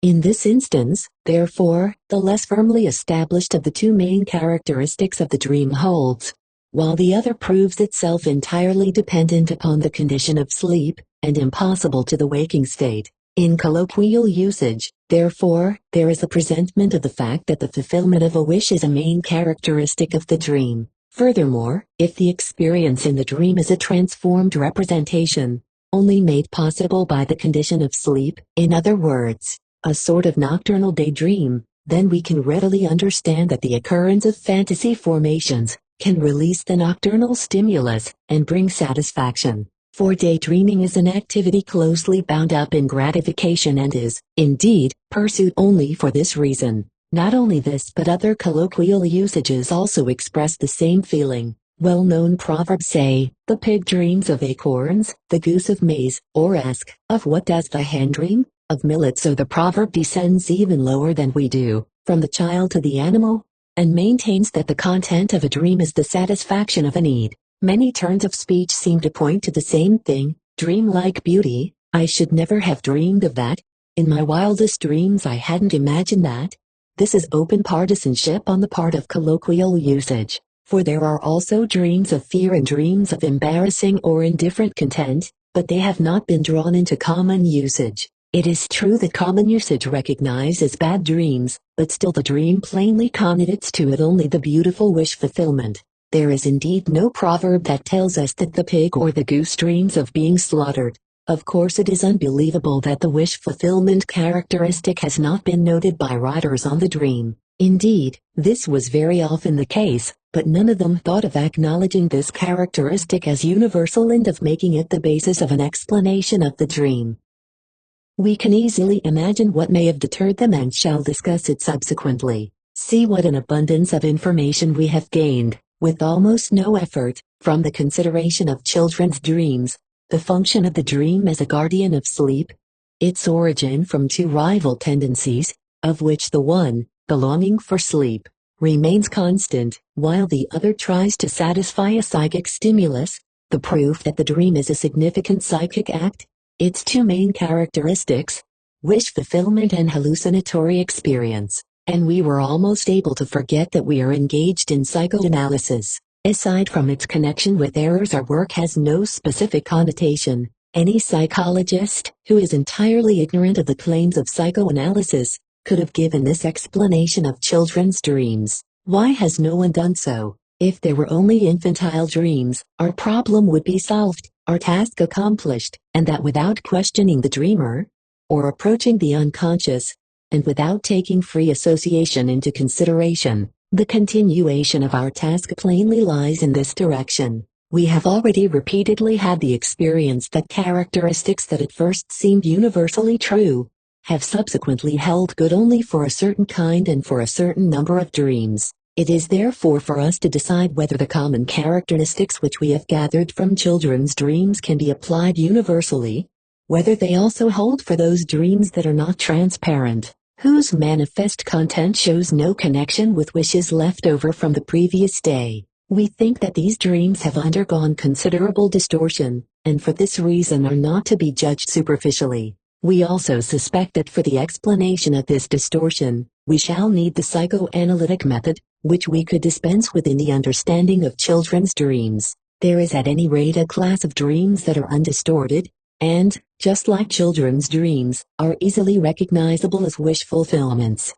In this instance, therefore, the less firmly established of the two main characteristics of the dream holds, while the other proves itself entirely dependent upon the condition of sleep, and impossible to the waking state. In colloquial usage, therefore, there is a presentment of the fact that the fulfillment of a wish is a main characteristic of the dream. Furthermore, if the experience in the dream is a transformed representation, only made possible by the condition of sleep, in other words, a sort of nocturnal daydream, then we can readily understand that the occurrence of fantasy formations can release the nocturnal stimulus and bring satisfaction. For daydreaming is an activity closely bound up in gratification and is, indeed, pursued only for this reason. Not only this but other colloquial usages also express the same feeling. Well-known proverbs say, "The pig dreams of acorns, the goose of maize," or ask, "Of what does the hen dream? Of millet." So the proverb descends even lower than we do, from the child to the animal, and maintains that the content of a dream is the satisfaction of a need. Many turns of speech seem to point to the same thing. Dream-like beauty, I should never have dreamed of that. In my wildest dreams I hadn't imagined that. This is open partisanship on the part of colloquial usage, for there are also dreams of fear and dreams of embarrassing or indifferent content, but they have not been drawn into common usage. It is true that common usage recognizes bad dreams, but still the dream plainly connotates to it only the beautiful wish fulfillment. There is indeed no proverb that tells us that the pig or the goose dreams of being slaughtered. Of course it is unbelievable that the wish fulfillment characteristic has not been noted by writers on the dream. Indeed, this was very often the case, but none of them thought of acknowledging this characteristic as universal and of making it the basis of an explanation of the dream. We can easily imagine what may have deterred them and shall discuss it subsequently. See what an abundance of information we have gained, with almost no effort, from the consideration of children's dreams, the function of the dream as a guardian of sleep, its origin from two rival tendencies, of which the one, the longing for sleep, remains constant, while the other tries to satisfy a psychic stimulus, the proof that the dream is a significant psychic act, its two main characteristics, wish fulfillment and hallucinatory experience. And we were almost able to forget that we are engaged in psychoanalysis. Aside from its connection with errors, our work has no specific connotation. Any psychologist, who is entirely ignorant of the claims of psychoanalysis, could have given this explanation of children's dreams. Why has no one done so? If there were only infantile dreams, our problem would be solved, our task accomplished, and that without questioning the dreamer, or approaching the unconscious, and without taking free association into consideration. The continuation of our task plainly lies in this direction. We have already repeatedly had the experience that characteristics that at first seemed universally true, have subsequently held good only for a certain kind and for a certain number of dreams. It is therefore for us to decide whether the common characteristics which we have gathered from children's dreams can be applied universally, whether they also hold for those dreams that are not transparent, whose manifest content shows no connection with wishes left over from the previous day. We think that these dreams have undergone considerable distortion, and for this reason are not to be judged superficially. We also suspect that for the explanation of this distortion, we shall need the psychoanalytic method, which we could dispense with in the understanding of children's dreams. There is at any rate a class of dreams that are undistorted, and, just like children's dreams, are easily recognizable as wish fulfillments.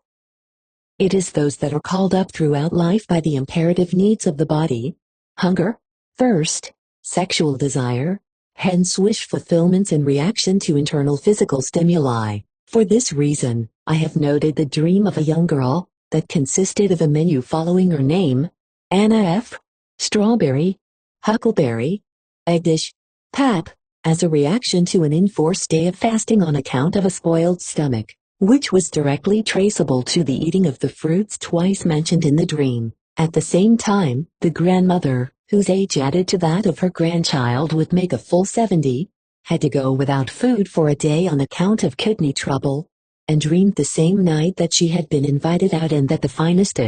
It is those that are called up throughout life by the imperative needs of the body: hunger, thirst, sexual desire, hence wish fulfillments in reaction to internal physical stimuli. For this reason, I have noted the dream of a young girl that consisted of a menu following her name: Anna F., strawberry, huckleberry, egg dish, pap, as a reaction to an enforced day of fasting on account of a spoiled stomach, which was directly traceable to the eating of the fruits twice mentioned in the dream. At the same time, the grandmother, whose age added to that of her grandchild would make a full 70, had to go without food for a day on account of kidney trouble, and dreamed the same night that she had been invited out and that the finest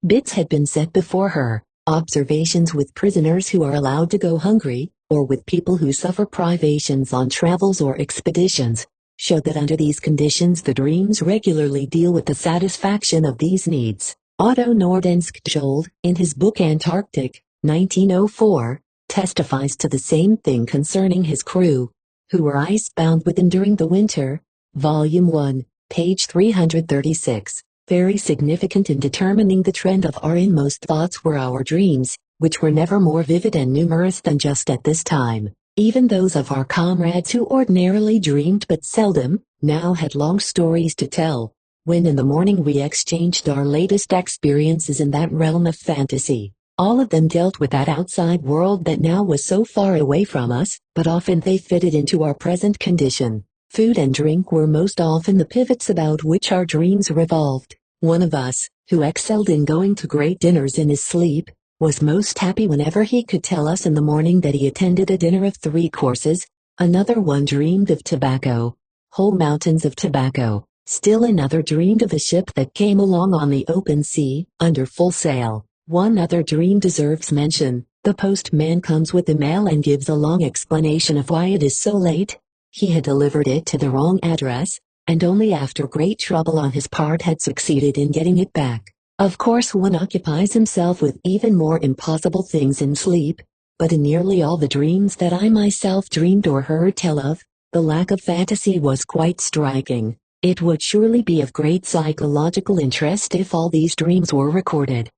bits had been set before her. Observations with prisoners who are allowed to go hungry, or with people who suffer privations on travels or expeditions, show that under these conditions the dreams regularly deal with the satisfaction of these needs. Otto Nordenskjöld, in his book Antarctic, 1904, testifies to the same thing concerning his crew, who were icebound with him during the winter. Volume 1, page 336. Very significant in determining the trend of our inmost thoughts were our dreams, which were never more vivid and numerous than just at this time. Even those of our comrades who ordinarily dreamed but seldom, now had long stories to tell, when in the morning we exchanged our latest experiences in that realm of fantasy. All of them dealt with that outside world that now was so far away from us, but often they fitted into our present condition. Food and drink were most often the pivots about which our dreams revolved. One of us, who excelled in going to great dinners in his sleep, was most happy whenever he could tell us in the morning that he attended a dinner of 3 courses. Another one dreamed of tobacco, whole mountains of tobacco. Still another dreamed of a ship that came along on the open sea, under full sail. One other dream deserves mention. The postman comes with the mail and gives a long explanation of why it is so late. He had delivered it to the wrong address, and only after great trouble on his part had succeeded in getting it back. Of course one occupies himself with even more impossible things in sleep, but in nearly all the dreams that I myself dreamed or heard tell of, the lack of fantasy was quite striking. It would surely be of great psychological interest if all these dreams were recorded.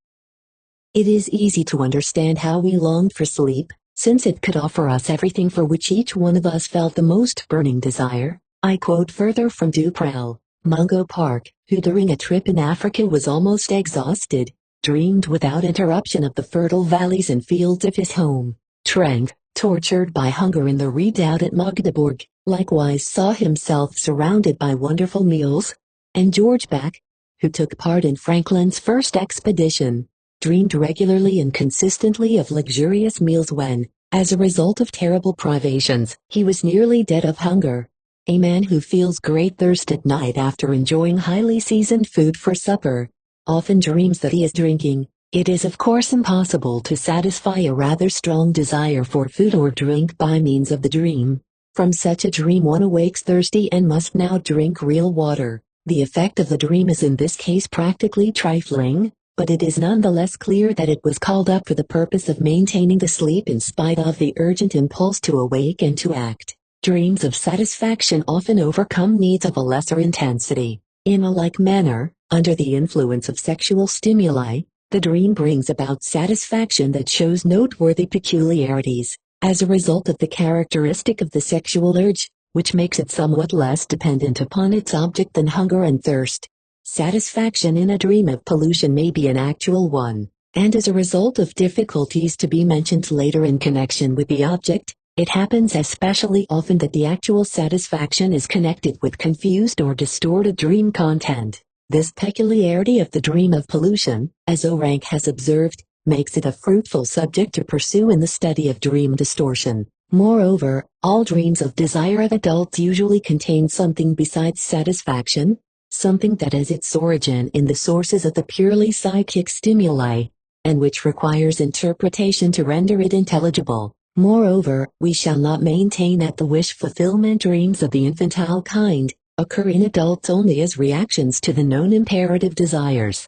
It is easy to understand how we longed for sleep, since it could offer us everything for which each one of us felt the most burning desire. I quote further from Duprel. Mungo Park, who during a trip in Africa was almost exhausted, dreamed without interruption of the fertile valleys and fields of his home. Trenck, tortured by hunger in the redoubt at Magdeburg, likewise saw himself surrounded by wonderful meals, and George Back, who took part in Franklin's first expedition, dreamed regularly and consistently of luxurious meals when, as a result of terrible privations, he was nearly dead of hunger. A man who feels great thirst at night after enjoying highly seasoned food for supper, often dreams that he is drinking. It is of course impossible to satisfy a rather strong desire for food or drink by means of the dream. From such a dream one awakes thirsty and must now drink real water. The effect of the dream is in this case practically trifling, but it is nonetheless clear that it was called up for the purpose of maintaining the sleep in spite of the urgent impulse to awake and to act. Dreams of satisfaction often overcome needs of a lesser intensity. In a like manner, under the influence of sexual stimuli, the dream brings about satisfaction that shows noteworthy peculiarities, as a result of the characteristic of the sexual urge, which makes it somewhat less dependent upon its object than hunger and thirst. Satisfaction in a dream of pollution may be an actual one, and as a result of difficulties to be mentioned later in connection with the object, it happens especially often that the actual satisfaction is connected with confused or distorted dream content. This peculiarity of the dream of pollution, as O'Rank has observed, makes it a fruitful subject to pursue in the study of dream distortion. Moreover, all dreams of desire of adults usually contain something besides satisfaction, something that has its origin in the sources of the purely psychic stimuli, and which requires interpretation to render it intelligible. Moreover, we shall not maintain that the wish-fulfillment dreams of the infantile kind occur in adults only as reactions to the known imperative desires.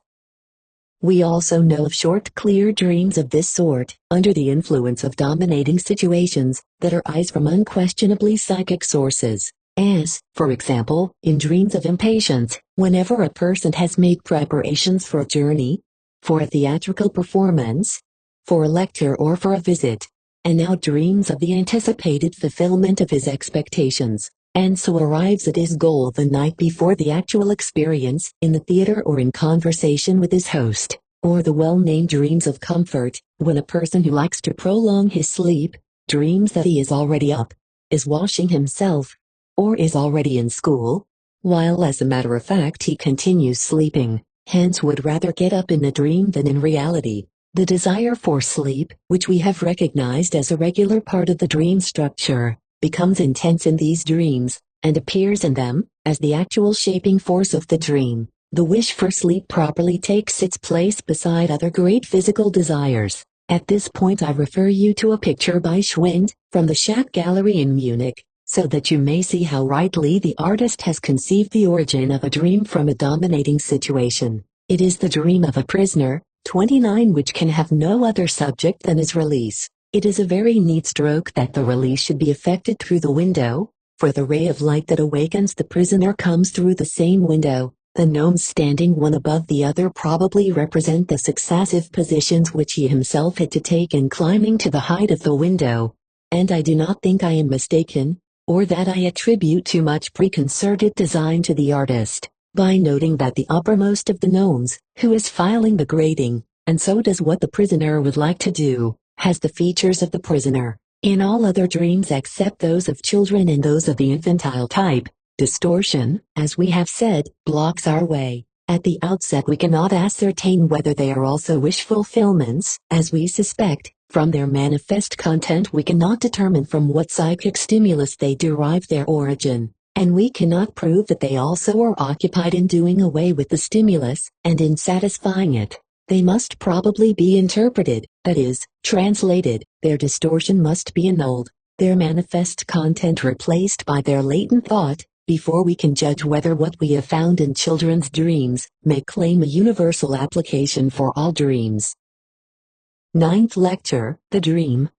We also know of short, clear dreams of this sort, under the influence of dominating situations, that arise from unquestionably psychic sources, as, for example, in dreams of impatience, whenever a person has made preparations for a journey, for a theatrical performance, for a lecture or for a visit, and now dreams of the anticipated fulfillment of his expectations, and so arrives at his goal the night before the actual experience, in the theater or in conversation with his host, or the well-named dreams of comfort, when a person who likes to prolong his sleep, dreams that he is already up, is washing himself, or is already in school, while as a matter of fact he continues sleeping, hence would rather get up in a dream than in reality. The desire for sleep, which we have recognized as a regular part of the dream structure, becomes intense in these dreams, and appears in them, as the actual shaping force of the dream. The wish for sleep properly takes its place beside other great physical desires. At this point I refer you to a picture by Schwind, from the Schack Gallery in Munich, so that you may see how rightly the artist has conceived the origin of a dream from a dominating situation. It is the dream of a prisoner, 29, which can have no other subject than his release. It is a very neat stroke that the release should be effected through the window, for the ray of light that awakens the prisoner comes through the same window. The gnomes standing one above the other probably represent the successive positions which he himself had to take in climbing to the height of the window. And I do not think I am mistaken, or that I attribute too much preconcerted design to the artist, by noting that the uppermost of the gnomes, who is filing the grating, and so does what the prisoner would like to do, has the features of the prisoner. In all other dreams except those of children and those of the infantile type, distortion, as we have said, blocks our way. At the outset we cannot ascertain whether they are also wish fulfillments, as we suspect. From their manifest content we cannot determine from what psychic stimulus they derive their origin, and we cannot prove that they also are occupied in doing away with the stimulus, and in satisfying it. They must probably be interpreted, that is, translated. Their distortion must be annulled, their manifest content replaced by their latent thought, before we can judge whether what we have found in children's dreams may claim a universal application for all dreams. Ninth lecture, The Dream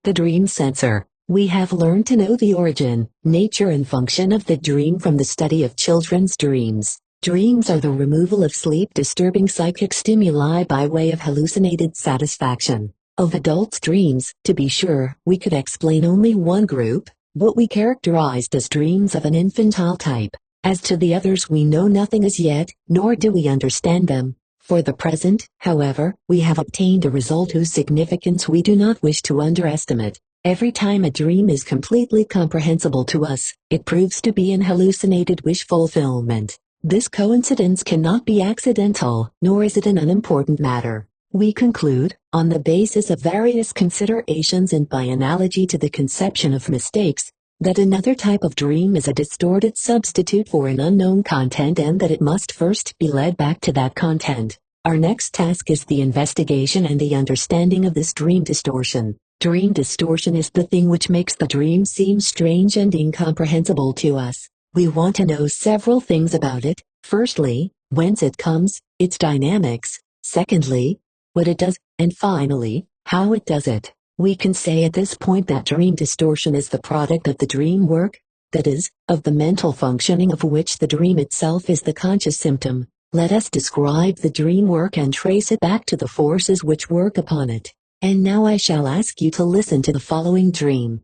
Censor. We have learned to know the origin, nature and function of the dream from the study of children's dreams. Dreams are the removal of sleep-disturbing psychic stimuli by way of hallucinated satisfaction. Of adults' dreams, to be sure, we could explain only one group, what we characterized as dreams of an infantile type. As to the others we know nothing as yet, nor do we understand them. For the present, however, we have obtained a result whose significance we do not wish to underestimate. Every time a dream is completely comprehensible to us, it proves to be an hallucinated wish fulfillment. This coincidence cannot be accidental, nor is it an unimportant matter. We conclude, on the basis of various considerations and by analogy to the conception of mistakes, that another type of dream is a distorted substitute for an unknown content and that it must first be led back to that content. Our next task is the investigation and the understanding of this dream distortion. Dream distortion is the thing which makes the dream seem strange and incomprehensible to us. We want to know several things about it. Firstly, whence it comes, its dynamics. Secondly, what it does, and finally, how it does it. We can say at this point that dream distortion is the product of the dream work, that is, of the mental functioning of which the dream itself is the conscious symptom. Let us describe the dream work and trace it back to the forces which work upon it. And now I shall ask you to listen to the following dream.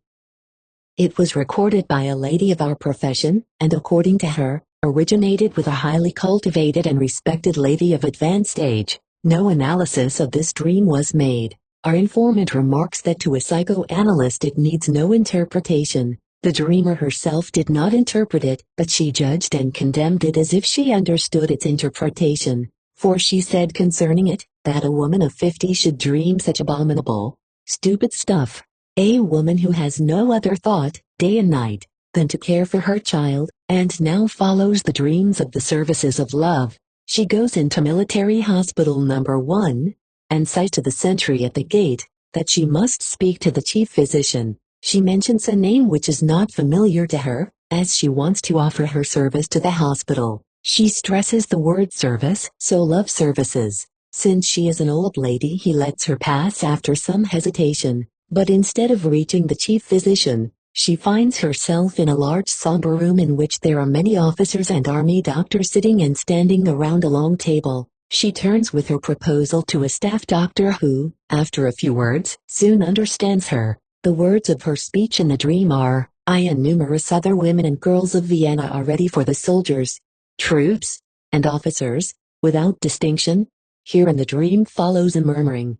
It was recorded by a lady of our profession, and according to her, originated with a highly cultivated and respected lady of advanced age. No analysis of this dream was made. Our informant remarks that to a psychoanalyst it needs no interpretation. The dreamer herself did not interpret it, but she judged and condemned it as if she understood its interpretation. For she said concerning it, that a woman of 50 should dream such abominable, stupid stuff. A woman who has no other thought, day and night, than to care for her child, and now follows the dreams of the services of love. She goes into Military Hospital number 1, and says to the sentry at the gate, that she must speak to the chief physician. She mentions a name which is not familiar to her, as she wants to offer her service to the hospital. She stresses the word service, so love services. Since she is an old lady, he lets her pass after some hesitation, but instead of reaching the chief physician, she finds herself in a large somber room in which there are many officers and army doctors sitting and standing around a long table. She turns with her proposal to a staff doctor who, after a few words, soon understands her. The words of her speech in the dream are, "I and numerous other women and girls of Vienna are ready for the soldiers, troops, and officers, without distinction." Here in the dream follows a murmuring.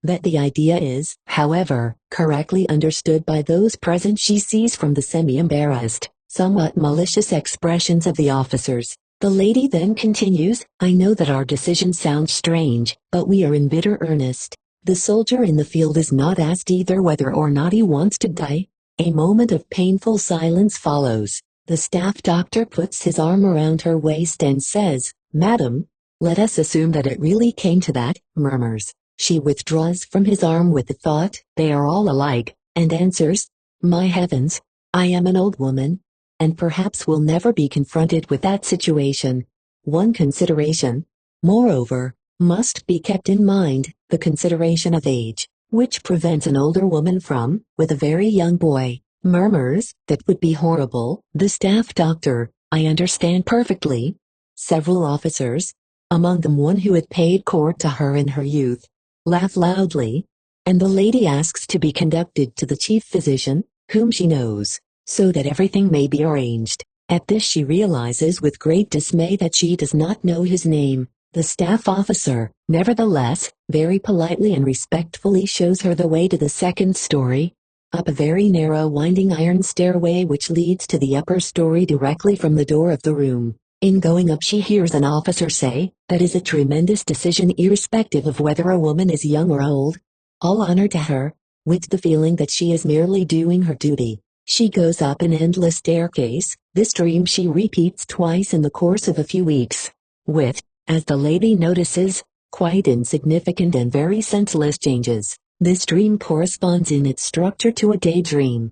That the idea is, however, correctly understood by those present she sees from the semi-embarrassed, somewhat malicious expressions of the officers. The lady then continues, "I know that our decision sounds strange, but we are in bitter earnest. The soldier in the field is not asked either whether or not he wants to die." A moment of painful silence follows. The staff doctor puts his arm around her waist and says, "Madam, let us assume that it really came to that," murmurs. She withdraws from his arm with the thought, "They are all alike," and answers, "My heavens, I am an old woman, and perhaps will never be confronted with that situation." One consideration, moreover, must be kept in mind, the consideration of age, which prevents an older woman from, with a very young boy, murmurs, "That would be horrible." The staff doctor, "I understand perfectly." Several officers, among them one who had paid court to her in her youth, laugh loudly, and the lady asks to be conducted to the chief physician, whom she knows, so that everything may be arranged. At this she realizes with great dismay that she does not know his name. The staff officer, nevertheless, very politely and respectfully shows her the way to the second story, up a very narrow winding iron stairway which leads to the upper story directly from the door of the room. In going up she hears an officer say, "That is a tremendous decision irrespective of whether a woman is young or old." All honor to her, with the feeling that she is merely doing her duty. She goes up an endless staircase. This dream she repeats twice in the course of a few weeks, with, as the lady notices, quite insignificant and very senseless changes. This dream corresponds in its structure to a daydream.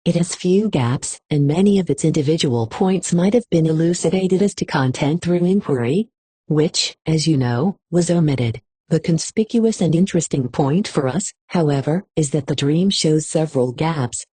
It has few gaps, and many of its individual points might have been elucidated as to content through inquiry, which, as you know, was omitted. The conspicuous and interesting point for us, however, is that the dream shows several gaps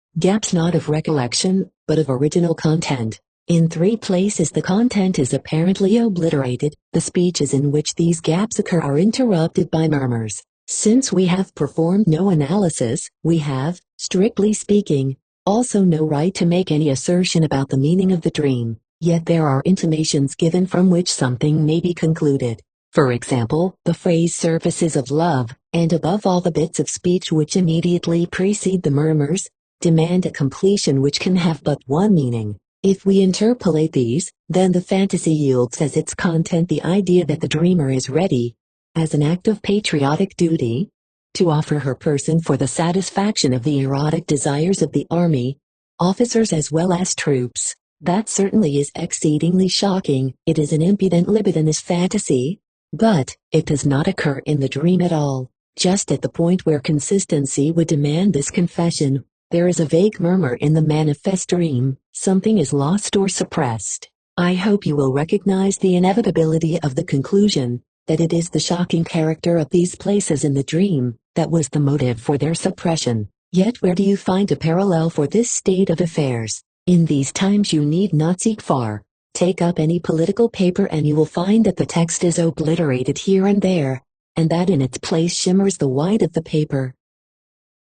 not of recollection, but of original content. In 3 places the content is apparently obliterated. The speeches in which these gaps occur are interrupted by murmurs. Since we have performed no analysis, we have, strictly speaking, also no right to make any assertion about the meaning of the dream, yet there are intimations given from which something may be concluded. For example, the phrase "surfaces of love," and above all the bits of speech which immediately precede the murmurs, demand a completion which can have but one meaning. If we interpolate these, then the fantasy yields as its content the idea that the dreamer is ready, as an act of patriotic duty, to offer her person for the satisfaction of the erotic desires of the army, officers as well as troops. That certainly is exceedingly shocking. It is an impudent libidinous fantasy, but it does not occur in the dream at all. Just at the point where consistency would demand this confession, there is a vague murmur in the manifest dream. Something is lost or suppressed. I hope you will recognize the inevitability of the conclusion that it is the shocking character of these places in the dream that was the motive for their suppression. Yet where do you find a parallel for this state of affairs? In these times you need not seek far. Take up any political paper and you will find that the text is obliterated here and there, and that in its place shimmers the white of the paper.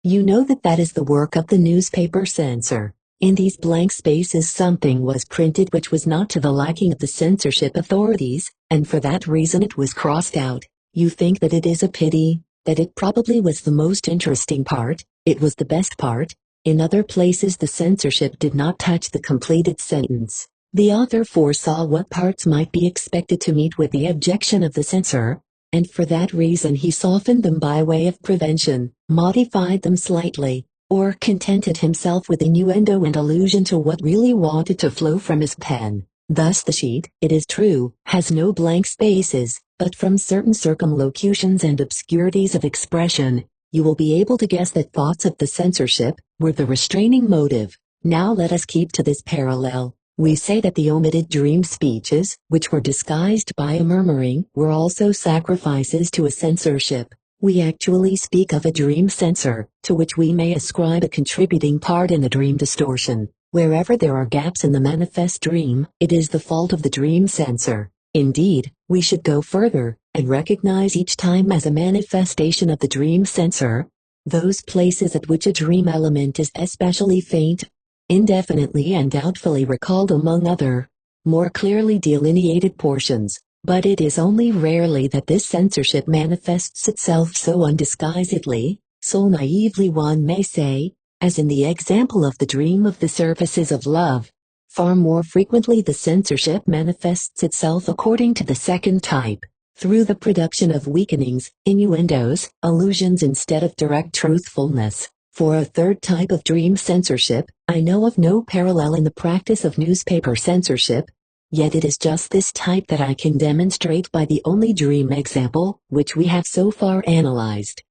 You know that that is the work of the newspaper censor. In these blank spaces something was printed which was not to the liking of the censorship authorities, and for that reason it was crossed out. You think that it is a pity, that it probably was the most interesting part, it was the best part. In other places the censorship did not touch the completed sentence. The author foresaw what parts might be expected to meet with the objection of the censor, and for that reason he softened them by way of prevention, modified them slightly, or contented himself with innuendo and allusion to what really wanted to flow from his pen. Thus the sheet, it is true, has no blank spaces, but from certain circumlocutions and obscurities of expression, you will be able to guess that thoughts of the censorship were the restraining motive. Now let us keep to this parallel. We say that the omitted dream speeches, which were disguised by a murmuring, were also sacrifices to a censorship. We actually speak of a dream censor, to which we may ascribe a contributing part in the dream distortion. Wherever there are gaps in the manifest dream, it is the fault of the dream censor. Indeed, we should go further, and recognize each time as a manifestation of the dream censor. Those places at which a dream element is especially faint, indefinitely and doubtfully recalled among other, more clearly delineated portions. But it is only rarely that this censorship manifests itself so undisguisedly, so naively one may say, as in the example of the dream of the surfaces of love. Far more frequently the censorship manifests itself according to the second type, through the production of weakenings, innuendos, allusions instead of direct truthfulness. For a third type of dream censorship, I know of no parallel in the practice of newspaper censorship. Yet it is just this type that I can demonstrate by the only dream example which we have so far analyzed.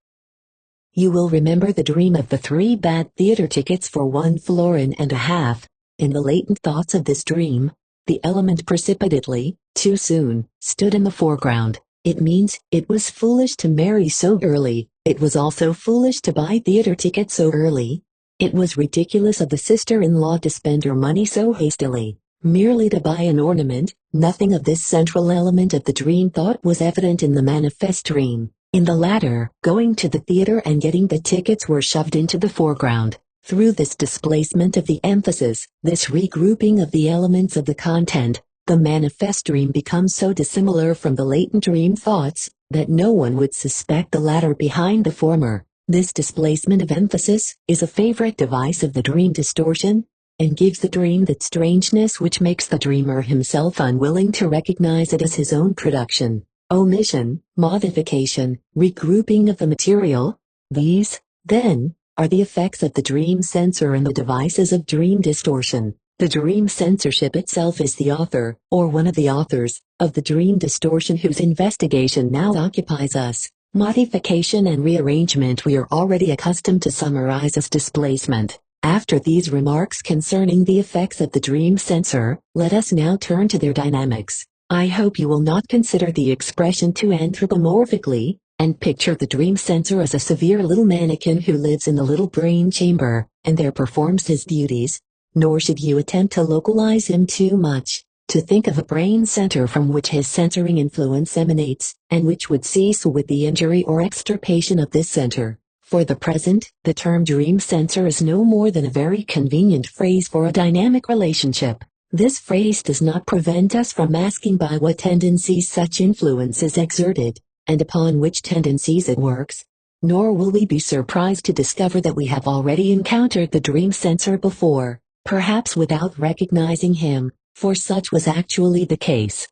You will remember the dream of the 3 bad theater tickets for 1.5 florin. In the latent thoughts of this dream, the element precipitately, too soon, stood in the foreground. It means, it was foolish to marry so early. It was also foolish to buy theater tickets so early. It was ridiculous of the sister-in-law to spend her money so hastily, merely to buy an ornament. Nothing of this central element of the dream thought was evident in the manifest dream. In the latter, going to the theater and getting the tickets were shoved into the foreground. Through this displacement of the emphasis, this regrouping of the elements of the content, the manifest dream becomes so dissimilar from the latent dream thoughts, that no one would suspect the latter behind the former. This displacement of emphasis is a favorite device of the dream distortion, and gives the dream that strangeness which makes the dreamer himself unwilling to recognize it as his own production. Omission, modification, regrouping of the material. These, then, are the effects of the dream censor and the devices of dream distortion. The dream censorship itself is the author, or one of the authors, of the dream distortion whose investigation now occupies us. Modification and rearrangement we are already accustomed to summarize as displacement. After these remarks concerning the effects of the dream censor, let us now turn to their dynamics. I hope you will not consider the expression too anthropomorphically, and picture the dream censor as a severe little mannequin who lives in the little brain chamber, and there performs his duties. Nor should you attempt to localize him too much, to think of a brain center from which his censoring influence emanates, and which would cease with the injury or extirpation of this center. For the present, the term dream censor is no more than a very convenient phrase for a dynamic relationship. This phrase does not prevent us from asking by what tendencies such influence is exerted, and upon which tendencies it works. Nor will we be surprised to discover that we have already encountered the dream censor before, perhaps without recognizing him, for such was actually the case.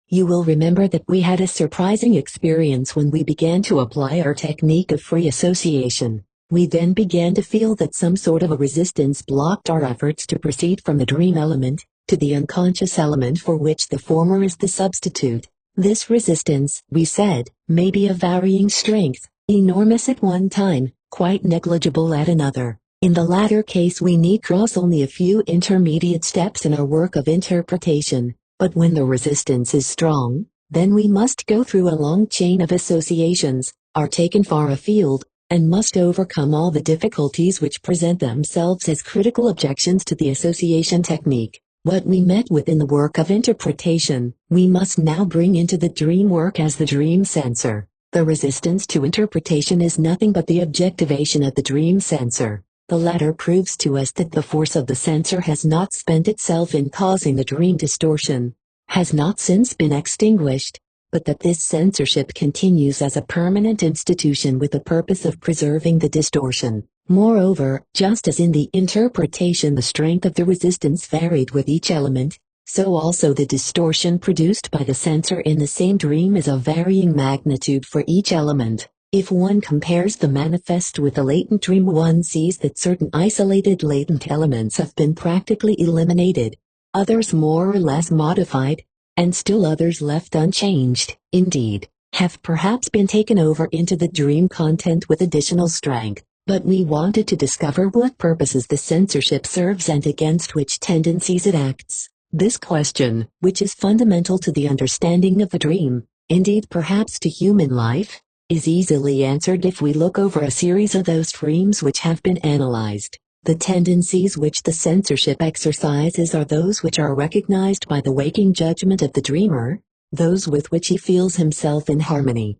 You will remember that we had a surprising experience when we began to apply our technique of free association. We then began to feel that some sort of a resistance blocked our efforts to proceed from the dream element to the unconscious element for which the former is the substitute. This resistance, we said, may be of varying strength, enormous at one time, quite negligible at another. In the latter case we need cross only a few intermediate steps in our work of interpretation, but when the resistance is strong, then we must go through a long chain of associations, are taken far afield, and must overcome all the difficulties which present themselves as critical objections to the association technique. What we met with in the work of interpretation, we must now bring into the dream work as the dream censor. The resistance to interpretation is nothing but the objectivation of the dream censor. The latter proves to us that the force of the censor has not spent itself in causing the dream distortion, has not since been extinguished, but that this censorship continues as a permanent institution with the purpose of preserving the distortion. Moreover, just as in the interpretation the strength of the resistance varied with each element, so also the distortion produced by the censor in the same dream is of varying magnitude for each element. If one compares the manifest with the latent dream, one sees that certain isolated latent elements have been practically eliminated, others more or less modified, and still others left unchanged. Indeed, have perhaps been taken over into the dream content with additional strength, but we wanted to discover what purposes the censorship serves and against which tendencies it acts. This question, which is fundamental to the understanding of the dream, indeed perhaps to human life, is easily answered if we look over a series of those dreams which have been analyzed. The tendencies which the censorship exercises are those which are recognized by the waking judgment of the dreamer, those with which he feels himself in harmony.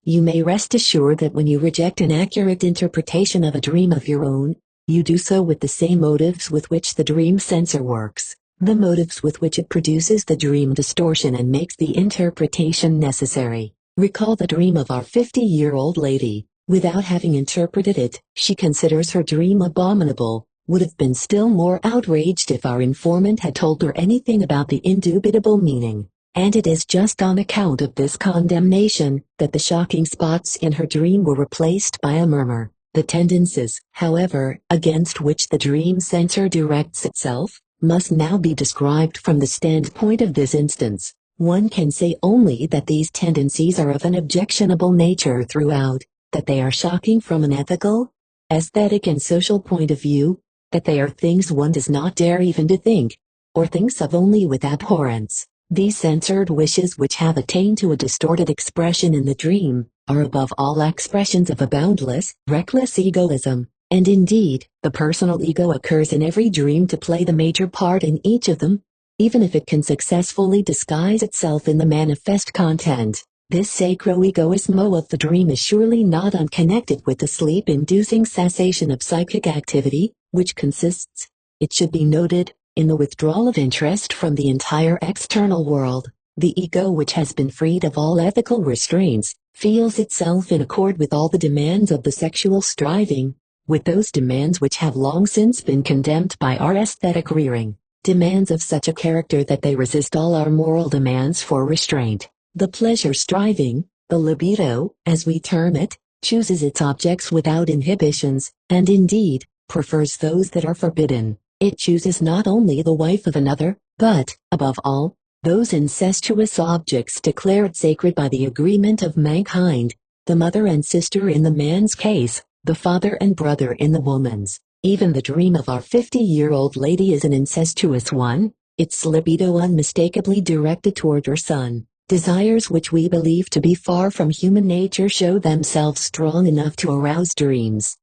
You may rest assured that when you reject an accurate interpretation of a dream of your own, you do so with the same motives with which the dream censor works, the motives with which it produces the dream distortion and makes the interpretation necessary. Recall the dream of our 50-year-old lady. Without having interpreted it, she considers her dream abominable, would have been still more outraged if our informant had told her anything about the indubitable meaning. And it is just on account of this condemnation that the shocking spots in her dream were replaced by a murmur. The tendencies, however, against which the dream censor directs itself, must now be described from the standpoint of this instance. One can say only that these tendencies are of an objectionable nature throughout, that they are shocking from an ethical, aesthetic and social point of view, that they are things one does not dare even to think, or thinks of only with abhorrence. These censored wishes which have attained to a distorted expression in the dream, are above all expressions of a boundless, reckless egoism, and indeed, the personal ego occurs in every dream to play the major part in each of them, even if it can successfully disguise itself in the manifest content. This sacro-egoismo of the dream is surely not unconnected with the sleep-inducing cessation of psychic activity, which consists, it should be noted, in the withdrawal of interest from the entire external world. The ego, which has been freed of all ethical restraints, feels itself in accord with all the demands of the sexual striving, with those demands which have long since been condemned by our aesthetic rearing, demands of such a character that they resist all our moral demands for restraint. The pleasure striving, the libido, as we term it, chooses its objects without inhibitions, and indeed, prefers those that are forbidden. It chooses not only the wife of another, but, above all, those incestuous objects declared sacred by the agreement of mankind, the mother and sister in the man's case, the father and brother in the woman's. Even the dream of our 50-year-old lady is an incestuous one, its libido unmistakably directed toward her son. Desires which we believe to be far from human nature show themselves strong enough to arouse dreams.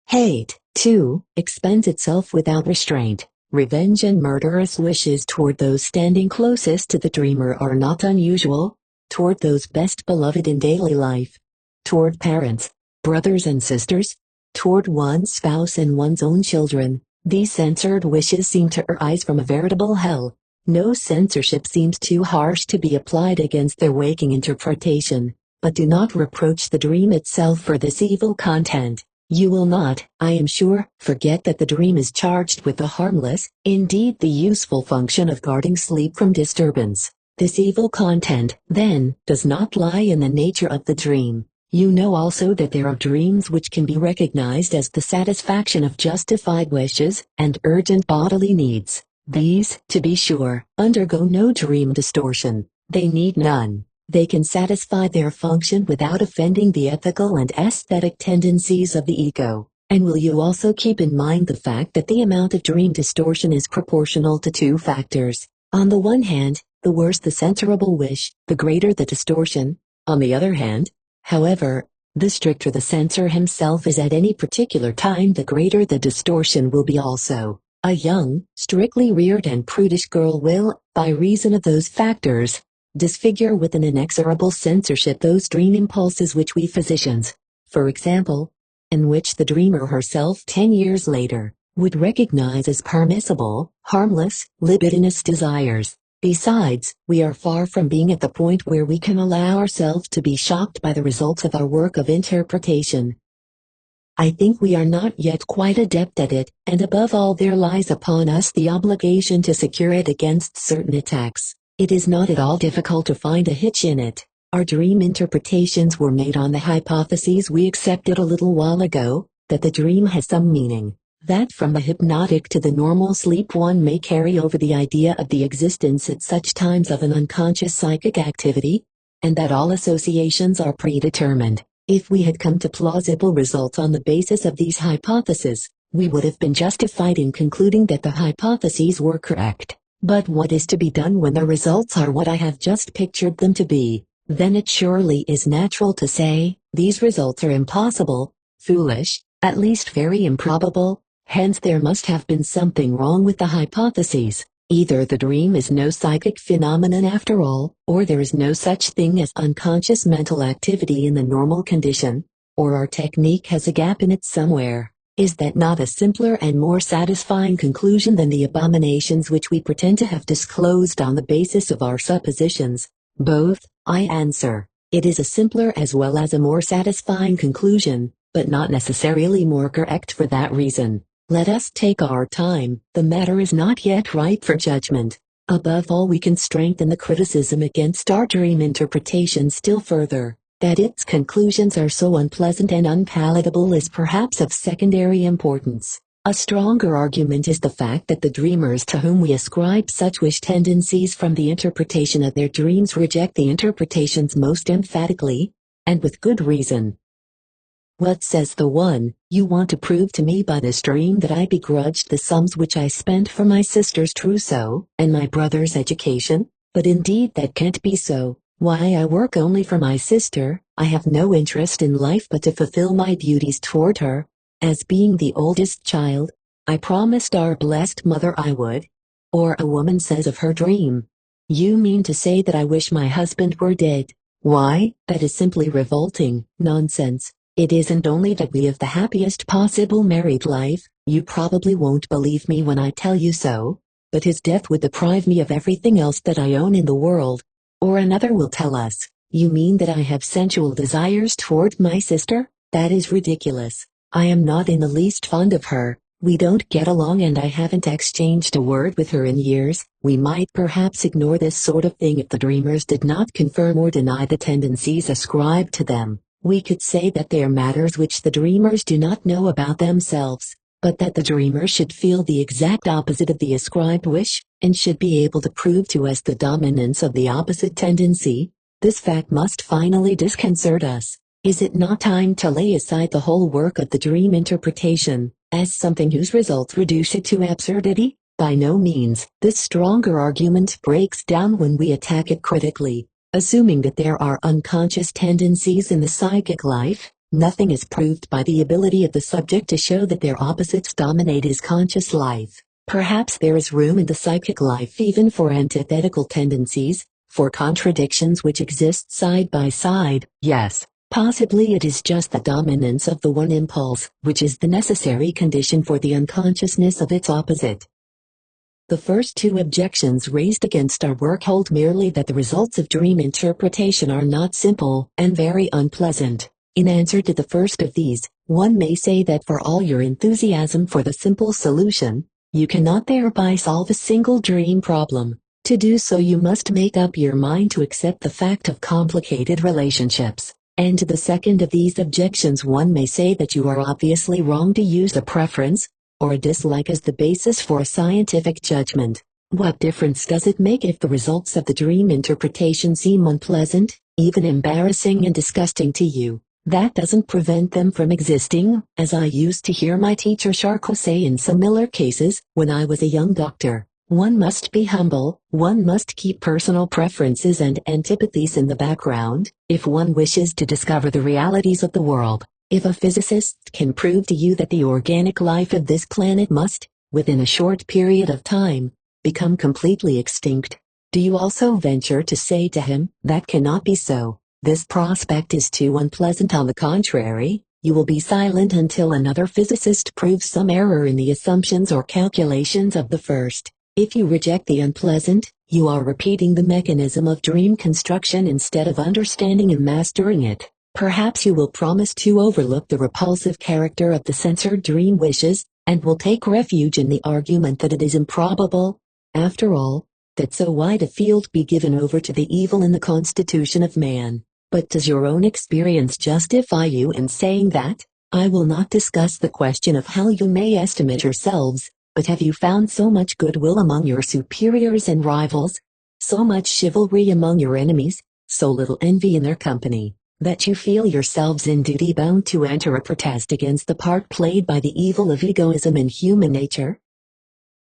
Hate, too, expends itself without restraint. Revenge and murderous wishes toward those standing closest to the dreamer are not unusual, toward those best beloved in daily life, toward parents, brothers and sisters, toward one's spouse and one's own children. These censored wishes seem to arise from a veritable hell. No censorship seems too harsh to be applied against their waking interpretation, but do not reproach the dream itself for this evil content. You will not, I am sure, forget that the dream is charged with the harmless, indeed the useful function of guarding sleep from disturbance. This evil content, then, does not lie in the nature of the dream. You know also that there are dreams which can be recognized as the satisfaction of justified wishes and urgent bodily needs. These, to be sure, undergo no dream distortion. They need none. They can satisfy their function without offending the ethical and aesthetic tendencies of the ego. And will you also keep in mind the fact that the amount of dream distortion is proportional to two factors. On the one hand, the worse the censorable wish, the greater the distortion. On the other hand, however, the stricter the censor himself is at any particular time, the greater the distortion will be also. A young, strictly reared and prudish girl will, by reason of those factors, disfigure with an inexorable censorship those dream impulses which we physicians, for example, in which the dreamer herself 10 years later, would recognize as permissible, harmless, libidinous desires. Besides, we are far from being at the point where we can allow ourselves to be shocked by the results of our work of interpretation. I think we are not yet quite adept at it, and above all there lies upon us the obligation to secure it against certain attacks. It is not at all difficult to find a hitch in it. Our dream interpretations were made on the hypotheses we accepted a little while ago, that the dream has some meaning, that from the hypnotic to the normal sleep one may carry over the idea of the existence at such times of an unconscious psychic activity, and that all associations are predetermined. If we had come to plausible results on the basis of these hypotheses, we would have been justified in concluding that the hypotheses were correct. But what is to be done when the results are what I have just pictured them to be? Then it surely is natural to say, these results are impossible, foolish, at least very improbable, hence there must have been something wrong with the hypotheses. Either the dream is no psychic phenomenon after all, or there is no such thing as unconscious mental activity in the normal condition, or our technique has a gap in it somewhere. Is that not a simpler and more satisfying conclusion than the abominations which we pretend to have disclosed on the basis of our suppositions? Both, I answer. It is a simpler as well as a more satisfying conclusion, but not necessarily more correct for that reason. Let us take our time, the matter is not yet ripe for judgment. Above all, we can strengthen the criticism against our dream interpretation still further. That its conclusions are so unpleasant and unpalatable is perhaps of secondary importance. A stronger argument is the fact that the dreamers to whom we ascribe such wish tendencies from the interpretation of their dreams reject the interpretations most emphatically, and with good reason. What says the one? You want to prove to me by this dream that I begrudged the sums which I spent for my sister's trousseau and my brother's education? But indeed that can't be so. Why, I work only for my sister, I have no interest in life but to fulfill my duties toward her. As being the oldest child, I promised our blessed mother I would. Or a woman says of her dream. You mean to say that I wish my husband were dead? Why, that is simply revolting. Nonsense. It isn't only that we have the happiest possible married life, you probably won't believe me when I tell you so, but his death would deprive me of everything else that I own in the world. Or another will tell us, you mean that I have sensual desires toward my sister? That is ridiculous. I am not in the least fond of her, we don't get along and I haven't exchanged a word with her in years. We might perhaps ignore this sort of thing if the dreamers did not confirm or deny the tendencies ascribed to them. We could say that they are matters which the dreamers do not know about themselves, but that the dreamer should feel the exact opposite of the ascribed wish, and should be able to prove to us the dominance of the opposite tendency. This fact must finally disconcert us. Is it not time to lay aside the whole work of the dream interpretation, as something whose results reduce it to absurdity? By no means. This stronger argument breaks down when we attack it critically. Assuming that there are unconscious tendencies in the psychic life, nothing is proved by the ability of the subject to show that their opposites dominate his conscious life. Perhaps there is room in the psychic life even for antithetical tendencies, for contradictions which exist side by side. Yes, possibly it is just the dominance of the one impulse, which is the necessary condition for the unconsciousness of its opposite. The first two objections raised against our work hold merely that the results of dream interpretation are not simple and very unpleasant. In answer to the first of these, one may say that for all your enthusiasm for the simple solution, you cannot thereby solve a single dream problem. To do so you must make up your mind to accept the fact of complicated relationships. And to the second of these objections one may say that you are obviously wrong to use a preference, or a dislike as the basis for a scientific judgment. What difference does it make if the results of the dream interpretation seem unpleasant, even embarrassing and disgusting to you? That doesn't prevent them from existing, as I used to hear my teacher Charcot say in similar cases, when I was a young doctor. One must be humble, one must keep personal preferences and antipathies in the background, if one wishes to discover the realities of the world. If a physicist can prove to you that the organic life of this planet must, within a short period of time, become completely extinct, do you also venture to say to him, that cannot be so, this prospect is too unpleasant? On the contrary, you will be silent until another physicist proves some error in the assumptions or calculations of the first. If you reject the unpleasant, you are repeating the mechanism of dream construction instead of understanding and mastering it. Perhaps you will promise to overlook the repulsive character of the censored dream wishes, and will take refuge in the argument that it is improbable, after all, that so wide a field be given over to the evil in the constitution of man. But does your own experience justify you in saying that? I will not discuss the question of how you may estimate yourselves, but have you found so much goodwill among your superiors and rivals, so much chivalry among your enemies, so little envy in their company, that you feel yourselves in duty bound to enter a protest against the part played by the evil of egoism in human nature?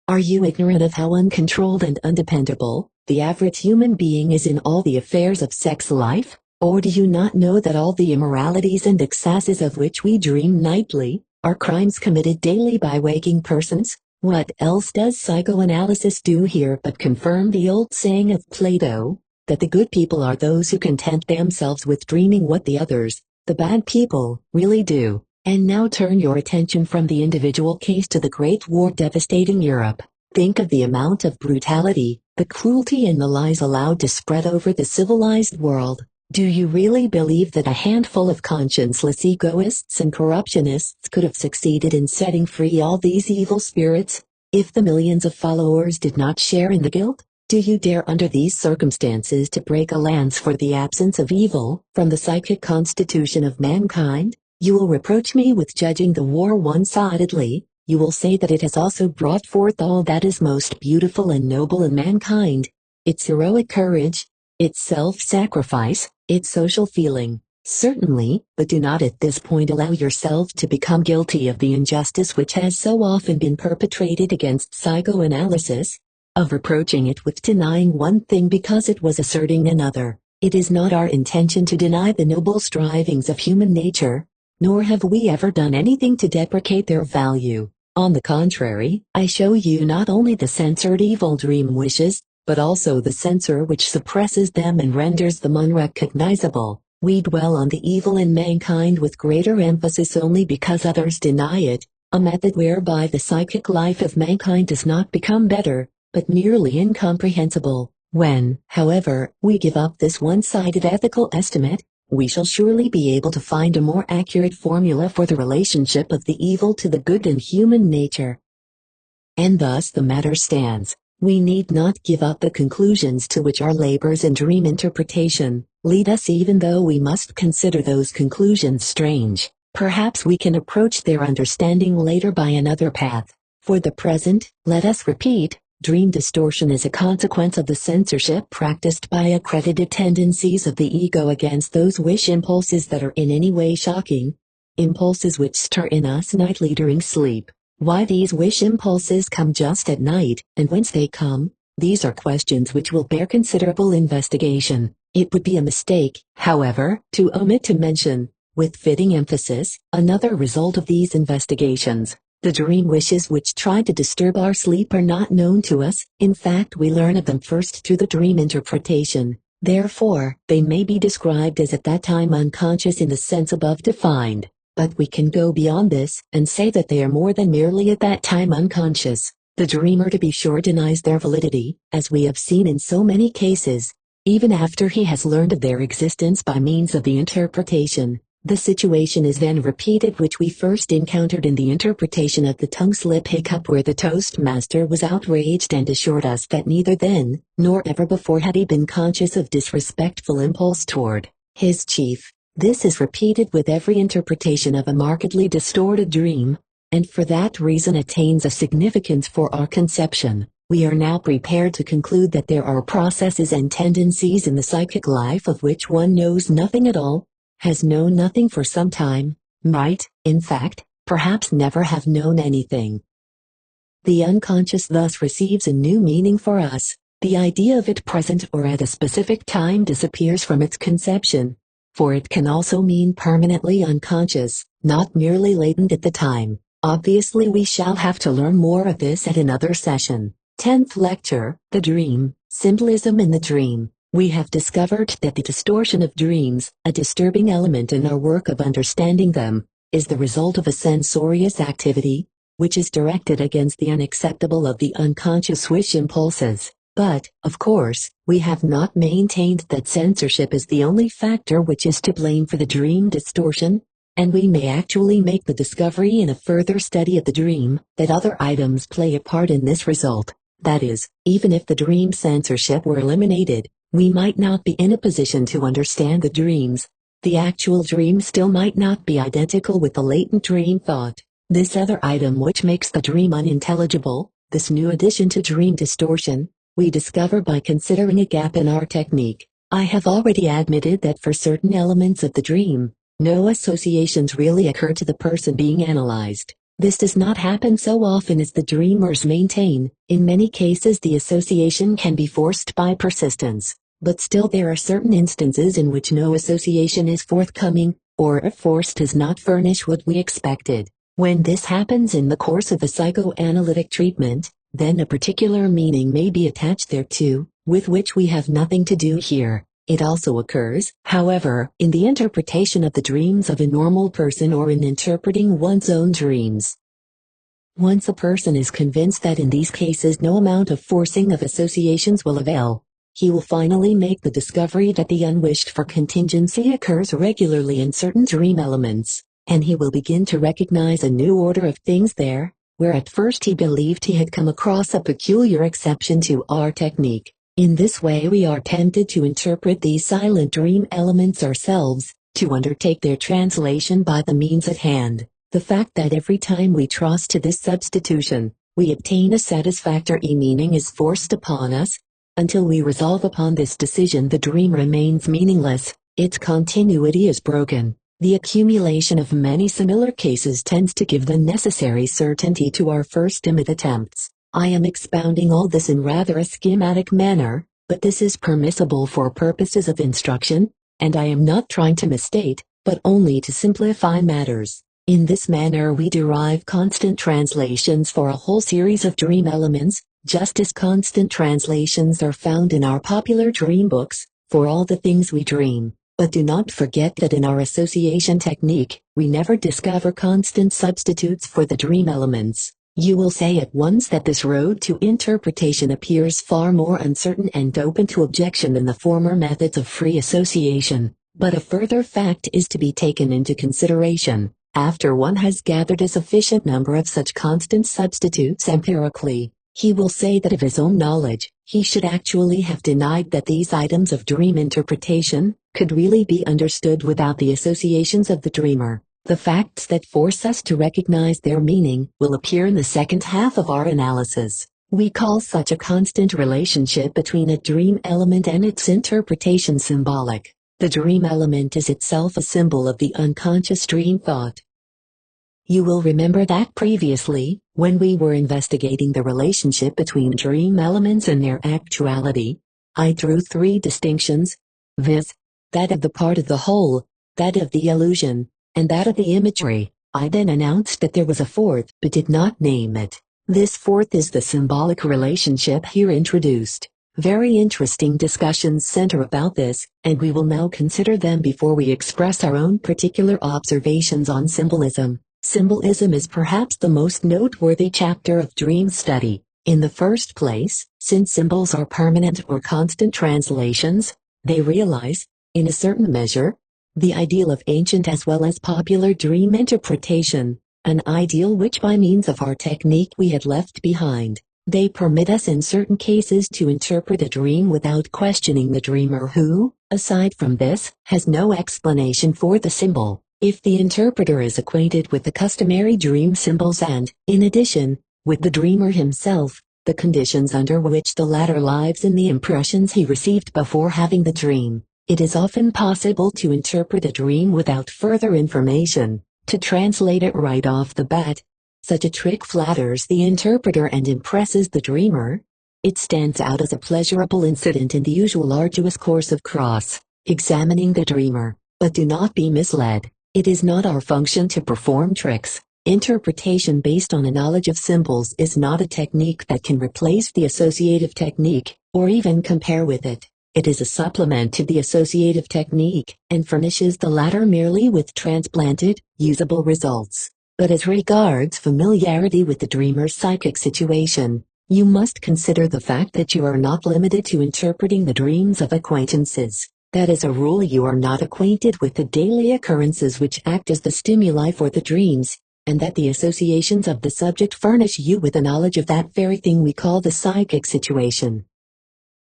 Are you ignorant of how uncontrolled and undependable the average human being is in all the affairs of sex life? Or do you not know that all the immoralities and excesses of which we dream nightly are crimes committed daily by waking persons? What else does psychoanalysis do here but confirm the old saying of Plato, that the good people are those who content themselves with dreaming what the others, the bad people, really do? And now turn your attention from the individual case to the Great War devastating Europe. Think of the amount of brutality, the cruelty and the lies allowed to spread over the civilized world. Do you really believe that a handful of conscienceless egoists and corruptionists could have succeeded in setting free all these evil spirits, if the millions of followers did not share in the guilt? Do you dare under these circumstances to break a lance for the absence of evil from the psychic constitution of mankind? You will reproach me with judging the war one-sidedly. You will say that it has also brought forth all that is most beautiful and noble in mankind, its heroic courage, its self-sacrifice, its social feeling. Certainly, but do not at this point allow yourself to become guilty of the injustice which has so often been perpetrated against psychoanalysis, of reproaching it with denying one thing because it was asserting another. It is not our intention to deny the noble strivings of human nature, nor have we ever done anything to deprecate their value. On the contrary, I show you not only the censored evil dream wishes, but also the censor which suppresses them and renders them unrecognizable. We dwell on the evil in mankind with greater emphasis only because others deny it, a method whereby the psychic life of mankind does not become better, but merely incomprehensible. When, however, we give up this one-sided ethical estimate, we shall surely be able to find a more accurate formula for the relationship of the evil to the good in human nature. And thus the matter stands. We need not give up the conclusions to which our labors in dream interpretation lead us, even though we must consider those conclusions strange. Perhaps we can approach their understanding later by another path. For the present, let us repeat, dream distortion is a consequence of the censorship practiced by accredited tendencies of the ego against those wish impulses that are in any way shocking, impulses which stir in us nightly during sleep. Why these wish impulses come just at night, and whence they come, these are questions which will bear considerable investigation. It would be a mistake, however, to omit to mention, with fitting emphasis, another result of these investigations. The dream wishes which try to disturb our sleep are not known to us. In fact, we learn of them first through the dream interpretation. Therefore, they may be described as at that time unconscious in the sense above defined. But we can go beyond this and say that they are more than merely at that time unconscious. The dreamer, to be sure, denies their validity, as we have seen in so many cases, even after he has learned of their existence by means of the interpretation. The situation is then repeated which we first encountered in the interpretation of the tongue slip hiccup, where the toastmaster was outraged and assured us that neither then, nor ever before had he been conscious of disrespectful impulse toward his chief. This is repeated with every interpretation of a markedly distorted dream, and for that reason attains a significance for our conception. We are now prepared to conclude that there are processes and tendencies in the psychic life of which one knows nothing at all, has known nothing for some time, might, in fact, perhaps never have known anything. The unconscious thus receives a new meaning for us. The idea of it present or at a specific time disappears from its conception, for it can also mean permanently unconscious, not merely latent at the time. Obviously, we shall have to learn more of this at another session. 10th lecture, The Dream, Symbolism in the Dream. We have discovered that the distortion of dreams, a disturbing element in our work of understanding them, is the result of a censorious activity, which is directed against the unacceptable of the unconscious wish impulses. But, of course, we have not maintained that censorship is the only factor which is to blame for the dream distortion, and we may actually make the discovery in a further study of the dream that other items play a part in this result. That is, even if the dream censorship were eliminated, we might not be in a position to understand the dreams. The actual dream still might not be identical with the latent dream thought. This other item which makes the dream unintelligible, this new addition to dream distortion, we discover by considering a gap in our technique. I have already admitted that for certain elements of the dream, no associations really occur to the person being analyzed. This does not happen so often as the dreamers maintain. In many cases the association can be forced by persistence, but still there are certain instances in which no association is forthcoming, or if force does not furnish what we expected. When this happens in the course of a psychoanalytic treatment, then a particular meaning may be attached thereto, with which we have nothing to do here. It also occurs, however, in the interpretation of the dreams of a normal person or in interpreting one's own dreams. Once a person is convinced that in these cases no amount of forcing of associations will avail, he will finally make the discovery that the unwished-for contingency occurs regularly in certain dream elements, and he will begin to recognize a new order of things there, where at first he believed he had come across a peculiar exception to our technique. In this way we are tempted to interpret these silent dream elements ourselves, to undertake their translation by the means at hand. The fact that every time we trust to this substitution, we obtain a satisfactory meaning is forced upon us. Until we resolve upon this decision the dream remains meaningless, its continuity is broken. The accumulation of many similar cases tends to give the necessary certainty to our first timid attempts. I am expounding all this in rather a schematic manner, but this is permissible for purposes of instruction, and I am not trying to misstate, but only to simplify matters. In this manner we derive constant translations for a whole series of dream elements, just as constant translations are found in our popular dream books, for all the things we dream. But do not forget that in our association technique, we never discover constant substitutes for the dream elements. You will say at once that this road to interpretation appears far more uncertain and open to objection than the former methods of free association, but a further fact is to be taken into consideration. After one has gathered a sufficient number of such constant substitutes empirically, he will say that of his own knowledge, he should actually have denied that these items of dream interpretation could really be understood without the associations of the dreamer. The facts that force us to recognize their meaning will appear in the second half of our analysis. We call such a constant relationship between a dream element and its interpretation symbolic. The dream element is itself a symbol of the unconscious dream thought. You will remember that previously, when we were investigating the relationship between dream elements and their actuality, I drew three distinctions, viz., that of the part of the whole, that of the illusion, and that of the imagery. I then announced that there was a fourth, but did not name it. This fourth is the symbolic relationship here introduced. Very interesting discussions center about this, and we will now consider them before we express our own particular observations on symbolism. Symbolism is perhaps the most noteworthy chapter of dream study. In the first place, since symbols are permanent or constant translations, they realize, in a certain measure, the ideal of ancient as well as popular dream interpretation, an ideal which by means of our technique we had left behind. They permit us in certain cases to interpret a dream without questioning the dreamer who, aside from this, has no explanation for the symbol. If the interpreter is acquainted with the customary dream symbols and, in addition, with the dreamer himself, the conditions under which the latter lives and the impressions he received before having the dream, it is often possible to interpret a dream without further information, to translate it right off the bat. Such a trick flatters the interpreter and impresses the dreamer. It stands out as a pleasurable incident in the usual arduous course of cross-examining the dreamer. But do not be misled. It is not our function to perform tricks. Interpretation based on a knowledge of symbols is not a technique that can replace the associative technique, or even compare with it. It is a supplement to the associative technique, and furnishes the latter merely with transplanted, usable results. But as regards familiarity with the dreamer's psychic situation, you must consider the fact that you are not limited to interpreting the dreams of acquaintances. That as a rule you are not acquainted with the daily occurrences which act as the stimuli for the dreams, and that the associations of the subject furnish you with a knowledge of that very thing we call the psychic situation.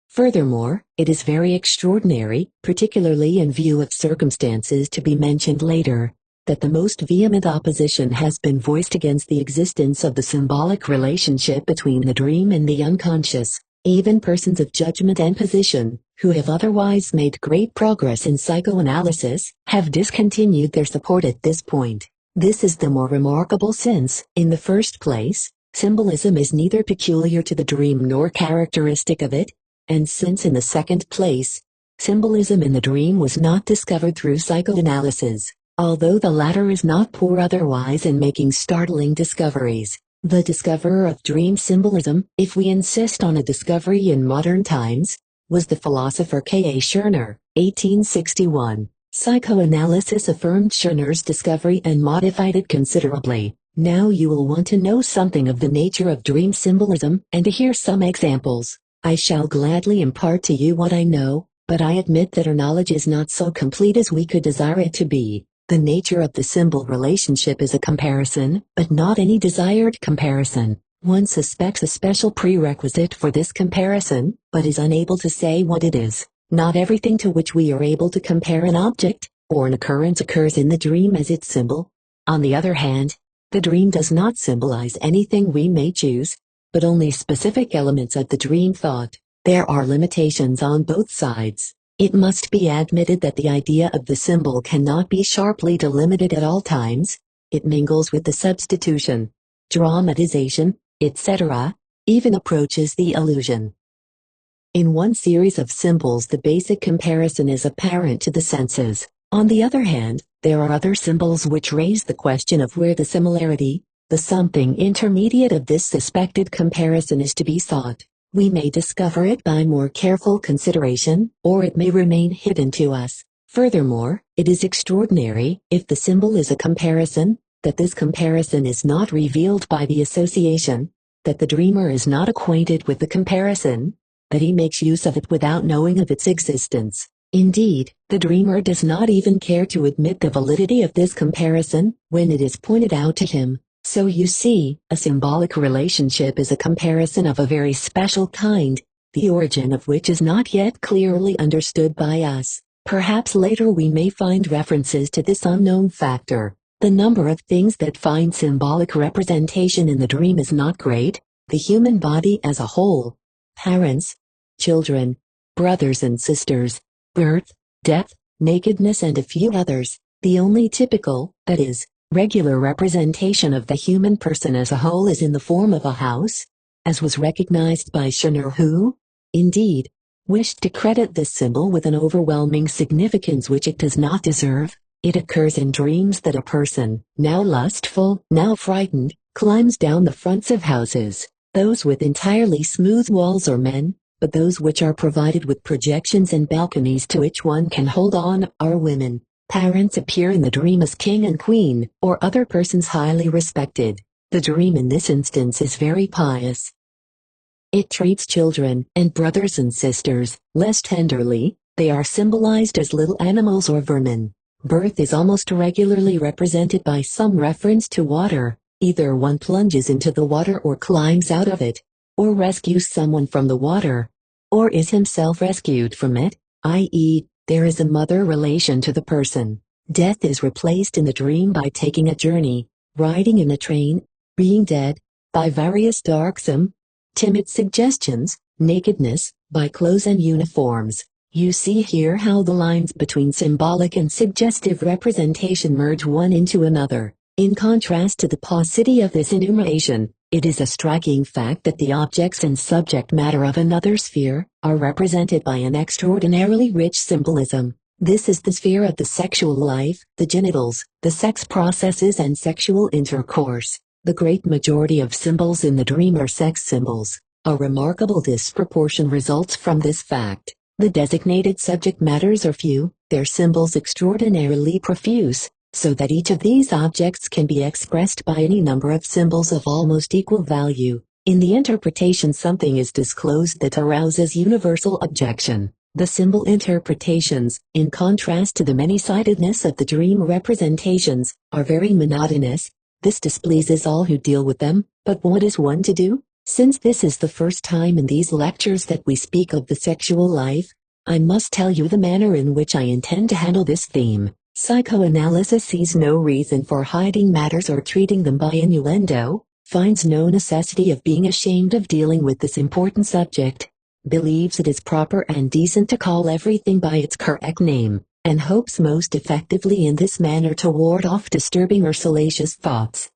Furthermore, it is very extraordinary, particularly in view of circumstances to be mentioned later, that the most vehement opposition has been voiced against the existence of the symbolic relationship between the dream and the unconscious. Even persons of judgment and position, who have otherwise made great progress in psychoanalysis, have discontinued their support at this point. This is the more remarkable since, in the first place, symbolism is neither peculiar to the dream nor characteristic of it, and since in the second place, symbolism in the dream was not discovered through psychoanalysis, although the latter is not poor otherwise in making startling discoveries. The discoverer of dream symbolism, if we insist on a discovery in modern times, was the philosopher K. A. Scherner, 1861. Psychoanalysis affirmed Scherner's discovery and modified it considerably. Now you will want to know something of the nature of dream symbolism and to hear some examples. I shall gladly impart to you what I know, but I admit that our knowledge is not so complete as we could desire it to be. The nature of the symbol relationship is a comparison, but not any desired comparison. One suspects a special prerequisite for this comparison, but is unable to say what it is. Not everything to which we are able to compare an object, or an occurrence occurs in the dream as its symbol. On the other hand, the dream does not symbolize anything we may choose, but only specific elements of the dream thought. There are limitations on both sides. It must be admitted that the idea of the symbol cannot be sharply delimited at all times. It mingles with the substitution, dramatization, etc., even approaches the illusion. In one series of symbols the basic comparison is apparent to the senses. On the other hand, there are other symbols which raise the question of where the similarity, the something intermediate of this suspected comparison is to be sought. We may discover it by more careful consideration, or it may remain hidden to us. Furthermore, it is extraordinary, if the symbol is a comparison, that this comparison is not revealed by the association, that the dreamer is not acquainted with the comparison, that he makes use of it without knowing of its existence. Indeed, the dreamer does not even care to admit the validity of this comparison when it is pointed out to him. So you see, a symbolic relationship is a comparison of a very special kind, the origin of which is not yet clearly understood by us. Perhaps later we may find references to this unknown factor. The number of things that find symbolic representation in the dream is not great. The human body as a whole, parents, children, brothers and sisters, birth, death, nakedness and a few others. The only typical, that is, regular representation of the human person as a whole is in the form of a house, as was recognized by Scherner who, indeed, wished to credit this symbol with an overwhelming significance which it does not deserve. It occurs in dreams that a person, now lustful, now frightened, climbs down the fronts of houses. Those with entirely smooth walls are men, but those which are provided with projections and balconies to which one can hold on are women. Parents appear in the dream as king and queen, or other persons highly respected. The dream in this instance is very pious. It treats children, and brothers and sisters, less tenderly. They are symbolized as little animals or vermin. Birth is almost regularly represented by some reference to water. Either one plunges into the water or climbs out of it, or rescues someone from the water, or is himself rescued from it, i.e., there is a mother relation to the person. Death is replaced in the dream by taking a journey, riding in a train, being dead, by various darksome, timid suggestions, nakedness, by clothes and uniforms. You see here how the lines between symbolic and suggestive representation merge one into another. In contrast to the paucity of this enumeration, it is a striking fact that the objects and subject matter of another sphere are represented by an extraordinarily rich symbolism. This is the sphere of the sexual life, the genitals, the sex processes and sexual intercourse. The great majority of symbols in the dream are sex symbols. A remarkable disproportion results from this fact. The designated subject matters are few, their symbols extraordinarily profuse, so that each of these objects can be expressed by any number of symbols of almost equal value. In the interpretation something is disclosed that arouses universal objection. The symbol interpretations, in contrast to the many-sidedness of the dream representations, are very monotonous. This displeases all who deal with them, but what is one to do? Since this is the first time in these lectures that we speak of the sexual life, I must tell you the manner in which I intend to handle this theme. Psychoanalysis sees no reason for hiding matters or treating them by innuendo, finds no necessity of being ashamed of dealing with this important subject. believes it is proper and decent to call everything by its correct name, and hopes most effectively in this manner to ward off disturbing or salacious thoughts.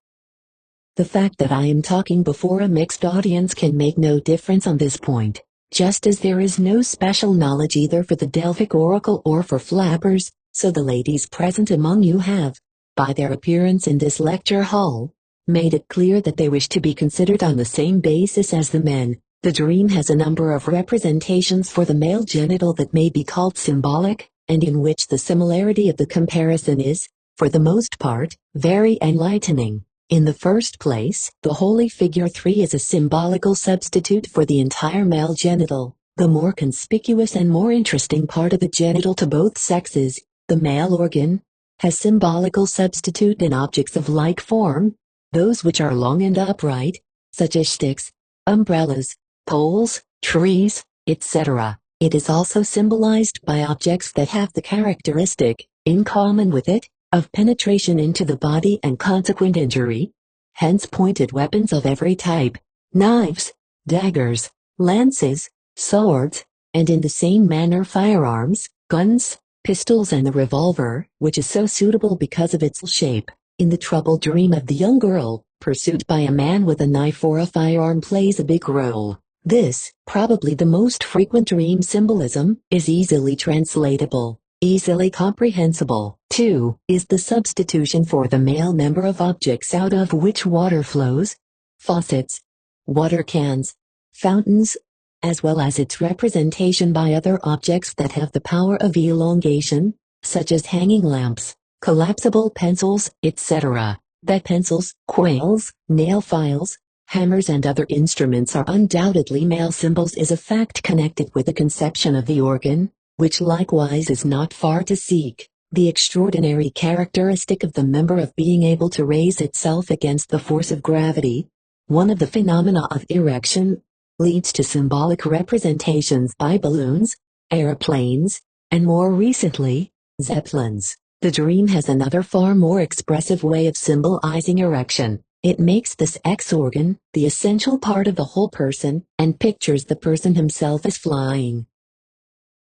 The fact that I am talking before a mixed audience can make no difference on this point, just as there is no special knowledge either for the Delphic oracle or for flappers, so the ladies present among you have, by their appearance in this lecture hall, made it clear that they wish to be considered on the same basis as the men. The dream has a number of representations for the male genital that may be called symbolic, and in which the similarity of the comparison is, for the most part, very enlightening. In the first place, the holy figure 3 is a symbolical substitute for the entire male genital, the more conspicuous and more interesting part of the genital to both sexes. The male organ has symbolical substitute in objects of like form, those which are long and upright, such as sticks, umbrellas, poles, trees, etc. It is also symbolized by objects that have the characteristic, in common with it, of penetration into the body and consequent injury, hence pointed weapons of every type, knives, daggers, lances, swords, and in the same manner firearms, guns, pistols and the revolver, which is so suitable because of its shape. In the troubled dream of the young girl, pursuit by a man with a knife or a firearm plays a big role. This, probably the most frequent dream symbolism, is easily translatable, easily comprehensible. 2 is the substitution for the male member of objects out of which water flows, faucets, water cans, fountains, as well as its representation by other objects that have the power of elongation, such as hanging lamps, collapsible pencils, etc. That pencils, quails, nail files, hammers and other instruments are undoubtedly male symbols is a fact connected with the conception of the organ, which likewise is not far to seek. The extraordinary characteristic of the member of being able to raise itself against the force of gravity, one of the phenomena of erection, leads to symbolic representations by balloons, aeroplanes, and more recently, zeppelins. The dream has another far more expressive way of symbolizing erection. It makes this X organ the essential part of the whole person and pictures the person himself as flying.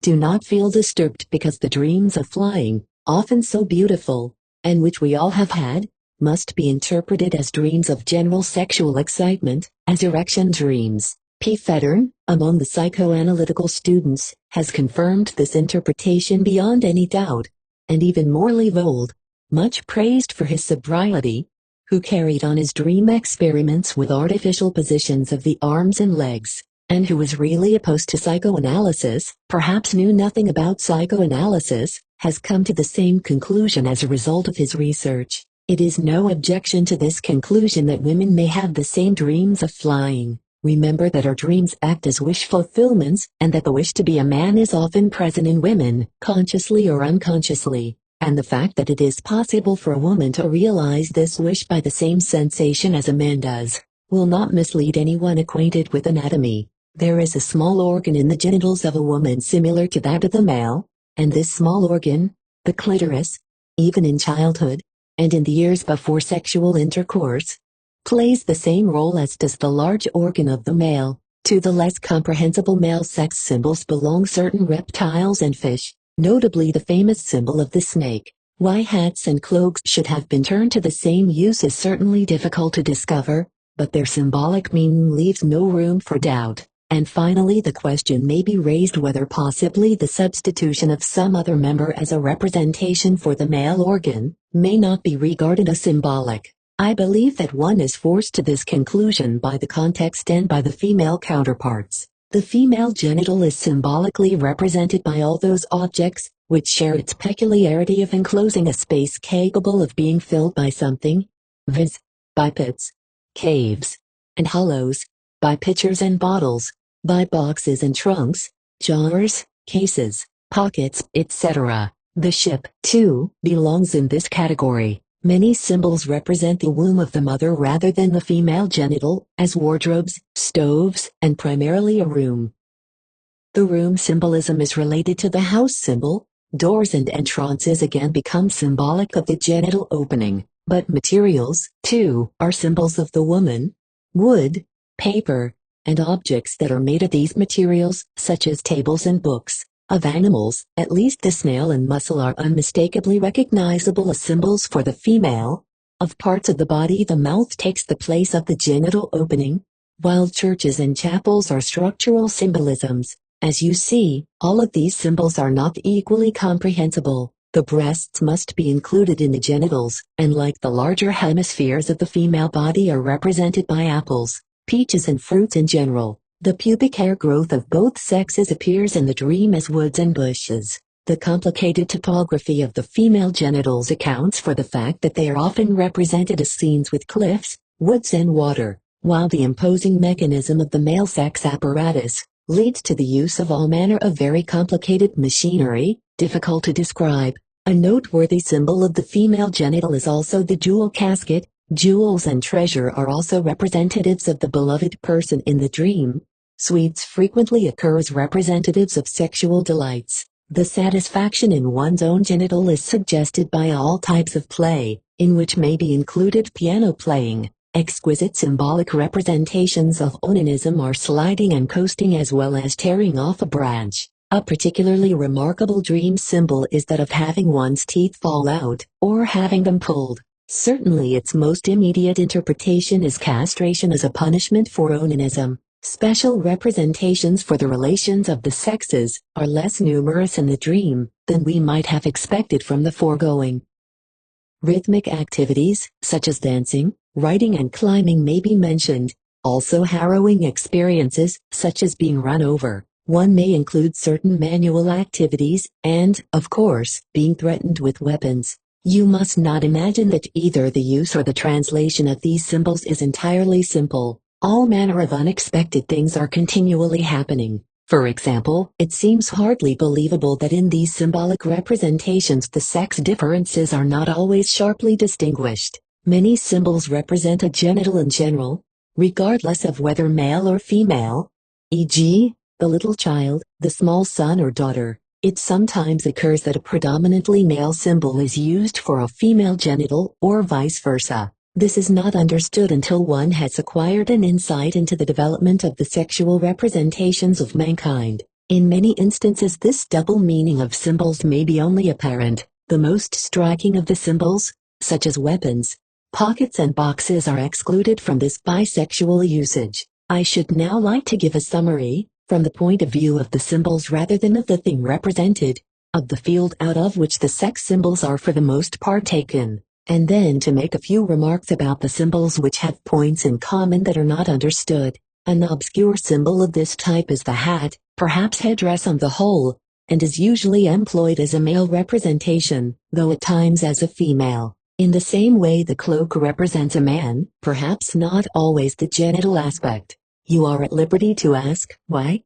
Do not feel disturbed because the dreams of flying, often so beautiful, and which we all have had, must be interpreted as dreams of general sexual excitement, as erection dreams. P. Fettern, among the psychoanalytical students, has confirmed this interpretation beyond any doubt, and even Morley Vold, much praised for his sobriety, who carried on his dream experiments with artificial positions of the arms and legs, and who was really opposed to psychoanalysis, perhaps knew nothing about psychoanalysis, has come to the same conclusion as a result of his research. It is no objection to this conclusion that women may have the same dreams of flying. Remember that our dreams act as wish fulfillments, and that the wish to be a man is often present in women, consciously or unconsciously. And the fact that it is possible for a woman to realize this wish by the same sensation as a man does, will not mislead anyone acquainted with anatomy. There is a small organ in the genitals of a woman similar to that of the male, and this small organ, the clitoris, even in childhood, and in the years before sexual intercourse, plays the same role as does the large organ of the male. To the less comprehensible male sex symbols belong certain reptiles and fish, notably the famous symbol of the snake. Why hats and cloaks should have been turned to the same use is certainly difficult to discover, but their symbolic meaning leaves no room for doubt. And finally the question may be raised whether possibly the substitution of some other member as a representation for the male organ may not be regarded as symbolic. I believe that one is forced to this conclusion by the context and by the female counterparts. The female genital is symbolically represented by all those objects which share its peculiarity of enclosing a space capable of being filled by something, viz., by pits, caves, and hollows, by pitchers and bottles, by boxes and trunks, jars, cases, pockets, etc. The ship, too, belongs in this category. Many symbols represent the womb of the mother rather than the female genital, as wardrobes, stoves, and primarily a room. The room symbolism is related to the house symbol. Doors and entrances again become symbolic of the genital opening, but materials, too, are symbols of the woman. Wood, paper, and objects that are made of these materials, such as tables and books. Of animals, at least the snail and mussel are unmistakably recognizable as symbols for the female. Of parts of the body, the mouth takes the place of the genital opening, while churches and chapels are structural symbolisms. As you see, all of these symbols are not equally comprehensible. The breasts must be included in the genitals, and like the larger hemispheres of the female body are represented by apples, peaches and fruits in general. The pubic hair growth of both sexes appears in the dream as woods and bushes. The complicated topography of the female genitals accounts for the fact that they are often represented as scenes with cliffs, woods and water, while the imposing mechanism of the male sex apparatus leads to the use of all manner of very complicated machinery, difficult to describe. A noteworthy symbol of the female genital is also the jewel casket. Jewels and treasure are also representatives of the beloved person in the dream. Sweets frequently occur as representatives of sexual delights. The satisfaction in one's own genital is suggested by all types of play, in which may be included piano playing. Exquisite symbolic representations of onanism are sliding and coasting as well as tearing off a branch. A particularly remarkable dream symbol is that of having one's teeth fall out, or having them pulled. Certainly its most immediate interpretation is castration as a punishment for onanism. Special representations for the relations of the sexes are less numerous in the dream than we might have expected from the foregoing. Rhythmic activities, such as dancing, riding and climbing may be mentioned. Also harrowing experiences, such as being run over. One may include certain manual activities, and, of course, being threatened with weapons. You must not imagine that either the use or the translation of these symbols is entirely simple. All manner of unexpected things are continually happening. For example, it seems hardly believable that in these symbolic representations the sex differences are not always sharply distinguished. Many symbols represent a genital in general, regardless of whether male or female, e.g., the little child, the small son or daughter. It sometimes occurs that a predominantly male symbol is used for a female genital, or vice versa. This is not understood until one has acquired an insight into the development of the sexual representations of mankind. In many instances this double meaning of symbols may be only apparent. The most striking of the symbols, such as weapons, pockets and boxes, are excluded from this bisexual usage. I should now like to give a summary, from the point of view of the symbols rather than of the thing represented, of the field out of which the sex symbols are for the most part taken, and then to make a few remarks about the symbols which have points in common that are not understood. An obscure symbol of this type is the hat, perhaps headdress on the whole, and is usually employed as a male representation, though at times as a female. In the same way the cloak represents a man, perhaps not always the genital aspect. You are at liberty to ask, why?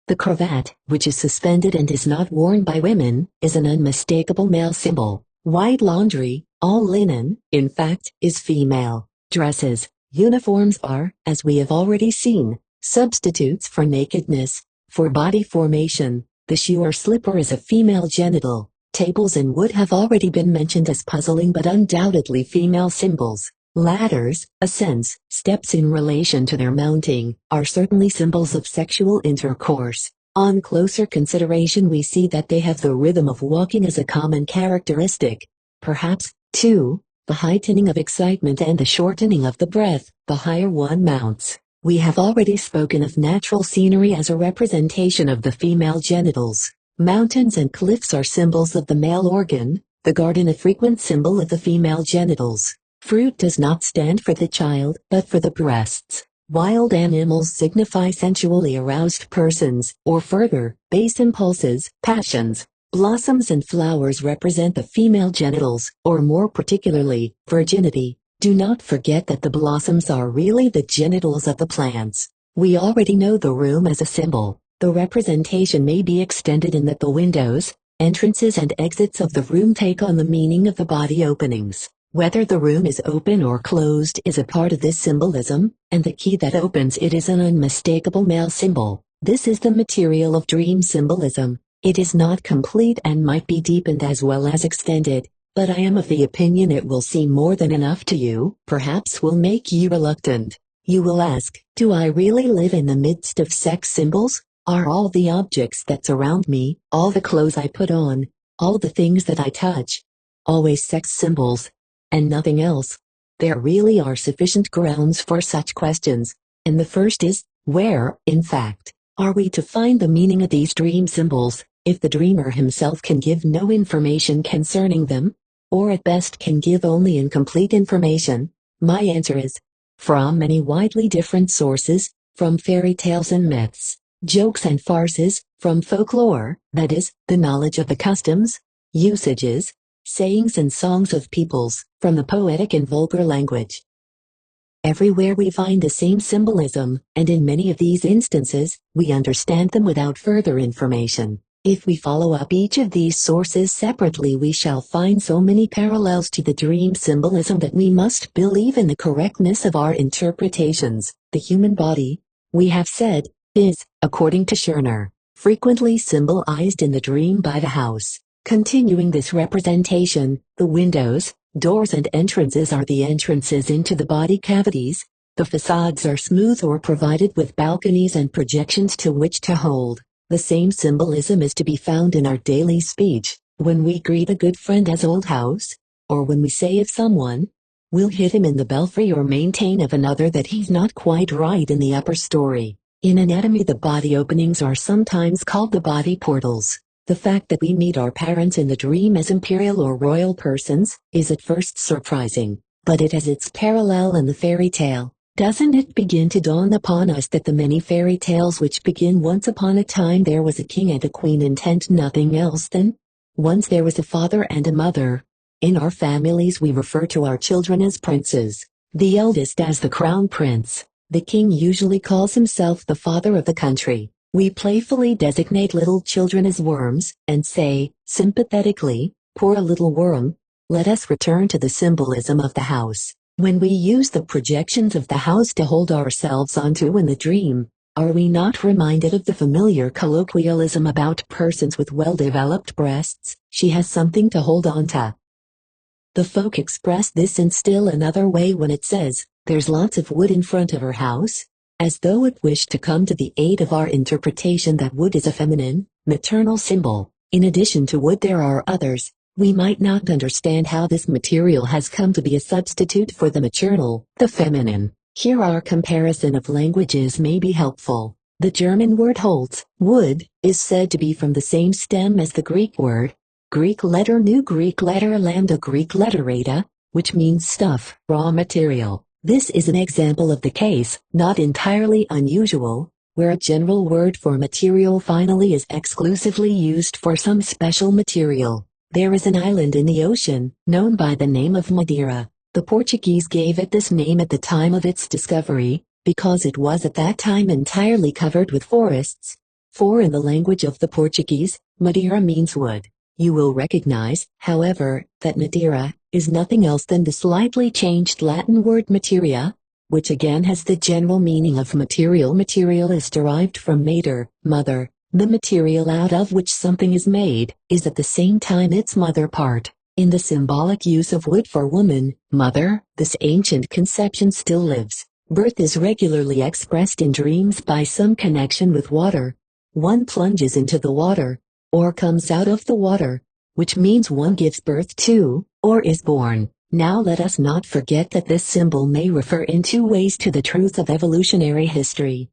The cravat, which is suspended and is not worn by women, is an unmistakable male symbol. White laundry, all linen, in fact, is female. Dresses, uniforms are, as we have already seen, substitutes for nakedness. For body formation, the shoe or slipper is a female genital. Tables and wood have already been mentioned as puzzling but undoubtedly female symbols. Ladders, ascents, steps in relation to their mounting, are certainly symbols of sexual intercourse. On closer consideration we see that they have the rhythm of walking as a common characteristic. Perhaps, too, the heightening of excitement and the shortening of the breath, the higher one mounts. We have already spoken of natural scenery as a representation of the female genitals. Mountains and cliffs are symbols of the male organ, the garden a frequent symbol of the female genitals. Fruit does not stand for the child, but for the breasts. Wild animals signify sensually aroused persons, or further, base impulses, passions. Blossoms and flowers represent the female genitals, or more particularly, virginity. Do not forget that the blossoms are really the genitals of the plants. We already know the room as a symbol. The representation may be extended in that the windows, entrances and exits of the room take on the meaning of the body openings. Whether the room is open or closed is a part of this symbolism, and the key that opens it is an unmistakable male symbol. This is the material of dream symbolism. It is not complete and might be deepened as well as extended, but I am of the opinion it will seem more than enough to you, perhaps will make you reluctant. You will ask, do I really live in the midst of sex symbols? Are all the objects that surround me, all the clothes I put on, all the things that I touch, always sex symbols, and nothing else? There really are sufficient grounds for such questions, and the first is, where, in fact, are we to find the meaning of these dream symbols, if the dreamer himself can give no information concerning them, or at best can give only incomplete information? My answer is, from many widely different sources, from fairy tales and myths, jokes and farces, from folklore, that is, the knowledge of the customs, usages, sayings and songs of peoples, from the poetic and vulgar language. Everywhere we find the same symbolism, and in many of these instances, we understand them without further information. If we follow up each of these sources separately, we shall find so many parallels to the dream symbolism that we must believe in the correctness of our interpretations. The human body, we have said, is, according to Scherner, frequently symbolized in the dream by the house. Continuing this representation, the windows, doors and entrances are the entrances into the body cavities. The facades are smooth or provided with balconies and projections to which to hold. The same symbolism is to be found in our daily speech, when we greet a good friend as old house, or when we say of someone, we'll hit him in the belfry, or maintain of another that he's not quite right in the upper story. In anatomy, the body openings are sometimes called the body portals. The fact that we meet our parents in the dream as imperial or royal persons is at first surprising, but it has its parallel in the fairy tale. Doesn't it begin to dawn upon us that the many fairy tales which begin once upon a time there was a king and a queen intend nothing else than once there was a father and a mother. In our families we refer to our children as princes, the eldest as the crown prince. The king usually calls himself the father of the country. We playfully designate little children as worms, and say, sympathetically, poor little worm. Let us return to the symbolism of the house. When we use the projections of the house to hold ourselves onto in the dream, are we not reminded of the familiar colloquialism about persons with well-developed breasts? She has something to hold on to. The folk express this in still another way when it says, there's lots of wood in front of her house, as though it wished to come to the aid of our interpretation that wood is a feminine, maternal symbol. In addition to wood there are others. We might not understand how this material has come to be a substitute for the maternal, the feminine. Here our comparison of languages may be helpful. The German word Holz, wood, is said to be from the same stem as the Greek word, Greek letter nu, Greek letter lambda, Greek letter eta, which means stuff, raw material. This is an example of the case, not entirely unusual, where a general word for material finally is exclusively used for some special material. There is an island in the ocean, known by the name of Madeira. The Portuguese gave it this name at the time of its discovery, because it was at that time entirely covered with forests. For in the language of the Portuguese, Madeira means wood. You will recognize, however, that Madeira is nothing else than the slightly changed Latin word materia, which again has the general meaning of material. Material is derived from mater, mother. The material out of which something is made is at the same time its mother part. In the symbolic use of wood for woman, mother, this ancient conception still lives. Birth is regularly expressed in dreams by some connection with water. One plunges into the water, or comes out of the water, which means one gives birth to, or is born. Now let us not forget that this symbol may refer in two ways to the truth of evolutionary history.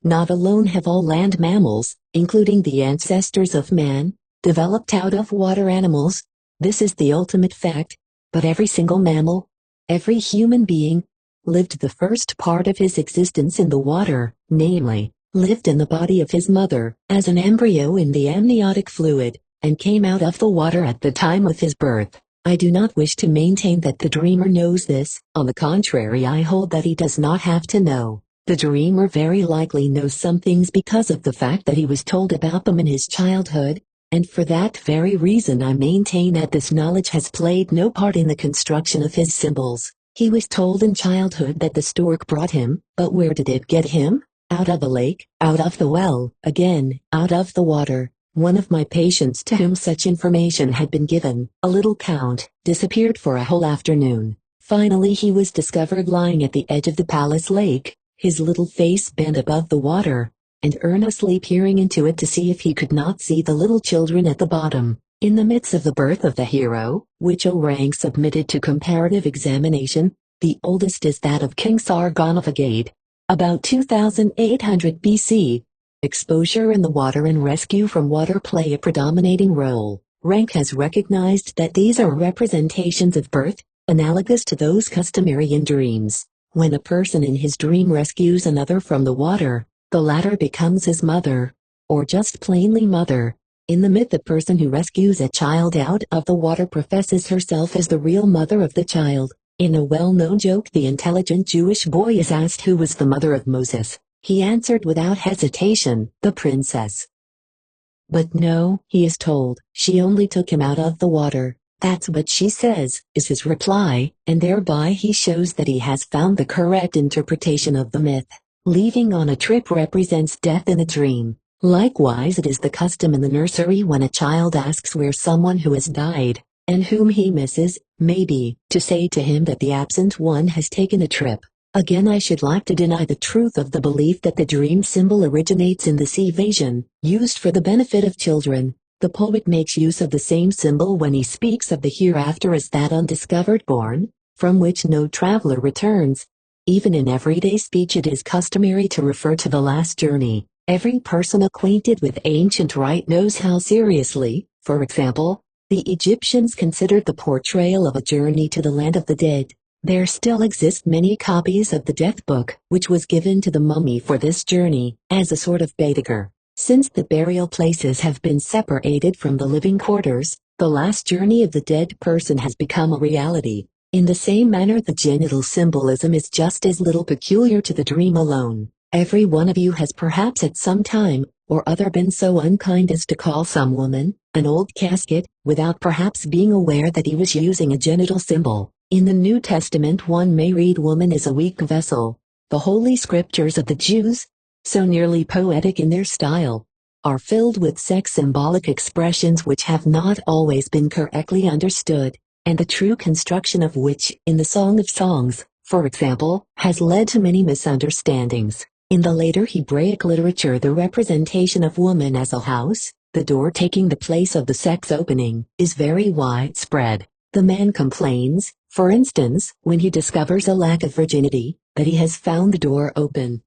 Not alone have all land mammals, including the ancestors of man, developed out of water animals. This is the ultimate fact, but every single mammal, every human being, lived the first part of his existence in the water, namely, lived in the body of his mother, as an embryo in the amniotic fluid, and came out of the water at the time of his birth. I do not wish to maintain that the dreamer knows this. On the contrary, I hold that he does not have to know. The dreamer very likely knows some things because of the fact that he was told about them in his childhood, and for that very reason I maintain that this knowledge has played no part in the construction of his symbols. He was told in childhood that the stork brought him, but where did it get him? Out of a lake, out of the well, again, out of the water. One of my patients to whom such information had been given, a little count, disappeared for a whole afternoon. Finally he was discovered lying at the edge of the palace lake, his little face bent above the water, and earnestly peering into it to see if he could not see the little children at the bottom. In the midst of the birth of the hero, which Orang submitted to comparative examination, the oldest is that of King Sargon of Agade, about 2800 BC. Exposure in the water and rescue from water play a predominating role. Rank has recognized that these are representations of birth, analogous to those customary in dreams. When a person in his dream rescues another from the water, the latter becomes his mother, or just plainly mother. In the myth, the person who rescues a child out of the water professes herself as the real mother of the child. In a well-known joke, the intelligent Jewish boy is asked who was the mother of Moses. He answered without hesitation, the princess. But no, he is told, she only took him out of the water. That's what she says, is his reply, and thereby he shows that he has found the correct interpretation of the myth. Leaving on a trip represents death in a dream. Likewise, it is the custom in the nursery when a child asks where someone who has died, and whom he misses, may be, to say to him that the absent one has taken a trip. Again, I should like to deny the truth of the belief that the dream symbol originates in the sea vision, used for the benefit of children. The poet makes use of the same symbol when he speaks of the hereafter as that undiscovered bourne, from which no traveler returns. Even in everyday speech it is customary to refer to the last journey. Every person acquainted with ancient rite knows how seriously, for example, the Egyptians considered the portrayal of a journey to the land of the dead. There still exist many copies of the death book, which was given to the mummy for this journey, as a sort of Baedeker. Since the burial places have been separated from the living quarters, the last journey of the dead person has become a reality. In the same manner, the genital symbolism is just as little peculiar to the dream alone. Every one of you has perhaps at some time or other been so unkind as to call some woman an old casket, without perhaps being aware that he was using a genital symbol. In the New Testament one may read woman is a weak vessel. The Holy Scriptures of the Jews, so nearly poetic in their style, are filled with sex-symbolic expressions which have not always been correctly understood, and the true construction of which, in the Song of Songs, for example, has led to many misunderstandings. In the later Hebraic literature, the representation of woman as a house, the door taking the place of the sex opening, is very widespread. The man complains, for instance, when he discovers a lack of virginity, that he has found the door open.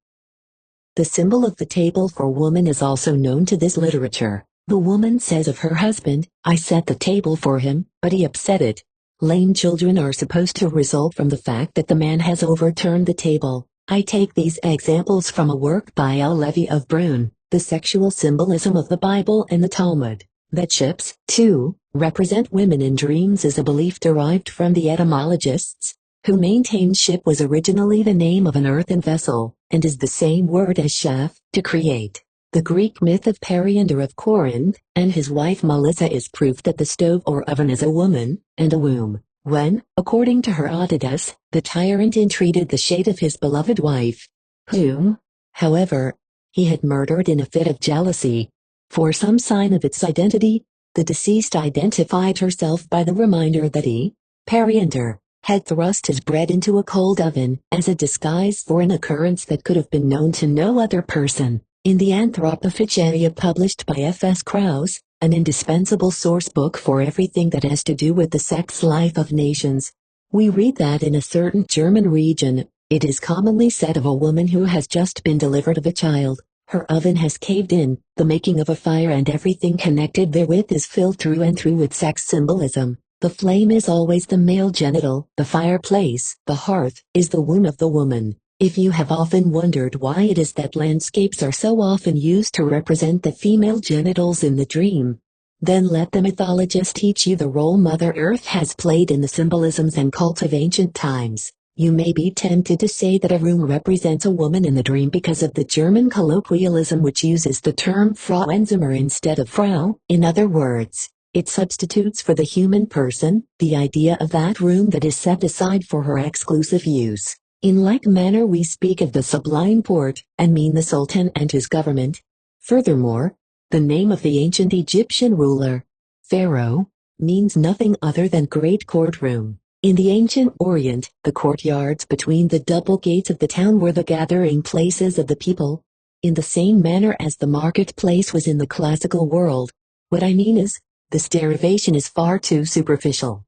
The symbol of the table for woman is also known to this literature. The woman says of her husband, I set the table for him, but he upset it. Lame children are supposed to result from the fact that the man has overturned the table. I take these examples from a work by L. Levy of Brunn, The Sexual Symbolism of the Bible and the Talmud. That ships, too, represent women in dreams is a belief derived from the etymologists, who maintain ship was originally the name of an earthen vessel, and is the same word as shaf, to create. The Greek myth of Periander of Corinth and his wife Melissa is proof that the stove or oven is a woman, and a womb. When, according to Herodotus, the tyrant entreated the shade of his beloved wife, whom, however, he had murdered in a fit of jealousy, for some sign of its identity, the deceased identified herself by the reminder that he, Periander, had thrust his bread into a cold oven as a disguise for an occurrence that could have been known to no other person. In the Anthropophagia published by F.S. Krauss, an indispensable source book for everything that has to do with the sex life of nations, we read that in a certain German region, it is commonly said of a woman who has just been delivered of a child, her oven has caved in, the making of a fire and everything connected therewith is filled through and through with sex symbolism. The flame is always the male genital, the fireplace, the hearth, is the womb of the woman. If you have often wondered why it is that landscapes are so often used to represent the female genitals in the dream, then let the mythologist teach you the role Mother Earth has played in the symbolisms and cults of ancient times. You may be tempted to say that a room represents a woman in the dream because of the German colloquialism which uses the term Frauenzimmer instead of Frau. In other words, it substitutes for the human person the idea of that room that is set aside for her exclusive use. In like manner we speak of the Sublime Porte, and mean the Sultan and his government. Furthermore, the name of the ancient Egyptian ruler, Pharaoh, means nothing other than great courtroom. In the ancient Orient, the courtyards between the double gates of the town were the gathering places of the people, in the same manner as the marketplace was in the classical world. What I mean is, this derivation is far too superficial.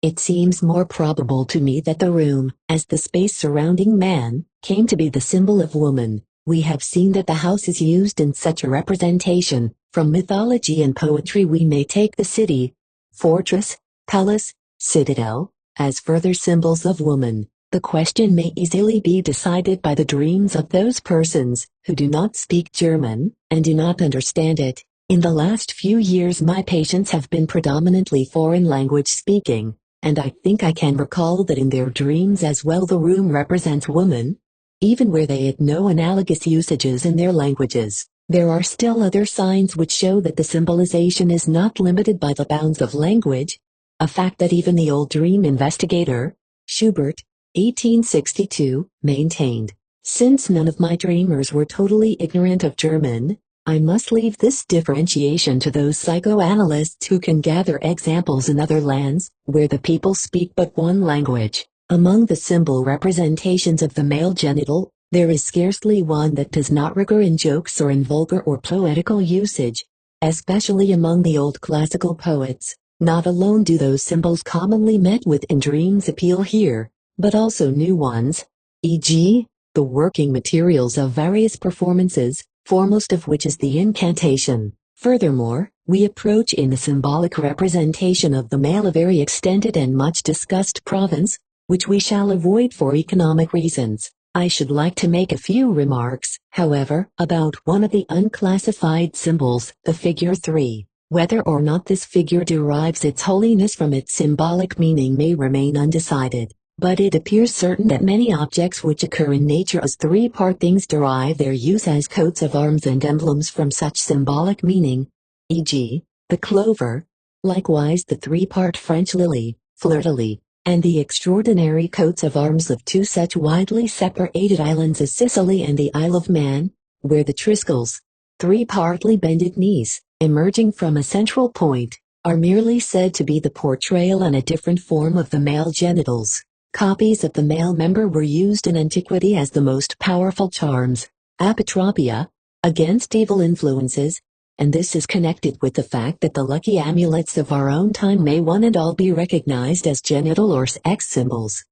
It seems more probable to me that the room, as the space surrounding man, came to be the symbol of woman. We have seen that the house is used in such a representation. From mythology and poetry we may take the city, fortress, palace, citadel, as further symbols of woman. The question may easily be decided by the dreams of those persons who do not speak German and do not understand it. In the last few years my patients have been predominantly foreign language speaking, and I think I can recall that in their dreams as well the room represents woman, even where they had no analogous usages in their languages. There are still other signs which show that the symbolization is not limited by the bounds of language, a fact that even the old dream investigator, Schubert, 1862, maintained. Since none of my dreamers were totally ignorant of German, I must leave this differentiation to those psychoanalysts who can gather examples in other lands, where the people speak but one language. Among the symbol representations of the male genital, there is scarcely one that does not recur in jokes or in vulgar or poetical usage, especially among the old classical poets. Not alone do those symbols commonly met with in dreams appeal here, but also new ones, e.g., the working materials of various performances, foremost of which is the incantation. Furthermore, we approach in the symbolic representation of the male a very extended and much discussed province, which we shall avoid for economic reasons. I should like to make a few remarks, however, about one of the unclassified symbols, the figure 3. Whether or not this figure derives its holiness from its symbolic meaning may remain undecided, but it appears certain that many objects which occur in nature as three-part things derive their use as coats of arms and emblems from such symbolic meaning, e.g., the clover, likewise the three-part French lily, fleur-de-lis, and the extraordinary coats of arms of two such widely separated islands as Sicily and the Isle of Man, where the triskells, three partly bended knees, emerging from a central point, are merely said to be the portrayal in a different form of the male genitals. Copies of the male member were used in antiquity as the most powerful charms, apotropia, against evil influences, and this is connected with the fact that the lucky amulets of our own time may one and all be recognized as genital or sex symbols.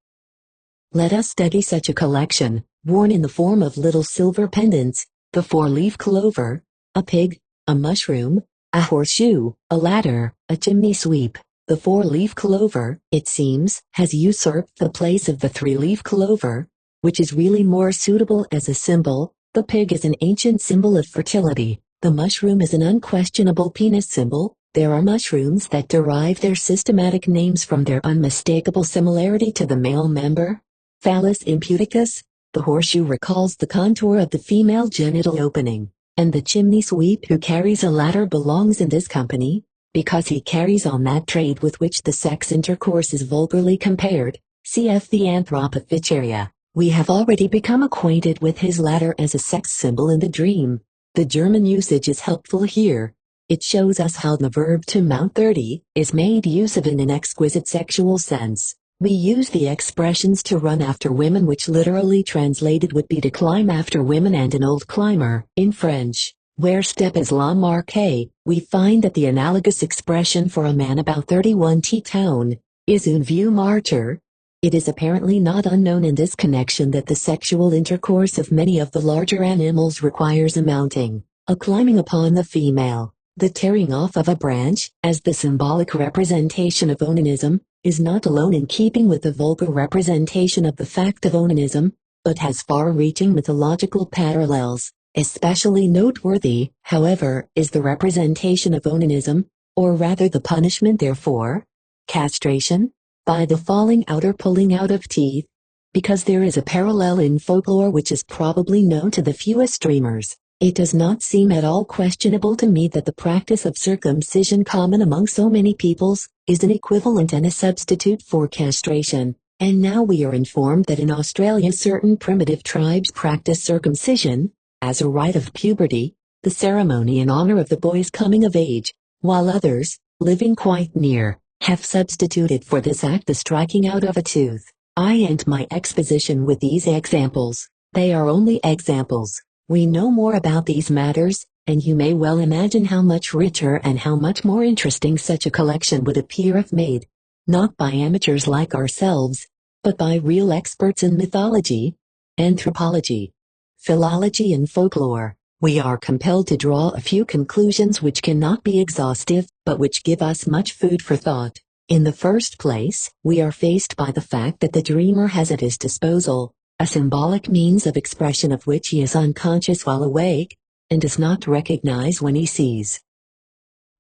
Let us study such a collection, worn in the form of little silver pendants, the four-leaf clover, a pig, a mushroom, a horseshoe, a ladder, a chimney sweep. The four-leaf clover, it seems, has usurped the place of the three-leaf clover, which is really more suitable as a symbol. The pig is an ancient symbol of fertility. The mushroom is an unquestionable penis symbol. There are mushrooms that derive their systematic names from their unmistakable similarity to the male member. Phallus imputicus, the horseshoe recalls the contour of the female genital opening, and the chimney sweep who carries a ladder belongs in this company, because he carries on that trade with which the sex intercourse is vulgarly compared. Cf. the Anthropophyteria. We have already become acquainted with his ladder as a sex symbol in the dream. The German usage is helpful here. It shows us how the verb to mount 30 is made use of in an exquisite sexual sense. We use the expressions to run after women, which literally translated would be to climb after women, and an old climber, in French, where step is la marque. We find that the analogous expression for a man about 31 T-town is un vieux martyr. It is apparently not unknown in this connection that the sexual intercourse of many of the larger animals requires a mounting, a climbing upon the female. The tearing off of a branch, as the symbolic representation of onanism, is not alone in keeping with the vulgar representation of the fact of onanism, but has far-reaching mythological parallels. Especially noteworthy, however, is the representation of onanism, or rather the punishment therefor, castration, by the falling out or pulling out of teeth, because there is a parallel in folklore which is probably known to the fewest dreamers. It does not seem at all questionable to me that the practice of circumcision, common among so many peoples, is an equivalent and a substitute for castration, and now we are informed that in Australia certain primitive tribes practice circumcision, as a rite of puberty, the ceremony in honor of the boy's coming of age, while others, living quite near, have substituted for this act the striking out of a tooth. I end my exposition with these examples. They are only examples. We know more about these matters, and you may well imagine how much richer and how much more interesting such a collection would appear if made, not by amateurs like ourselves, but by real experts in mythology, anthropology, philology and folklore. We are compelled to draw a few conclusions which cannot be exhaustive, but which give us much food for thought. In the first place, we are faced by the fact that the dreamer has at his disposal a symbolic means of expression of which he is unconscious while awake, and does not recognize when he sees.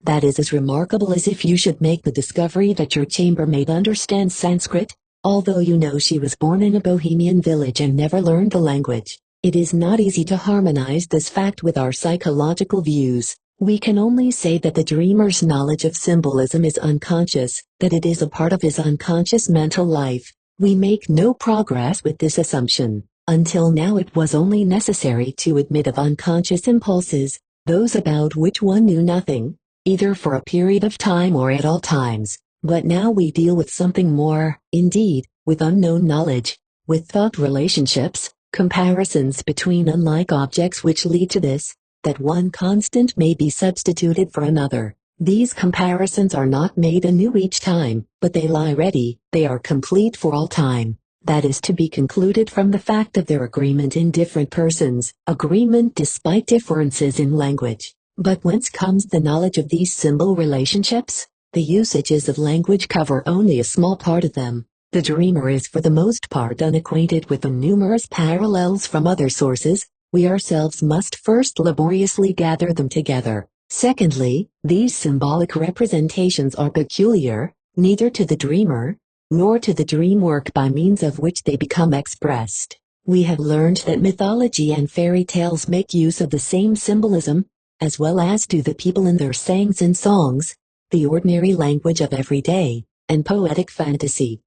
That is as remarkable as if you should make the discovery that your chambermaid understands Sanskrit, although you know she was born in a Bohemian village and never learned the language. It is not easy to harmonize this fact with our psychological views. We can only say that the dreamer's knowledge of symbolism is unconscious, that it is a part of his unconscious mental life. We make no progress with this assumption. Until now it was only necessary to admit of unconscious impulses, those about which one knew nothing, either for a period of time or at all times. But now we deal with something more, indeed, with unknown knowledge, with thought relationships, comparisons between unlike objects which lead to this, that one constant may be substituted for another. These comparisons are not made anew each time, but they lie ready, they are complete for all time. That is to be concluded from the fact of their agreement in different persons, agreement despite differences in language. But whence comes the knowledge of these symbol relationships? The usages of language cover only a small part of them. The dreamer is for the most part unacquainted with the numerous parallels from other sources. We ourselves must first laboriously gather them together. Secondly, these symbolic representations are peculiar, neither to the dreamer, nor to the dream work by means of which they become expressed. We have learned that mythology and fairy tales make use of the same symbolism, as well as do the people in their sayings and songs, the ordinary language of everyday, and poetic fantasy.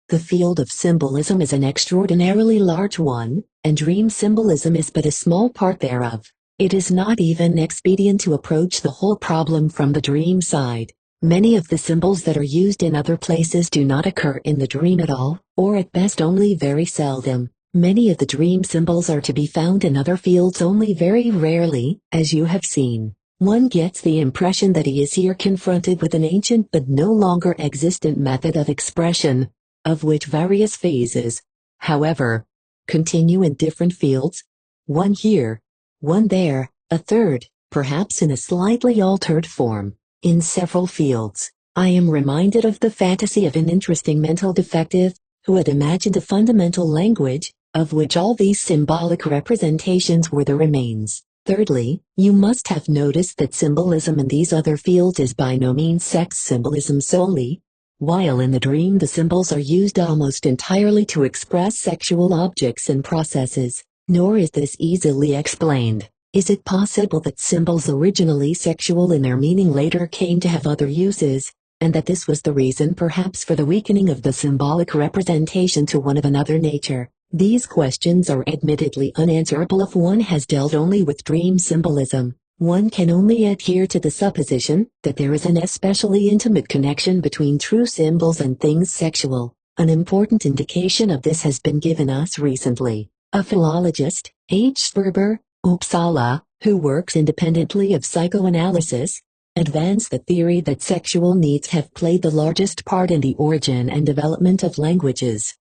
The field of symbolism is an extraordinarily large one, and dream symbolism is but a small part thereof. It is not even expedient to approach the whole problem from the dream side. Many of the symbols that are used in other places do not occur in the dream at all, or at best only very seldom. Many of the dream symbols are to be found in other fields only very rarely, as you have seen. One gets the impression that he is here confronted with an ancient but no longer existent method of expression, of which various phases, however, continue in different fields, one here, one there, a third, perhaps in a slightly altered form, in several fields. I am reminded of the fantasy of an interesting mental defective, who had imagined a fundamental language, of which all these symbolic representations were the remains. Thirdly, you must have noticed that symbolism in these other fields is by no means sex symbolism solely, while in the dream the symbols are used almost entirely to express sexual objects and processes. Nor is this easily explained. Is it possible that symbols originally sexual in their meaning later came to have other uses, and that this was the reason perhaps for the weakening of the symbolic representation to one of another nature? These questions are admittedly unanswerable if one has dealt only with dream symbolism. One can only adhere to the supposition that there is an especially intimate connection between true symbols and things sexual. An important indication of this has been given us recently. A philologist, H. Sperber, Uppsala, who works independently of psychoanalysis, advanced the theory that sexual needs have played the largest part in the origin and development of languages.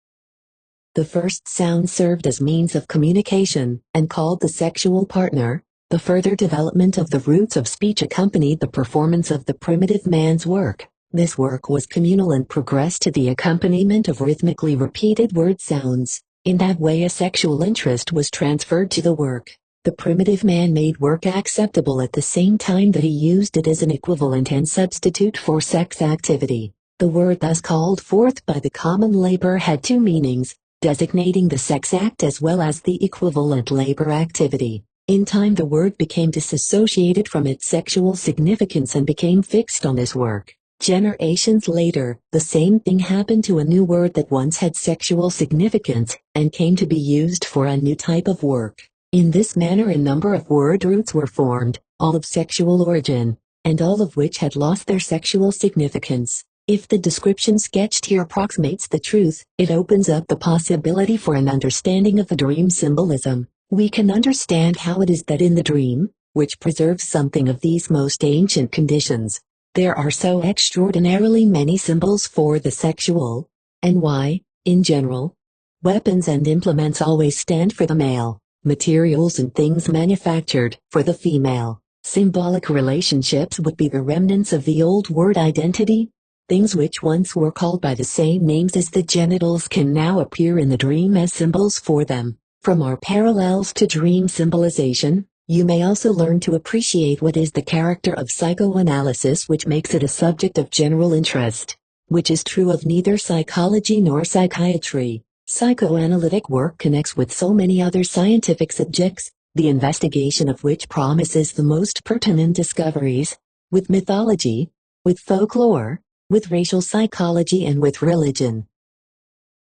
The first sound served as means of communication, and called the sexual partner. The further development of the roots of speech accompanied the performance of the primitive man's work. This work was communal and progressed to the accompaniment of rhythmically repeated word sounds. In that way a sexual interest was transferred to the work. The primitive man made work acceptable at the same time that he used it as an equivalent and substitute for sex activity. The word thus called forth by the common labor had two meanings, designating the sex act as well as the equivalent labor activity. In time the word became disassociated from its sexual significance and became fixed on this work. Generations later, the same thing happened to a new word that once had sexual significance, and came to be used for a new type of work. In this manner a number of word roots were formed, all of sexual origin, and all of which had lost their sexual significance. If the description sketched here approximates the truth, it opens up the possibility for an understanding of the dream symbolism. We can understand how it is that in the dream, which preserves something of these most ancient conditions, there are so extraordinarily many symbols for the sexual, and why, in general, weapons and implements always stand for the male, materials and things manufactured for the female. Symbolic relationships would be the remnants of the old word identity. Things which once were called by the same names as the genitals can now appear in the dream as symbols for them. From our parallels to dream symbolization, you may also learn to appreciate what is the character of psychoanalysis, which makes it a subject of general interest, which is true of neither psychology nor psychiatry. Psychoanalytic work connects with so many other scientific subjects, the investigation of which promises the most pertinent discoveries, with mythology, with folklore, with racial psychology and with religion.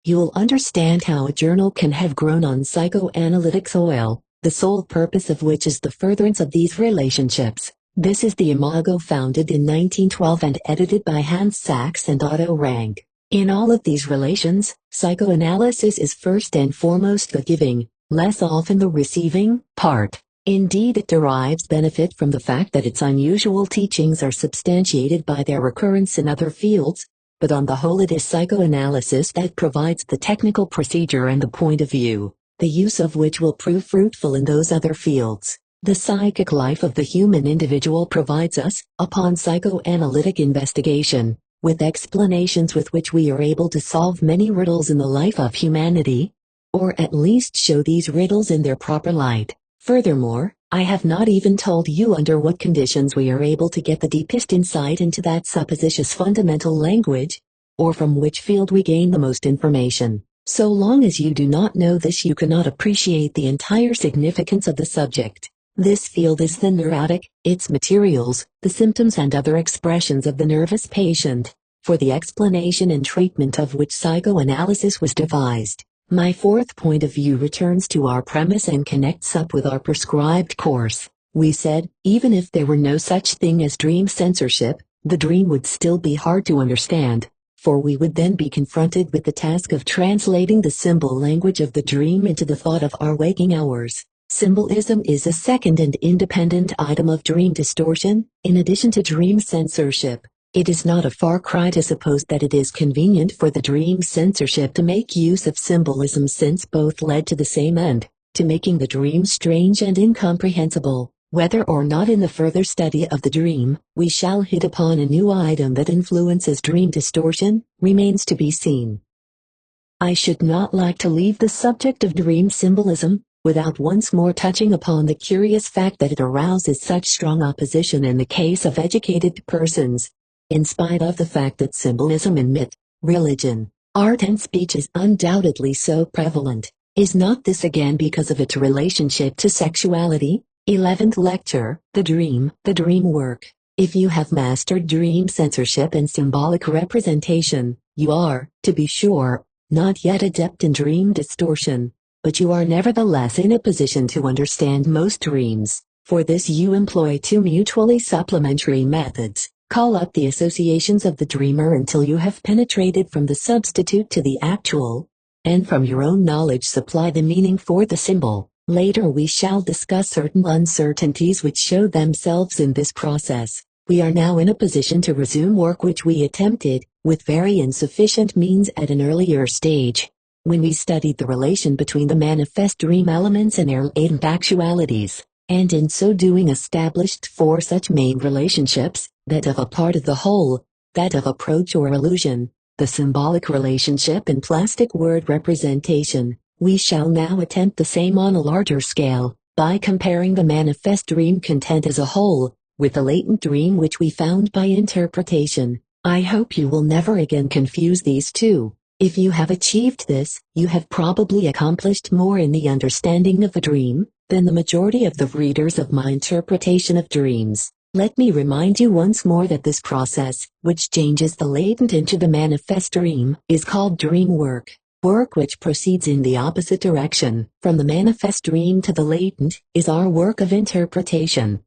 You'll understand how a journal can have grown on psychoanalytic soil, the sole purpose of which is the furtherance of these relationships. This is the Imago, founded in 1912 and edited by Hans Sachs and Otto Rank. In all of these relations, psychoanalysis is first and foremost the giving, less often the receiving, part. Indeed, it derives benefit from the fact that its unusual teachings are substantiated by their recurrence in other fields, but on the whole it is psychoanalysis that provides the technical procedure and the point of view, the use of which will prove fruitful in those other fields. The psychic life of the human individual provides us, upon psychoanalytic investigation, with explanations with which we are able to solve many riddles in the life of humanity, or at least show these riddles in their proper light. Furthermore, I have not even told you under what conditions we are able to get the deepest insight into that supposititious fundamental language, or from which field we gain the most information. So long as you do not know this, you cannot appreciate the entire significance of the subject. This field is the neurotic, its materials, the symptoms and other expressions of the nervous patient, for the explanation and treatment of which psychoanalysis was devised. My fourth point of view returns to our premise and connects up with our prescribed course. We said, even if there were no such thing as dream censorship, the dream would still be hard to understand, for we would then be confronted with the task of translating the symbol language of the dream into the thought of our waking hours. Symbolism is a second and independent item of dream distortion, in addition to dream censorship. It is not a far cry to suppose that it is convenient for the dream censorship to make use of symbolism, since both led to the same end, to making the dream strange and incomprehensible. Whether or not in the further study of the dream, we shall hit upon a new item that influences dream distortion, remains to be seen. I should not like to leave the subject of dream symbolism without once more touching upon the curious fact that it arouses such strong opposition in the case of educated persons, in spite of the fact that symbolism in myth, religion, art and speech is undoubtedly so prevalent. Is not this again because of its relationship to sexuality? 11th lecture, the dream work. If you have mastered dream censorship and symbolic representation, you are, to be sure, not yet adept in dream distortion, but you are nevertheless in a position to understand most dreams. For this you employ two mutually supplementary methods. Call up the associations of the dreamer until you have penetrated from the substitute to the actual, and from your own knowledge supply the meaning for the symbol. Later we shall discuss certain uncertainties which show themselves in this process. We are now in a position to resume work which we attempted, with very insufficient means at an earlier stage, when we studied the relation between the manifest dream elements and their latent actualities, and in so doing established four such main relationships: that of a part of the whole, that of approach or illusion, the symbolic relationship and plastic word representation. We shall now attempt the same on a larger scale, by comparing the manifest dream content as a whole, with the latent dream which we found by interpretation. I hope you will never again confuse these two. If you have achieved this, you have probably accomplished more in the understanding of the dream, than the majority of the readers of my interpretation of dreams. Let me remind you once more that this process, which changes the latent into the manifest dream, is called dream work. Work which proceeds in the opposite direction, from the manifest dream to the latent, is our work of interpretation.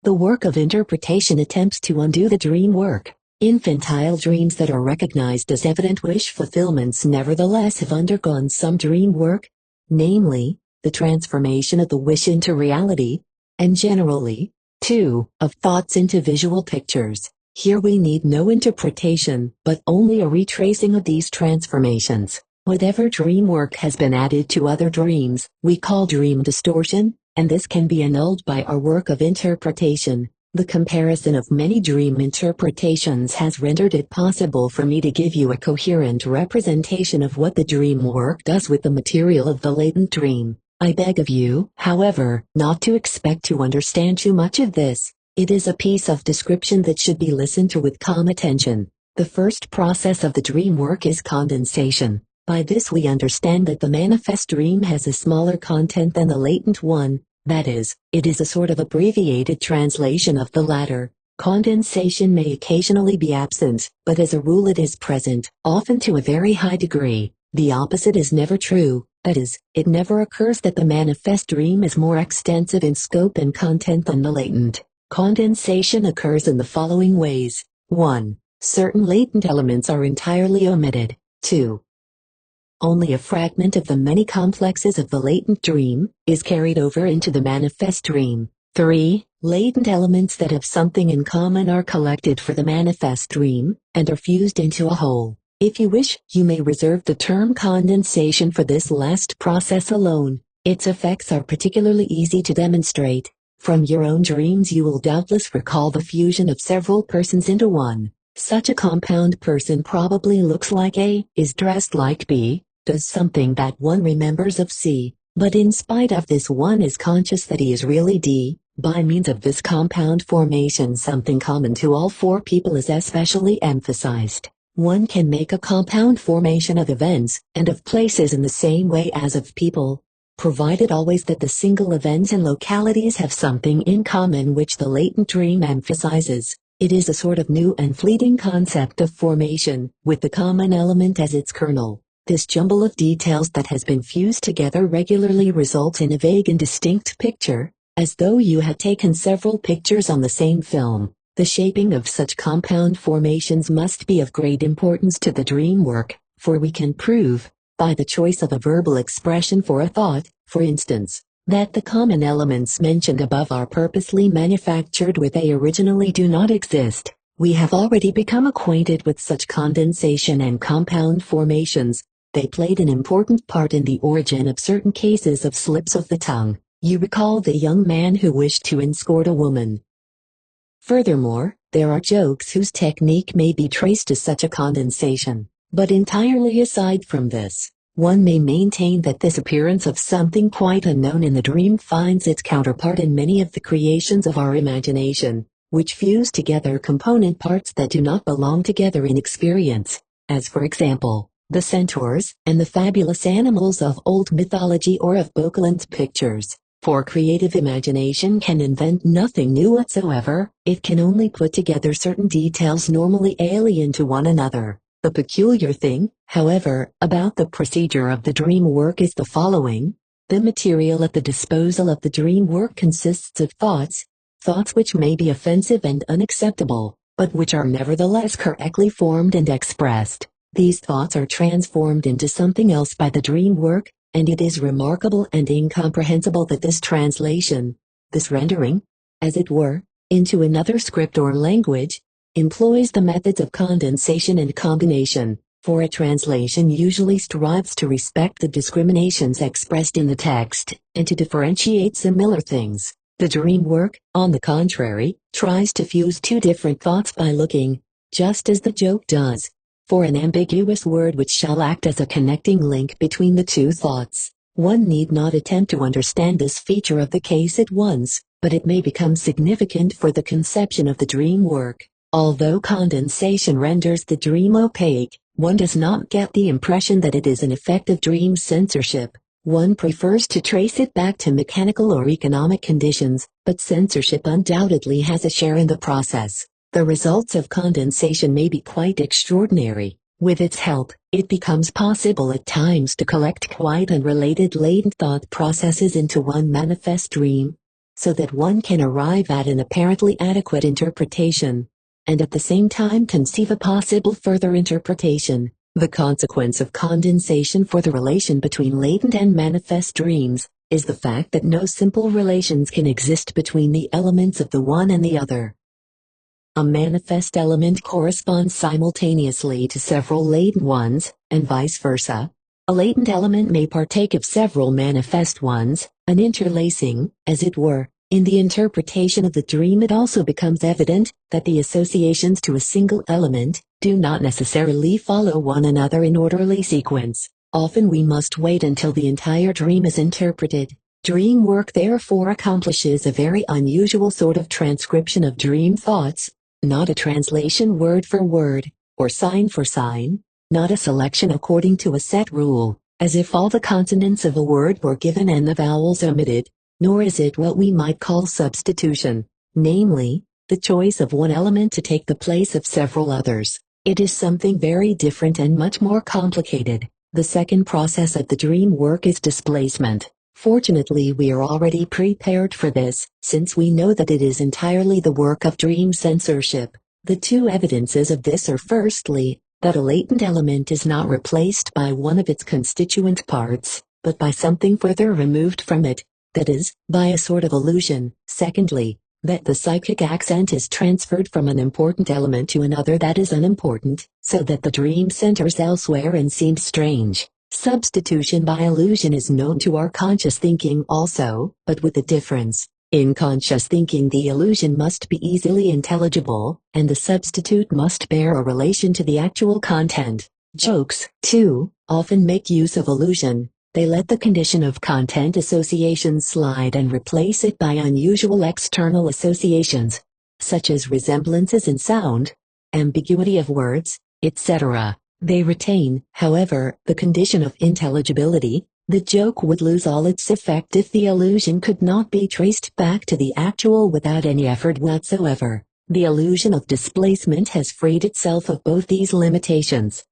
The work of interpretation attempts to undo the dream work. Infantile dreams that are recognized as evident wish fulfillments nevertheless have undergone some dream work, namely, the transformation of the wish into reality, and generally, too, of thoughts into visual pictures. Here we need no interpretation, but only a retracing of these transformations. Whatever dream work has been added to other dreams, we call dream distortion, and this can be annulled by our work of interpretation. The comparison of many dream interpretations has rendered it possible for me to give you a coherent representation of what the dream work does with the material of the latent dream. I beg of you, however, not to expect to understand too much of this. It is a piece of description that should be listened to with calm attention. The first process of the dream work is condensation. By this we understand that the manifest dream has a smaller content than the latent one. That is, it is a sort of abbreviated translation of the latter. Condensation may occasionally be absent, but as a rule it is present, often to a very high degree. The opposite is never true, that is, it never occurs that the manifest dream is more extensive in scope and content than the latent. Condensation occurs in the following ways. 1. Certain latent elements are entirely omitted. 2. Only a fragment of the many complexes of the latent dream is carried over into the manifest dream. 3. Latent elements that have something in common are collected for the manifest dream, and are fused into a whole. If you wish, you may reserve the term condensation for this last process alone. Its effects are particularly easy to demonstrate. From your own dreams you will doubtless recall the fusion of several persons into one. Such a compound person probably looks like A, is dressed like B, does something that one remembers of C, but in spite of this one is conscious that he is really D. By means of this compound formation something common to all four people is especially emphasized. One can make a compound formation of events and of places in the same way as of people, provided always that the single events and localities have something in common which the latent dream emphasizes. It is a sort of new and fleeting concept of formation, with the common element as its kernel. This jumble of details that has been fused together regularly results in a vague and distinct picture, as though you had taken several pictures on the same film. The shaping of such compound formations must be of great importance to the dream work, for we can prove, by the choice of a verbal expression for a thought, for instance, that the common elements mentioned above are purposely manufactured with they originally do not exist. We have already become acquainted with such condensation and compound formations. They played an important part in the origin of certain cases of slips of the tongue. You recall the young man who wished to escort a woman. Furthermore, there are jokes whose technique may be traced to such a condensation. But entirely aside from this, one may maintain that this appearance of something quite unknown in the dream finds its counterpart in many of the creations of our imagination, which fuse together component parts that do not belong together in experience, as for example, the centaurs and the fabulous animals of old mythology or of Boeklandt pictures. For creative imagination can invent nothing new whatsoever, it can only put together certain details normally alien to one another. The peculiar thing, however, about the procedure of the dream work is the following. The material at the disposal of the dream work consists of thoughts which may be offensive and unacceptable, but which are nevertheless correctly formed and expressed. These thoughts are transformed into something else by the dream work, and it is remarkable and incomprehensible that this translation, this rendering, as it were, into another script or language, employs the methods of condensation and combination, for a translation usually strives to respect the discriminations expressed in the text, and to differentiate similar things. The dream work, on the contrary, tries to fuse two different thoughts by looking, just as the joke does, for an ambiguous word which shall act as a connecting link between the two thoughts. One need not attempt to understand this feature of the case at once, but it may become significant for the conception of the dream work. Although condensation renders the dream opaque, one does not get the impression that it is an effect of dream censorship. One prefers to trace it back to mechanical or economic conditions, but censorship undoubtedly has a share in the process. The results of condensation may be quite extraordinary. With its help, it becomes possible at times to collect quite unrelated latent thought processes into one manifest dream, so that one can arrive at an apparently adequate interpretation. and at the same time conceive a possible further interpretation. The consequence of condensation for the relation between latent and manifest dreams is the fact that no simple relations can exist between the elements of the one and the other. A manifest element corresponds simultaneously to several latent ones, and vice versa. A latent element may partake of several manifest ones, an interlacing, as it were. In the interpretation of the dream, it also becomes evident that the associations to a single element do not necessarily follow one another in orderly sequence. Often we must wait until the entire dream is interpreted. Dream work therefore accomplishes a very unusual sort of transcription of dream thoughts, not a translation word for word, or sign for sign, not a selection according to a set rule, as if all the consonants of a word were given and the vowels omitted, nor is it what we might call substitution, namely, the choice of one element to take the place of several others. It is something very different and much more complicated. The second process of the dream work is displacement. Fortunately, we are already prepared for this, since we know that it is entirely the work of dream censorship. The two evidences of this are firstly, that a latent element is not replaced by one of its constituent parts, but by something further removed from it, that is, by a sort of illusion. Secondly, that the psychic accent is transferred from an important element to another that is unimportant, so that the dream centers elsewhere and seems strange. Substitution by illusion is known to our conscious thinking also, but with a difference. In conscious thinking, the illusion must be easily intelligible, and the substitute must bear a relation to the actual content. Jokes, too, often make use of illusion. They let the condition of content association slide and replace it by unusual external associations, such as resemblances in sound, ambiguity of words, etc. They retain, however, the condition of intelligibility. The joke would lose all its effect if the illusion could not be traced back to the actual without any effort whatsoever. The illusion of displacement has freed itself of both these limitations.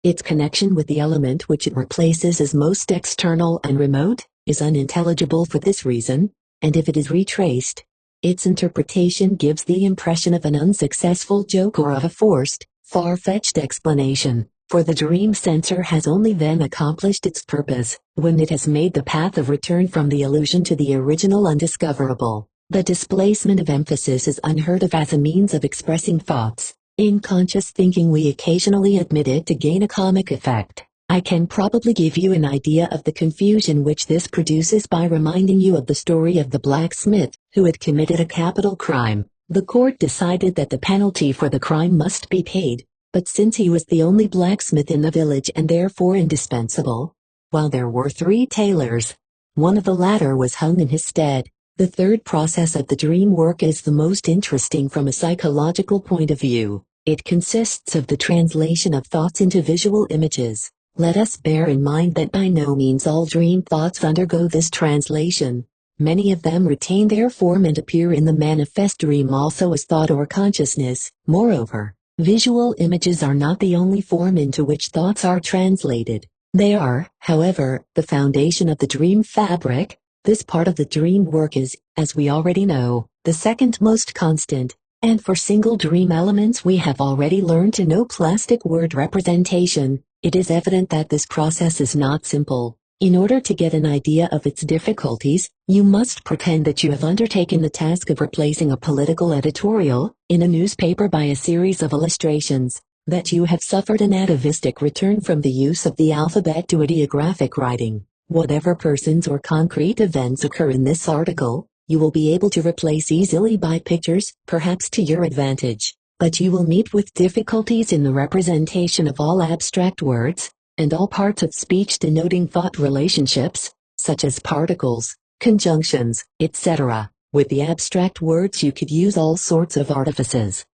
Its connection with the element which it replaces is most external and remote, is unintelligible for this reason, and if it is retraced, its interpretation gives the impression of an unsuccessful joke or of a forced, far-fetched explanation, for the dream censor has only then accomplished its purpose, when it has made the path of return from the illusion to the original undiscoverable. The displacement of emphasis is unheard of as a means of expressing thoughts. In conscious thinking we occasionally admit it to gain a comic effect. I can probably give you an idea of the confusion which this produces by reminding you of the story of the blacksmith, who had committed a capital crime. The court decided that the penalty for the crime must be paid, but since he was the only blacksmith in the village and therefore indispensable, while there were 3 tailors, one of the latter was hung in his stead. The third process of the dream work is the most interesting from a psychological point of view. It consists of the translation of thoughts into visual images. Let us bear in mind that by no means all dream thoughts undergo this translation. Many of them retain their form and appear in the manifest dream also as thought or consciousness. Moreover, visual images are not the only form into which thoughts are translated. They are, however, the foundation of the dream fabric. This part of the dream work is, as we already know, the second most constant, and for single dream elements we have already learned to know plastic word representation. It is evident that this process is not simple. In order to get an idea of its difficulties, you must pretend that you have undertaken the task of replacing a political editorial in a newspaper by a series of illustrations, that you have suffered an atavistic return from the use of the alphabet to ideographic writing. Whatever persons or concrete events occur in this article, you will be able to replace easily by pictures, perhaps to your advantage, but you will meet with difficulties in the representation of all abstract words, and all parts of speech denoting thought relationships, such as particles, conjunctions, etc. With the abstract words you could use all sorts of artifices.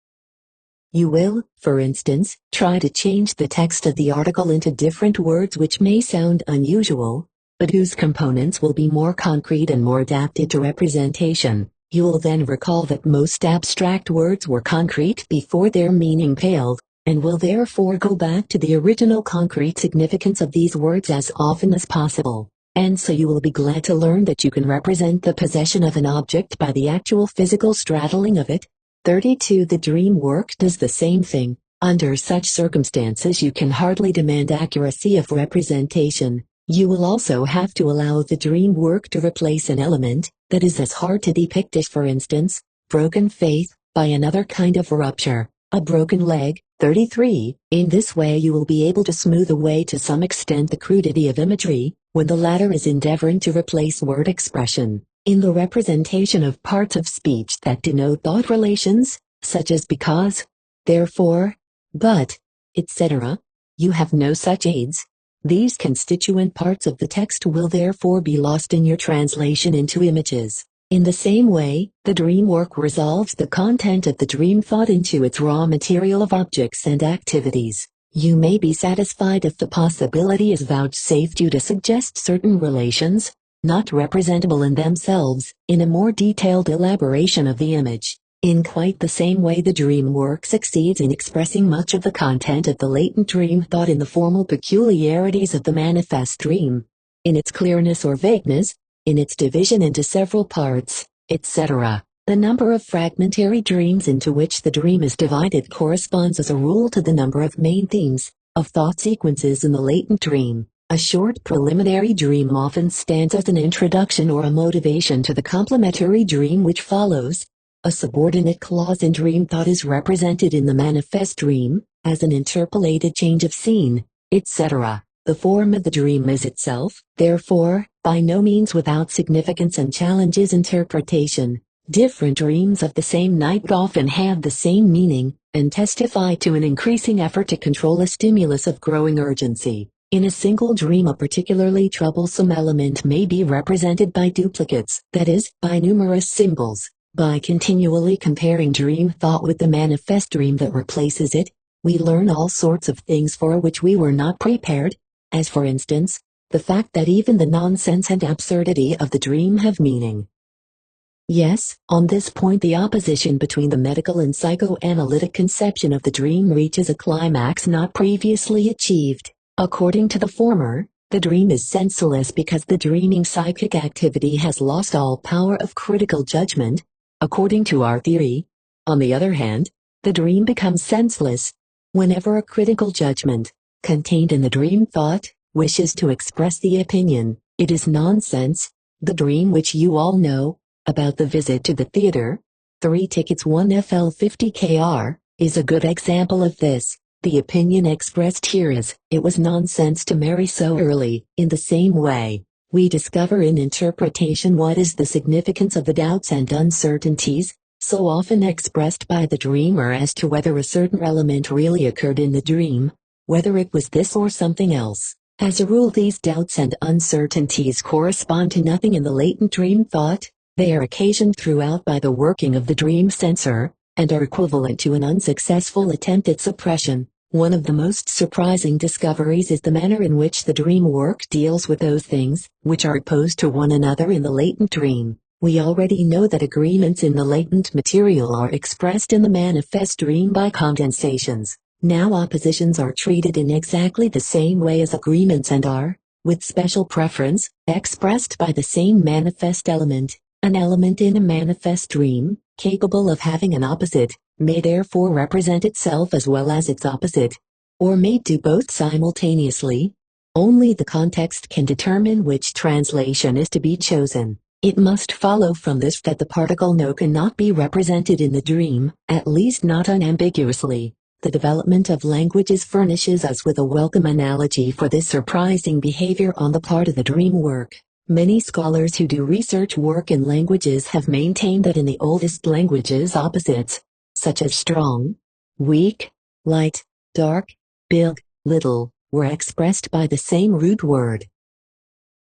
You will, for instance, try to change the text of the article into different words which may sound unusual, but whose components will be more concrete and more adapted to representation. You will then recall that most abstract words were concrete before their meaning paled, and will therefore go back to the original concrete significance of these words as often as possible. And so you will be glad to learn that you can represent the possession of an object by the actual physical straddling of it, 32. The dream work does the same thing. Under such circumstances you can hardly demand accuracy of representation. You will also have to allow the dream work to replace an element that is as hard to depict as, for instance, broken faith, by another kind of rupture, a broken leg. 33. In this way you will be able to smooth away to some extent the crudity of imagery, when the latter is endeavoring to replace word expression. In the representation of parts of speech that denote thought relations, such as because, therefore, but, etc., you have no such aids. These constituent parts of the text will therefore be lost in your translation into images. In the same way, the dream work resolves the content of the dream thought into its raw material of objects and activities. You may be satisfied if the possibility is vouchsafed you to suggest certain relations, not representable in themselves, in a more detailed elaboration of the image. In quite the same way the dream work succeeds in expressing much of the content of the latent dream thought in the formal peculiarities of the manifest dream, in its clearness or vagueness, in its division into several parts, etc. The number of fragmentary dreams into which the dream is divided corresponds as a rule to the number of main themes, of thought sequences in the latent dream. A short preliminary dream often stands as an introduction or a motivation to the complementary dream which follows. A subordinate clause in dream thought is represented in the manifest dream, as an interpolated change of scene, etc. The form of the dream is itself, therefore, by no means without significance and challenges interpretation. Different dreams of the same night often have the same meaning, and testify to an increasing effort to control a stimulus of growing urgency. In a single dream a particularly troublesome element may be represented by duplicates, that is, by numerous symbols. By continually comparing dream thought with the manifest dream that replaces it, we learn all sorts of things for which we were not prepared, as for instance, the fact that even the nonsense and absurdity of the dream have meaning. Yes, on this point the opposition between the medical and psychoanalytic conception of the dream reaches a climax not previously achieved. According to the former, the dream is senseless because the dreaming psychic activity has lost all power of critical judgment. According to our theory, on the other hand, the dream becomes senseless whenever a critical judgment, contained in the dream thought, wishes to express the opinion, it is nonsense. The dream which you all know, about the visit to the theater, 3 tickets 1 FL 50 KR, is a good example of this. The opinion expressed here is, it was nonsense to marry so early. In the same way, we discover in interpretation what is the significance of the doubts and uncertainties, so often expressed by the dreamer as to whether a certain element really occurred in the dream, whether it was this or something else. As a rule these doubts and uncertainties correspond to nothing in the latent dream thought, they are occasioned throughout by the working of the dream censor, and are equivalent to an unsuccessful attempt at suppression. One of the most surprising discoveries is the manner in which the dream work deals with those things, which are opposed to one another in the latent dream. We already know that agreements in the latent material are expressed in the manifest dream by condensations. Now oppositions are treated in exactly the same way as agreements and are, with special preference, expressed by the same manifest element. An element in a manifest dream, capable of having an opposite, may therefore represent itself as well as its opposite, or may do both simultaneously. Only the context can determine which translation is to be chosen. It must follow from this that the particle no cannot be represented in the dream, at least not unambiguously. The development of languages furnishes us with a welcome analogy for this surprising behavior on the part of the dream work. Many scholars who do research work in languages have maintained that in the oldest languages opposites, such as strong, weak, light, dark, big, little, were expressed by the same root word.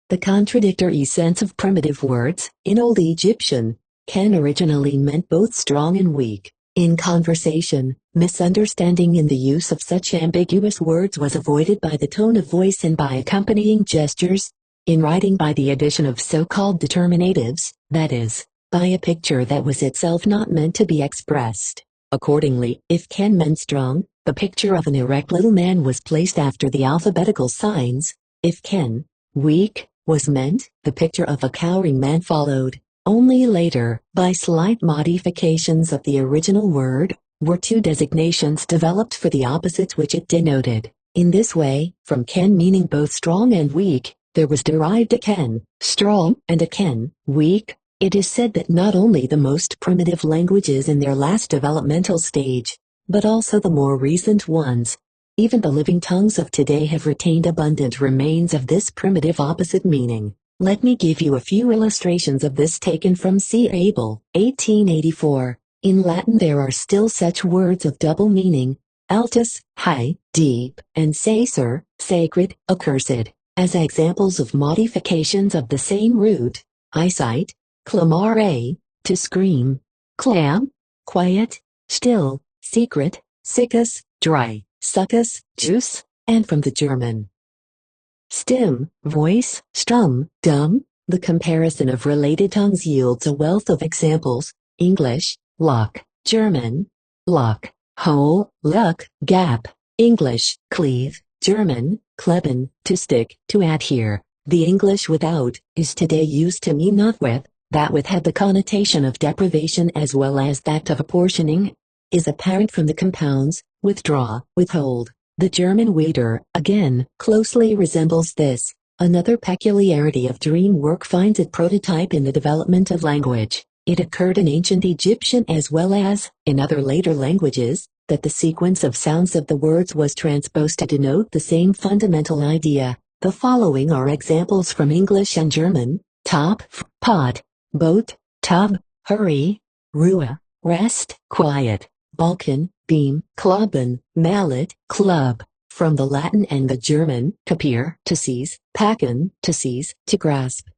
The contradictory sense of primitive words, in Old Egyptian, can originally meant both strong and weak. In conversation, misunderstanding in the use of such ambiguous words was avoided by the tone of voice and by accompanying gestures. In writing by the addition of so-called determinatives, that is, by a picture that was itself not meant to be expressed. Accordingly, if Ken meant strong, the picture of an erect little man was placed after the alphabetical signs. If Ken, weak, was meant, the picture of a cowering man followed. Only later, by slight modifications of the original word, were two designations developed for the opposites which it denoted. In this way, from ken meaning both strong and weak, there was derived a ken, strong, and a ken, weak. It is said that not only the most primitive languages in their last developmental stage, but also the more recent ones, even the living tongues of today, have retained abundant remains of this primitive opposite meaning. Let me give you a few illustrations of this taken from C. Abel, 1884. In Latin there are still such words of double meaning, altus, high, deep, and sacer, sacred, accursed, as examples of modifications of the same root. Eyesight, clamare, to scream, clam, quiet, still, secret, siccus, dry, succus, juice, and from the German stim, voice, stumm, dumb. The comparison of related tongues yields a wealth of examples. English, lock, German, lock, hole, luck, gap, English, cleave, German, kleben, to stick, to adhere. The English without is today used to mean not with. That with had the connotation of deprivation as well as that of apportioning, is apparent from the compounds, withdraw, withhold. The German wieder, again, closely resembles this. Another peculiarity of dream work finds its prototype in the development of language. It occurred in ancient Egyptian as well as, in other later languages, that the sequence of sounds of the words was transposed to denote the same fundamental idea. The following are examples from English and German: top, pot, boat, tub, hurry, Ruhe, rest, quiet, Balkan, beam, klubben, mallet, club. From the Latin and the German, capere, to seize, packen, to seize, to grasp.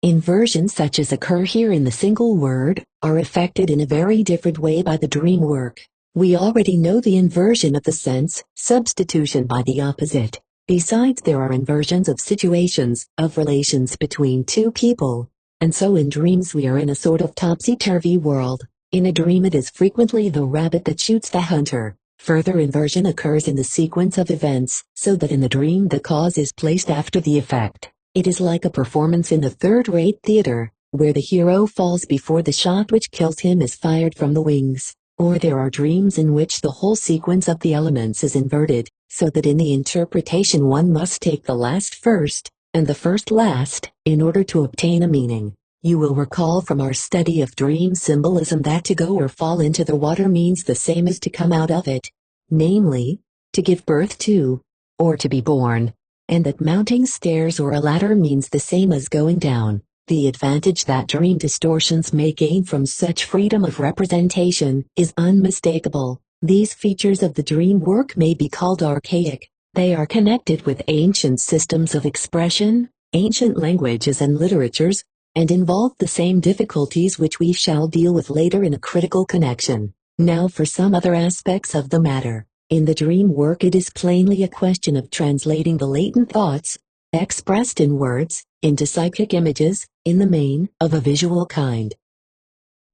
Inversions such as occur here in the single word, are effected in a very different way by the dream work. We already know the inversion of the sense, substitution by the opposite. Besides, there are inversions of situations, of relations between two people. And so in dreams we are in a sort of topsy-turvy world. In a dream it is frequently the rabbit that shoots the hunter. Further inversion occurs in the sequence of events, so that in the dream the cause is placed after the effect. It is like a performance in the third-rate theater, where the hero falls before the shot which kills him is fired from the wings. Or there are dreams in which the whole sequence of the elements is inverted, so that in the interpretation one must take the last first, and the first last, in order to obtain a meaning. You will recall from our study of dream symbolism that to go or fall into the water means the same as to come out of it, namely, to give birth to, or to be born, and that mounting stairs or a ladder means the same as going down. The advantage that dream distortions may gain from such freedom of representation is unmistakable. These features of the dream work may be called archaic. They are connected with ancient systems of expression, ancient languages and literatures, and involve the same difficulties which we shall deal with later in a critical connection. Now for some other aspects of the matter. In the dream work it is plainly a question of translating the latent thoughts, expressed in words, into psychic images, in the main, of a visual kind.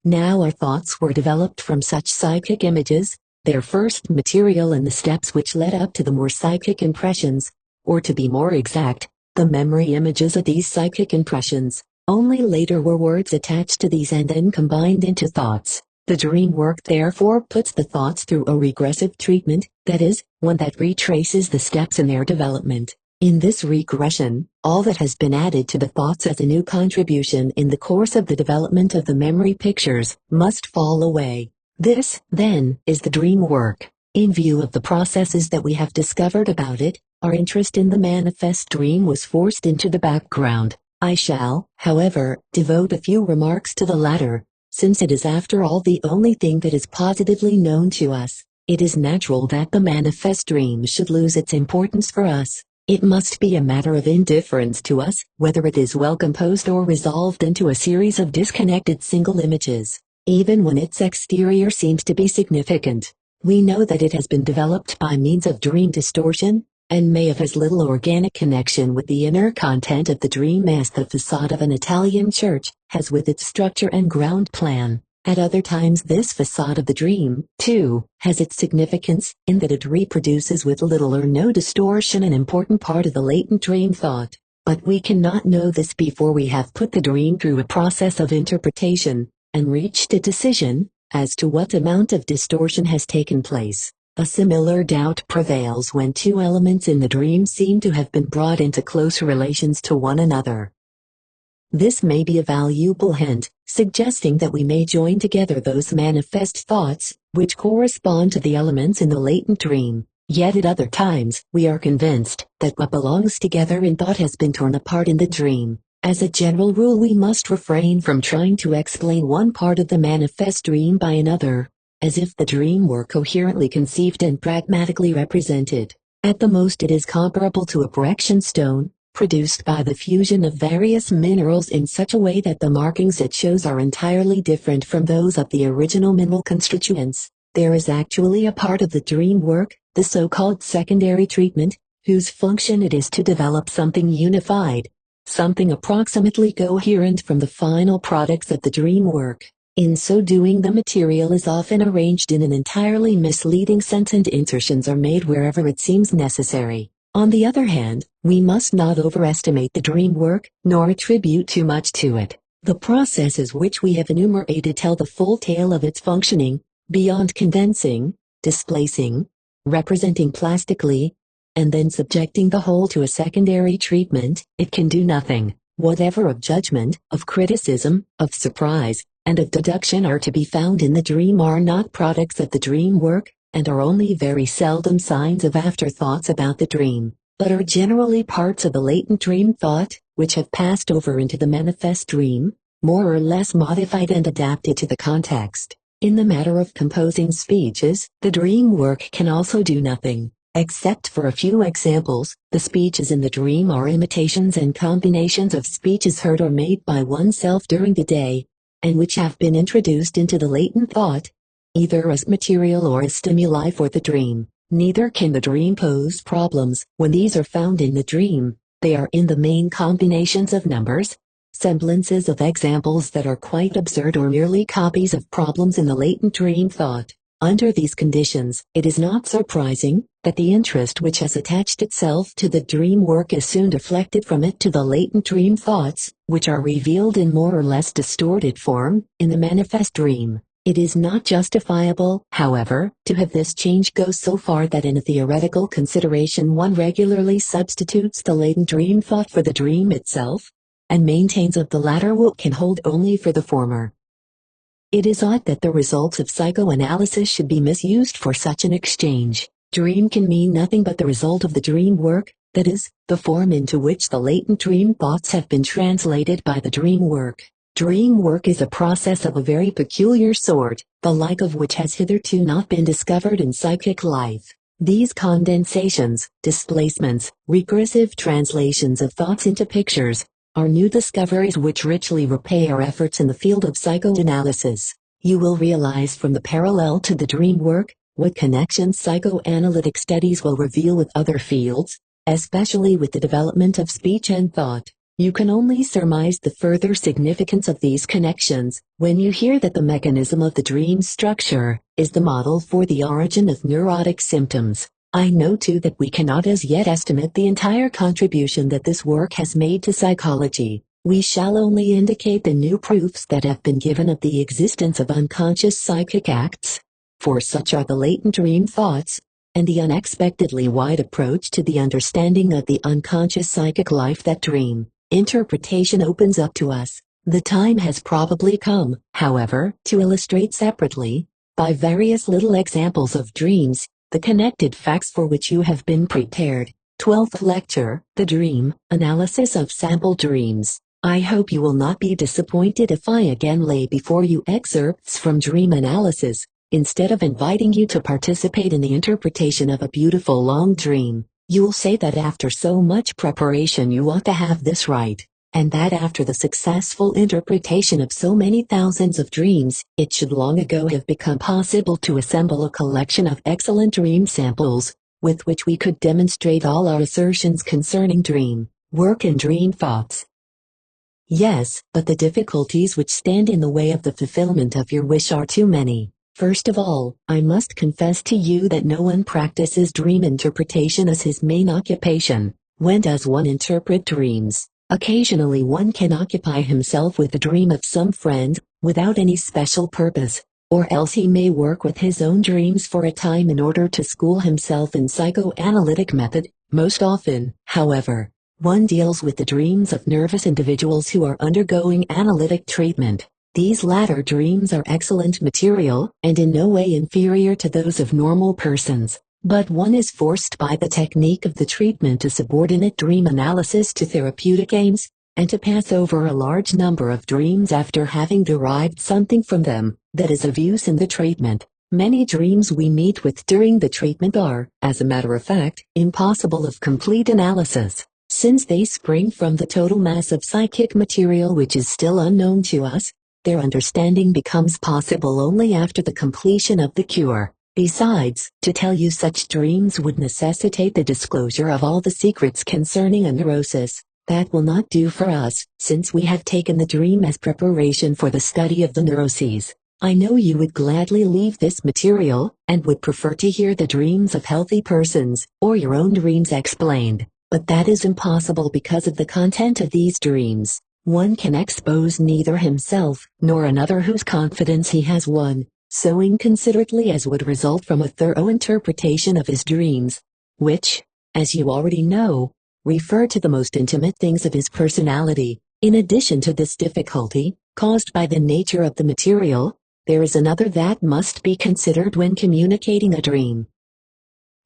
Now our thoughts were developed from such psychic images, their first material and the steps which led up to the more psychic impressions, or to be more exact, the memory images of these psychic impressions. Only later were words attached to these and then combined into thoughts. The dream work therefore puts the thoughts through a regressive treatment, that is, one that retraces the steps in their development. In this regression, all that has been added to the thoughts as a new contribution in the course of the development of the memory pictures must fall away. This, then, is the dream work. In view of the processes that we have discovered about it, our interest in the manifest dream was forced into the background. I shall, however, devote a few remarks to the latter, since it is after all the only thing that is positively known to us. It is natural that the manifest dream should lose its importance for us. It must be a matter of indifference to us, whether it is well composed or resolved into a series of disconnected single images. Even when its exterior seems to be significant, we know that it has been developed by means of dream distortion, and may have as little organic connection with the inner content of the dream as the facade of an Italian church has with its structure and ground plan. At other times this facade of the dream, too, has its significance, in that it reproduces with little or no distortion an important part of the latent dream thought. But we cannot know this before we have put the dream through a process of interpretation, and reached a decision as to what amount of distortion has taken place. A similar doubt prevails when two elements in the dream seem to have been brought into close relations to one another. This may be a valuable hint, suggesting that we may join together those manifest thoughts, which correspond to the elements in the latent dream. Yet at other times, we are convinced that what belongs together in thought has been torn apart in the dream. As a general rule, we must refrain from trying to explain one part of the manifest dream by another, as if the dream were coherently conceived and pragmatically represented. At the most, it is comparable to a correction stone, produced by the fusion of various minerals in such a way that the markings it shows are entirely different from those of the original mineral constituents. There is actually a part of the dream work, the so-called secondary treatment, whose function it is to develop something unified, something approximately coherent from the final products of the dream work. In so doing, the material is often arranged in an entirely misleading sense and insertions are made wherever it seems necessary. On the other hand, we must not overestimate the dream work, nor attribute too much to it. The processes which we have enumerated tell the full tale of its functioning, beyond condensing, displacing, representing plastically, and then subjecting the whole to a secondary treatment. It can do nothing. Whatever of judgment, of criticism, of surprise, and of deduction are to be found in the dream are not products of the dream work, and are only very seldom signs of afterthoughts about the dream, but are generally parts of the latent dream thought, which have passed over into the manifest dream, more or less modified and adapted to the context. In the matter of composing speeches, the dream work can also do nothing. Except for a few examples, the speeches in the dream are imitations and combinations of speeches heard or made by oneself during the day, and which have been introduced into the latent thought, either as material or as stimuli for the dream. Neither can the dream pose problems when these are found in the dream. They are in the main combinations of numbers, semblances of examples that are quite absurd or merely copies of problems in the latent dream thought. Under these conditions, it is not surprising that the interest which has attached itself to the dream work is soon deflected from it to the latent dream thoughts, which are revealed in more or less distorted form in the manifest dream. It is not justifiable, however, to have this change go so far that in a theoretical consideration one regularly substitutes the latent dream thought for the dream itself, and maintains that the latter what can hold only for the former. It is odd that the results of psychoanalysis should be misused for such an exchange. Dream can mean nothing but the result of the dream work, that is, the form into which the latent dream thoughts have been translated by the dream work. Dream work is a process of a very peculiar sort, the like of which has hitherto not been discovered in psychic life. These condensations, displacements, recursive translations of thoughts into pictures, are new discoveries which richly repay our efforts in the field of psychoanalysis. You will realize from the parallel to the dream work, what connections psychoanalytic studies will reveal with other fields, especially with the development of speech and thought. You can only surmise the further significance of these connections when you hear that the mechanism of the dream structure is the model for the origin of neurotic symptoms. I know too that we cannot as yet estimate the entire contribution that this work has made to psychology. We shall only indicate the new proofs that have been given of the existence of unconscious psychic acts, for such are the latent dream thoughts, and the unexpectedly wide approach to the understanding of the unconscious psychic life that dream interpretation opens up to us. The time has probably come, however, to illustrate separately, by various little examples of dreams, the connected facts for which you have been prepared. 12th Lecture, The Dream, Analysis of Sample Dreams. I hope you will not be disappointed if I again lay before you excerpts from dream analysis, instead of inviting you to participate in the interpretation of a beautiful long dream. You'll say that after so much preparation you ought to have this right, and that after the successful interpretation of so many thousands of dreams, it should long ago have become possible to assemble a collection of excellent dream samples, with which we could demonstrate all our assertions concerning dream work and dream thoughts. Yes, but the difficulties which stand in the way of the fulfillment of your wish are too many. First of all, I must confess to you that no one practices dream interpretation as his main occupation. When does one interpret dreams? Occasionally one can occupy himself with the dream of some friend, without any special purpose, or else he may work with his own dreams for a time in order to school himself in psychoanalytic method. Most often, however, one deals with the dreams of nervous individuals who are undergoing analytic treatment. These latter dreams are excellent material, and in no way inferior to those of normal persons. But one is forced by the technique of the treatment to subordinate dream analysis to therapeutic aims, and to pass over a large number of dreams after having derived something from them that is of use in the treatment. Many dreams we meet with during the treatment are, as a matter of fact, impossible of complete analysis, since they spring from the total mass of psychic material which is still unknown to us. Their understanding becomes possible only after the completion of the cure. Besides, to tell you such dreams would necessitate the disclosure of all the secrets concerning a neurosis. That will not do for us, since we have taken the dream as preparation for the study of the neuroses. I know you would gladly leave this material, and would prefer to hear the dreams of healthy persons, or your own dreams explained, but that is impossible because of the content of these dreams. One can expose neither himself, nor another whose confidence he has won, so inconsiderately as would result from a thorough interpretation of his dreams, which, as you already know, refer to the most intimate things of his personality. In addition to this difficulty, caused by the nature of the material, there is another that must be considered when communicating a dream.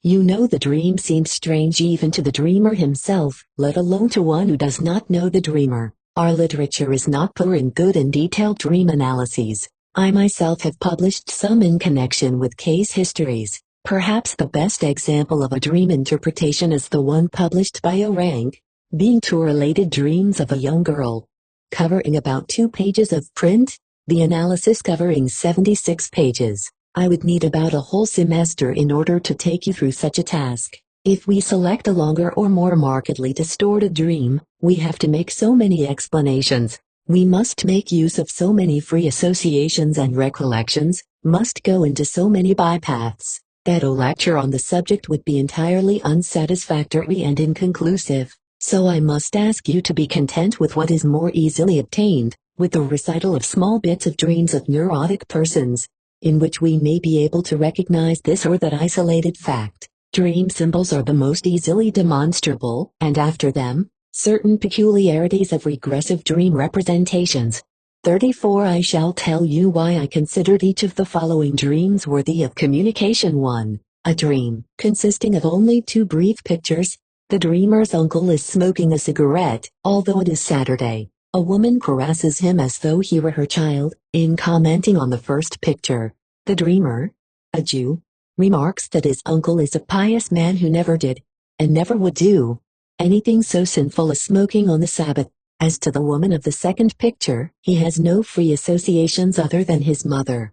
You know the dream seems strange even to the dreamer himself, let alone to one who does not know the dreamer. Our literature is not poor in good and detailed dream analyses. I myself have published some in connection with case histories. Perhaps the best example of a dream interpretation is the one published by Orang, being two related dreams of a young girl, covering about 2 pages of print, the analysis covering 76 pages. I would need about a whole semester in order to take you through such a task. If we select a longer or more markedly distorted dream, we have to make so many explanations. We must make use of so many free associations and recollections, must go into so many bypaths, that a lecture on the subject would be entirely unsatisfactory and inconclusive. So I must ask you to be content with what is more easily obtained, with the recital of small bits of dreams of neurotic persons, in which we may be able to recognize this or that isolated fact. Dream symbols are the most easily demonstrable, and after them, certain peculiarities of regressive dream representations. 34. I shall tell you why I considered each of the following dreams worthy of communication. 1. A dream, consisting of only 2 brief pictures. The dreamer's uncle is smoking a cigarette, although it is Saturday. A woman caresses him as though he were her child. In commenting on the first picture, the dreamer, a Jew, remarks that his uncle is a pious man who never did, and never would do, anything so sinful as smoking on the Sabbath. As to the woman of the second picture, he has no free associations other than his mother.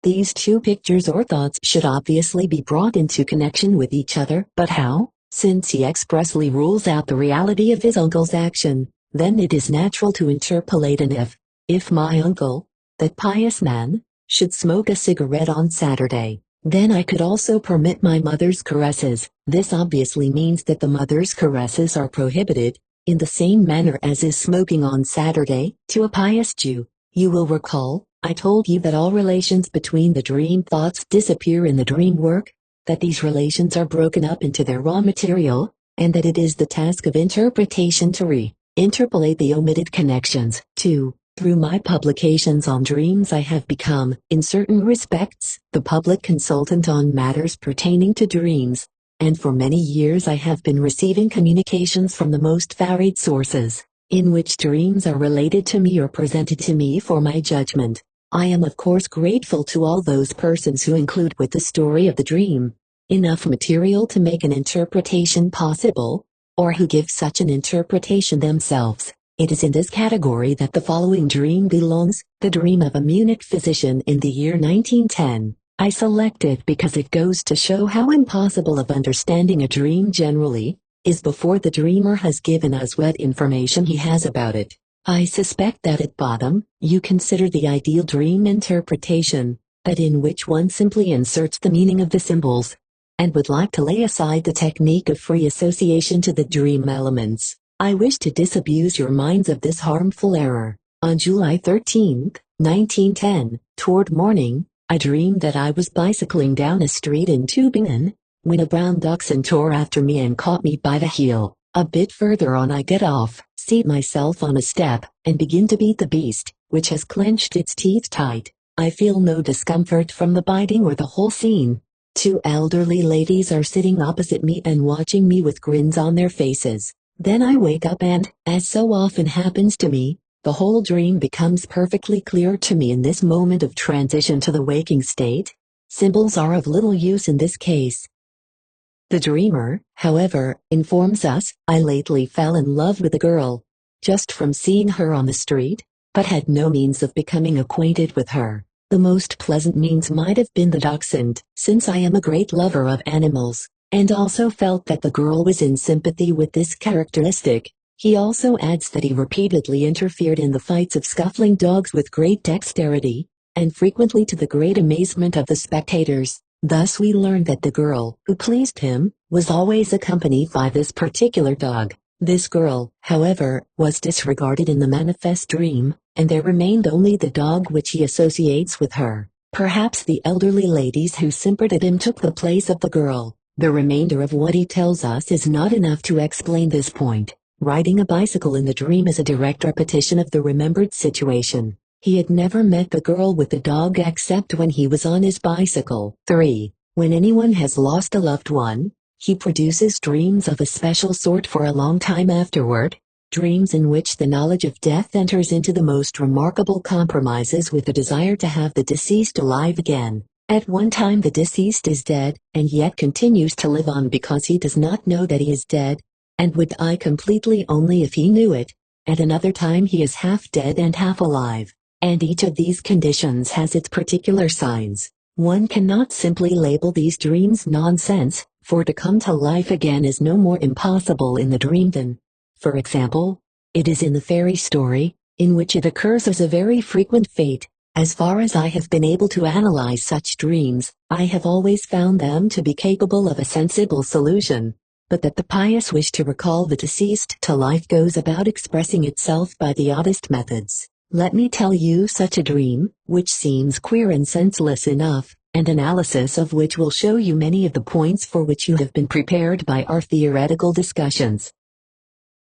These 2 pictures or thoughts should obviously be brought into connection with each other, but how? Since he expressly rules out the reality of his uncle's action, then it is natural to interpolate an if my uncle, that pious man, should smoke a cigarette on Saturday, then I could also permit my mother's caresses. This obviously means that the mother's caresses are prohibited, in the same manner as is smoking on Saturday, to a pious Jew. You will recall, I told you that all relations between the dream thoughts disappear in the dream work, that these relations are broken up into their raw material, and that it is the task of interpretation to interpolate the omitted connections. 2. Through my publications on dreams I have become, in certain respects, the public consultant on matters pertaining to dreams, and for many years I have been receiving communications from the most varied sources, in which dreams are related to me or presented to me for my judgment. I am of course grateful to all those persons who include with the story of the dream enough material to make an interpretation possible, or who give such an interpretation themselves. It is in this category that the following dream belongs, the dream of a Munich physician in the year 1910. I select it because it goes to show how impossible of understanding a dream generally is before the dreamer has given us what information he has about it. I suspect that at bottom, you consider the ideal dream interpretation, that in which one simply inserts the meaning of the symbols, and would like to lay aside the technique of free association to the dream elements. I wish to disabuse your minds of this harmful error. On July 13, 1910, toward morning, I dreamed that I was bicycling down a street in Tübingen, when a brown dachshund tore after me and caught me by the heel. A bit further on I get off, seat myself on a step, and begin to beat the beast, which has clenched its teeth tight. I feel no discomfort from the biting or the whole scene. Two elderly ladies are sitting opposite me and watching me with grins on their faces. Then I wake up and, as so often happens to me, the whole dream becomes perfectly clear to me in this moment of transition to the waking state. Symbols are of little use in this case. The dreamer, however, informs us, I lately fell in love with a girl, just from seeing her on the street, but had no means of becoming acquainted with her. The most pleasant means might have been the dachshund, since I am a great lover of animals, and also felt that the girl was in sympathy with this characteristic. He also adds that he repeatedly interfered in the fights of scuffling dogs with great dexterity, and frequently to the great amazement of the spectators. Thus we learned that the girl, who pleased him, was always accompanied by this particular dog. This girl, however, was disregarded in the manifest dream, and there remained only the dog which he associates with her. Perhaps the elderly ladies who simpered at him took the place of the girl. The remainder of what he tells us is not enough to explain this point. Riding a bicycle in the dream is a direct repetition of the remembered situation. He had never met the girl with the dog except when he was on his bicycle. 3. When anyone has lost a loved one, he produces dreams of a special sort for a long time afterward, dreams in which the knowledge of death enters into the most remarkable compromises with the desire to have the deceased alive again. At one time the deceased is dead, and yet continues to live on because he does not know that he is dead, and would die completely only if he knew it. At another time he is half dead and half alive. And each of these conditions has its particular signs. One cannot simply label these dreams nonsense, for to come to life again is no more impossible in the dream than, for example, it is in the fairy story, in which it occurs as a very frequent fate. As far as I have been able to analyze such dreams, I have always found them to be capable of a sensible solution, but that the pious wish to recall the deceased to life goes about expressing itself by the oddest methods. Let me tell you such a dream, which seems queer and senseless enough, and analysis of which will show you many of the points for which you have been prepared by our theoretical discussions.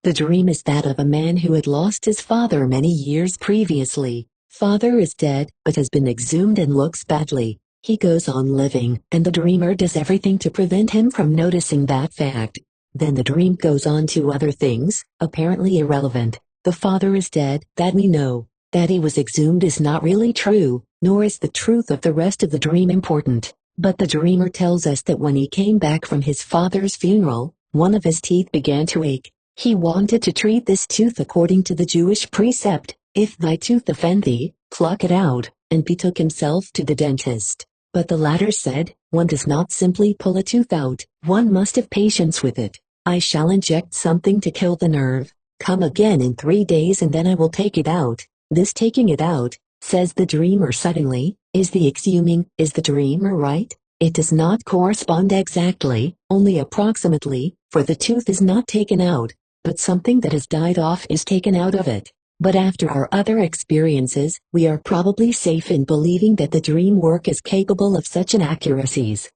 The dream is that of a man who had lost his father many years previously. Father is dead, but has been exhumed and looks badly. He goes on living, and the dreamer does everything to prevent him from noticing that fact. Then the dream goes on to other things, apparently irrelevant. The father is dead, that we know. That he was exhumed is not really true, nor is the truth of the rest of the dream important. But the dreamer tells us that when he came back from his father's funeral, one of his teeth began to ache. He wanted to treat this tooth according to the Jewish precept, if thy tooth offend thee, pluck it out, and betook himself to the dentist. But the latter said, one does not simply pull a tooth out, one must have patience with it. I shall inject something to kill the nerve. Come again in 3 days and then I will take it out. This taking it out, says the dreamer suddenly, is the exhuming. Is the dreamer right? It does not correspond exactly, only approximately, for the tooth is not taken out, but something that has died off is taken out of it. But after our other experiences, we are probably safe in believing that the dream work is capable of such inaccuracies.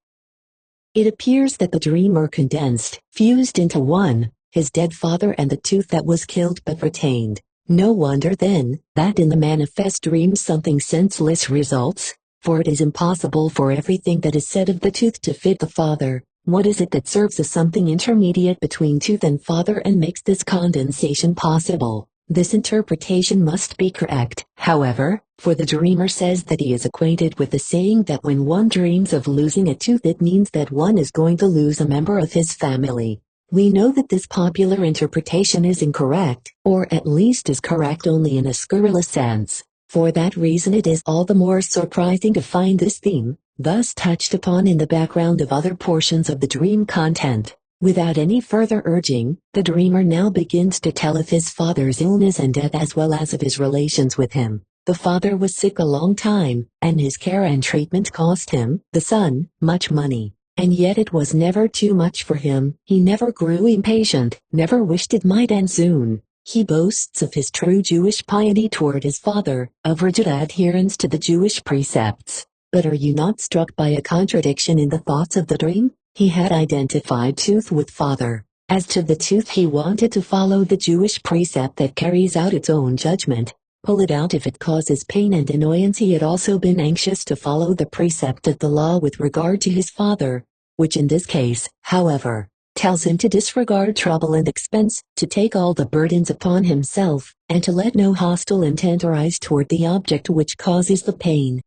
It appears that the dreamer condensed, fused into one, his dead father and the tooth that was killed but retained. No wonder then, that in the manifest dream something senseless results, for it is impossible for everything that is said of the tooth to fit the father. What is it that serves as something intermediate between tooth and father and makes this condensation possible? This interpretation must be correct, however, for the dreamer says that he is acquainted with the saying that when one dreams of losing a tooth it means that one is going to lose a member of his family. We know that this popular interpretation is incorrect, or at least is correct only in a scurrilous sense. For that reason it is all the more surprising to find this theme, thus touched upon in the background of other portions of the dream content. Without any further urging, the dreamer now begins to tell of his father's illness and death as well as of his relations with him. The father was sick a long time, and his care and treatment cost him, the son, much money. And yet it was never too much for him. He never grew impatient, never wished it might end soon. He boasts of his true Jewish piety toward his father, of rigid adherence to the Jewish precepts. But are you not struck by a contradiction in the thoughts of the dream? He had identified tooth with father. As to the tooth, he wanted to follow the Jewish precept that carries out its own judgment. Pull it out if it causes pain and annoyance. He had also been anxious to follow the precept of the law with regard to his father, which in this case, however, tells him to disregard trouble and expense, to take all the burdens upon himself, and to let no hostile intent arise toward the object which causes the pain.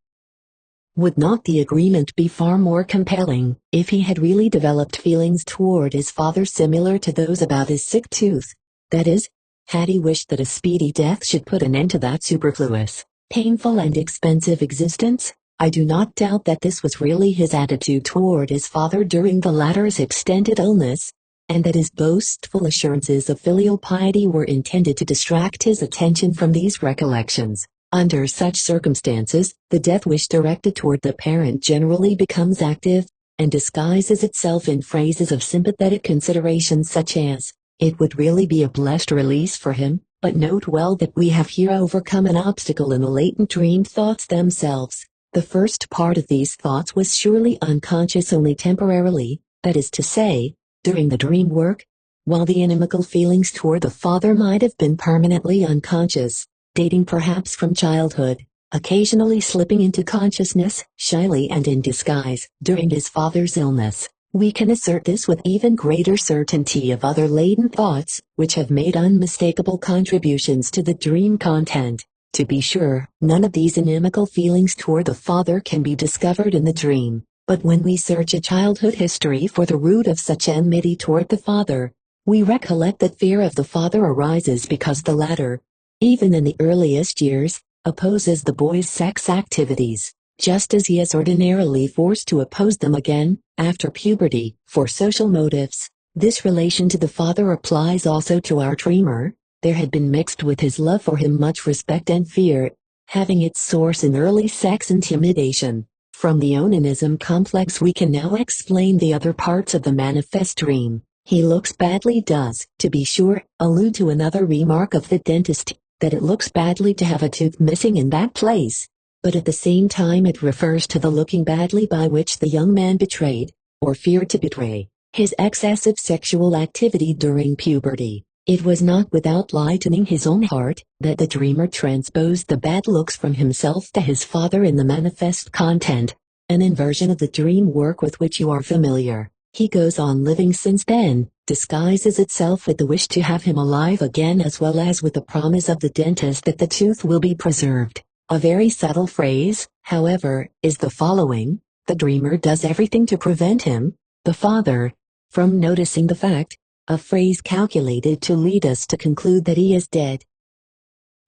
Would not the agreement be far more compelling, if he had really developed feelings toward his father similar to those about his sick tooth? That is, had he wished that a speedy death should put an end to that superfluous, painful and expensive existence? I do not doubt that this was really his attitude toward his father during the latter's extended illness, and that his boastful assurances of filial piety were intended to distract his attention from these recollections. Under such circumstances, the death wish directed toward the parent generally becomes active, and disguises itself in phrases of sympathetic consideration such as, "It would really be a blessed release for him." But note well that we have here overcome an obstacle in the latent dream thoughts themselves. The first part of these thoughts was surely unconscious only temporarily, that is to say, during the dream work, while the inimical feelings toward the father might have been permanently unconscious, dating perhaps from childhood, occasionally slipping into consciousness, shyly and in disguise, during his father's illness. We can assert this with even greater certainty of other latent thoughts, which have made unmistakable contributions to the dream content. To be sure, none of these inimical feelings toward the father can be discovered in the dream, but when we search a childhood history for the root of such enmity toward the father, we recollect that fear of the father arises because the latter, even in the earliest years, opposes the boy's sex activities, just as he is ordinarily forced to oppose them again, after puberty, for social motives. This relation to the father applies also to our dreamer. There had been mixed with his love for him much respect and fear, having its source in early sex intimidation. From the onanism complex we can now explain the other parts of the manifest dream. He looks badly does, to be sure, allude to another remark of the dentist, that it looks badly to have a tooth missing in that place, but at the same time it refers to the looking badly by which the young man betrayed, or feared to betray, his excessive sexual activity during puberty. It was not without lightening his own heart that the dreamer transposed the bad looks from himself to his father in the manifest content, an inversion of the dream work with which you are familiar. He goes on living since then, disguises itself with the wish to have him alive again as well as with the promise of the dentist that the tooth will be preserved. A very subtle phrase, however, is the following: the dreamer does everything to prevent him, the father, from noticing the fact, a phrase calculated to lead us to conclude that he is dead.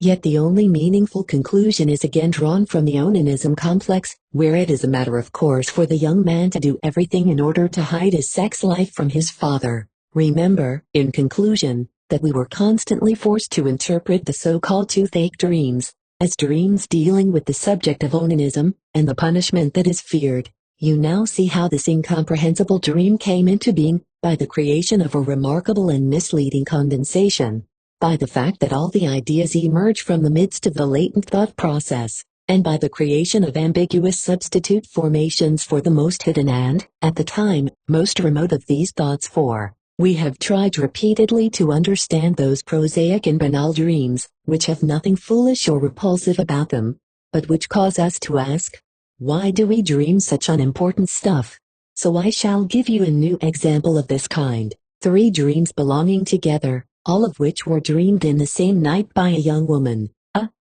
Yet the only meaningful conclusion is again drawn from the onanism complex, where it is a matter of course for the young man to do everything in order to hide his sex life from his father. Remember, in conclusion, that we were constantly forced to interpret the so-called toothache dreams as dreams dealing with the subject of onanism, and the punishment that is feared. You now see how this incomprehensible dream came into being, by the creation of a remarkable and misleading condensation, by the fact that all the ideas emerge from the midst of the latent thought process, and by the creation of ambiguous substitute formations for the most hidden and, at the time, most remote of these thoughts. For we have tried repeatedly to understand those prosaic and banal dreams, which have nothing foolish or repulsive about them, but which cause us to ask, why do we dream such unimportant stuff? So I shall give you a new example of this kind. 3 dreams belonging together, all of which were dreamed in the same night by a young woman.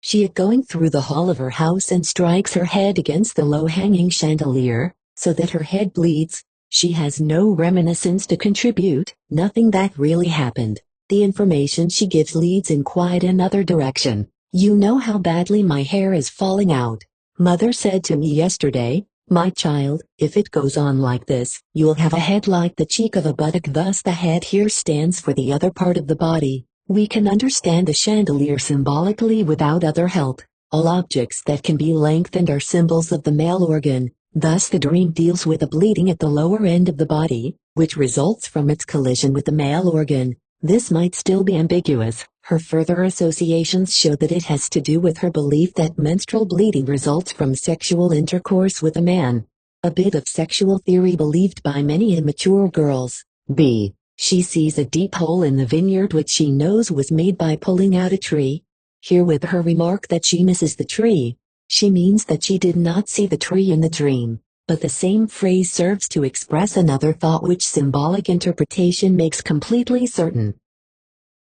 She is going through the hall of her house and strikes her head against the low-hanging chandelier, so that her head bleeds. She has no reminiscence to contribute, nothing that really happened. The information she gives leads in quite another direction. You know how badly my hair is falling out. Mother said to me yesterday, "My child, if it goes on like this, you'll have a head like the cheek of a buttock." Thus the head here stands for the other part of the body. We can understand the chandelier symbolically without other help. All objects that can be lengthened are symbols of the male organ, Thus the dream deals with a bleeding at the lower end of the body, which results from its collision with the male organ. This might still be ambiguous. Her further associations show that it has to do with her belief that menstrual bleeding results from sexual intercourse with a man. A bit of sexual theory believed by many immature girls. B. She sees a deep hole in the vineyard which she knows was made by pulling out a tree. Here with her remark that she misses the tree, she means that she did not see the tree in the dream, but the same phrase serves to express another thought which symbolic interpretation makes completely certain.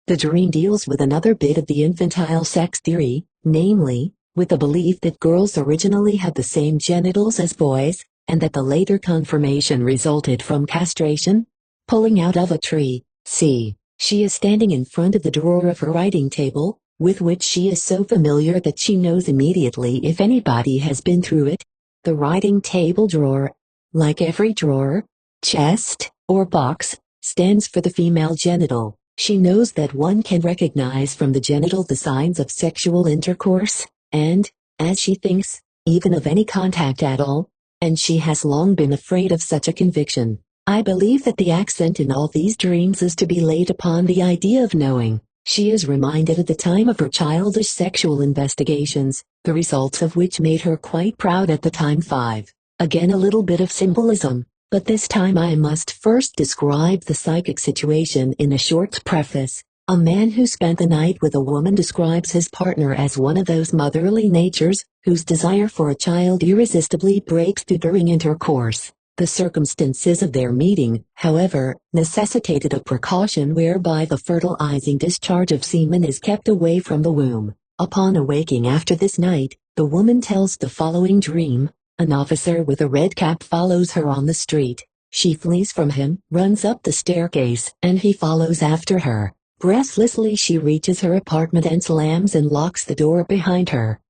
The dream deals with another bit of the infantile sex theory, namely, with the belief that girls originally had the same genitals as boys, and that the later conformation resulted from castration. Pulling out of a tree. C. She is standing in front of the drawer of her writing table, with which she is so familiar that she knows immediately if anybody has been through it. The writing table drawer, like every drawer, chest, or box, stands for the female genital. She knows that one can recognize from the genital the signs of sexual intercourse, and, as she thinks, even of any contact at all, and she has long been afraid of such a conviction. I believe that the accent in all these dreams is to be laid upon the idea of knowing. She is reminded at the time of her childish sexual investigations, the results of which made her quite proud at the time. 5. Again a little bit of symbolism, but this time I must first describe the psychic situation in a short preface. A man who spent the night with a woman describes his partner as one of those motherly natures, whose desire for a child irresistibly breaks through during intercourse. The circumstances of their meeting, however, necessitated a precaution whereby the fertilizing discharge of semen is kept away from the womb. Upon awaking after this night, the woman tells the following dream. An officer with a red cap follows her on the street. She flees from him, runs up the staircase, and he follows after her. Breathlessly she reaches her apartment and slams and locks the door behind her.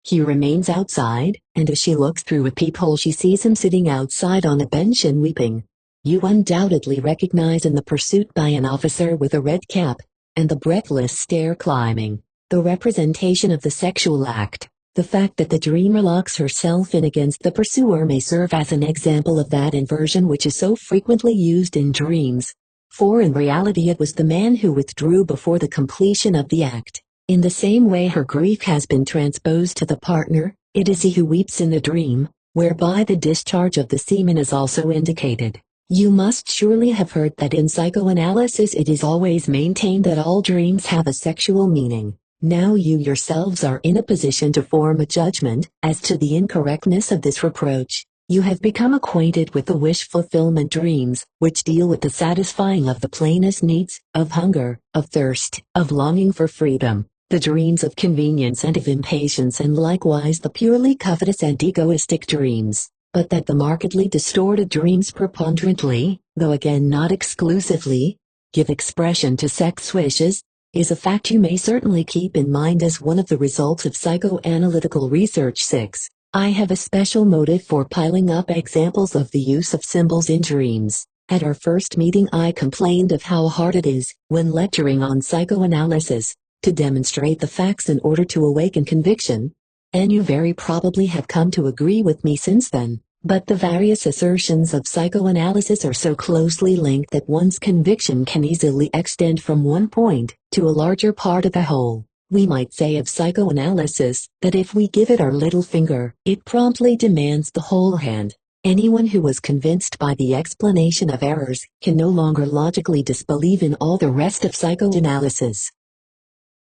He remains outside, and as she looks through a peephole she sees him sitting outside on a bench and weeping. You undoubtedly recognize in the pursuit by an officer with a red cap, and the breathless stair climbing, the representation of the sexual act. The fact that the dreamer locks herself in against the pursuer may serve as an example of that inversion which is so frequently used in dreams. For in reality it was the man who withdrew before the completion of the act. In the same way her grief has been transposed to the partner, it is he who weeps in the dream, whereby the discharge of the semen is also indicated. You must surely have heard that in psychoanalysis it is always maintained that all dreams have a sexual meaning. Now you yourselves are in a position to form a judgment as to the incorrectness of this reproach. You have become acquainted with the wish fulfillment dreams, which deal with the satisfying of the plainest needs, of hunger, of thirst, of longing for freedom. The dreams of convenience and of impatience, and likewise the purely covetous and egoistic dreams, but that the markedly distorted dreams preponderantly, though again not exclusively, give expression to sex wishes, is a fact you may certainly keep in mind as one of the results of psychoanalytical research. 6. I have a special motive for piling up examples of the use of symbols in dreams. At our first meeting I complained of how hard it is, when lecturing on psychoanalysis, to demonstrate the facts in order to awaken conviction, and you very probably have come to agree with me since then. But the various assertions of psychoanalysis are so closely linked that one's conviction can easily extend from one point to a larger part of the whole. We might say of psychoanalysis that if we give it our little finger, it promptly demands the whole hand. Anyone who was convinced by the explanation of errors can no longer logically disbelieve in all the rest of psychoanalysis.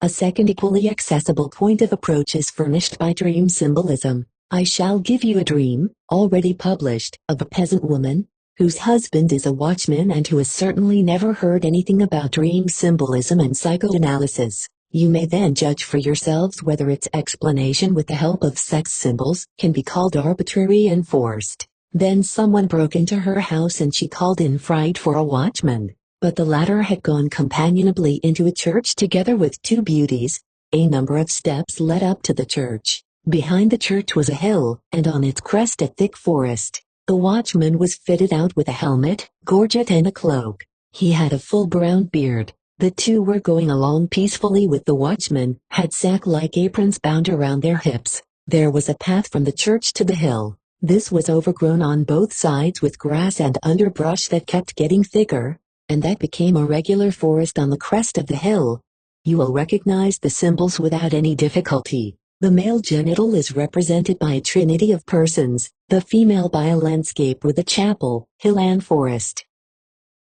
A second equally accessible point of approach is furnished by dream symbolism. I shall give you a dream, already published, of a peasant woman, whose husband is a watchman and who has certainly never heard anything about dream symbolism and psychoanalysis. You may then judge for yourselves whether its explanation with the help of sex symbols can be called arbitrary and forced. Then someone broke into her house and she called in fright for a watchman. But the latter had gone companionably into a church together with two beauties. A number of steps led up to the church. Behind the church was a hill, and on its crest a thick forest. The watchman was fitted out with a helmet, gorget and a cloak. He had a full brown beard. The two were going along peacefully with the watchman, had sack-like aprons bound around their hips. There was a path from the church to the hill. This was overgrown on both sides with grass and underbrush that kept getting thicker, and that became a regular forest on the crest of the hill. You will recognize the symbols without any difficulty. The male genital is represented by a trinity of persons, the female by a landscape with a chapel, hill and forest.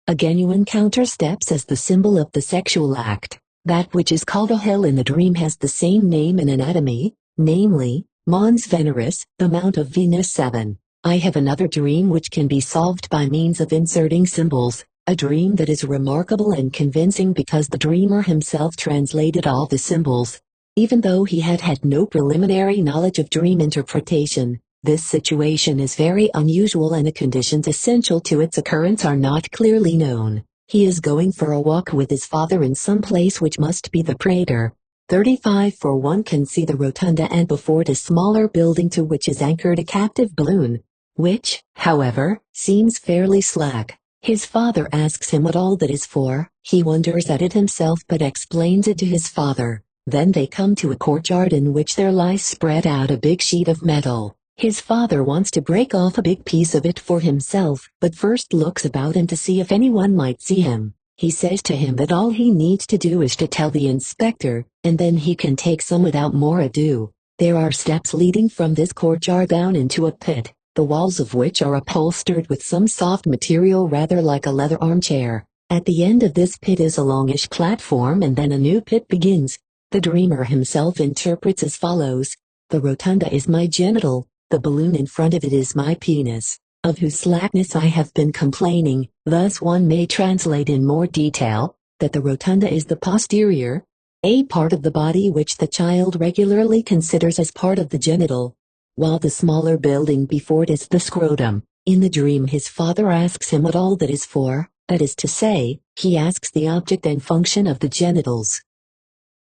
Again you encounter steps as the symbol of the sexual act. That which is called a hill in the dream has the same name in anatomy, namely, Mons Veneris, the Mount of Venus 7. I have another dream which can be solved by means of inserting symbols, a dream that is remarkable and convincing because the dreamer himself translated all the symbols. Even though he had had no preliminary knowledge of dream interpretation, this situation is very unusual and the conditions essential to its occurrence are not clearly known. He is going for a walk with his father in some place which must be the Prater. 35 for one can see the rotunda and before it a smaller building to which is anchored a captive balloon, which, however, seems fairly slack. His father asks him what all that is for, he wonders at it himself but explains it to his father. Then they come to a courtyard in which there lies spread out a big sheet of metal. His father wants to break off a big piece of it for himself, but first looks about him to see if anyone might see him. He says to him that all he needs to do is to tell the inspector, and then he can take some without more ado. There are steps leading from this courtyard down into a pit, the walls of which are upholstered with some soft material rather like a leather armchair. At the end of this pit is a longish platform and then a new pit begins. The dreamer himself interprets as follows: the rotunda is my genital, the balloon in front of it is my penis, of whose slackness I have been complaining. Thus one may translate in more detail, that the rotunda is the posterior, a part of the body which the child regularly considers as part of the genital, while the smaller building before it is the scrotum. In the dream his father asks him what all that is for, that is to say, he asks the object and function of the genitals.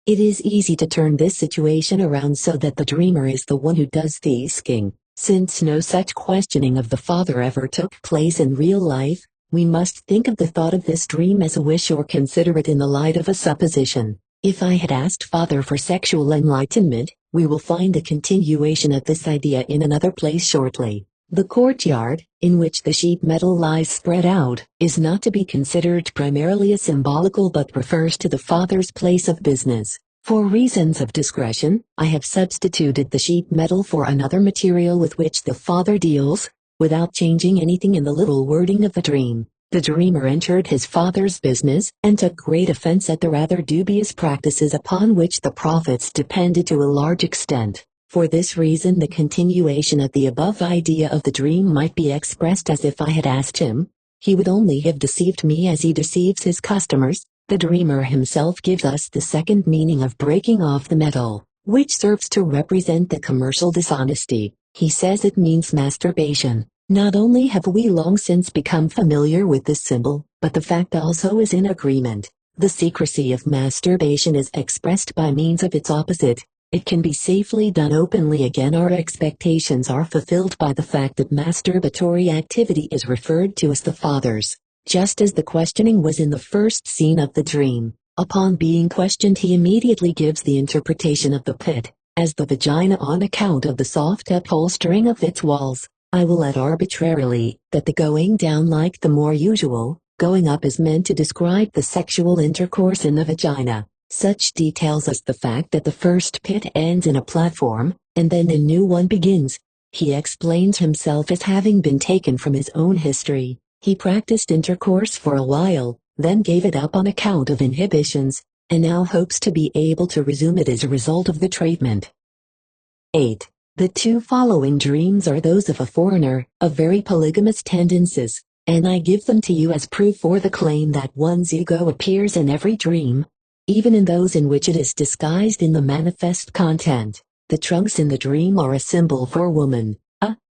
It is easy to turn this situation around so that the dreamer is the one who does the asking. Since no such questioning of the father ever took place in real life, we must think of the thought of this dream as a wish or consider it in the light of a supposition. If I had asked father for sexual enlightenment, we will find a continuation of this idea in another place shortly. The courtyard, in which the sheet metal lies spread out, is not to be considered primarily as symbolical but refers to the father's place of business. For reasons of discretion, I have substituted the sheet metal for another material with which the father deals, without changing anything in the little wording of the dream. The dreamer entered his father's business and took great offense at the rather dubious practices upon which the profits depended to a large extent. For this reason the continuation of the above idea of the dream might be expressed as if I had asked him. He would only have deceived me as he deceives his customers. The dreamer himself gives us the second meaning of breaking off the metal, which serves to represent the commercial dishonesty. He says it means masturbation. Not only have we long since become familiar with this symbol, but the fact also is in agreement. The secrecy of masturbation is expressed by means of its opposite. It can be safely done openly. Again, our expectations are fulfilled by the fact that masturbatory activity is referred to as the father's, just as the questioning was in the first scene of the dream. Upon being questioned he immediately gives the interpretation of the pit, as the vagina on account of the soft upholstering of its walls. I will add arbitrarily, that the going down like the more usual, going up is meant to describe the sexual intercourse in the vagina. Such details as the fact that the first pit ends in a platform, and then a new one begins. He explains himself as having been taken from his own history. He practiced intercourse for a while, then gave it up on account of inhibitions, and now hopes to be able to resume it as a result of the treatment. 8. The two following dreams are those of a foreigner, of very polygamous tendencies, and I give them to you as proof for the claim that one's ego appears in every dream, even in those in which it is disguised in the manifest content. The trunks in the dream are a symbol for woman.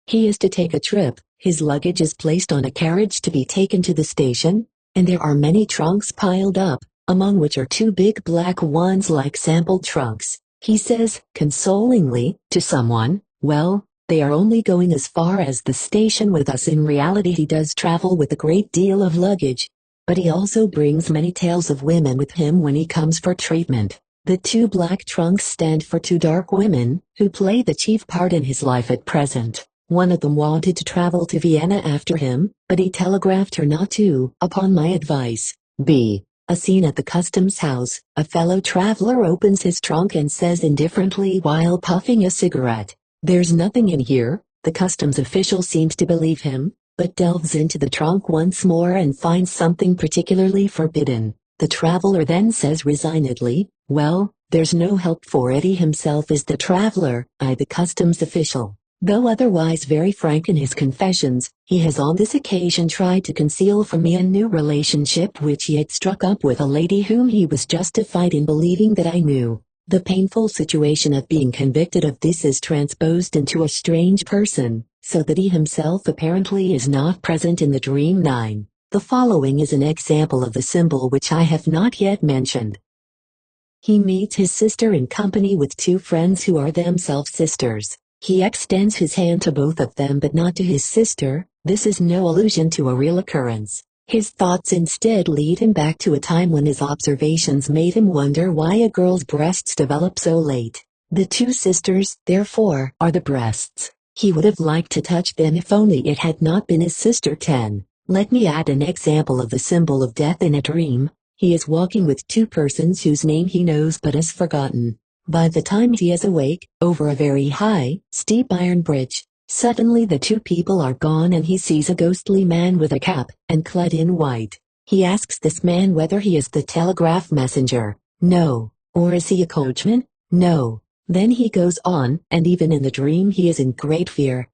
He is to take a trip, his luggage is placed on a carriage to be taken to the station, and there are many trunks piled up, among which are two big black ones like sample trunks. He says, consolingly, to someone, well, they are only going as far as the station with us. In reality he does travel with a great deal of luggage, but he also brings many tales of women with him when he comes for treatment. The two black trunks stand for two dark women, who play the chief part in his life at present. One of them wanted to travel to Vienna after him, but he telegraphed her not to, upon my advice. B. A scene at the customs house. A fellow traveler opens his trunk and says indifferently while puffing a cigarette, "There's nothing in here." The customs official seems to believe him, but delves into the trunk once more and finds something particularly forbidden. The traveler then says resignedly, "Well, there's no help for it." He himself is the traveler, I the customs official. Though otherwise very frank in his confessions, he has on this occasion tried to conceal from me a new relationship which he had struck up with a lady whom he was justified in believing that I knew. The painful situation of being convicted of this is transposed into a strange person, so that he himself apparently is not present in the dream. 9. The following is an example of the symbol which I have not yet mentioned. He meets his sister in company with two friends who are themselves sisters. He extends his hand to both of them but not to his sister. This is no allusion to a real occurrence. His thoughts instead lead him back to a time when his observations made him wonder why a girl's breasts develop so late. The two sisters, therefore, are the breasts. He would have liked to touch them if only it had not been his sister. 10. Let me add an example of the symbol of death in a dream. He is walking with two persons whose name he knows but has forgotten. By the time he is awake, over a very high, steep iron bridge, suddenly the two people are gone and he sees a ghostly man with a cap, and clad in white. He asks this man whether he is the telegraph messenger. No. Or is he a coachman? No. Then he goes on, and even in the dream he is in great fear.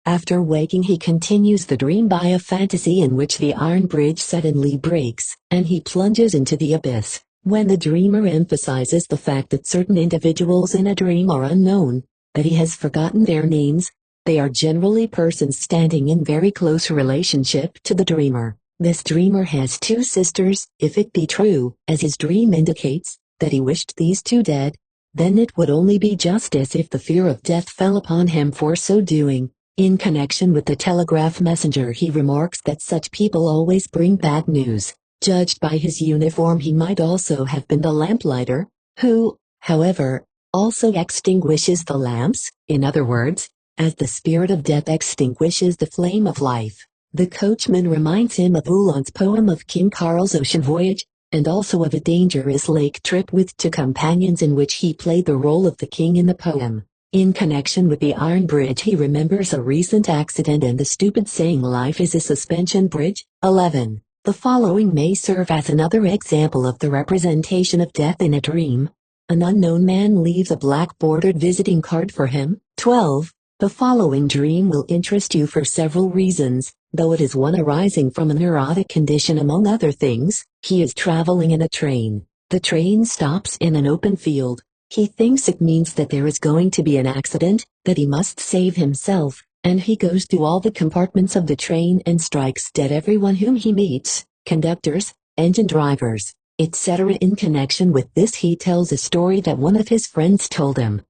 After waking he continues the dream by a fantasy in which the iron bridge suddenly breaks, and he plunges into the abyss. When the dreamer emphasizes the fact that certain individuals in a dream are unknown, that he has forgotten their names, they are generally persons standing in very close relationship to the dreamer. This dreamer has two sisters. If it be true, as his dream indicates, that he wished these two dead, then it would only be justice if the fear of death fell upon him for so doing. In connection with the telegraph messenger he remarks that such people always bring bad news. Judged by his uniform he might also have been the lamplighter, who, however, also extinguishes the lamps, in other words, as the spirit of death extinguishes the flame of life. The coachman reminds him of Uhland's poem of King Karl's ocean voyage, and also of a dangerous lake trip with two companions in which he played the role of the king in the poem. In connection with the iron bridge he remembers a recent accident and the stupid saying life is a suspension bridge. 11. The following may serve as another example of the representation of death in a dream. An unknown man leaves a black-bordered visiting card for him. 12. The following dream will interest you for several reasons, though it is one arising from a neurotic condition among other things. He is traveling in a train. The train stops in an open field. He thinks it means that there is going to be an accident, that he must save himself, and he goes through all the compartments of the train and strikes dead everyone whom he meets, conductors, engine drivers, etc. In connection with this he tells a story that one of his friends told him.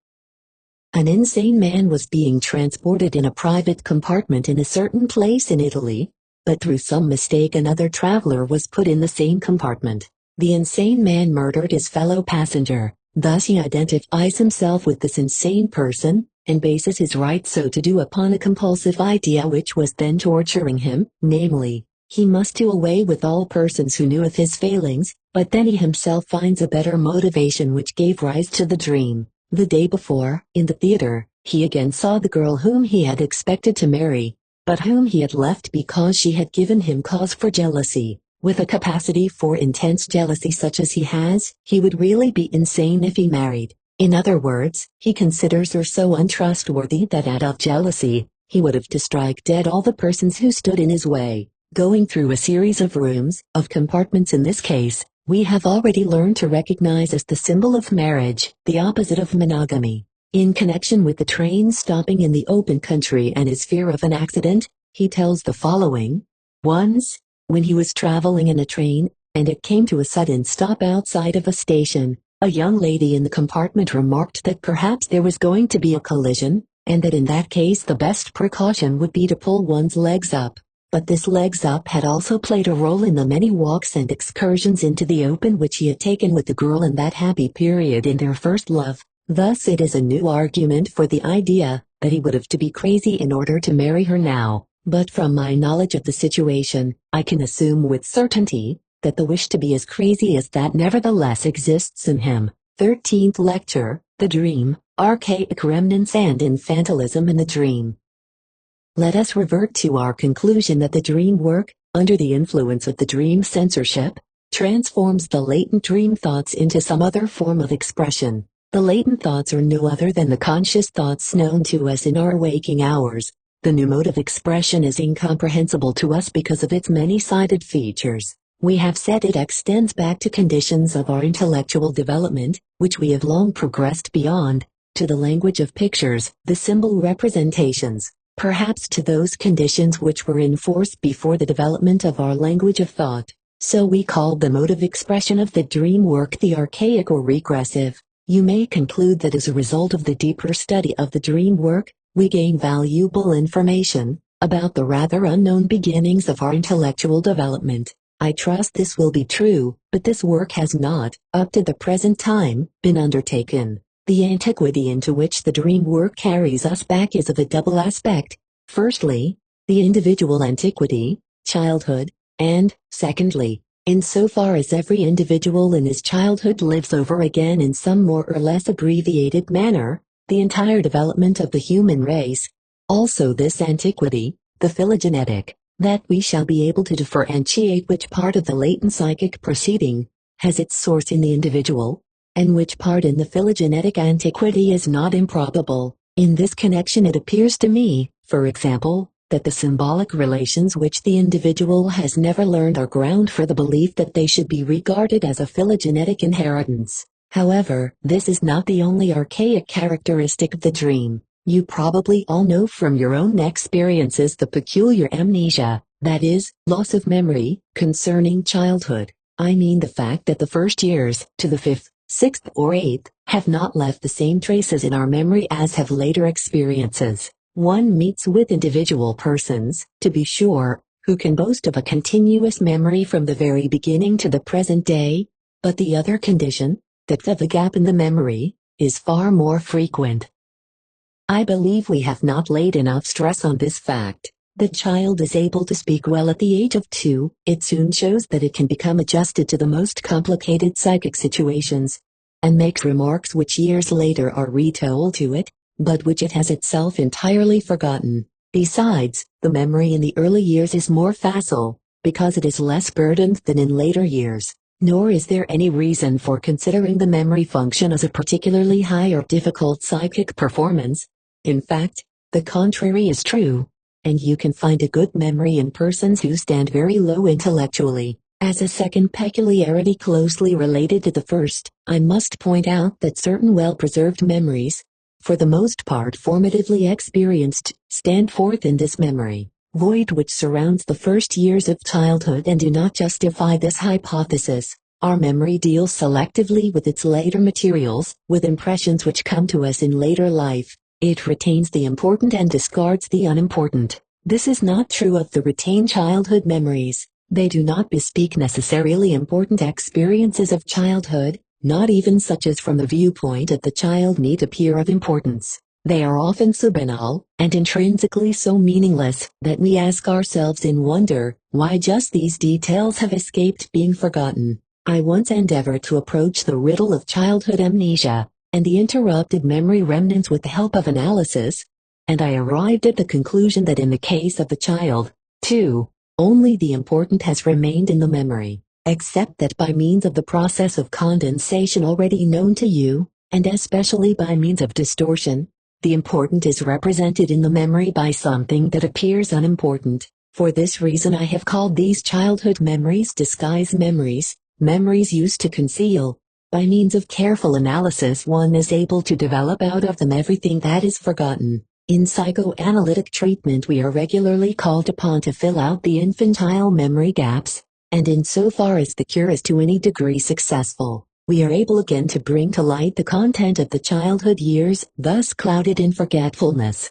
An insane man was being transported in a private compartment in a certain place in Italy, but through some mistake another traveler was put in the same compartment. The insane man murdered his fellow passenger. Thus he identifies himself with this insane person, and bases his right so to do upon a compulsive idea which was then torturing him, namely, he must do away with all persons who knew of his failings, but then he himself finds a better motivation which gave rise to the dream. The day before, in the theater, he again saw the girl whom he had expected to marry, but whom he had left because she had given him cause for jealousy. With a capacity for intense jealousy such as he has, he would really be insane if he married. In other words, he considers her so untrustworthy that out of jealousy, he would have to strike dead all the persons who stood in his way. Going through a series of rooms, of compartments in this case, we have already learned to recognize as the symbol of marriage, the opposite of monogamy. In connection with the train stopping in the open country and his fear of an accident, he tells the following. Once, when he was traveling in a train, and it came to a sudden stop outside of a station, a young lady in the compartment remarked that perhaps there was going to be a collision, and that in that case the best precaution would be to pull one's legs up. But this legs up had also played a role in the many walks and excursions into the open which he had taken with the girl in that happy period in their first love. Thus it is a new argument for the idea that he would have to be crazy in order to marry her now, but from my knowledge of the situation, I can assume with certainty that the wish to be as crazy as that nevertheless exists in him. 13th lecture, The Dream, Archaic Remnants and Infantilism in the Dream. Let us revert to our conclusion that the dream work, under the influence of the dream censorship, transforms the latent dream thoughts into some other form of expression. The latent thoughts are no other than the conscious thoughts known to us in our waking hours. The new mode of expression is incomprehensible to us because of its many-sided features. We have said it extends back to conditions of our intellectual development, which we have long progressed beyond, to the language of pictures, the symbol representations, perhaps to those conditions which were in force before the development of our language of thought. So we called the mode of expression of the dream work the archaic or regressive. You may conclude that as a result of the deeper study of the dream work, we gain valuable information about the rather unknown beginnings of our intellectual development. I trust this will be true, but this work has not, up to the present time, been undertaken. The antiquity into which the dream work carries us back is of a double aspect. Firstly, the individual antiquity, childhood, and, secondly, insofar as every individual in his childhood lives over again in some more or less abbreviated manner, the entire development of the human race. Also this antiquity, the phylogenetic, that we shall be able to differentiate which part of the latent psychic proceeding has its source in the individual, and which part in the phylogenetic antiquity is not improbable. In this connection it appears to me, for example, that the symbolic relations which the individual has never learned are ground for the belief that they should be regarded as a phylogenetic inheritance. However, this is not the only archaic characteristic of the dream. You probably all know from your own experiences the peculiar amnesia, that is, loss of memory, concerning childhood. I mean the fact that the first years, to the 5th, 6th or 8th, have not left the same traces in our memory as have later experiences. One meets with individual persons, to be sure, who can boast of a continuous memory from the very beginning to the present day, but the other condition, that of a gap in the memory, is far more frequent. I believe we have not laid enough stress on this fact. The child is able to speak well at the age of 2, it soon shows that it can become adjusted to the most complicated psychic situations, and makes remarks which years later are retold to it, but which it has itself entirely forgotten. Besides, the memory in the early years is more facile, because it is less burdened than in later years. Nor is there any reason for considering the memory function as a particularly high or difficult psychic performance. In fact, the contrary is true, and you can find a good memory in persons who stand very low intellectually. As a second peculiarity closely related to the first, I must point out that certain well-preserved memories, for the most part formatively experienced, stand forth in this memory void which surrounds the first years of childhood and do not justify this hypothesis. Our memory deals selectively with its later materials, with impressions which come to us in later life. It retains the important and discards the unimportant. This is not true of the retained childhood memories. They do not bespeak necessarily important experiences of childhood, not even such as from the viewpoint of the child need appear of importance. They are often so banal, and intrinsically so meaningless, that we ask ourselves in wonder, why just these details have escaped being forgotten. I once endeavored to approach the riddle of childhood amnesia, and the interrupted memory remnants with the help of analysis, and I arrived at the conclusion that in the case of the child, too, only the important has remained in the memory, except that by means of the process of condensation already known to you, and especially by means of distortion, the important is represented in the memory by something that appears unimportant. For this reason I have called these childhood memories disguised memories, memories used to conceal. By means of careful analysis one is able to develop out of them everything that is forgotten. In psychoanalytic treatment we are regularly called upon to fill out the infantile memory gaps, and insofar as the cure is to any degree successful, we are able again to bring to light the content of the childhood years, thus clouded in forgetfulness.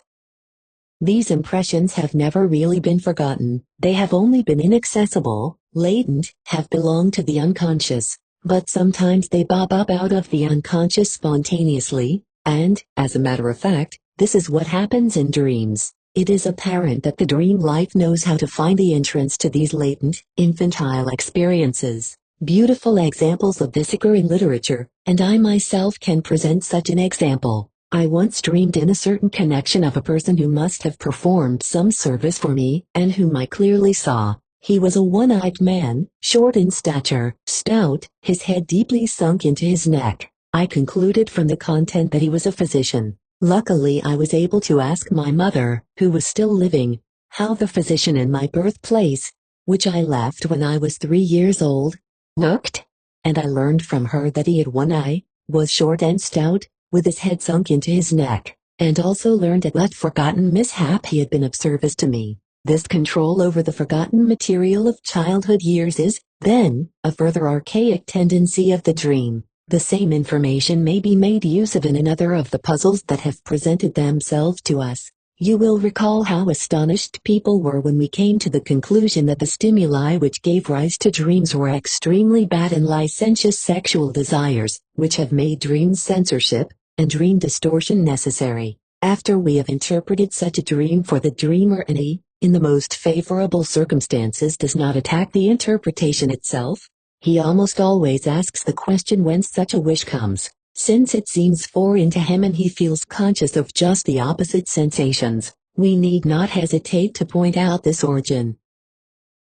These impressions have never really been forgotten, they have only been inaccessible, latent, have belonged to the unconscious, but sometimes they bob up out of the unconscious spontaneously, and, as a matter of fact, This is what happens in dreams. It is apparent that the dream life knows how to find the entrance to these latent, infantile experiences. Beautiful examples of this occur in literature, and I myself can present such an example. I once dreamed in a certain connection of a person who must have performed some service for me, and whom I clearly saw. He was a one-eyed man, short in stature, stout, his head deeply sunk into his neck. I concluded from the content that he was a physician. Luckily I was able to ask my mother, who was still living, how the physician in my birthplace, which I left when I was 3 years old, looked, and I learned from her that he had one eye, was short and stout, with his head sunk into his neck, and also learned at what forgotten mishap he had been of service to me. This control over the forgotten material of childhood years is, then, a further archaic tendency of the dream. The same information may be made use of in another of the puzzles that have presented themselves to us. You will recall how astonished people were when we came to the conclusion that the stimuli which gave rise to dreams were extremely bad and licentious sexual desires, which have made dream censorship and dream distortion necessary. After we have interpreted such a dream for the dreamer, and he, in the most favorable circumstances, does not attack the interpretation itself, he almost always asks the question whence such a wish comes. Since it seems foreign to him and he feels conscious of just the opposite sensations, we need not hesitate to point out this origin.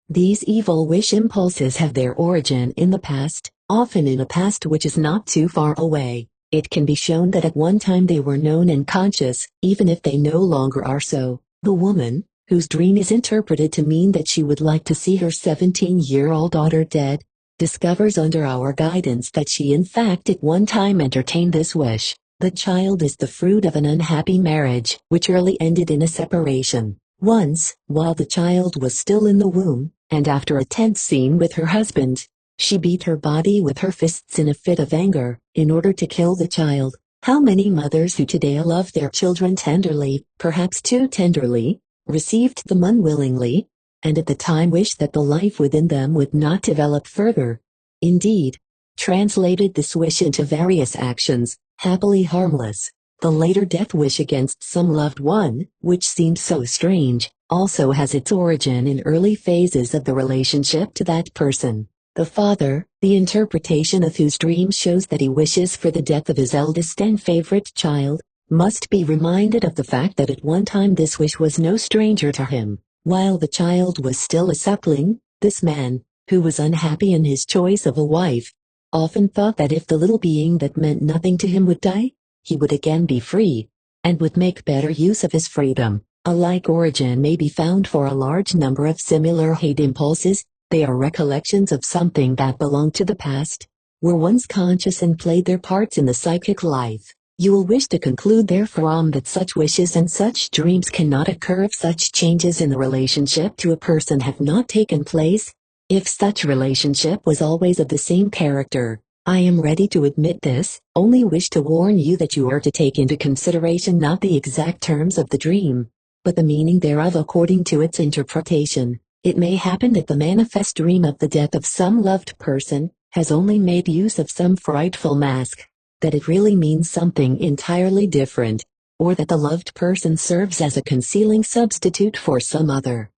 These evil wish impulses have their origin in the past, often in a past which is not too far away. It can be shown that at one time they were known and conscious, even if they no longer are so. The woman, whose dream is interpreted to mean that she would like to see her 17-year-old daughter dead, discovers under our guidance that she in fact at one time entertained this wish. The child is the fruit of an unhappy marriage, which early ended in a separation. Once, while the child was still in the womb, and after a tense scene with her husband, she beat her body with her fists in a fit of anger, in order to kill the child. How many mothers who today love their children tenderly, perhaps too tenderly, received them unwillingly, and at the time wished that the life within them would not develop further. Indeed, translated this wish into various actions, happily harmless. The later death wish against some loved one, which seems so strange, also has its origin in early phases of the relationship to that person. The father, the interpretation of whose dream shows that he wishes for the death of his eldest and favorite child, must be reminded of the fact that at one time this wish was no stranger to him. While the child was still a suckling, this man, who was unhappy in his choice of a wife, often thought that if the little being that meant nothing to him would die, he would again be free, and would make better use of his freedom. A like origin may be found for a large number of similar hate impulses. They are recollections of something that belonged to the past, were once conscious and played their parts in the psychic life. You will wish to conclude therefrom that such wishes and such dreams cannot occur if such changes in the relationship to a person have not taken place. If such relationship was always of the same character, I am ready to admit this, only wish to warn you that you are to take into consideration not the exact terms of the dream, but the meaning thereof according to its interpretation. It may happen that the manifest dream of the death of some loved person has only made use of some frightful mask, that it really means something entirely different, or that the loved person serves as a concealing substitute for some other.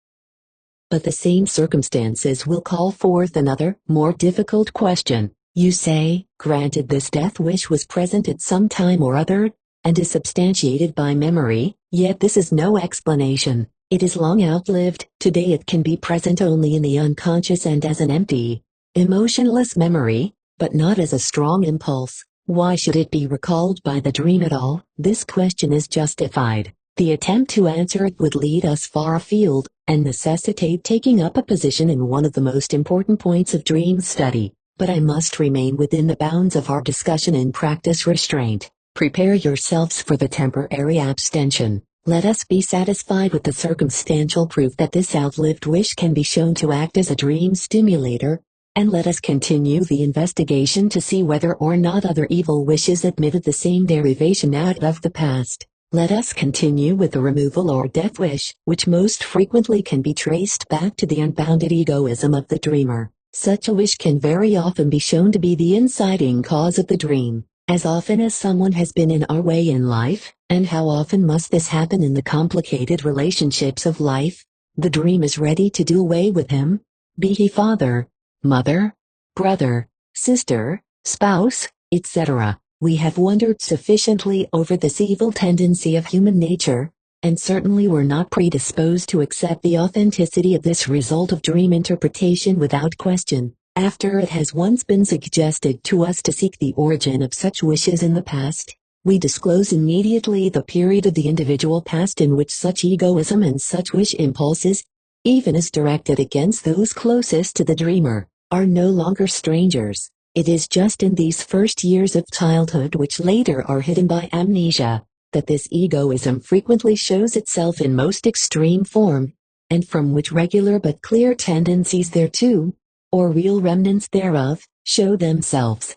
But the same circumstances will call forth another, more difficult question. You say, granted this death wish was present at some time or other, and is substantiated by memory, yet this is no explanation. It is long outlived. Today it can be present only in the unconscious and as an empty, emotionless memory, but not as a strong impulse. Why should it be recalled by the dream at all? This question is justified. The attempt to answer it would lead us far afield, and necessitate taking up a position in one of the most important points of dream study. But I must remain within the bounds of our discussion and practice restraint. Prepare yourselves for the temporary abstention. Let us be satisfied with the circumstantial proof that this outlived wish can be shown to act as a dream stimulator, and let us continue the investigation to see whether or not other evil wishes admitted the same derivation out of the past. Let us continue with the removal or death wish, which most frequently can be traced back to the unbounded egoism of the dreamer. Such a wish can very often be shown to be the inciting cause of the dream, As often as someone has been in our way in life, and how often must this happen in the complicated relationships of life, the dream is ready to do away with him, be he father, mother, brother, sister, spouse, etc. We have wondered sufficiently over this evil tendency of human nature, and certainly were not predisposed to accept the authenticity of this result of dream interpretation without question, after it has once been suggested to us to seek the origin of such wishes in the past. We disclose immediately the period of the individual past in which such egoism and such wish impulses, even as directed against those closest to the dreamer, are no longer strangers. It is just in these first years of childhood, which later are hidden by amnesia, that this egoism frequently shows itself in most extreme form, and from which regular but clear tendencies thereto, or real remnants thereof, show themselves.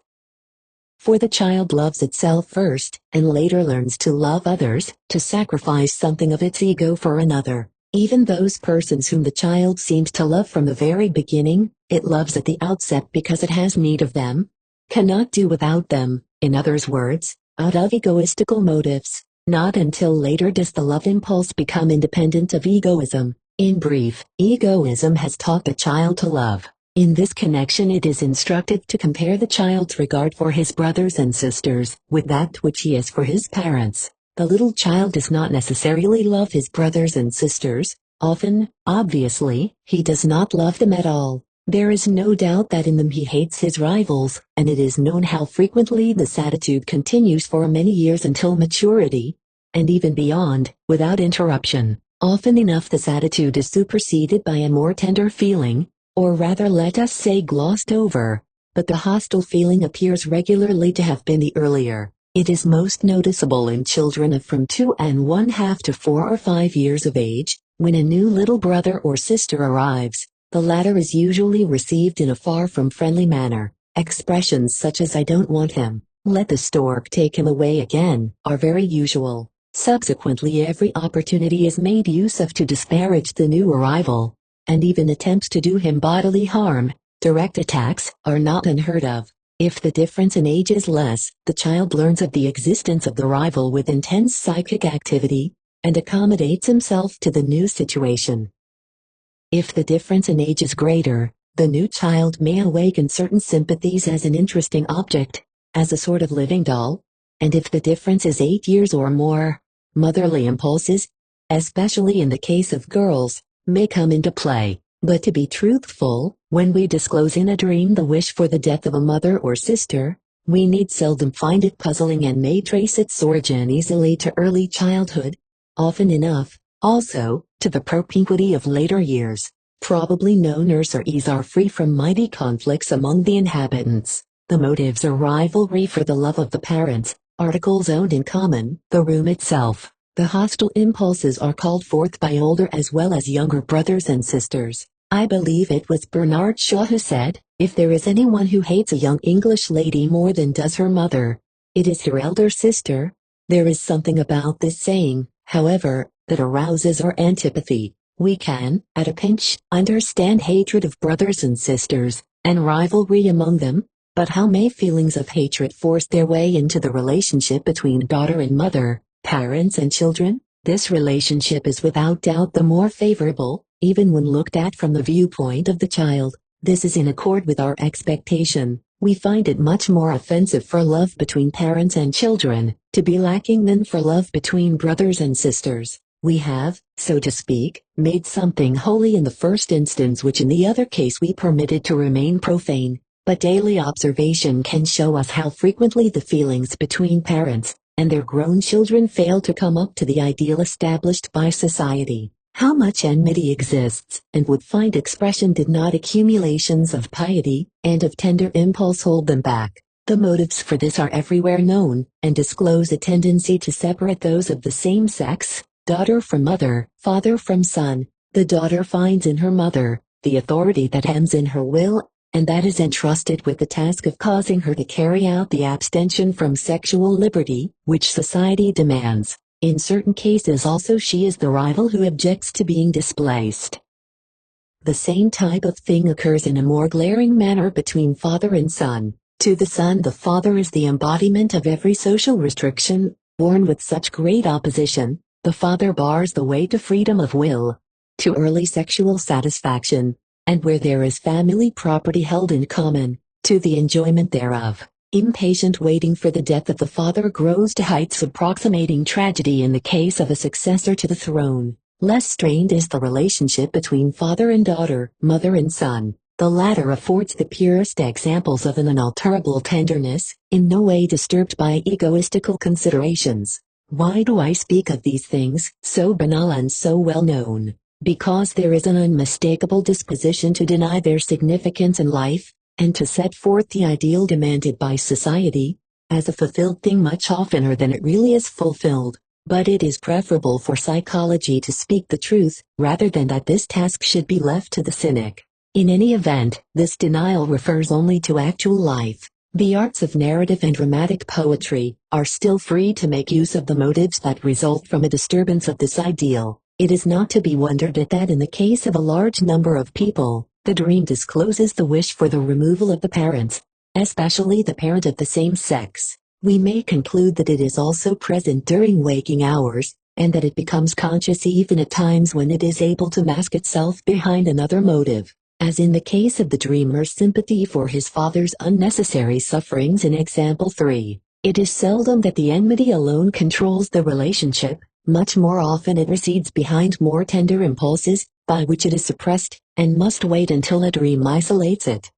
For the child loves itself first, and later learns to love others, to sacrifice something of its ego for another. Even those persons whom the child seems to love from the very beginning, it loves at the outset because it has need of them, cannot do without them, in others' words, out of egoistical motives. Not until later does the love impulse become independent of egoism. In brief, egoism has taught the child to love. In this connection it is instructive to compare the child's regard for his brothers and sisters with that which he has for his parents. The little child does not necessarily love his brothers and sisters. Often, obviously, he does not love them at all. There is no doubt that in them he hates his rivals, and it is known how frequently this attitude continues for many years until maturity, and even beyond, without interruption. Often enough this attitude is superseded by a more tender feeling, or rather let us say glossed over, but the hostile feeling appears regularly to have been the earlier. It is most noticeable in children of from 2½ to 4 or 5 years of age. When a new little brother or sister arrives, the latter is usually received in a far from friendly manner. Expressions such as "I don't want him," "let the stork take him away again," are very usual. Subsequently every opportunity is made use of to disparage the new arrival, and even attempts to do him bodily harm, direct attacks, are not unheard of. If the difference in age is less, the child learns of the existence of the rival with intense psychic activity, and accommodates himself to the new situation. If the difference in age is greater, the new child may awaken certain sympathies as an interesting object, as a sort of living doll, and if the difference is 8 years or more, motherly impulses, especially in the case of girls, may come into play. But to be truthful, when we disclose in a dream the wish for the death of a mother or sister, we need seldom find it puzzling and may trace its origin easily to early childhood, often enough, also, to the propinquity of later years. Probably no nurseries are free from mighty conflicts among the inhabitants. The motives are rivalry for the love of the parents, articles owned in common, the room itself. The hostile impulses are called forth by older as well as younger brothers and sisters. I believe it was Bernard Shaw who said, "If there is anyone who hates a young English lady more than does her mother, it is her elder sister." There is something about this saying, however, that arouses our antipathy. We can, at a pinch, understand hatred of brothers and sisters, and rivalry among them, but how may feelings of hatred force their way into the relationship between daughter and mother, parents and children? This relationship is without doubt the more favorable, even when looked at from the viewpoint of the child. This is in accord with our expectation. We find it much more offensive for love between parents and children to be lacking than for love between brothers and sisters. We have, so to speak, made something holy in the first instance which in the other case we permitted to remain profane. But daily observation can show us how frequently the feelings between parents and their grown children fail to come up to the ideal established by society. How much enmity exists and would find expression did not accumulations of piety and of tender impulse hold them back. The motives for this are everywhere known, and disclose a tendency to separate those of the same sex, daughter from mother, father from son. The daughter finds in her mother the authority that hems in her will, and that is entrusted with the task of causing her to carry out the abstention from sexual liberty, which society demands. In certain cases also she is the rival who objects to being displaced. The same type of thing occurs in a more glaring manner between father and son. To the son, the father is the embodiment of every social restriction. Born with such great opposition, the father bars the way to freedom of will, to early sexual satisfaction, and where there is family property held in common, to the enjoyment thereof. Impatient waiting for the death of the father grows to heights approximating tragedy in the case of a successor to the throne. Less strained is the relationship between father and daughter, mother and son. The latter affords the purest examples of an unalterable tenderness, in no way disturbed by egoistical considerations. Why do I speak of these things, so banal and so well known? Because there is an unmistakable disposition to deny their significance in life, and to set forth the ideal demanded by society, as a fulfilled thing much oftener than it really is fulfilled. But it is preferable for psychology to speak the truth, rather than that this task should be left to the cynic. In any event, this denial refers only to actual life. The arts of narrative and dramatic poetry are still free to make use of the motives that result from a disturbance of this ideal. It is not to be wondered at that in the case of a large number of people, the dream discloses the wish for the removal of the parents, especially the parent of the same sex. We may conclude that it is also present during waking hours, and that it becomes conscious even at times when it is able to mask itself behind another motive. As in the case of the dreamer's sympathy for his father's unnecessary sufferings in example 3, it is seldom that the enmity alone controls the relationship, much more often it recedes behind more tender impulses, by which it is suppressed, and must wait until a dream isolates it.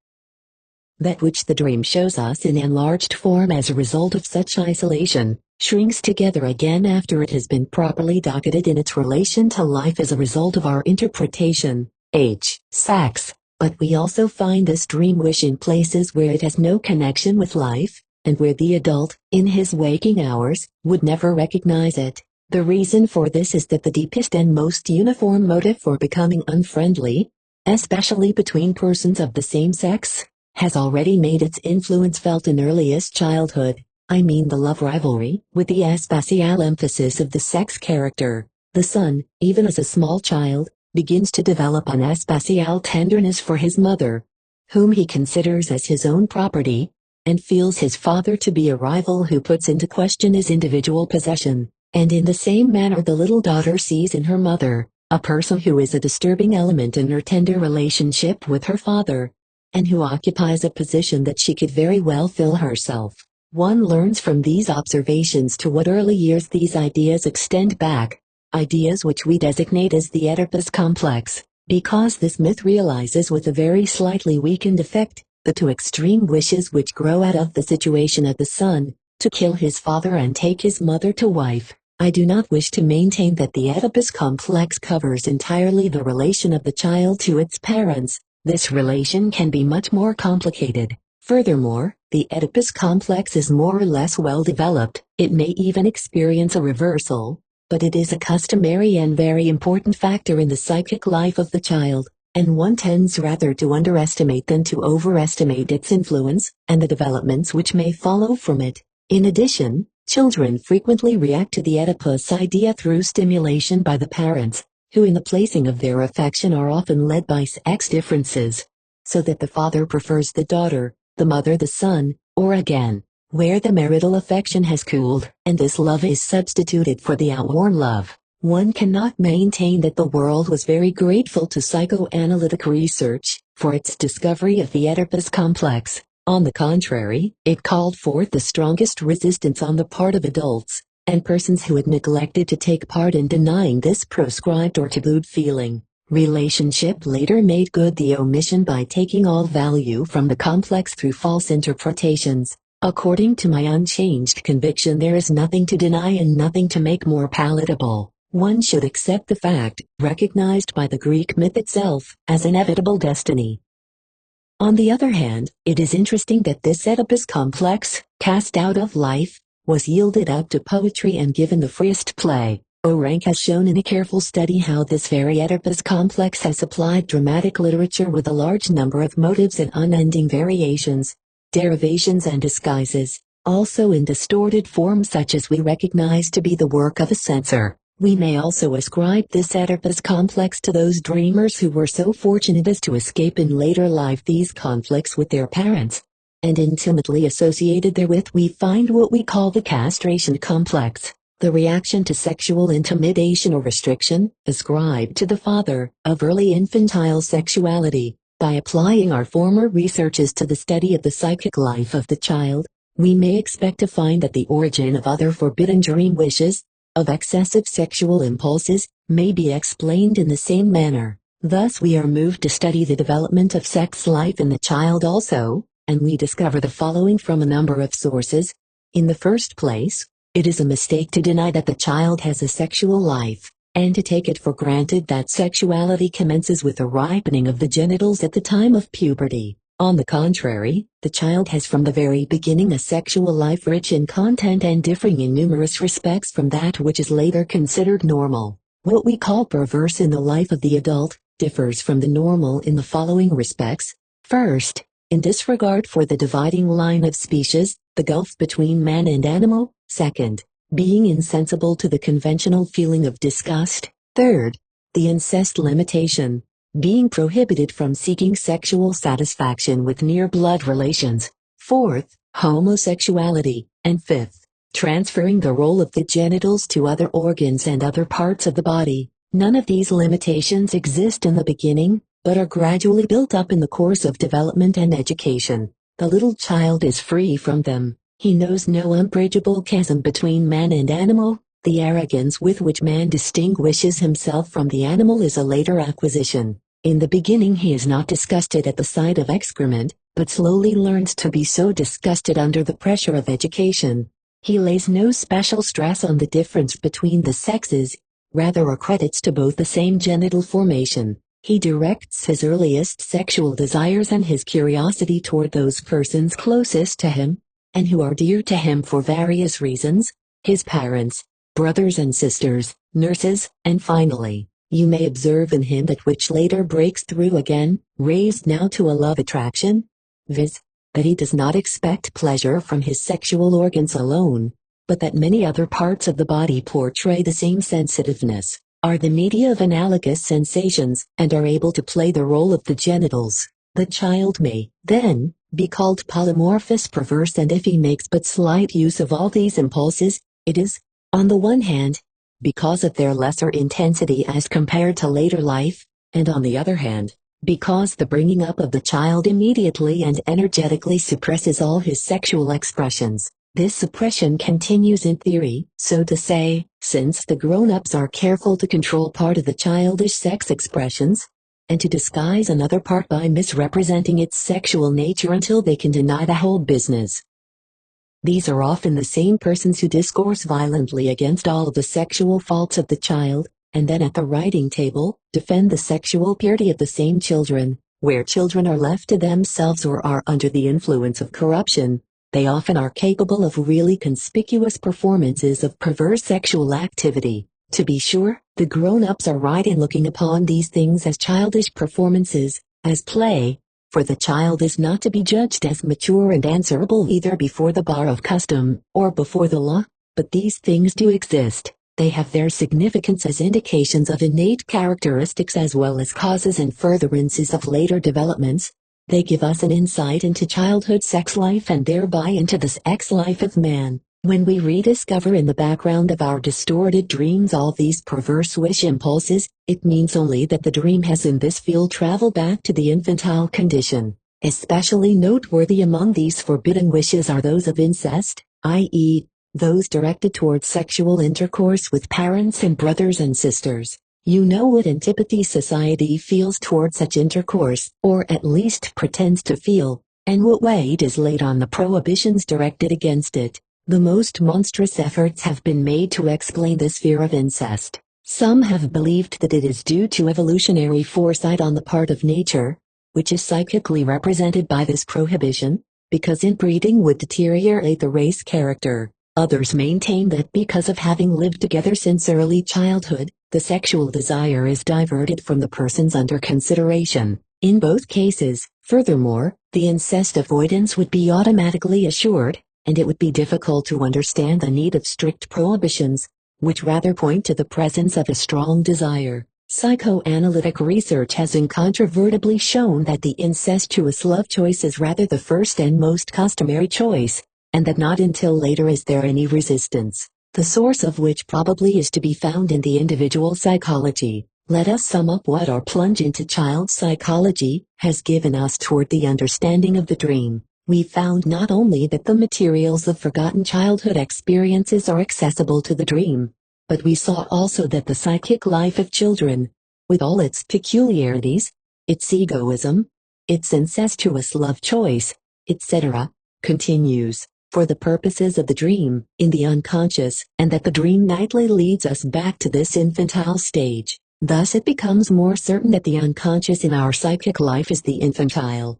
That which the dream shows us in enlarged form as a result of such isolation, shrinks together again after it has been properly docketed in its relation to life as a result of our interpretation. H. Sachs. But we also find this dream wish in places where it has no connection with life, and where the adult, in his waking hours, would never recognize it. The reason for this is that the deepest and most uniform motive for becoming unfriendly, especially between persons of the same sex, has already made its influence felt in earliest childhood. I mean the love rivalry, with the especial emphasis of the sex character. The son, even as a small child, begins to develop an especial tenderness for his mother, whom he considers as his own property, and feels his father to be a rival who puts into question his individual possession. And in the same manner the little daughter sees in her mother, a person who is a disturbing element in her tender relationship with her father, and who occupies a position that she could very well fill herself. One learns from these observations to what early years these ideas extend back, ideas which we designate as the Oedipus complex, because this myth realizes with a very slightly weakened effect, the two extreme wishes which grow out of the situation of the son, to kill his father and take his mother to wife. I do not wish to maintain that the Oedipus complex covers entirely the relation of the child to its parents. This relation can be much more complicated. Furthermore, the Oedipus complex is more or less well developed. It may even experience a reversal, but it is a customary and very important factor in the psychic life of the child, and one tends rather to underestimate than to overestimate its influence, and the developments which may follow from it. In addition, children frequently react to the Oedipus idea through stimulation by the parents, who in the placing of their affection are often led by sex differences, so that the father prefers the daughter, the mother the son, or again, where the marital affection has cooled, and this love is substituted for the outworn love. One cannot maintain that the world was very grateful to psychoanalytic research for its discovery of the Oedipus complex. On the contrary, it called forth the strongest resistance on the part of adults, and persons who had neglected to take part in denying this proscribed or tabooed feeling. Relationship later made good the omission by taking all value from the complex through false interpretations. According to my unchanged conviction, there is nothing to deny and nothing to make more palatable. One should accept the fact, recognized by the Greek myth itself, as inevitable destiny. On the other hand, it is interesting that this Oedipus complex, cast out of life, was yielded up to poetry and given the freest play. Rank has shown in a careful study how this very Oedipus complex has supplied dramatic literature with a large number of motives and unending variations, derivations and disguises, also in distorted forms such as we recognize to be the work of a censor. We may also ascribe this Oedipus complex to those dreamers who were so fortunate as to escape in later life these conflicts with their parents, and intimately associated therewith we find what we call the castration complex, the reaction to sexual intimidation or restriction, ascribed to the father of early infantile sexuality. By applying our former researches to the study of the psychic life of the child, we may expect to find that the origin of other forbidden dream wishes, of excessive sexual impulses, may be explained in the same manner. Thus we are moved to study the development of sex life in the child also, and we discover the following from a number of sources. In the first place, it is a mistake to deny that the child has a sexual life, and to take it for granted that sexuality commences with the ripening of the genitals at the time of puberty. On the contrary, the child has from the very beginning a sexual life rich in content and differing in numerous respects from that which is later considered normal. What we call perverse in the life of the adult differs from the normal in the following respects. First, in disregard for the dividing line of species, the gulf between man and animal. Second, being insensible to the conventional feeling of disgust. Third, the incest limitation, being prohibited from seeking sexual satisfaction with near-blood relations. Fourth, homosexuality. And fifth, transferring the role of the genitals to other organs and other parts of the body. None of these limitations exist in the beginning, but are gradually built up in the course of development and education. The little child is free from them. He knows no unbridgeable chasm between man and animal. The arrogance with which man distinguishes himself from the animal is a later acquisition. In the beginning he is not disgusted at the sight of excrement, but slowly learns to be so disgusted under the pressure of education. He lays no special stress on the difference between the sexes, rather accredits to both the same genital formation. He directs his earliest sexual desires and his curiosity toward those persons closest to him, and who are dear to him for various reasons, his parents, brothers and sisters, nurses, and finally, you may observe in him that which later breaks through again, raised now to a love attraction, viz., that he does not expect pleasure from his sexual organs alone, but that many other parts of the body portray the same sensitiveness, are the media of analogous sensations, and are able to play the role of the genitals. The child may, then, be called polymorphous perverse, and if he makes but slight use of all these impulses, it is, on the one hand, because of their lesser intensity as compared to later life, and on the other hand, because the bringing up of the child immediately and energetically suppresses all his sexual expressions. This suppression continues in theory, so to say, since the grown-ups are careful to control part of the childish sex expressions, and to disguise another part by misrepresenting its sexual nature until they can deny the whole business. These are often the same persons who discourse violently against all of the sexual faults of the child, and then at the writing table, defend the sexual purity of the same children. Where children are left to themselves or are under the influence of corruption, they often are capable of really conspicuous performances of perverse sexual activity. To be sure, the grown-ups are right in looking upon these things as childish performances, as play, for the child is not to be judged as mature and answerable either before the bar of custom or before the law, but these things do exist. They have their significance as indications of innate characteristics as well as causes and furtherances of later developments. They give us an insight into childhood sex life and thereby into the sex life of man. When we rediscover in the background of our distorted dreams all these perverse wish impulses, it means only that the dream has in this field traveled back to the infantile condition. Especially noteworthy among these forbidden wishes are those of incest, i.e., those directed towards sexual intercourse with parents and brothers and sisters. You know what antipathy society feels toward such intercourse, or at least pretends to feel, and what weight is laid on the prohibitions directed against it. The most monstrous efforts have been made to explain this fear of incest. Some have believed that it is due to evolutionary foresight on the part of nature, which is psychically represented by this prohibition, because inbreeding would deteriorate the race character. Others maintain that because of having lived together since early childhood, the sexual desire is diverted from the persons under consideration. In both cases, furthermore, the incest avoidance would be automatically assured, and it would be difficult to understand the need of strict prohibitions, which rather point to the presence of a strong desire. Psychoanalytic research has incontrovertibly shown that the incestuous love choice is rather the first and most customary choice, and that not until later is there any resistance, the source of which probably is to be found in the individual psychology. Let us sum up what our plunge into child psychology has given us toward the understanding of the dream. We found not only that the materials of forgotten childhood experiences are accessible to the dream, but we saw also that the psychic life of children, with all its peculiarities, its egoism, its incestuous love choice, etc., continues, for the purposes of the dream, in the unconscious, and that the dream nightly leads us back to this infantile stage. Thus it becomes more certain that the unconscious in our psychic life is the infantile.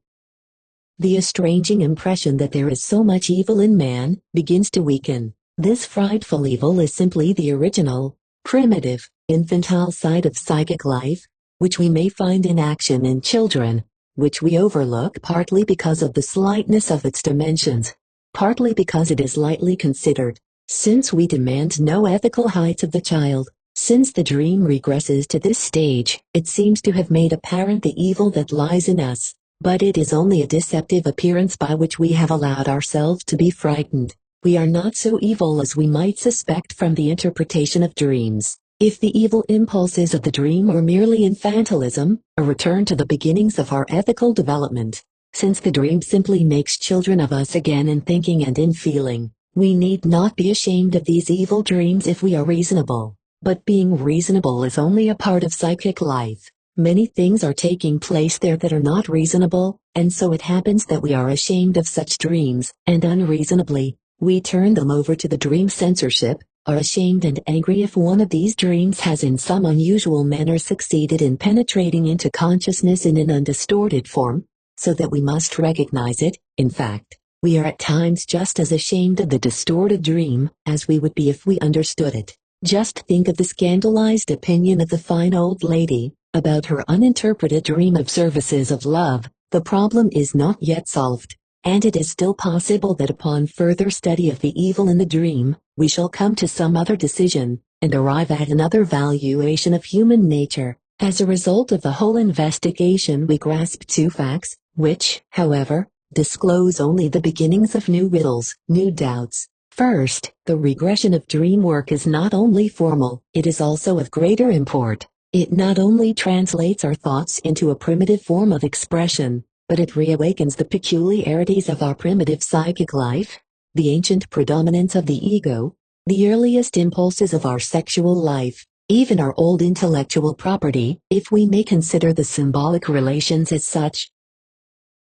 The estranging impression that there is so much evil in man begins to weaken. This frightful evil is simply the original, primitive, infantile side of psychic life, which we may find in action in children, which we overlook partly because of the slightness of its dimensions, partly because it is lightly considered, since we demand no ethical heights of the child. Since the dream regresses to this stage, it seems to have made apparent the evil that lies in us, but it is only a deceptive appearance by which we have allowed ourselves to be frightened. We are not so evil as we might suspect from the interpretation of dreams. If the evil impulses of the dream are merely infantilism, a return to the beginnings of our ethical development, since the dream simply makes children of us again in thinking and in feeling, we need not be ashamed of these evil dreams if we are reasonable. But being reasonable is only a part of psychic life. Many things are taking place there that are not reasonable, and so it happens that we are ashamed of such dreams, and unreasonably, we turn them over to the dream censorship, are ashamed and angry if one of these dreams has in some unusual manner succeeded in penetrating into consciousness in an undistorted form, so that we must recognize it. In fact, we are at times just as ashamed of the distorted dream as we would be if we understood it. Just think of the scandalized opinion of the fine old lady about her uninterpreted dream of services of love. The problem is not yet solved, and it is still possible that upon further study of the evil in the dream, we shall come to some other decision, and arrive at another valuation of human nature. As a result of the whole investigation, we grasp two facts, which, however, disclose only the beginnings of new riddles, new doubts. First, the regression of dream work is not only formal, it is also of greater import. It not only translates our thoughts into a primitive form of expression, but it reawakens the peculiarities of our primitive psychic life, the ancient predominance of the ego, the earliest impulses of our sexual life, even our old intellectual property, if we may consider the symbolic relations as such.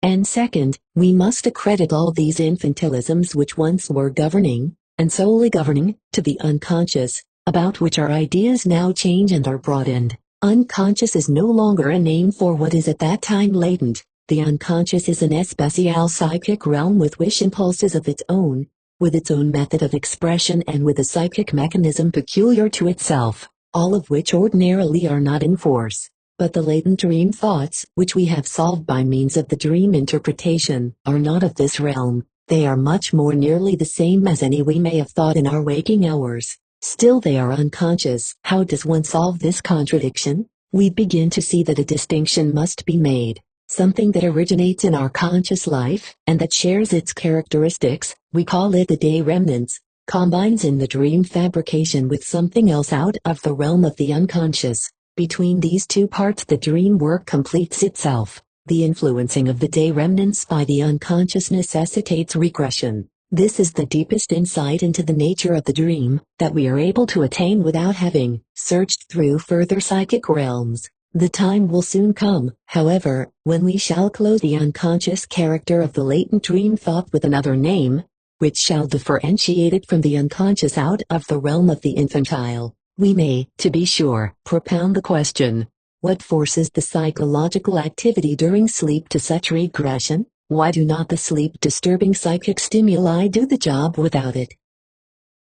And second, we must accredit all these infantilisms which once were governing, and solely governing, to the unconscious, about which our ideas now change and are broadened. Unconscious is no longer a name for what is at that time latent. The unconscious is an especial psychic realm with wish impulses of its own, with its own method of expression and with a psychic mechanism peculiar to itself, all of which ordinarily are not in force. But the latent dream thoughts, which we have solved by means of the dream interpretation, are not of this realm. They are much more nearly the same as any we may have thought in our waking hours. Still they are unconscious. How does one solve this contradiction? We begin to see that a distinction must be made. Something that originates in our conscious life, and that shares its characteristics, we call it the day remnants, combines in the dream fabrication with something else out of the realm of the unconscious. Between these two parts the dream work completes itself. The influencing of the day remnants by the unconscious necessitates regression. This is the deepest insight into the nature of the dream that we are able to attain without having searched through further psychic realms. The time will soon come, however, when we shall clothe the unconscious character of the latent dream thought with another name, which shall differentiate it from the unconscious out of the realm of the infantile. We may, to be sure, propound the question: what forces the psychological activity during sleep to such regression? Why do not the sleep-disturbing psychic stimuli do the job without it?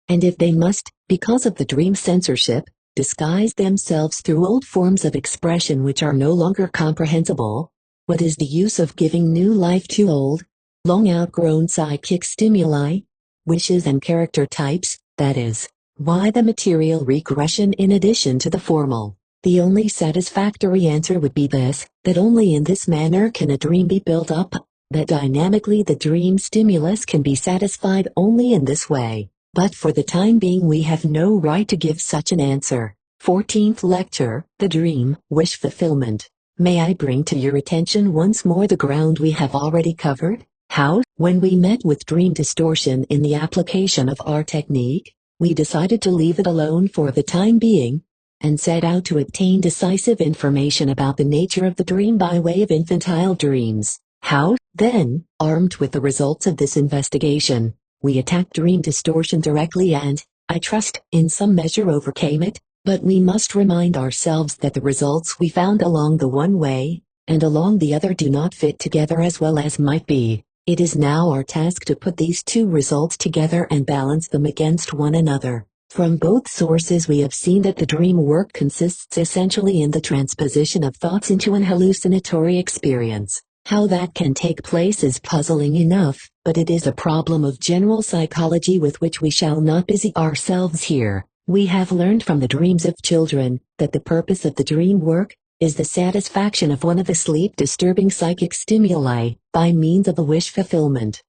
And if they must, because of the dream censorship, disguise themselves through old forms of expression which are no longer comprehensible, what is the use of giving new life to old, long outgrown psychic stimuli, wishes and character types? That is, why the material regression in addition to the formal? The only satisfactory answer would be this, that only in this manner can a dream be built up, that dynamically the dream stimulus can be satisfied only in this way. But for the time being we have no right to give such an answer. 14th lecture, The Dream, Wish Fulfillment. May I bring to your attention once more the ground we have already covered? How, when we met with dream distortion in the application of our technique, we decided to leave it alone for the time being, and set out to obtain decisive information about the nature of the dream by way of infantile dreams. How, then, armed with the results of this investigation, we attacked dream distortion directly and, I trust, in some measure overcame it, but we must remind ourselves that the results we found along the one way, and along the other do not fit together as well as might be. It is now our task to put these two results together and balance them against one another. From both sources we have seen that the dream work consists essentially in the transposition of thoughts into an hallucinatory experience. How that can take place is puzzling enough, but it is a problem of general psychology with which we shall not busy ourselves here. We have learned from the dreams of children that the purpose of the dream work is the satisfaction of one of the sleep-disturbing psychic stimuli by means of the wish fulfillment.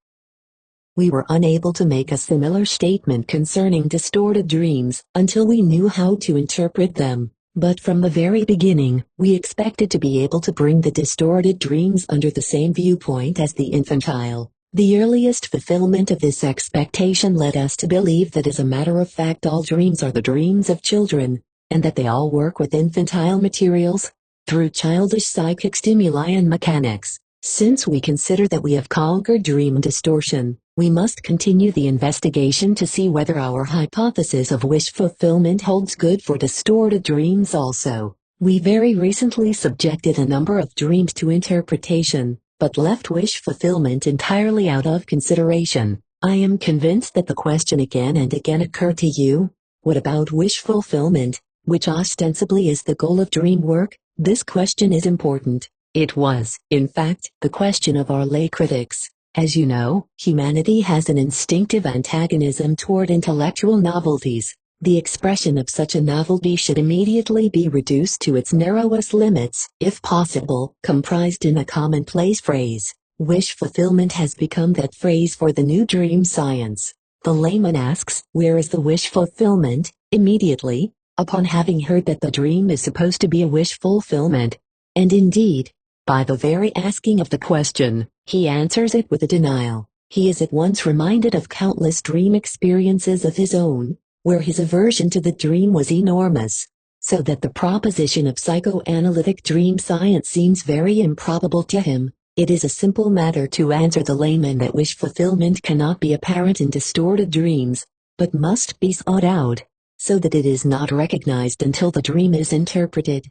We were unable to make a similar statement concerning distorted dreams until we knew how to interpret them. But from the very beginning, we expected to be able to bring the distorted dreams under the same viewpoint as the infantile. The earliest fulfillment of this expectation led us to believe that as a matter of fact all dreams are the dreams of children, and that they all work with infantile materials, through childish psychic stimuli and mechanics. Since we consider that we have conquered dream distortion, we must continue the investigation to see whether our hypothesis of wish fulfillment holds good for distorted dreams also. We very recently subjected a number of dreams to interpretation, but left wish fulfillment entirely out of consideration. I am convinced that the question again and again occurred to you, what about wish fulfillment, which ostensibly is the goal of dream work? This question is important. It was, in fact, the question of our lay critics. As you know, humanity has an instinctive antagonism toward intellectual novelties. The expression of such a novelty should immediately be reduced to its narrowest limits, if possible, comprised in a commonplace phrase. Wish fulfillment has become that phrase for the new dream science. The layman asks, where is the wish fulfillment? Immediately, upon having heard that the dream is supposed to be a wish fulfillment. And indeed, by the very asking of the question, he answers it with a denial. He is at once reminded of countless dream experiences of his own, where his aversion to the dream was enormous, so that the proposition of psychoanalytic dream science seems very improbable to him. It is a simple matter to answer the layman that wish fulfillment cannot be apparent in distorted dreams, but must be sought out, so that it is not recognized until the dream is interpreted.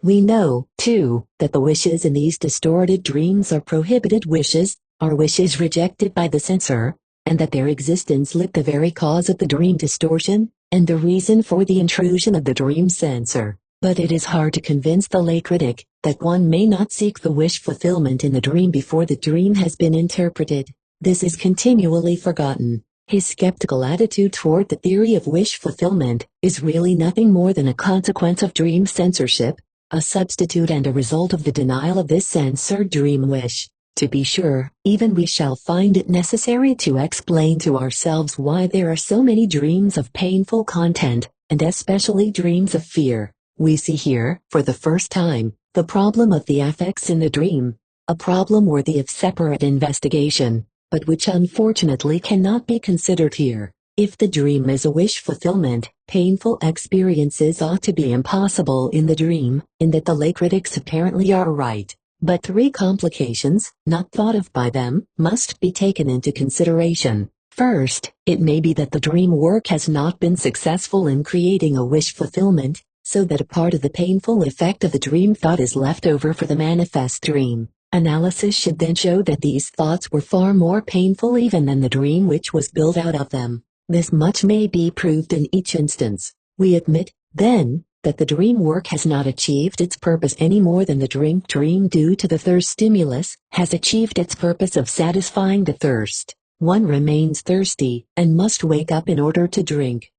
We know, too, that the wishes in these distorted dreams are prohibited wishes, are wishes rejected by the censor, and that their existence lit the very cause of the dream distortion, and the reason for the intrusion of the dream censor. But it is hard to convince the lay critic that one may not seek the wish fulfillment in the dream before the dream has been interpreted. This is continually forgotten. His skeptical attitude toward the theory of wish fulfillment is really nothing more than a consequence of dream censorship, a substitute and a result of the denial of this censored dream wish. To be sure, even we shall find it necessary to explain to ourselves why there are so many dreams of painful content, and especially dreams of fear. We see here, for the first time, the problem of the affects in the dream, a problem worthy of separate investigation, but which unfortunately cannot be considered here. If the dream is a wish fulfillment, painful experiences ought to be impossible in the dream, in that the lay critics apparently are right. But three complications, not thought of by them, must be taken into consideration. First, it may be that the dream work has not been successful in creating a wish fulfillment, so that a part of the painful effect of the dream thought is left over for the manifest dream. Analysis should then show that these thoughts were far more painful even than the dream which was built out of them. This much may be proved in each instance. We admit, then, that the dream work has not achieved its purpose any more than the dream due to the thirst stimulus has achieved its purpose of satisfying the thirst. One remains thirsty and must wake up in order to drink.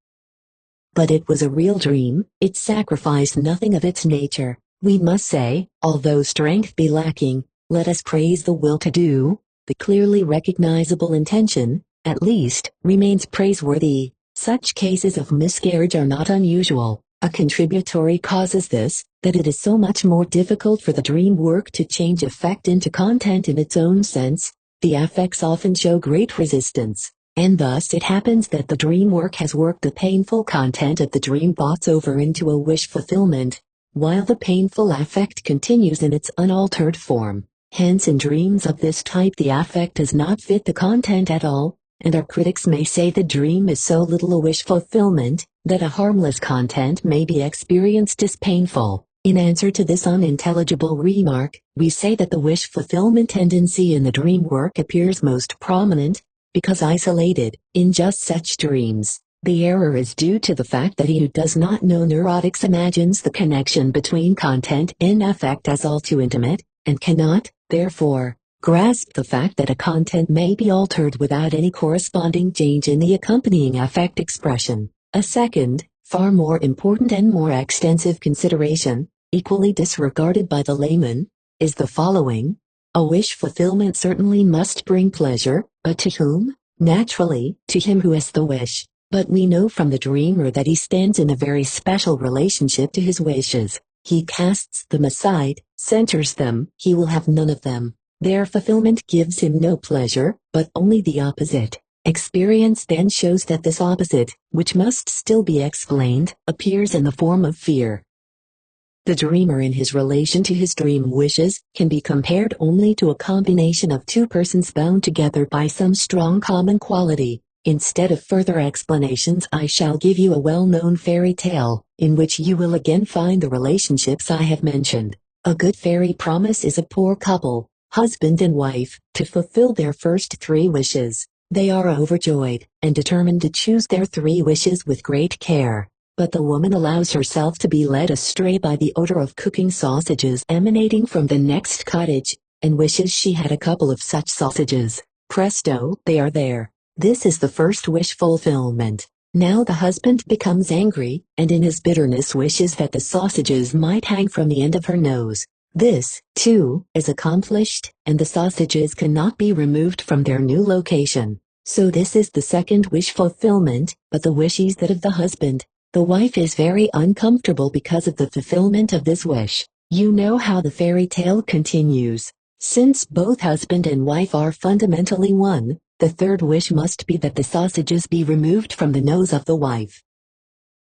But it was a real dream, it sacrificed nothing of its nature. We must say, although strength be lacking, let us praise the will to do, the clearly recognizable intention, at least, remains praiseworthy. Such cases of miscarriage are not unusual. A contributory cause is this, that it is so much more difficult for the dream work to change effect into content in its own sense. The affects often show great resistance, and thus it happens that the dream work has worked the painful content of the dream thoughts over into a wish fulfillment, while the painful affect continues in its unaltered form. Hence in dreams of this type the affect does not fit the content at all, and our critics may say the dream is so little a wish fulfillment, that a harmless content may be experienced as painful. In answer to this unintelligible remark, we say that the wish fulfillment tendency in the dream work appears most prominent, because isolated, in just such dreams. The error is due to the fact that he who does not know neurotics imagines the connection between content and affect as all too intimate, and cannot, therefore, grasp the fact that a content may be altered without any corresponding change in the accompanying affect expression. A second, far more important and more extensive consideration, equally disregarded by the layman, is the following. A wish fulfillment certainly must bring pleasure, but to whom? Naturally, to him who has the wish. But we know from the dreamer that he stands in a very special relationship to his wishes. He casts them aside, censors them, he will have none of them. Their fulfillment gives him no pleasure, but only the opposite. Experience then shows that this opposite, which must still be explained, appears in the form of fear. The dreamer in his relation to his dream wishes can be compared only to a combination of two persons bound together by some strong common quality. Instead of further explanations, I shall give you a well-known fairy tale, in which you will again find the relationships I have mentioned. A good fairy promise is a poor couple, husband and wife, to fulfill their first three wishes. They are overjoyed, and determined to choose their three wishes with great care. But the woman allows herself to be led astray by the odor of cooking sausages emanating from the next cottage, and wishes she had a couple of such sausages. Presto, they are there. This is the first wish fulfillment. Now the husband becomes angry, and in his bitterness wishes that the sausages might hang from the end of her nose. This, too, is accomplished, and the sausages cannot be removed from their new location. So this is the second wish fulfillment, but the wish is that of the husband. The wife is very uncomfortable because of the fulfillment of this wish. You know how the fairy tale continues. Since both husband and wife are fundamentally one, the third wish must be that the sausages be removed from the nose of the wife.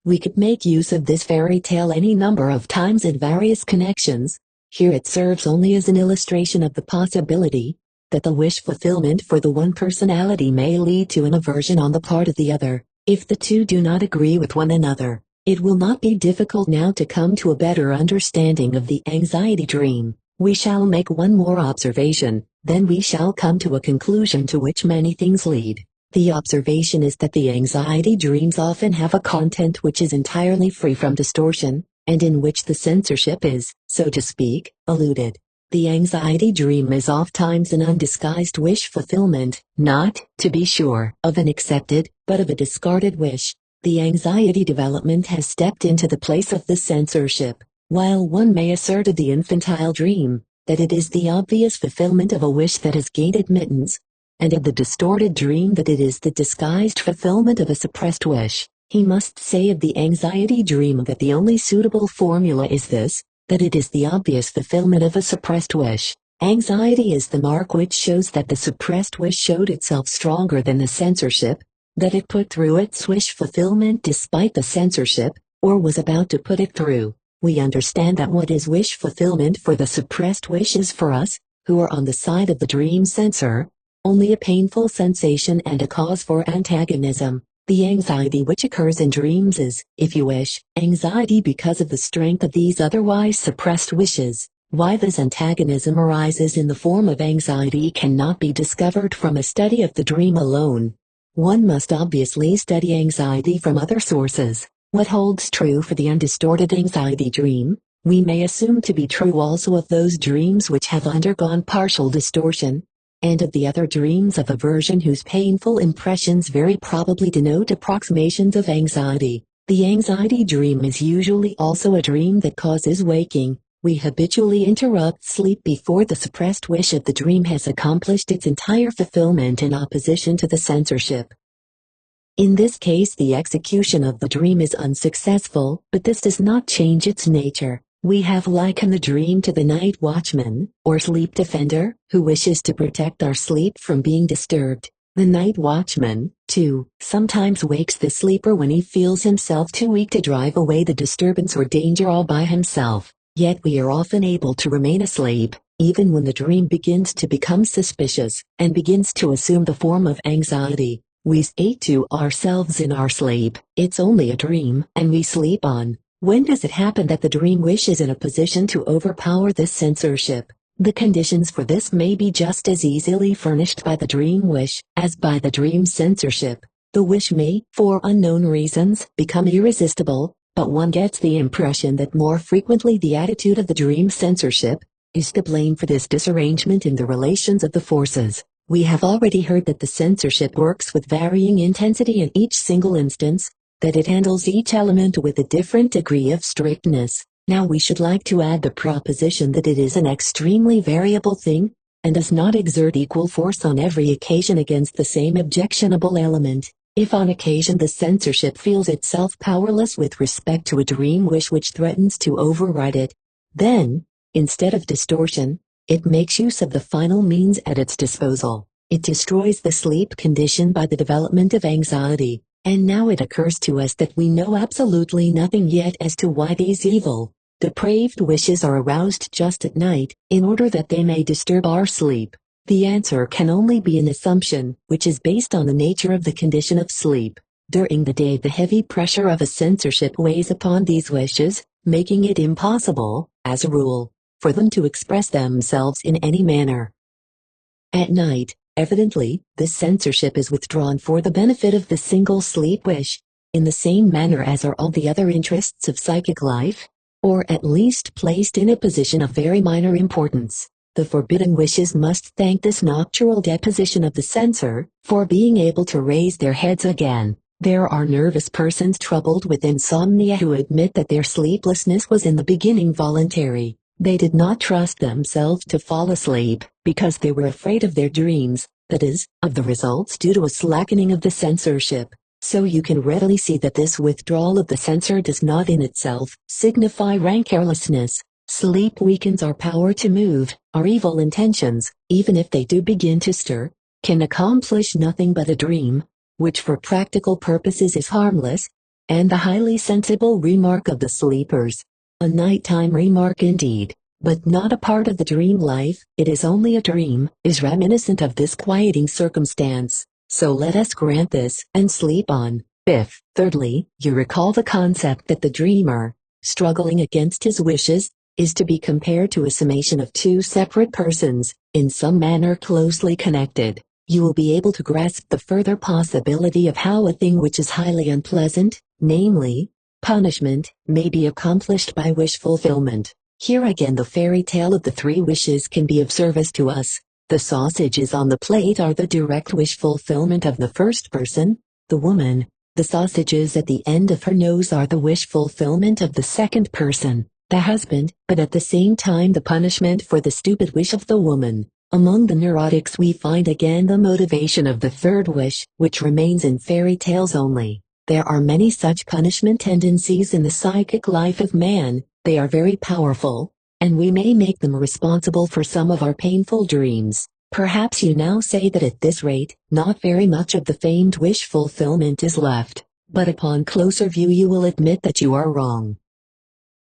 We could make use of this fairy tale any number of times in various connections. Here it serves only as an illustration of the possibility that the wish fulfillment for the one personality may lead to an aversion on the part of the other. If the two do not agree with one another, it will not be difficult now to come to a better understanding of the anxiety dream. We shall make one more observation, then we shall come to a conclusion to which many things lead. The observation is that the anxiety dreams often have a content which is entirely free from distortion, and in which the censorship is, so to speak, eluded. The anxiety dream is ofttimes an undisguised wish fulfillment, not, to be sure, of an accepted, but of a discarded wish. The anxiety development has stepped into the place of the censorship, while one may assert of the infantile dream that it is the obvious fulfillment of a wish that has gained admittance, and of the distorted dream that it is the disguised fulfillment of a suppressed wish. He must say of the anxiety dream that the only suitable formula is this, that it is the obvious fulfillment of a suppressed wish. Anxiety is the mark which shows that the suppressed wish showed itself stronger than the censorship, that it put through its wish fulfillment despite the censorship, or was about to put it through. We understand that what is wish fulfillment for the suppressed wish is for us, who are on the side of the dream censor, only a painful sensation and a cause for antagonism. The anxiety which occurs in dreams is, if you wish, anxiety because of the strength of these otherwise suppressed wishes. Why this antagonism arises in the form of anxiety cannot be discovered from a study of the dream alone. One must obviously study anxiety from other sources. What holds true for the undistorted anxiety dream, we may assume to be true also of those dreams which have undergone partial distortion, and of the other dreams of aversion whose painful impressions very probably denote approximations of anxiety. The anxiety dream is usually also a dream that causes waking. We habitually interrupt sleep before the suppressed wish of the dream has accomplished its entire fulfillment in opposition to the censorship. In this case, the execution of the dream is unsuccessful, but this does not change its nature. We have likened the dream to the night watchman, or sleep defender, who wishes to protect our sleep from being disturbed. The night watchman, too, sometimes wakes the sleeper when he feels himself too weak to drive away the disturbance or danger all by himself. Yet we are often able to remain asleep, even when the dream begins to become suspicious, and begins to assume the form of anxiety. We say to ourselves in our sleep, "It's only a dream," and we sleep on. When does it happen that the dream wish is in a position to overpower this censorship? The conditions for this may be just as easily furnished by the dream wish as by the dream censorship. The wish may, for unknown reasons, become irresistible, but one gets the impression that more frequently the attitude of the dream censorship is to blame for this disarrangement in the relations of the forces. We have already heard that the censorship works with varying intensity in each single instance, that it handles each element with a different degree of strictness. Now we should like to add the proposition that it is an extremely variable thing, and does not exert equal force on every occasion against the same objectionable element. If on occasion the censorship feels itself powerless with respect to a dream wish which threatens to override it, then, instead of distortion, it makes use of the final means at its disposal. It destroys the sleep condition by the development of anxiety, and now it occurs to us that we know absolutely nothing yet as to why these evil, depraved wishes are aroused just at night, in order that they may disturb our sleep. The answer can only be an assumption, which is based on the nature of the condition of sleep. During the day the heavy pressure of a censorship weighs upon these wishes, making it impossible, as a rule, for them to express themselves in any manner. At night, evidently, this censorship is withdrawn for the benefit of the single sleep wish, in the same manner as are all the other interests of psychic life, or at least placed in a position of very minor importance. The forbidden wishes must thank this nocturnal deposition of the censor for being able to raise their heads again. There are nervous persons troubled with insomnia who admit that their sleeplessness was in the beginning voluntary. They did not trust themselves to fall asleep, because they were afraid of their dreams, that is, of the results due to a slackening of the censorship. So you can readily see that this withdrawal of the censor does not in itself signify rank carelessness. Sleep weakens our power to move. Our evil intentions, even if they do begin to stir, can accomplish nothing but a dream, which for practical purposes is harmless, and the highly sensible remark of the sleepers. A nighttime remark indeed, but not a part of the dream life. It is only a dream, is reminiscent of this quieting circumstance. So let us grant this and sleep on. If, thirdly, you recall the concept that the dreamer, struggling against his wishes, is to be compared to a summation of two separate persons, in some manner closely connected, you will be able to grasp the further possibility of how a thing which is highly unpleasant, namely, punishment, may be accomplished by wish fulfillment. Here again the fairy tale of the three wishes can be of service to us. The sausages on the plate are the direct wish fulfillment of the first person, the woman. The sausages at the end of her nose are the wish fulfillment of the second person, the husband, but at the same time the punishment for the stupid wish of the woman. Among the neurotics we find again the motivation of the third wish, which remains in fairy tales only. There are many such punishment tendencies in the psychic life of man. They are very powerful, and we may make them responsible for some of our painful dreams. Perhaps you now say that at this rate, not very much of the famed wish fulfillment is left, but upon closer view you will admit that you are wrong.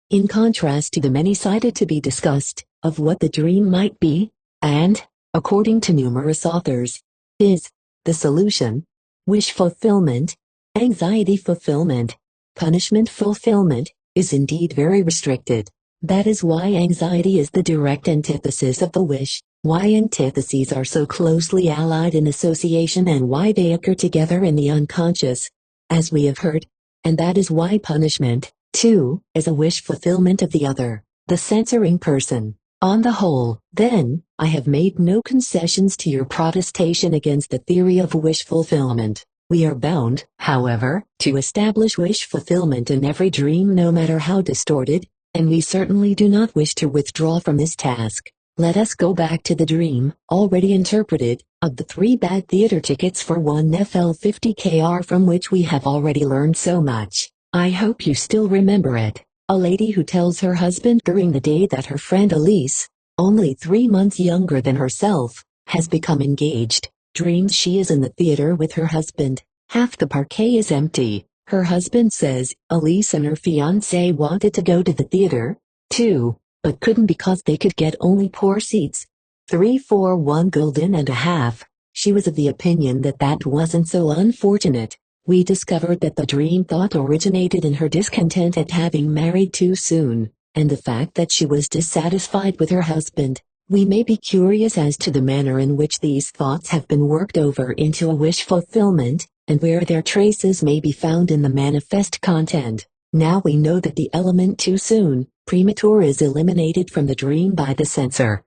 In contrast to the many-sided to be discussed, of what the dream might be, and, according to numerous authors, is, the solution, wish fulfillment, anxiety fulfillment, punishment fulfillment, is indeed very restricted. That is why anxiety is the direct antithesis of the wish, why antitheses are so closely allied in association and why they occur together in the unconscious, as we have heard, and that is why punishment, too, is a wish fulfillment of the other, the censoring person. On the whole, then, I have made no concessions to your protestation against the theory of wish fulfillment. We are bound, however, to establish wish fulfillment in every dream no matter how distorted, and we certainly do not wish to withdraw from this task. Let us go back to the dream, already interpreted, of the 3 bad theater tickets for 1 FL50 KR from which we have already learned so much. I hope you still remember it. A lady who tells her husband during the day that her friend Elise, only 3 months younger than herself, has become engaged, dreams she is in the theater with her husband. Half the parquet is empty. Her husband says Elise and her fiancé wanted to go to the theater, too, but couldn't because they could get only poor seats. 3 for 1 gulden and a half. She was of the opinion that that wasn't so unfortunate. We discovered that the dream thought originated in her discontent at having married too soon, and the fact that she was dissatisfied with her husband. We may be curious as to the manner in which these thoughts have been worked over into a wish fulfillment, and where their traces may be found in the manifest content. Now we know that the element too soon, premature, is eliminated from the dream by the censor.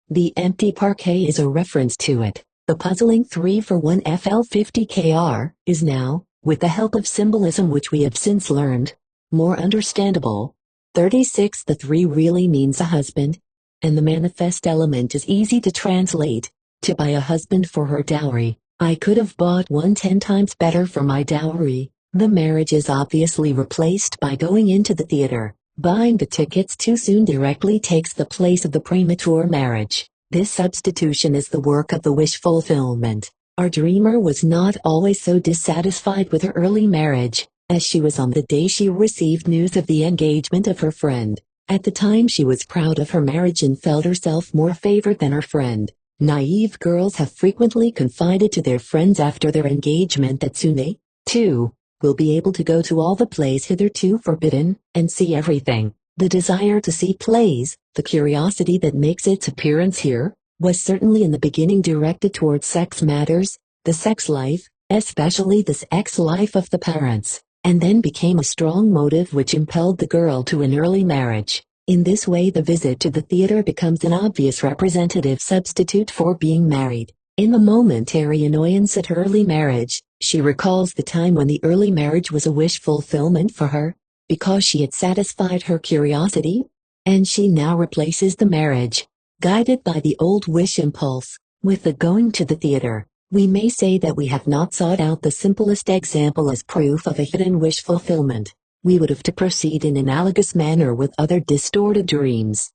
The empty parquet is a reference to it. The puzzling 3 for 1 FL50 KR is now, with the help of symbolism which we have since learned, more understandable. 36. The 3 really means a husband, and the manifest element is easy to translate, to buy a husband for her dowry. I could have bought one 10 times better for my dowry. The marriage is obviously replaced by going into the theater. Buying the tickets too soon directly takes the place of the premature marriage. This substitution is the work of the wish fulfillment. Our dreamer was not always so dissatisfied with her early marriage, as she was on the day she received news of the engagement of her friend. At the time she was proud of her marriage and felt herself more favored than her friend. Naive girls have frequently confided to their friends after their engagement that soon they, too, will be able to go to all the plays hitherto forbidden, and see everything. The desire to see plays, the curiosity that makes its appearance here, was certainly in the beginning directed towards sex matters, the sex life, especially the sex life of the parents, and then became a strong motive which impelled the girl to an early marriage. In this way the visit to the theater becomes an obvious representative substitute for being married. In the momentary annoyance at her early marriage, she recalls the time when the early marriage was a wish fulfillment for her, because she had satisfied her curiosity, and she now replaces the marriage, guided by the old wish impulse, with the going to the theater. We may say that we have not sought out the simplest example as proof of a hidden wish fulfillment. We would have to proceed in analogous manner with other distorted dreams.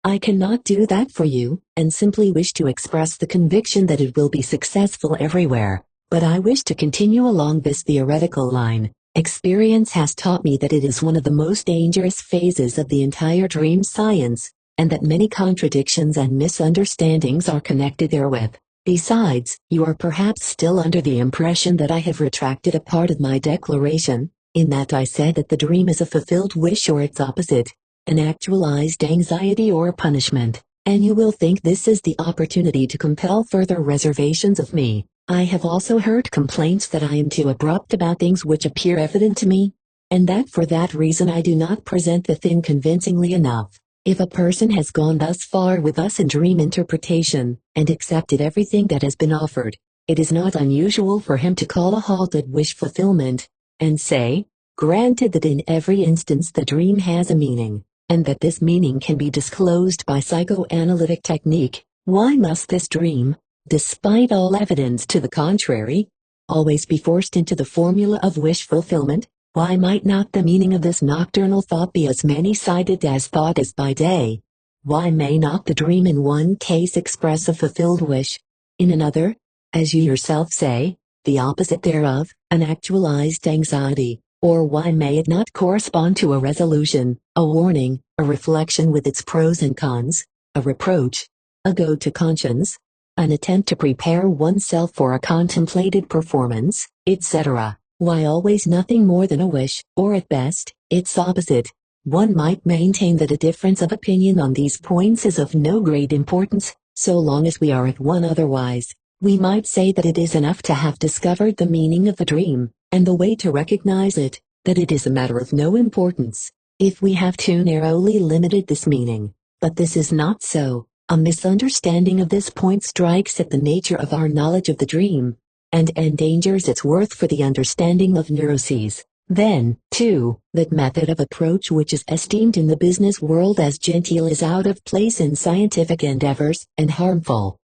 I cannot do that for you, and simply wish to express the conviction that it will be successful everywhere, but I wish to continue along this theoretical line. Experience has taught me that it is one of the most dangerous phases of the entire dream science, and that many contradictions and misunderstandings are connected therewith. Besides, you are perhaps still under the impression that I have retracted a part of my declaration, in that I said that the dream is a fulfilled wish or its opposite, an actualized anxiety or punishment, and you will think this is the opportunity to compel further reservations of me. I have also heard complaints that I am too abrupt about things which appear evident to me, and that for that reason I do not present the thing convincingly enough. If a person has gone thus far with us in dream interpretation, and accepted everything that has been offered, it is not unusual for him to call a halt at wish fulfillment, and say, granted that in every instance the dream has a meaning, and that this meaning can be disclosed by psychoanalytic technique, why must this dream, despite all evidence to the contrary, always be forced into the formula of wish fulfillment? Why might not the meaning of this nocturnal thought be as many-sided as thought is by day? Why may not the dream in one case express a fulfilled wish, in another, as you yourself say, the opposite thereof, an actualized anxiety? Or why may it not correspond to a resolution, a warning, a reflection with its pros and cons, a reproach, a goad to conscience, an attempt to prepare oneself for a contemplated performance, etc.? Why always nothing more than a wish, or at best, its opposite? One might maintain that a difference of opinion on these points is of no great importance, so long as we are at one otherwise. We might say that it is enough to have discovered the meaning of the dream, and the way to recognize it, that it is a matter of no importance, if we have too narrowly limited this meaning. But this is not so. A misunderstanding of this point strikes at the nature of our knowledge of the dream. and endangers its worth for the understanding of neuroses. Then, too, that method of approach which is esteemed in the business world as genteel is out of place in scientific endeavors, and harmful.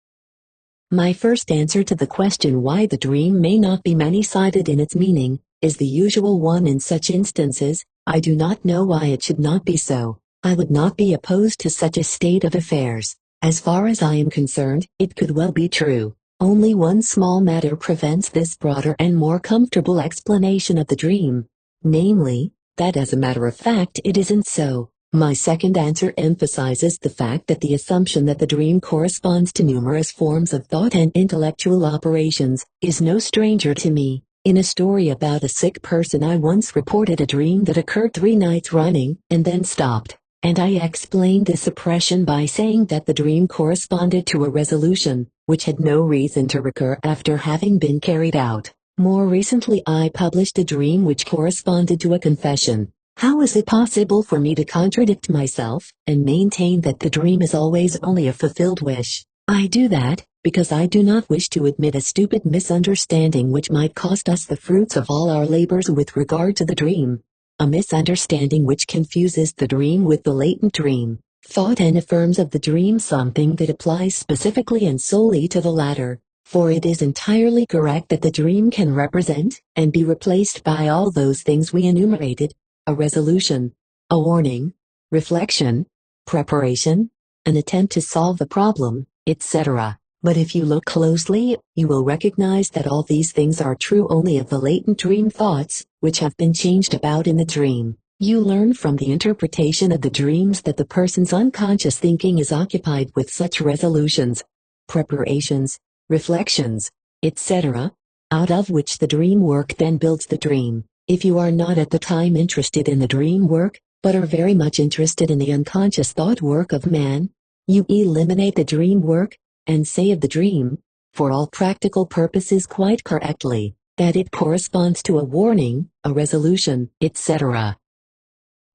My first answer to the question why the dream may not be many-sided in its meaning, is the usual one in such instances: I do not know why it should not be so. I would not be opposed to such a state of affairs. As far as I am concerned, it could well be true. Only one small matter prevents this broader and more comfortable explanation of the dream. Namely, that as a matter of fact it isn't so. My second answer emphasizes the fact that the assumption that the dream corresponds to numerous forms of thought and intellectual operations is no stranger to me. In a story about a sick person I once reported a dream that occurred 3 nights running, and then stopped, and I explained this suppression by saying that the dream corresponded to a resolution, which had no reason to recur after having been carried out. More recently I published a dream which corresponded to a confession. How is it possible for me to contradict myself, and maintain that the dream is always only a fulfilled wish? I do that, because I do not wish to admit a stupid misunderstanding which might cost us the fruits of all our labors with regard to the dream. A misunderstanding which confuses the dream with the latent dream thought and affirms of the dream something that applies specifically and solely to the latter. For it is entirely correct that the dream can represent, and be replaced by all those things we enumerated: a resolution, a warning, reflection, preparation, an attempt to solve the problem, etc. But if you look closely, you will recognize that all these things are true only of the latent dream thoughts, which have been changed about in the dream. You learn from the interpretation of the dreams that the person's unconscious thinking is occupied with such resolutions, preparations, reflections, etc., out of which the dream work then builds the dream. If you are not at the time interested in the dream work, but are very much interested in the unconscious thought work of man, you eliminate the dream work, and say of the dream, for all practical purposes quite correctly, that it corresponds to a warning, a resolution, etc.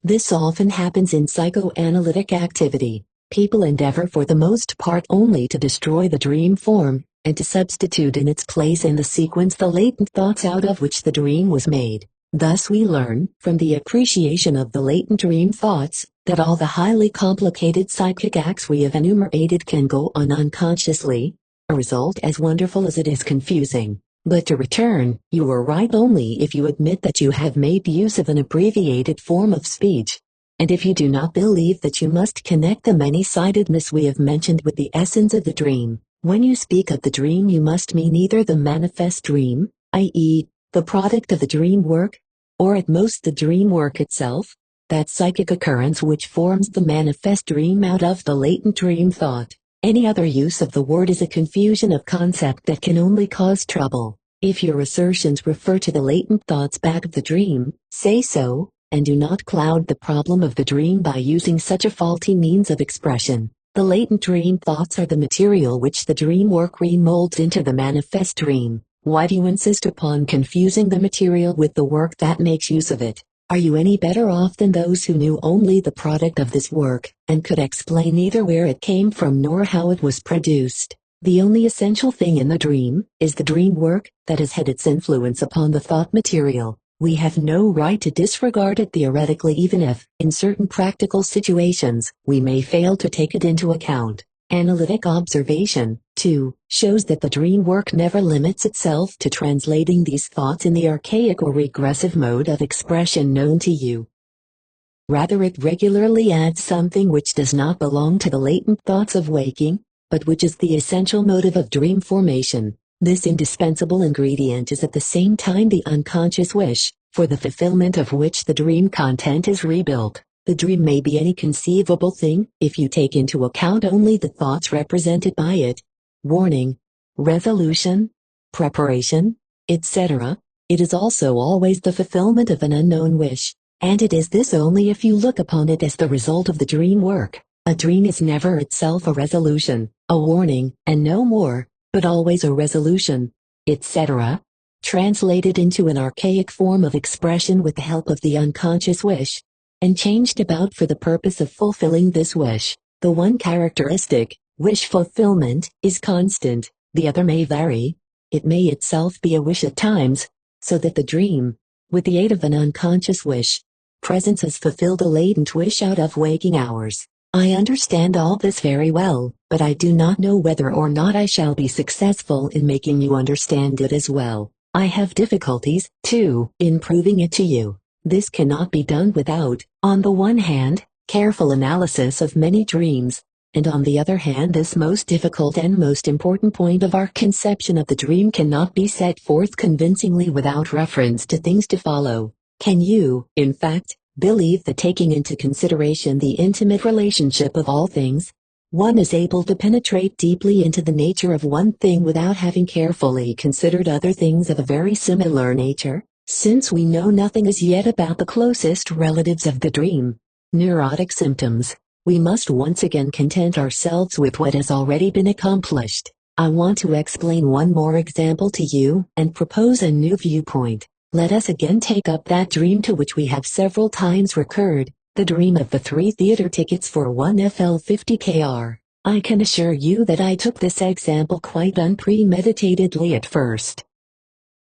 This often happens in psychoanalytic activity. People endeavor for the most part only to destroy the dream form, and to substitute in its place in the sequence the latent thoughts out of which the dream was made. Thus we learn, from the appreciation of the latent dream thoughts, that all the highly complicated psychic acts we have enumerated can go on unconsciously, a result as wonderful as it is confusing. But to return, you are right only if you admit that you have made use of an abbreviated form of speech, and if you do not believe that you must connect the many-sidedness we have mentioned with the essence of the dream. When you speak of the dream you must mean either the manifest dream, i.e., the product of the dream work, or at most the dream work itself, that psychic occurrence which forms the manifest dream out of the latent dream thought. Any other use of the word is a confusion of concept that can only cause trouble. If your assertions refer to the latent thoughts back of the dream, say so, and do not cloud the problem of the dream by using such a faulty means of expression. The latent dream thoughts are the material which the dream work remolds into the manifest dream. Why do you insist upon confusing the material with the work that makes use of it? Are you any better off than those who knew only the product of this work, and could explain neither where it came from nor how it was produced? The only essential thing in the dream is the dream work that has had its influence upon the thought material. We have no right to disregard it theoretically, even if, in certain practical situations, we may fail to take it into account. Analytic observation, too, shows that the dream work never limits itself to translating these thoughts in the archaic or regressive mode of expression known to you. Rather, it regularly adds something which does not belong to the latent thoughts of waking, but which is the essential motive of dream formation. This indispensable ingredient is at the same time the unconscious wish, for the fulfillment of which the dream content is rebuilt. The dream may be any conceivable thing, if you take into account only the thoughts represented by it: warning, resolution, preparation, etc. It is also always the fulfillment of an unknown wish, and it is this only if you look upon it as the result of the dream work. A dream is never itself a resolution, a warning, and no more, but always a resolution, etc., translated into an archaic form of expression with the help of the unconscious wish, and changed about for the purpose of fulfilling this wish. The one characteristic, wish fulfillment, is constant, the other may vary, It may itself be a wish at times, so that the dream, with the aid of an unconscious wish, presence has fulfilled a latent wish out of waking hours. I understand all this very well, but I do not know whether or not I shall be successful in making you understand it as well. I have difficulties, too, in proving it to you. This cannot be done without, on the one hand, careful analysis of many dreams, and on the other hand this most difficult and most important point of our conception of the dream cannot be set forth convincingly without reference to things to follow. Can you, in fact, believe that taking into consideration the intimate relationship of all things, one is able to penetrate deeply into the nature of one thing without having carefully considered other things of a very similar nature? Since we know nothing as yet about the closest relatives of the dream, neurotic symptoms, we must once again content ourselves with what has already been accomplished. I want to explain one more example to you and propose a new viewpoint. Let us again take up that dream to which we have several times recurred, the dream of the 3 theater tickets for 1FL50KR. I can assure you that I took this example quite unpremeditatedly at first.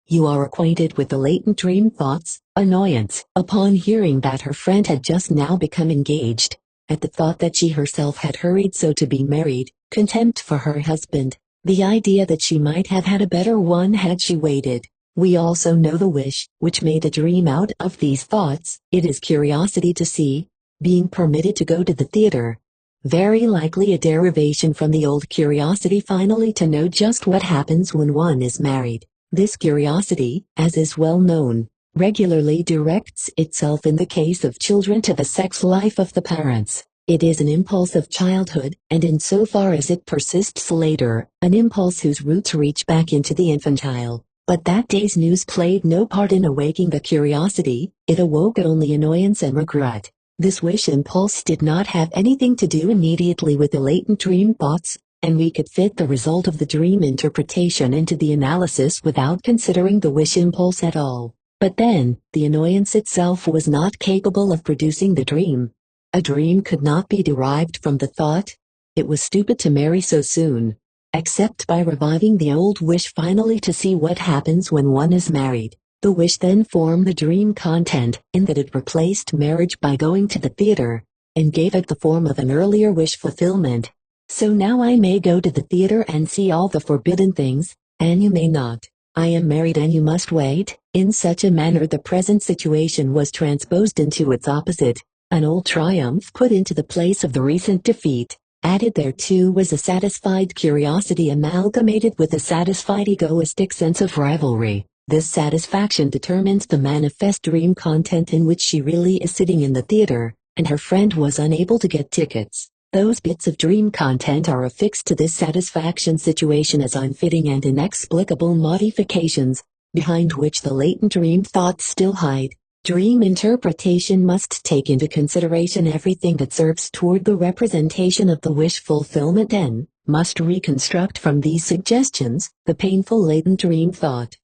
You are acquainted with the latent dream thoughts, annoyance, upon hearing that her friend had just now become engaged, at the thought that she herself had hurried so to be married, contempt for her husband, the idea that she might have had a better one had she waited. We also know the wish, which made a dream out of these thoughts. It is curiosity to see, being permitted to go to the theater. Very likely a derivation from the old curiosity finally to know just what happens when one is married. This curiosity, as is well known, regularly directs itself in the case of children to the sex life of the parents. It is an impulse of childhood, and insofar as it persists later, an impulse whose roots reach back into the infantile. But that day's news played no part in awaking the curiosity, it awoke only annoyance and regret. This wish impulse did not have anything to do immediately with the latent dream thoughts, and we could fit the result of the dream interpretation into the analysis without considering the wish impulse at all. But then, the annoyance itself was not capable of producing the dream. A dream could not be derived from the thought. It was stupid to marry so soon, except by reviving the old wish finally to see what happens when one is married. The wish then formed the dream content, in that it replaced marriage by going to the theater, and gave it the form of an earlier wish fulfillment. So now I may go to the theater and see all the forbidden things, and you may not. I am married and you must wait. In such a manner the present situation was transposed into its opposite, an old triumph put into the place of the recent defeat. Added thereto was a satisfied curiosity amalgamated with a satisfied egoistic sense of rivalry. This satisfaction determines the manifest dream content in which she really is sitting in the theater, and her friend was unable to get tickets. Those bits of dream content are affixed to this satisfaction situation as unfitting and inexplicable modifications, behind which the latent dream thoughts still hide. Dream interpretation must take into consideration everything that serves toward the representation of the wish fulfillment and must reconstruct from these suggestions the painful latent dream thought.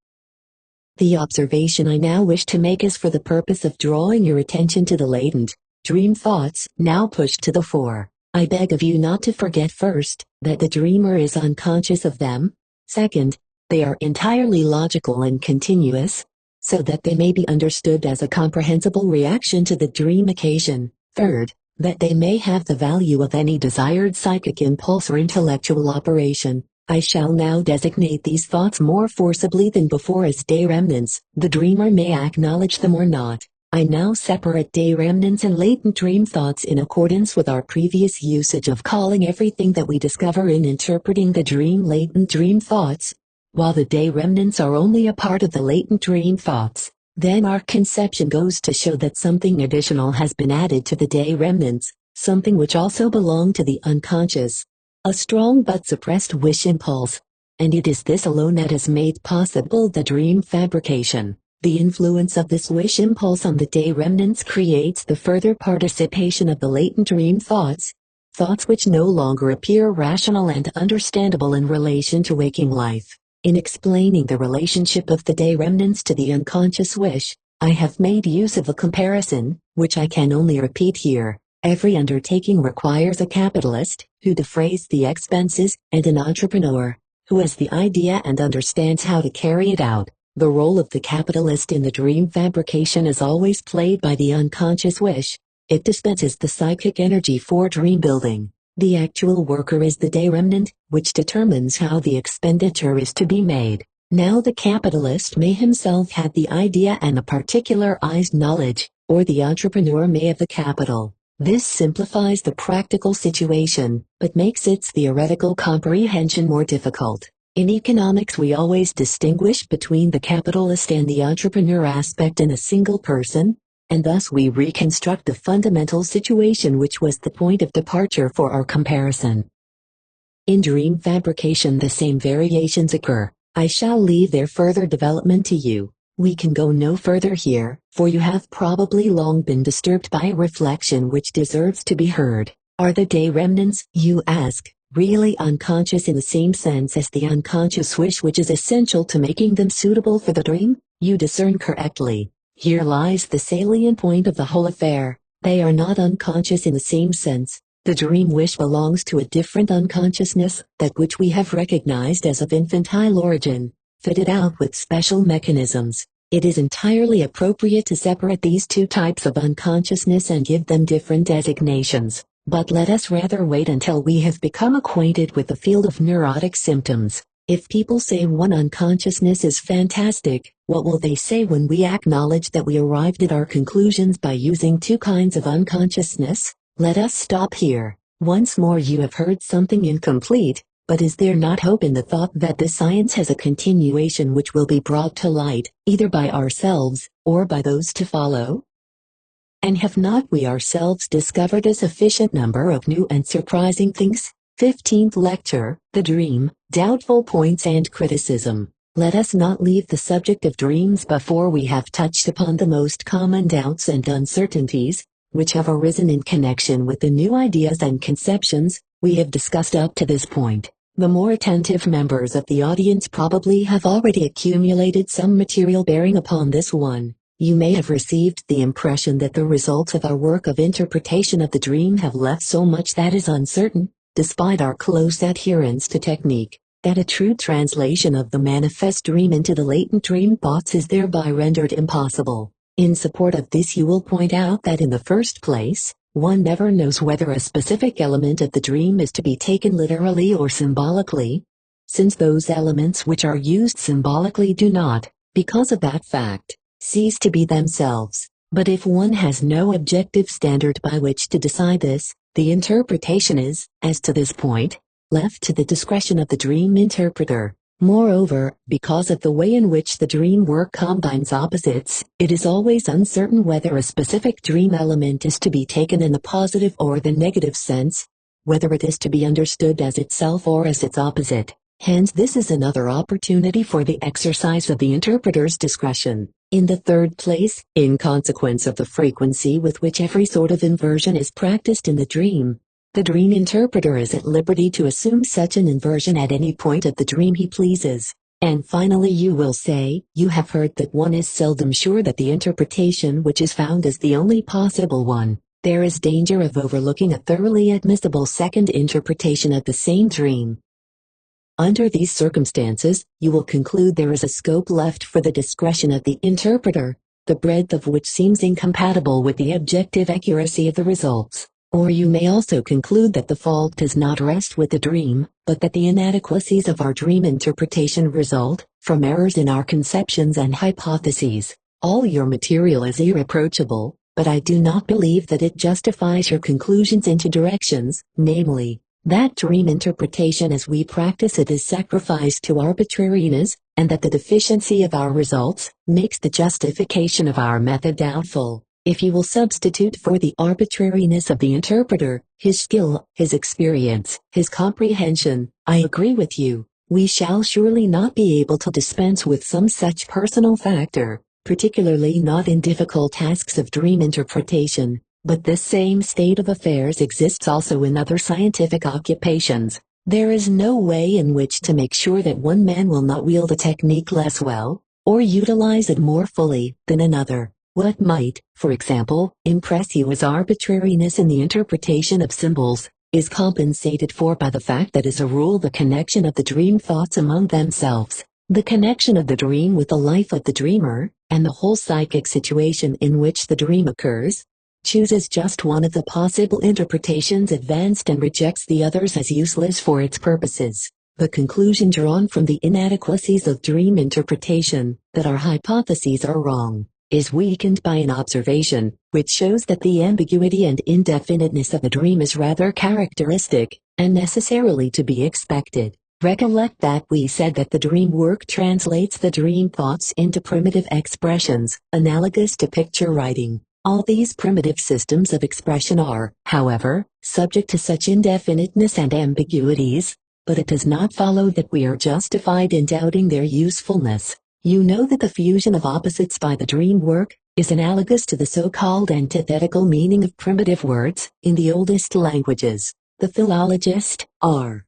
The observation I now wish to make is for the purpose of drawing your attention to the latent dream thoughts now pushed to the fore. I beg of you not to forget first, that the dreamer is unconscious of them. Second, they are entirely logical and continuous, so that they may be understood as a comprehensible reaction to the dream occasion. Third, that they may have the value of any desired psychic impulse or intellectual operation. I shall now designate these thoughts more forcibly than before as day remnants. The dreamer may acknowledge them or not. I now separate day remnants and latent dream thoughts in accordance with our previous usage of calling everything that we discover in interpreting the dream latent dream thoughts, while the day remnants are only a part of the latent dream thoughts. Then our conception goes to show that something additional has been added to the day remnants, something which also belonged to the unconscious, a strong but suppressed wish impulse, and it is this alone that has made possible the dream fabrication. The influence of this wish impulse on the day remnants creates the further participation of the latent dream thoughts, thoughts which no longer appear rational and understandable in relation to waking life. In explaining the relationship of the day remnants to the unconscious wish, I have made use of a comparison, which I can only repeat here. Every undertaking requires a capitalist, who defrays the expenses, and an entrepreneur, who has the idea and understands how to carry it out. The role of the capitalist in the dream fabrication is always played by the unconscious wish. It dispenses the psychic energy for dream building. The actual worker is the day remnant, which determines how the expenditure is to be made. Now the capitalist may himself have the idea and a particularized knowledge, or the entrepreneur may have the capital. This simplifies the practical situation, but makes its theoretical comprehension more difficult. In economics, we always distinguish between the capitalist and the entrepreneur aspect in a single person, and thus we reconstruct the fundamental situation which was the point of departure for our comparison. In dream fabrication, the same variations occur. I shall leave their further development to you. We can go no further here, for you have probably long been disturbed by a reflection which deserves to be heard. Are the day remnants, you ask, really unconscious in the same sense as the unconscious wish which is essential to making them suitable for the dream? You discern correctly. Here lies the salient point of the whole affair. They are not unconscious in the same sense. The dream wish belongs to a different unconsciousness, that which we have recognized as of infantile origin, fitted out with special mechanisms. It is entirely appropriate to separate these two types of unconsciousness and give them different designations. But let us rather wait until we have become acquainted with the field of neurotic symptoms. If people say one unconsciousness is fantastic, what will they say when we acknowledge that we arrived at our conclusions by using two kinds of unconsciousness? Let us stop here. Once more, you have heard something incomplete, but is there not hope in the thought that this science has a continuation which will be brought to light, either by ourselves, or by those to follow? And have not we ourselves discovered a sufficient number of new and surprising things? 15th Lecture, The Dream, Doubtful Points and Criticism. Let us not leave the subject of dreams before we have touched upon the most common doubts and uncertainties, which have arisen in connection with the new ideas and conceptions we have discussed up to this point. The more attentive members of the audience probably have already accumulated some material bearing upon this one. You may have received the impression that the results of our work of interpretation of the dream have left so much that is uncertain, despite our close adherence to technique, that a true translation of the manifest dream into the latent dream thoughts is thereby rendered impossible. In support of this, you will point out that in the first place, one never knows whether a specific element of the dream is to be taken literally or symbolically, since those elements which are used symbolically do not, because of that fact, cease to be themselves. But if one has no objective standard by which to decide this, the interpretation is, as to this point, left to the discretion of the dream interpreter. Moreover, because of the way in which the dream work combines opposites, it is always uncertain whether a specific dream element is to be taken in the positive or the negative sense, whether it is to be understood as itself or as its opposite. Hence, this is another opportunity for the exercise of the interpreter's discretion. In the third place, in consequence of the frequency with which every sort of inversion is practiced in the dream, the dream interpreter is at liberty to assume such an inversion at any point of the dream he pleases. And finally, you will say, you have heard that one is seldom sure that the interpretation which is found is the only possible one. There is danger of overlooking a thoroughly admissible second interpretation of the same dream. Under these circumstances, you will conclude there is a scope left for the discretion of the interpreter, the breadth of which seems incompatible with the objective accuracy of the results. Or you may also conclude that the fault does not rest with the dream, but that the inadequacies of our dream interpretation result from errors in our conceptions and hypotheses. All your material is irreproachable, but I do not believe that it justifies your conclusions in two directions, namely, that dream interpretation as we practice it is sacrificed to arbitrariness, and that the deficiency of our results makes the justification of our method doubtful. If you will substitute for the arbitrariness of the interpreter, his skill, his experience, his comprehension, I agree with you, we shall surely not be able to dispense with some such personal factor, particularly not in difficult tasks of dream interpretation. But this same state of affairs exists also in other scientific occupations. There is no way in which to make sure that one man will not wield a technique less well, or utilize it more fully, than another. What might, for example, impress you as arbitrariness in the interpretation of symbols, is compensated for by the fact that as a rule the connection of the dream thoughts among themselves, the connection of the dream with the life of the dreamer, and the whole psychic situation in which the dream occurs, chooses just one of the possible interpretations advanced and rejects the others as useless for its purposes. The conclusion drawn from the inadequacies of dream interpretation, that our hypotheses are wrong, is weakened by an observation, which shows that the ambiguity and indefiniteness of a dream is rather characteristic, and necessarily to be expected. Recollect that we said that the dream work translates the dream thoughts into primitive expressions, analogous to picture writing. All these primitive systems of expression are, however, subject to such indefiniteness and ambiguities, but it does not follow that we are justified in doubting their usefulness. You know that the fusion of opposites by the dream work is analogous to the so-called antithetical meaning of primitive words in the oldest languages. The philologist, R.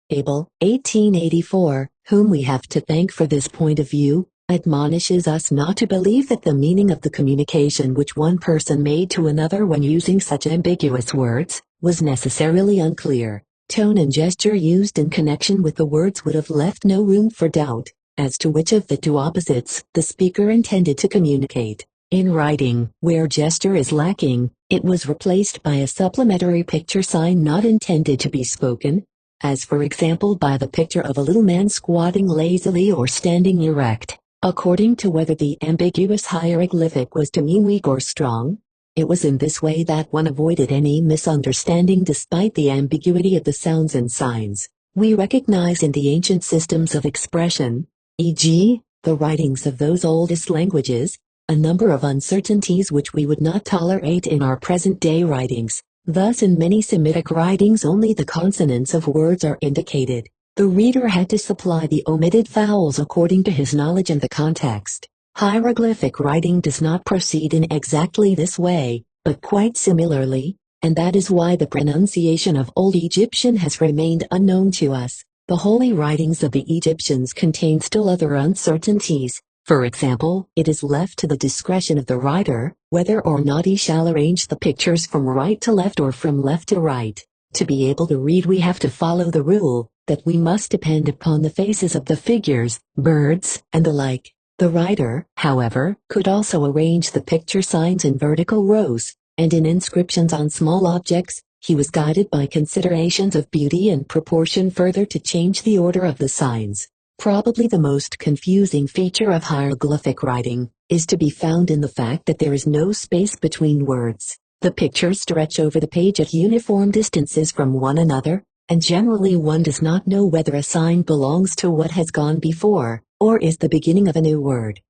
Abel, 1884, whom we have to thank for this point of view, admonishes us not to believe that the meaning of the communication which one person made to another when using such ambiguous words was necessarily unclear. Tone and gesture used in connection with the words would have left no room for doubt as to which of the two opposites the speaker intended to communicate. In writing, where gesture is lacking, it was replaced by a supplementary picture sign not intended to be spoken, as for example by the picture of a little man squatting lazily or standing erect. According to whether the ambiguous hieroglyphic was to mean weak or strong, it was in this way that one avoided any misunderstanding despite the ambiguity of the sounds and signs. We recognize in the ancient systems of expression, e.g., the writings of those oldest languages, a number of uncertainties which we would not tolerate in our present-day writings. Thus in many Semitic writings only the consonants of words are indicated. The reader had to supply the omitted vowels according to his knowledge and the context. Hieroglyphic writing does not proceed in exactly this way, but quite similarly, and that is why the pronunciation of Old Egyptian has remained unknown to us. The holy writings of the Egyptians contain still other uncertainties. For example, it is left to the discretion of the writer whether or not he shall arrange the pictures from right to left or from left to right. To be able to read we have to follow the rule that we must depend upon the faces of the figures, birds, and the like. The writer, however, could also arrange the picture signs in vertical rows, and in inscriptions on small objects, he was guided by considerations of beauty and proportion further to change the order of the signs. Probably the most confusing feature of hieroglyphic writing is to be found in the fact that there is no space between words. The pictures stretch over the page at uniform distances from one another, and generally one does not know whether a sign belongs to what has gone before, or is the beginning of a new word.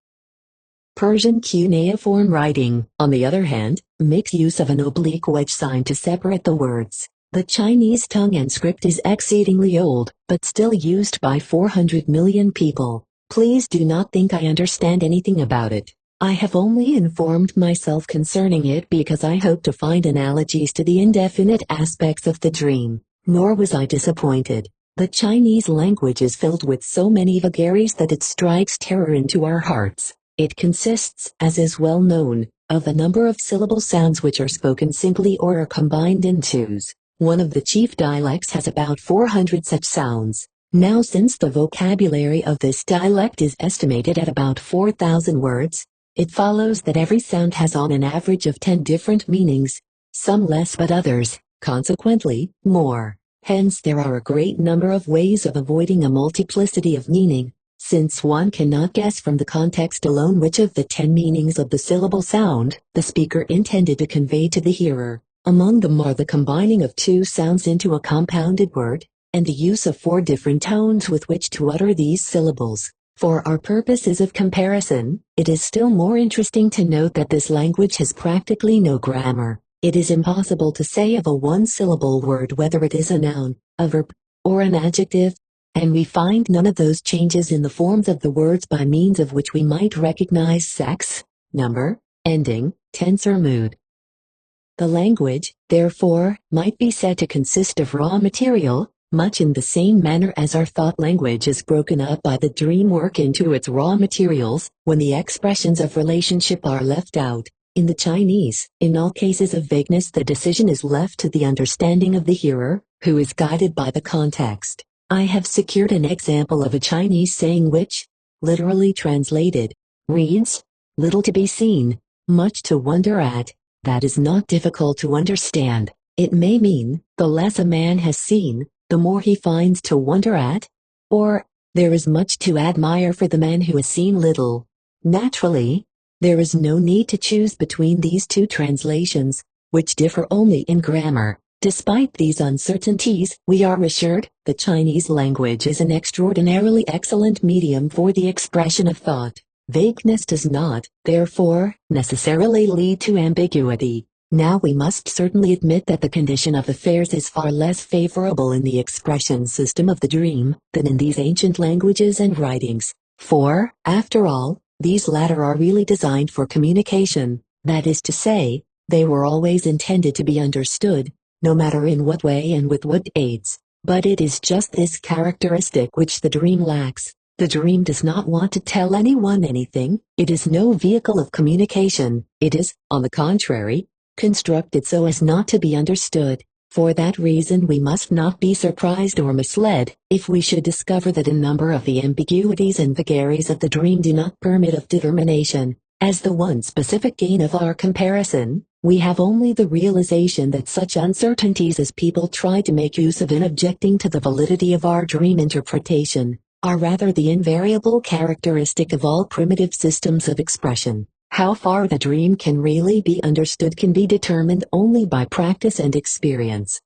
Persian cuneiform writing, on the other hand, makes use of an oblique wedge sign to separate the words. The Chinese tongue and script is exceedingly old, but still used by 400 million people. Please do not think I understand anything about it. I have only informed myself concerning it because I hope to find analogies to the indefinite aspects of the dream. Nor was I disappointed. The Chinese language is filled with so many vagaries that it strikes terror into our hearts. It consists, as is well known, of a number of syllable sounds which are spoken simply or are combined in twos. One of the chief dialects has about 400 such sounds. Now since the vocabulary of this dialect is estimated at about 4,000 words, it follows that every sound has on an average of 10 different meanings, some less but others, consequently, more. Hence there are a great number of ways of avoiding a multiplicity of meaning, since one cannot guess from the context alone which of the 10 meanings of the syllable sound the speaker intended to convey to the hearer. Among them are the combining of two sounds into a compounded word, and the use of 4 different tones with which to utter these syllables. For our purposes of comparison, it is still more interesting to note that this language has practically no grammar. It is impossible to say of a one-syllable word whether it is a noun, a verb, or an adjective, and we find none of those changes in the forms of the words by means of which we might recognize sex, number, ending, tense or mood. The language, therefore, might be said to consist of raw material, much in the same manner as our thought language is broken up by the dream work into its raw materials, when the expressions of relationship are left out. In the Chinese, in all cases of vagueness the decision is left to the understanding of the hearer, who is guided by the context. I have secured an example of a Chinese saying which, literally translated, reads, "Little to be seen, much to wonder at." That is not difficult to understand. It may mean, the less a man has seen, the more he finds to wonder at, or, there is much to admire for the man who has seen little. Naturally, there is no need to choose between these two translations, which differ only in grammar. Despite these uncertainties, we are assured the Chinese language is an extraordinarily excellent medium for the expression of thought. Vagueness does not, therefore, necessarily lead to ambiguity. Now we must certainly admit that the condition of affairs is far less favorable in the expression system of the dream than in these ancient languages and writings, for, after all, these latter are really designed for communication, that is to say, they were always intended to be understood, no matter in what way and with what aids. But it is just this characteristic which the dream lacks. The dream does not want to tell anyone anything, it is no vehicle of communication, it is, on the contrary, constructed so as not to be understood. For that reason we must not be surprised or misled if we should discover that a number of the ambiguities and vagaries of the dream do not permit of determination. As the one specific gain of our comparison, we have only the realization that such uncertainties as people try to make use of in objecting to the validity of our dream interpretation are rather the invariable characteristic of all primitive systems of expression. How far the dream can really be understood can be determined only by practice and experience.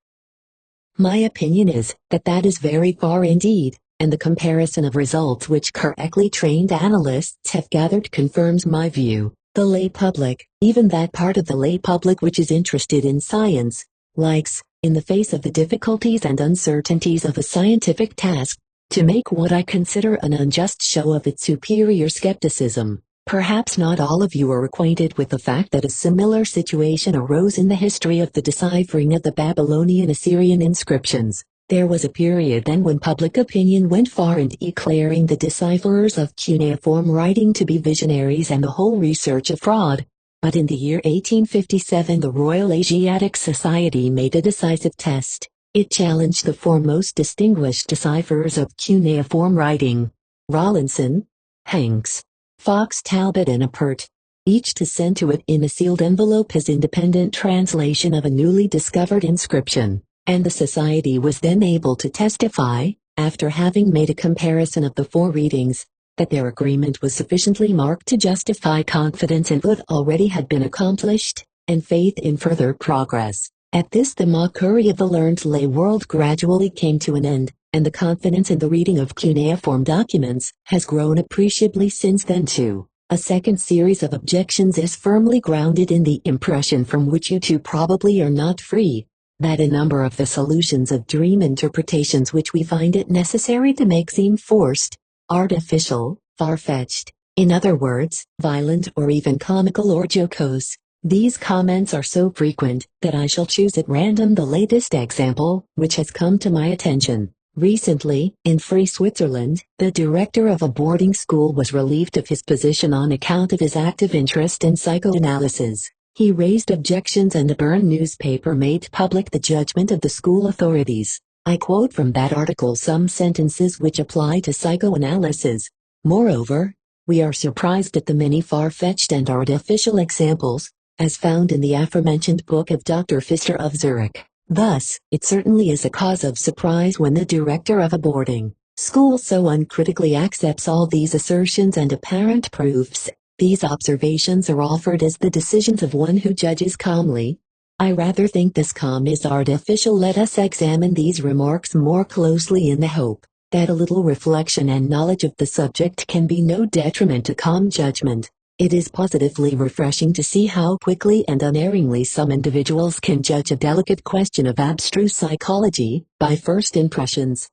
My opinion is that is very far indeed, and the comparison of results which correctly trained analysts have gathered confirms my view. The lay public, even that part of the lay public which is interested in science, likes, in the face of the difficulties and uncertainties of a scientific task, to make what I consider an unjust show of its superior skepticism. Perhaps not all of you are acquainted with the fact that a similar situation arose in the history of the deciphering of the Babylonian Assyrian inscriptions. There was a period then when public opinion went far in declaring the decipherers of cuneiform writing to be visionaries and the whole research a fraud. But in the year 1857 the Royal Asiatic Society made a decisive test. It challenged the foremost distinguished decipherers of cuneiform writing, Rawlinson, Hanks, Fox Talbot and Appert, each to send to it in a sealed envelope his independent translation of a newly discovered inscription, and the Society was then able to testify, after having made a comparison of the four readings, that their agreement was sufficiently marked to justify confidence in what already had been accomplished, and faith in further progress. At this the mockery of the learned lay world gradually came to an end, and the confidence in the reading of cuneiform documents has grown appreciably since then too. A second series of objections is firmly grounded in the impression from which you two probably are not free, that a number of the solutions of dream interpretations which we find it necessary to make seem forced, artificial, far-fetched, in other words, violent or even comical or jocose. These comments are so frequent that I shall choose at random the latest example which has come to my attention. Recently, in Free Switzerland, the director of a boarding school was relieved of his position on account of his active interest in psychoanalysis. He raised objections and the Bern newspaper made public the judgment of the school authorities. I quote from that article some sentences which apply to psychoanalysis. Moreover, we are surprised at the many far-fetched and artificial examples, as found in the aforementioned book of Dr. Pfister of Zurich. Thus, it certainly is a cause of surprise when the director of a boarding school so uncritically accepts all these assertions and apparent proofs. These observations are offered as the decisions of one who judges calmly. I rather think this calm is artificial. Let us examine these remarks more closely in the hope that a little reflection and knowledge of the subject can be no detriment to calm judgment. It is positively refreshing to see how quickly and unerringly some individuals can judge a delicate question of abstruse psychology by first impressions.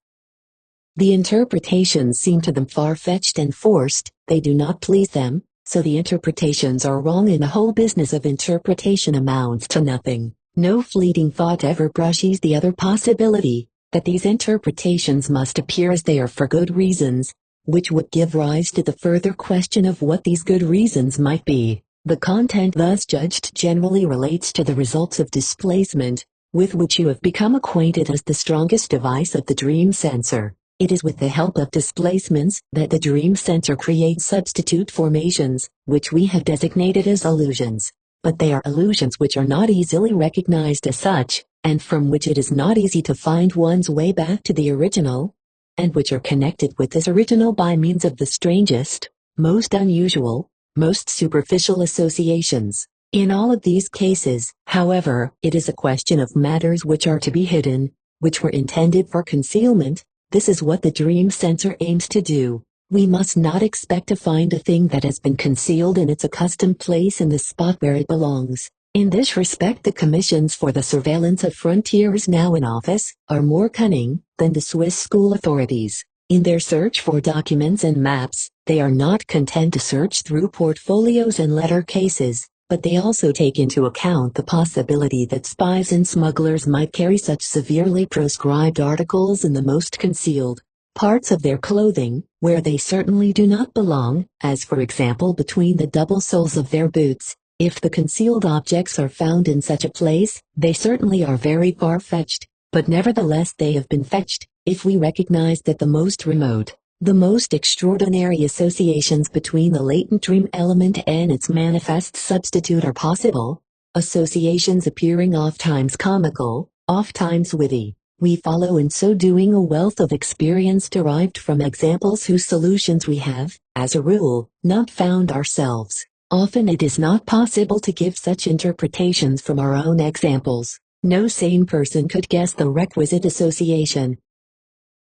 The interpretations seem to them far-fetched and forced, they do not please them, so the interpretations are wrong and the whole business of interpretation amounts to nothing. No fleeting thought ever brushes the other possibility, that these interpretations must appear as they are for good reasons, which would give rise to the further question of what these good reasons might be. The content thus judged generally relates to the results of displacement, with which you have become acquainted as the strongest device of the dream censor. It is with the help of displacements that the dream censor creates substitute formations, which we have designated as illusions. But they are illusions which are not easily recognized as such, and from which it is not easy to find one's way back to the original, and which are connected with this original by means of the strangest, most unusual, most superficial associations. In all of these cases, however, it is a question of matters which are to be hidden, which were intended for concealment. This is what the dream censor aims to do. We must not expect to find a thing that has been concealed in its accustomed place in the spot where it belongs. In this respect, the commissions for the surveillance of frontiers now in office are more cunning than the Swiss school authorities. In their search for documents and maps, they are not content to search through portfolios and letter cases, but they also take into account the possibility that spies and smugglers might carry such severely proscribed articles in the most concealed parts of their clothing, where they certainly do not belong, as for example between the double soles of their boots. If the concealed objects are found in such a place, they certainly are very far-fetched, but nevertheless they have been fetched, if we recognize that the most remote, the most extraordinary associations between the latent dream element and its manifest substitute are possible, associations appearing oft-times comical, oft-times witty. We follow in so doing a wealth of experience derived from examples whose solutions we have, as a rule, not found ourselves. Often it is not possible to give such interpretations from our own examples. No sane person could guess the requisite association.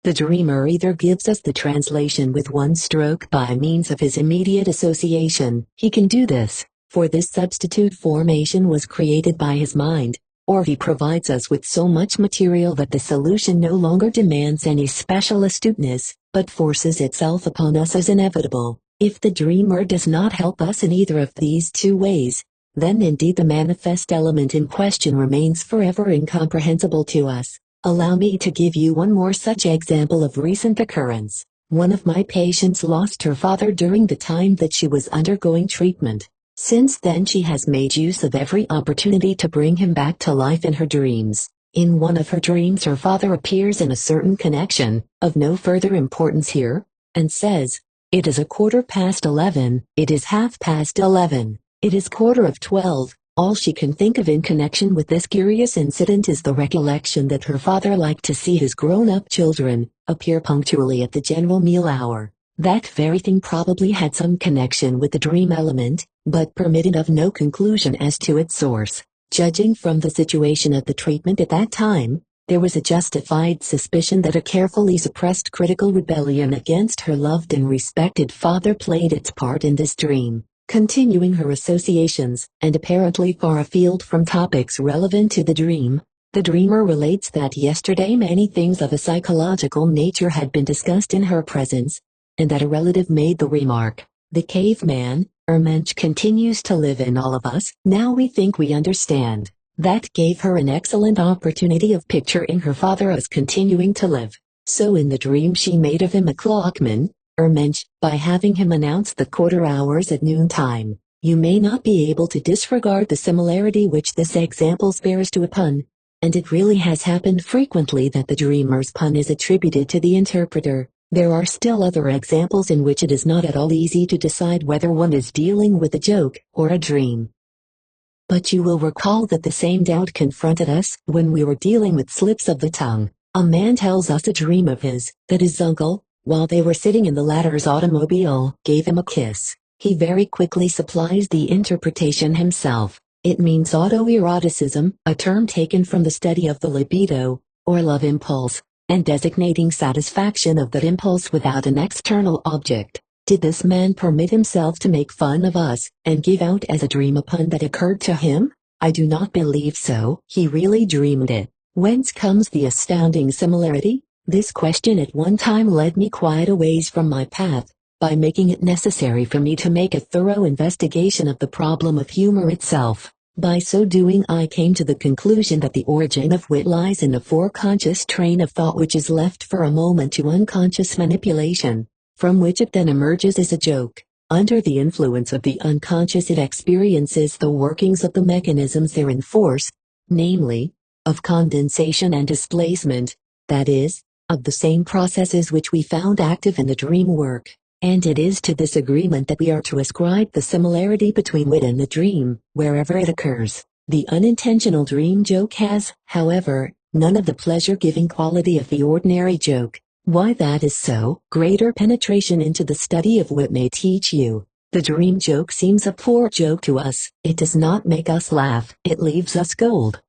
The dreamer either gives us the translation with one stroke by means of his immediate association. He can do this, for this substitute formation was created by his mind, or he provides us with so much material that the solution no longer demands any special astuteness, but forces itself upon us as inevitable. If the dreamer does not help us in either of these two ways, then indeed the manifest element in question remains forever incomprehensible to us. Allow me to give you one more such example of recent occurrence. One of my patients lost her father during the time that she was undergoing treatment. Since then she has made use of every opportunity to bring him back to life in her dreams. In one of her dreams her father appears in a certain connection, of no further importance here, and says, "It is 11:15, it is 11:30, it is 12:15. All she can think of in connection with this curious incident is the recollection that her father liked to see his grown-up children appear punctually at the general meal hour. That very thing probably had some connection with the dream element, but permitted of no conclusion as to its source. Judging from the situation of the treatment at that time, there was a justified suspicion that a carefully suppressed critical rebellion against her loved and respected father played its part in this dream." Continuing her associations, and apparently far afield from topics relevant to the dream, the dreamer relates that yesterday many things of a psychological nature had been discussed in her presence, and that a relative made the remark, "The caveman, Mensch, continues to live in all of us. Now we think we understand." That gave her an excellent opportunity of picturing her father as continuing to live. So in the dream she made of him a clockman, Mensch, by having him announce the quarter hours at noontime. You may not be able to disregard the similarity which this example bears to a pun, and it really has happened frequently that the dreamer's pun is attributed to the interpreter. There are still other examples in which it is not at all easy to decide whether one is dealing with a joke or a dream. But you will recall that the same doubt confronted us when we were dealing with slips of the tongue. A man tells us a dream of his, that his uncle, while they were sitting in the latter's automobile, gave him a kiss. He very quickly supplies the interpretation himself. It means autoeroticism, a term taken from the study of the libido, or love impulse, and designating satisfaction of that impulse without an external object. Did this man permit himself to make fun of us, and give out as a dream a pun that occurred to him? I do not believe so. He really dreamed it. Whence comes the astounding similarity? This question at one time led me quite a ways from my path, by making it necessary for me to make a thorough investigation of the problem of humor itself. By so doing I came to the conclusion that the origin of wit lies in a foreconscious train of thought which is left for a moment to unconscious manipulation, from which it then emerges as a joke. Under the influence of the unconscious, it experiences the workings of the mechanisms therein force, namely, of condensation and displacement, that is, of the same processes which we found active in the dream work. And it is to this agreement that we are to ascribe the similarity between it and the dream, wherever it occurs. The unintentional dream joke has, however, none of the pleasure-giving quality of the ordinary joke. Why that is so? Greater penetration into the study of wit may teach you. The dream joke seems a poor joke to us. It does not make us laugh. It leaves us cold.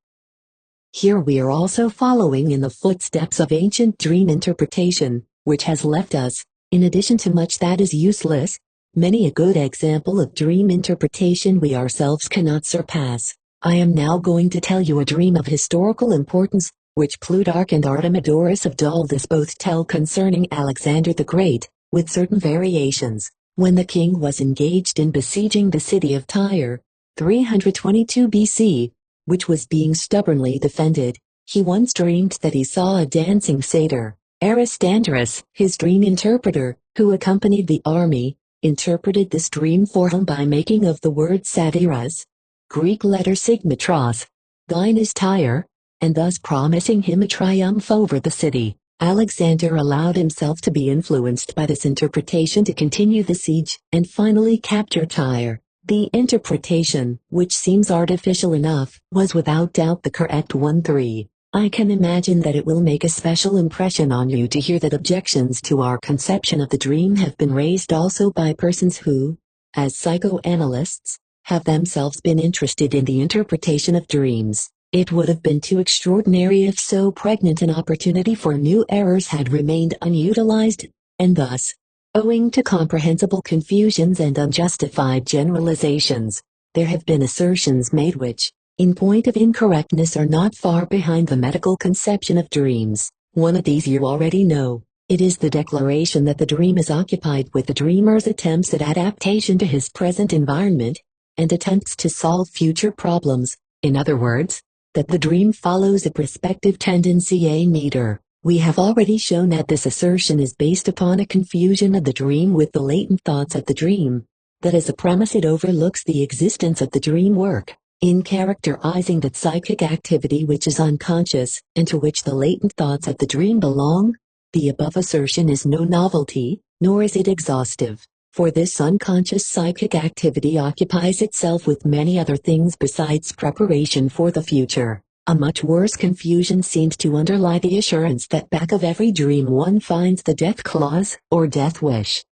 Here we are also following in the footsteps of ancient dream interpretation, which has left us, in addition to much that is useless, many a good example of dream interpretation we ourselves cannot surpass. I am now going to tell you a dream of historical importance, which Plutarch and Artemidorus of Daldis both tell concerning Alexander the Great, with certain variations. When the king was engaged in besieging the city of Tyre, 322 BC, which was being stubbornly defended, he once dreamed that he saw a dancing satyr. Aristandrus, his dream interpreter, who accompanied the army, interpreted this dream for him by making of the word satyras, Greek letter sigmatros, thine is Tyre, and thus promising him a triumph over the city. Alexander allowed himself to be influenced by this interpretation to continue the siege, and finally capture Tyre. The interpretation, which seems artificial enough, was without doubt the correct one. 3. I can imagine that it will make a special impression on you to hear that objections to our conception of the dream have been raised also by persons who, as psychoanalysts, have themselves been interested in the interpretation of dreams. It would have been too extraordinary if so pregnant an opportunity for new errors had remained unutilized, and thus, owing to comprehensible confusions and unjustified generalizations, there have been assertions made which, in point of incorrectness, are not far behind the medical conception of dreams. One of these you already know. It is the declaration that the dream is occupied with the dreamer's attempts at adaptation to his present environment, and attempts to solve future problems. In other words, that the dream follows a prospective tendency a meter. We have already shown that this assertion is based upon a confusion of the dream with the latent thoughts of the dream. That as a premise it overlooks the existence of the dream work. In characterizing that psychic activity which is unconscious, and to which the latent thoughts of the dream belong, the above assertion is no novelty, nor is it exhaustive. For this unconscious psychic activity occupies itself with many other things besides preparation for the future. A much worse confusion seems to underlie the assurance that back of every dream one finds the death clause, or death wish.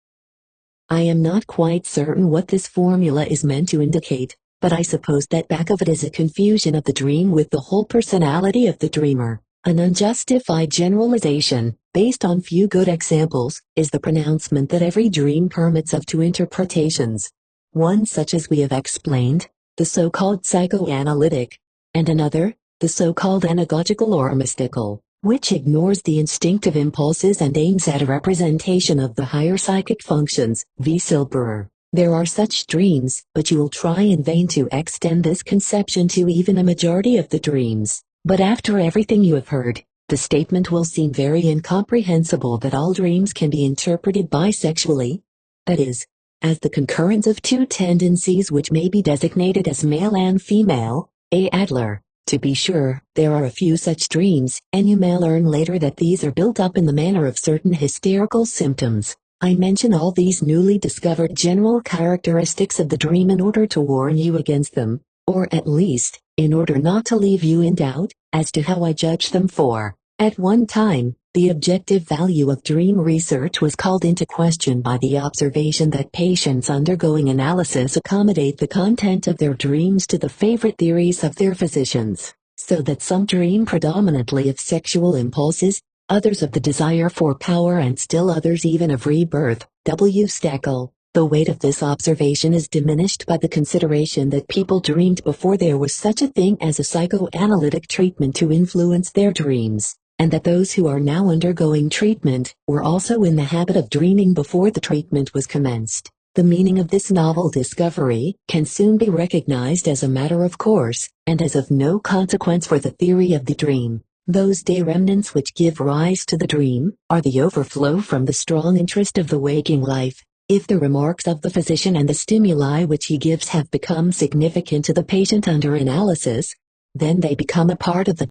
I am not quite certain what this formula is meant to indicate, but I suppose that back of it is a confusion of the dream with the whole personality of the dreamer. An unjustified generalization, based on few good examples, is the pronouncement that every dream permits of two interpretations. One such as we have explained, the so-called psychoanalytic, and another, the so-called anagogical or mystical, which ignores the instinctive impulses and aims at a representation of the higher psychic functions, v. Silberer. There are such dreams, but you will try in vain to extend this conception to even a majority of the dreams. But after everything you have heard, the statement will seem very incomprehensible that all dreams can be interpreted bisexually, that is, as the concurrence of two tendencies which may be designated as male and female. A. Adler. To be sure, there are a few such dreams, and you may learn later that these are built up in the manner of certain hysterical symptoms. I mention all these newly discovered general characteristics of the dream in order to warn you against them, or at least, in order not to leave you in doubt as to how I judge them. For, at one time, the objective value of dream research was called into question by the observation that patients undergoing analysis accommodate the content of their dreams to the favorite theories of their physicians, so that some dream predominantly of sexual impulses, others of the desire for power, and still others even of rebirth. W. Steckel. The weight of this observation is diminished by the consideration that people dreamed before there was such a thing as a psychoanalytic treatment to influence their dreams, and that those who are now undergoing treatment were also in the habit of dreaming before the treatment was commenced. The meaning of this novel discovery can soon be recognized as a matter of course, and as of no consequence for the theory of the dream. Those day remnants which give rise to the dream are the overflow from the strong interest of the waking life, If the remarks of the physician and the stimuli which he gives have become significant to the patient under analysis, then they become a part of the